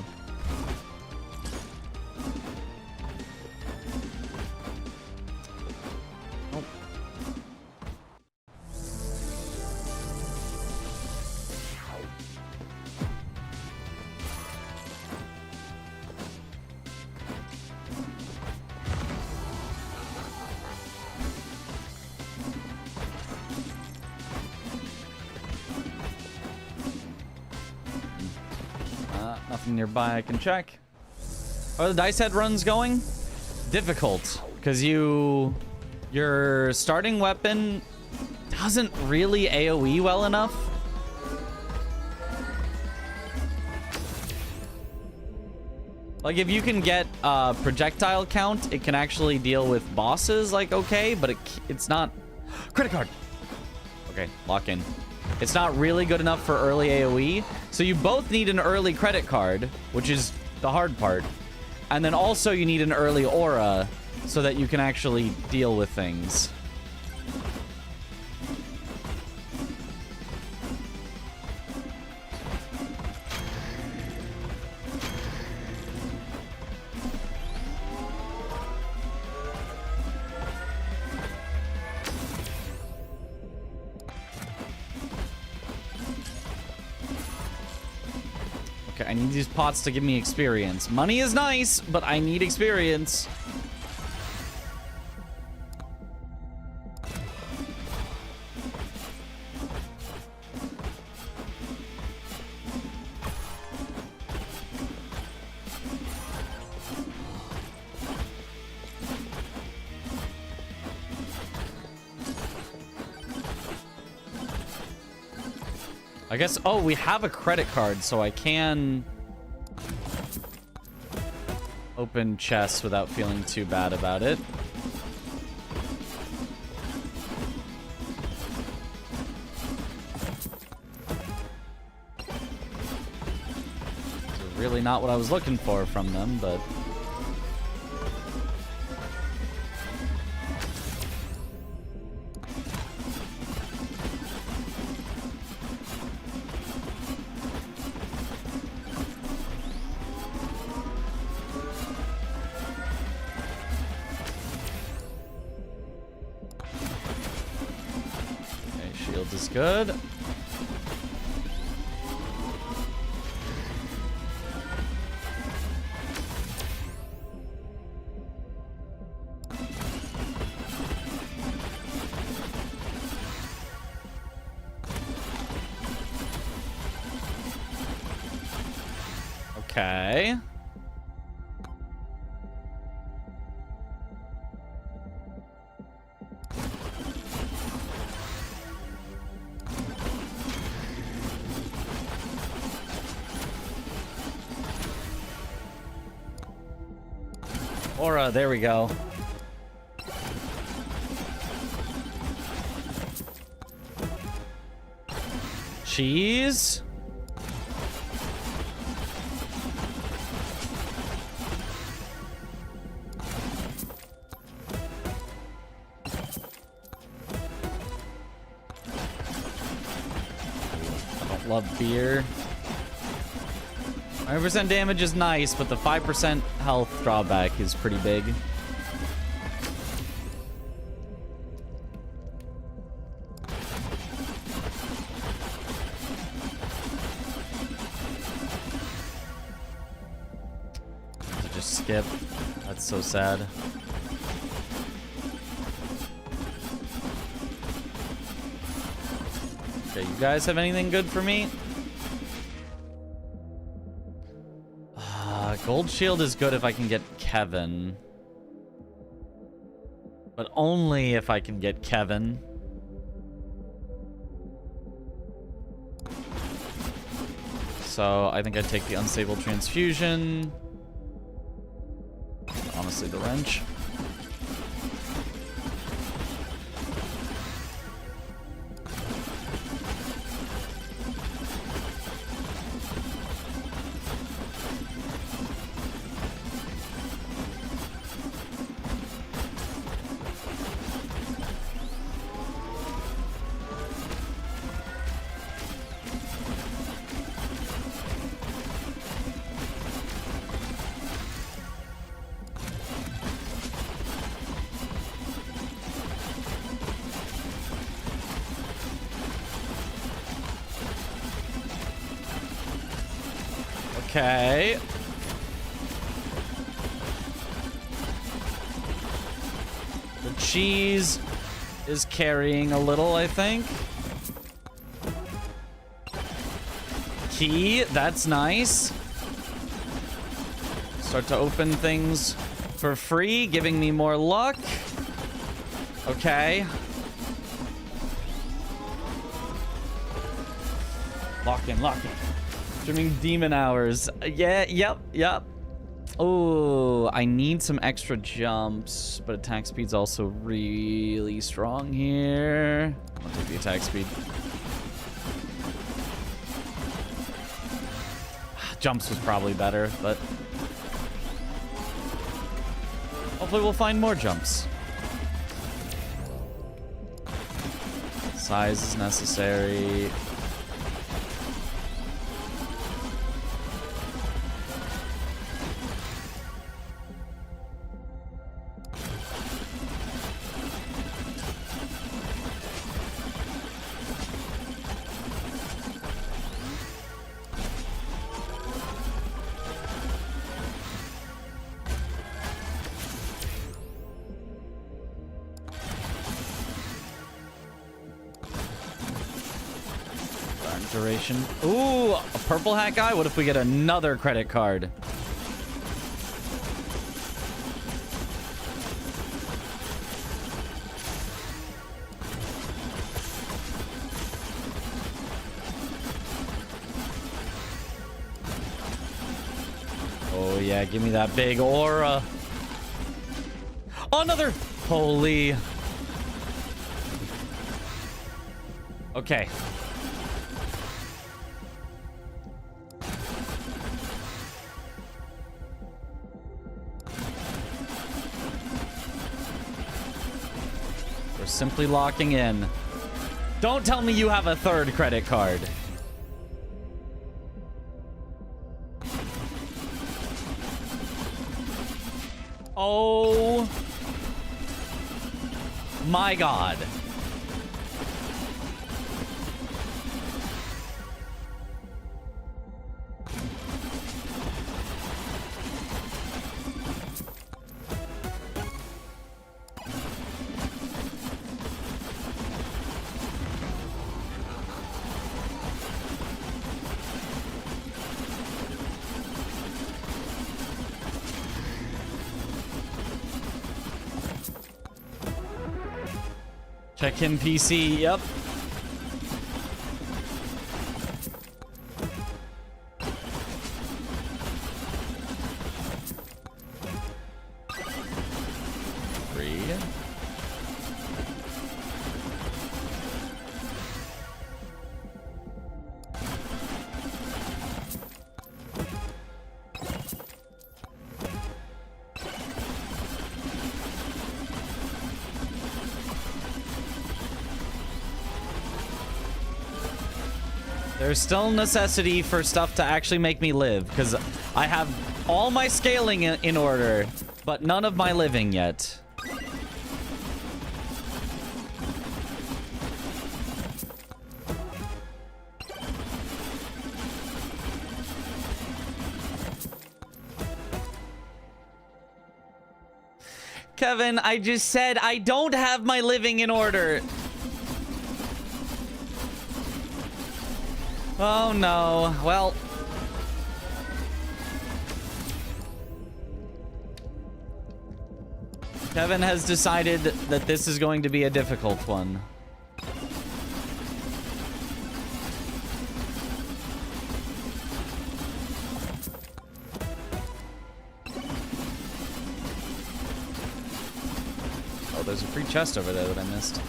Oh. Nothing nearby I can check. Are the dice head runs going? Difficult, because your starting weapon doesn't really AoE well enough. Like, if you can get projectile count, it can actually deal with bosses, like, okay, but it's not... Credit card! Okay, lock in. It's not really good enough for early AoE. So you both need an early credit card, which is the hard part. And then also you need an early aura so that you can actually deal with things. I need these pots to give me experience. Money is nice, but I need experience. I guess, oh, we have a credit card, so I can open chests without feeling too bad about it. It's really not what I was looking for from them, but... Good. Okay. Aura, there we go. Cheese. I don't love beer. 100% damage is nice, but the 5% health drawback is pretty big. Just skip. That's so sad. Okay, you guys have anything good for me? Gold shield is good if I can get Kevin. But only if I can get Kevin. So I think I'd take the unstable transfusion. Honestly, the wrench. Okay. The cheese is carrying a little, I think. Key, that's nice. Start to open things for free, giving me more luck. Okay. Lock in, lock in. Streaming demon hours. Yeah, yep. Oh, I need some extra jumps, but attack speed's also really strong here. I'll take the attack speed. Jumps was probably better, but hopefully we'll find more jumps. Size is necessary. Duration. Ooh, a purple hat guy? What if we get another credit card? Oh yeah, give me that big aura. Oh, another! Holy. Okay. Simply locking in. Don't tell me you have a third credit card. Oh my God. Check him, PC. Yep. There's still necessity for stuff to actually make me live, because I have all my scaling in order, but none of my living yet. Kevin, I just said I don't have my living in order. Oh no. Well, Kevin has decided that this is going to be a difficult one. Oh, there's a free chest over there that I missed.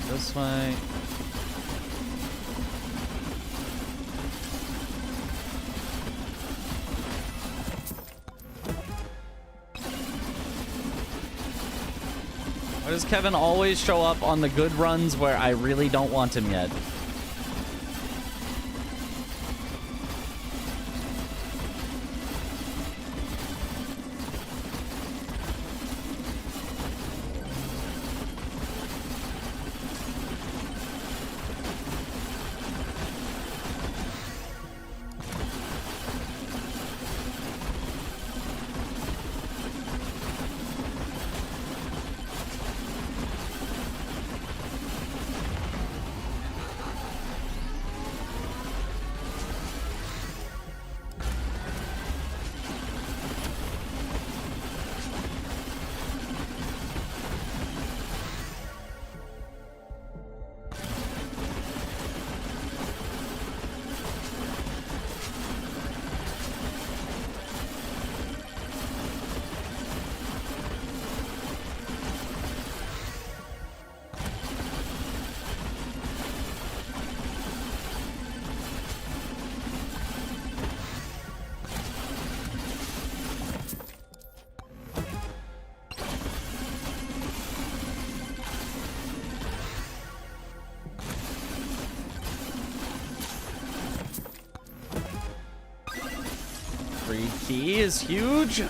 This way. Why does Kevin always show up on the good runs where I really don't want him yet? Free key is huge.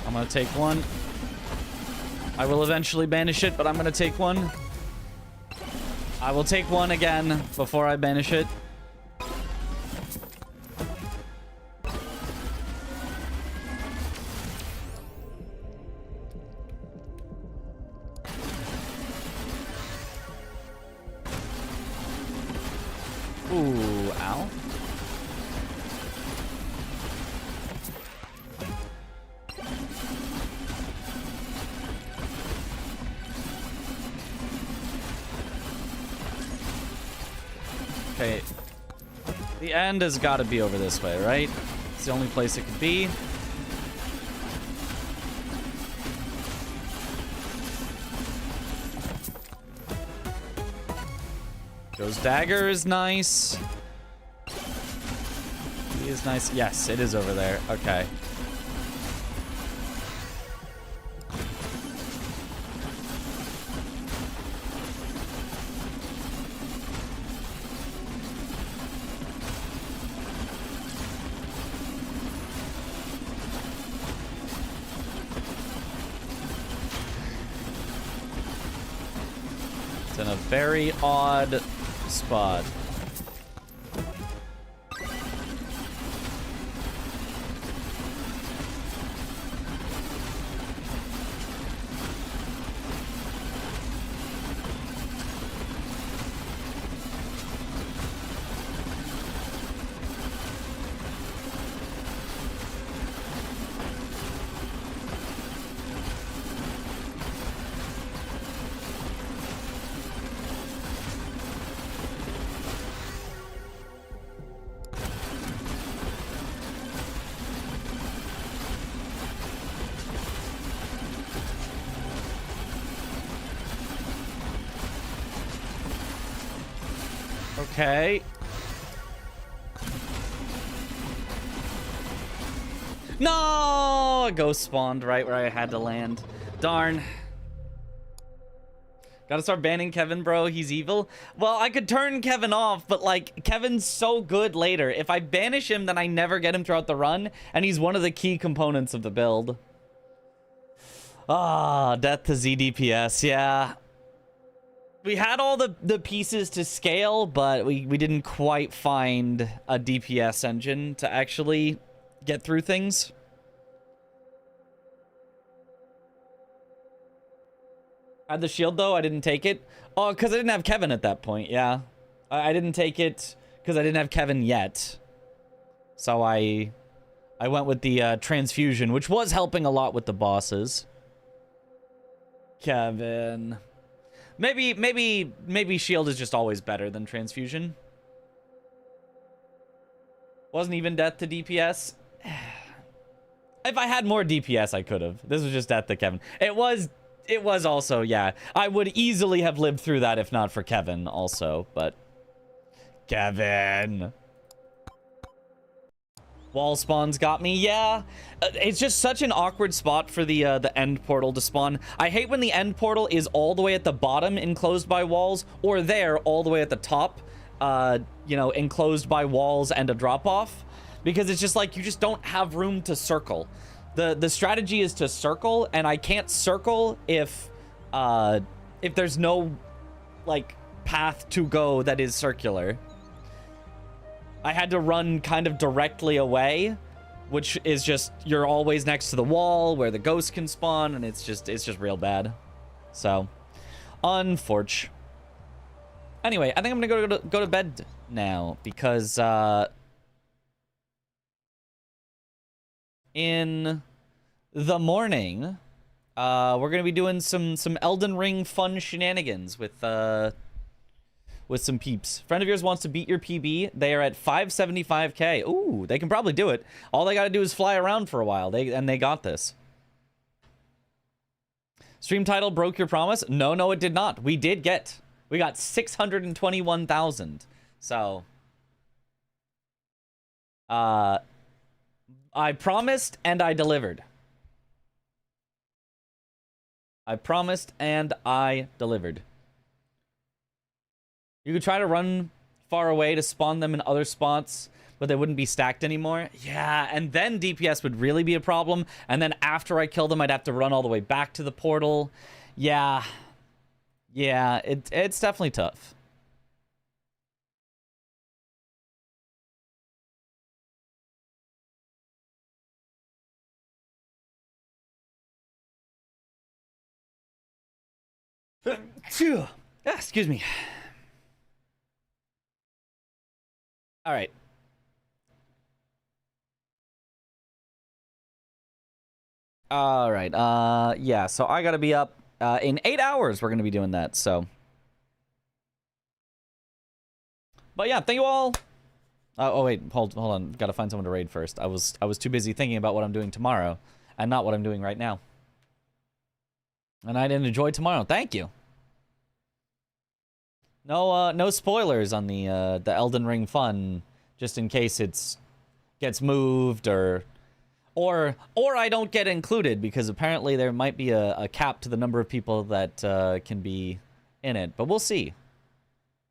I'm gonna take one. I will eventually banish it, but I'm gonna take one. I will take one again before I banish it. Ooh, ow. Okay. The end has got to be over this way, right? It's the only place it could be. Joe's dagger is nice. He is nice. Yes, it is over there. Okay. in a very odd spot. Okay. No! A ghost spawned right where I had to land. Darn. Gotta start banning Kevin, bro. He's evil. Well, I could turn Kevin off, but, like, Kevin's so good later. If I banish him, then I never get him throughout the run, and he's one of the key components of the build. Ah, death to ZDPS, yeah. We had all the pieces to scale, but we didn't quite find a DPS engine to actually get through things. I had the shield, though. I didn't take it. Oh, because I didn't have Kevin at that point, yeah. I didn't take it because I didn't have Kevin yet. So I went with the transfusion, which was helping a lot with the bosses. Kevin... Maybe shield is just always better than transfusion. Wasn't even death to DPS. If I had more DPS, I could have. This was just death to Kevin. It was also, yeah. I would easily have lived through that if not for Kevin also, but... Kevin... Wall spawns got me, yeah. It's just such an awkward spot for the end portal to spawn. I hate when the end portal is all the way at the bottom enclosed by walls, or there all the way at the top, you know, enclosed by walls and a drop-off. Because it's just like, you just don't have room to circle. The strategy is to circle, and I can't circle if there's no, like, path to go that is circular. I had to run kind of directly away, which is just, you're always next to the wall where the ghosts can spawn, and it's just real bad. So, unfortunate. Anyway, I think I'm gonna go to bed now, because, in the morning, we're gonna be doing some Elden Ring fun shenanigans with some peeps. Friend of yours wants to beat your PB. They are at 575k. Ooh, they can probably do it. All they got to do is fly around for a while. They got this. Stream title broke your promise? No, it did not. We got 621,000. So, I promised and I delivered. I promised and I delivered. You could try to run far away to spawn them in other spots, but they wouldn't be stacked anymore. Yeah, and then DPS would really be a problem. And then after I kill them, I'd have to run all the way back to the portal. Yeah. Yeah, it's definitely tough. Excuse me. All right. All right. Yeah, so I gotta be up in 8 hours. We're gonna be doing that, so. But yeah, thank you all. Oh wait, hold on. Gotta find someone to raid first. I was too busy thinking about what I'm doing tomorrow and not what I'm doing right now. And I didn't enjoy tomorrow. Thank you. No spoilers on the Elden Ring fun, just in case it's gets moved or I don't get included, because apparently there might be a cap to the number of people that can be in it. But we'll see.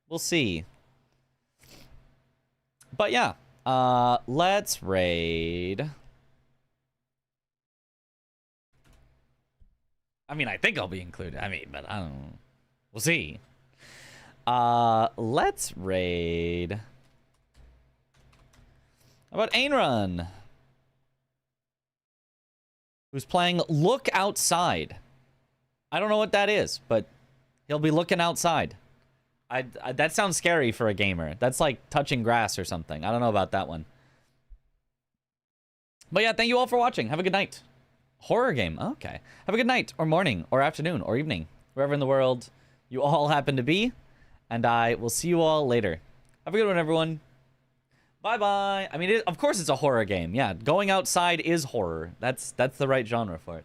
We'll see. But yeah, let's raid. I mean, I think I'll be included. I mean, but I don't know. We'll see. Let's raid. How about Ainrun? Who's playing Look Outside. I don't know what that is, but he'll be looking outside. I that sounds scary for a gamer. That's like touching grass or something. I don't know about that one. But yeah, thank you all for watching. Have a good night. Horror game. Okay. Have a good night, or morning, or afternoon, or evening. Wherever in the world you all happen to be. And I will see you all later. Have a good one, everyone. Bye-bye. I mean, of course it's a horror game. Yeah, going outside is horror. That's the right genre for it.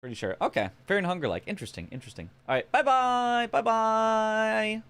Pretty sure. Okay. Fear and Hunger like. Interesting, interesting. All right. Bye-bye. Bye-bye.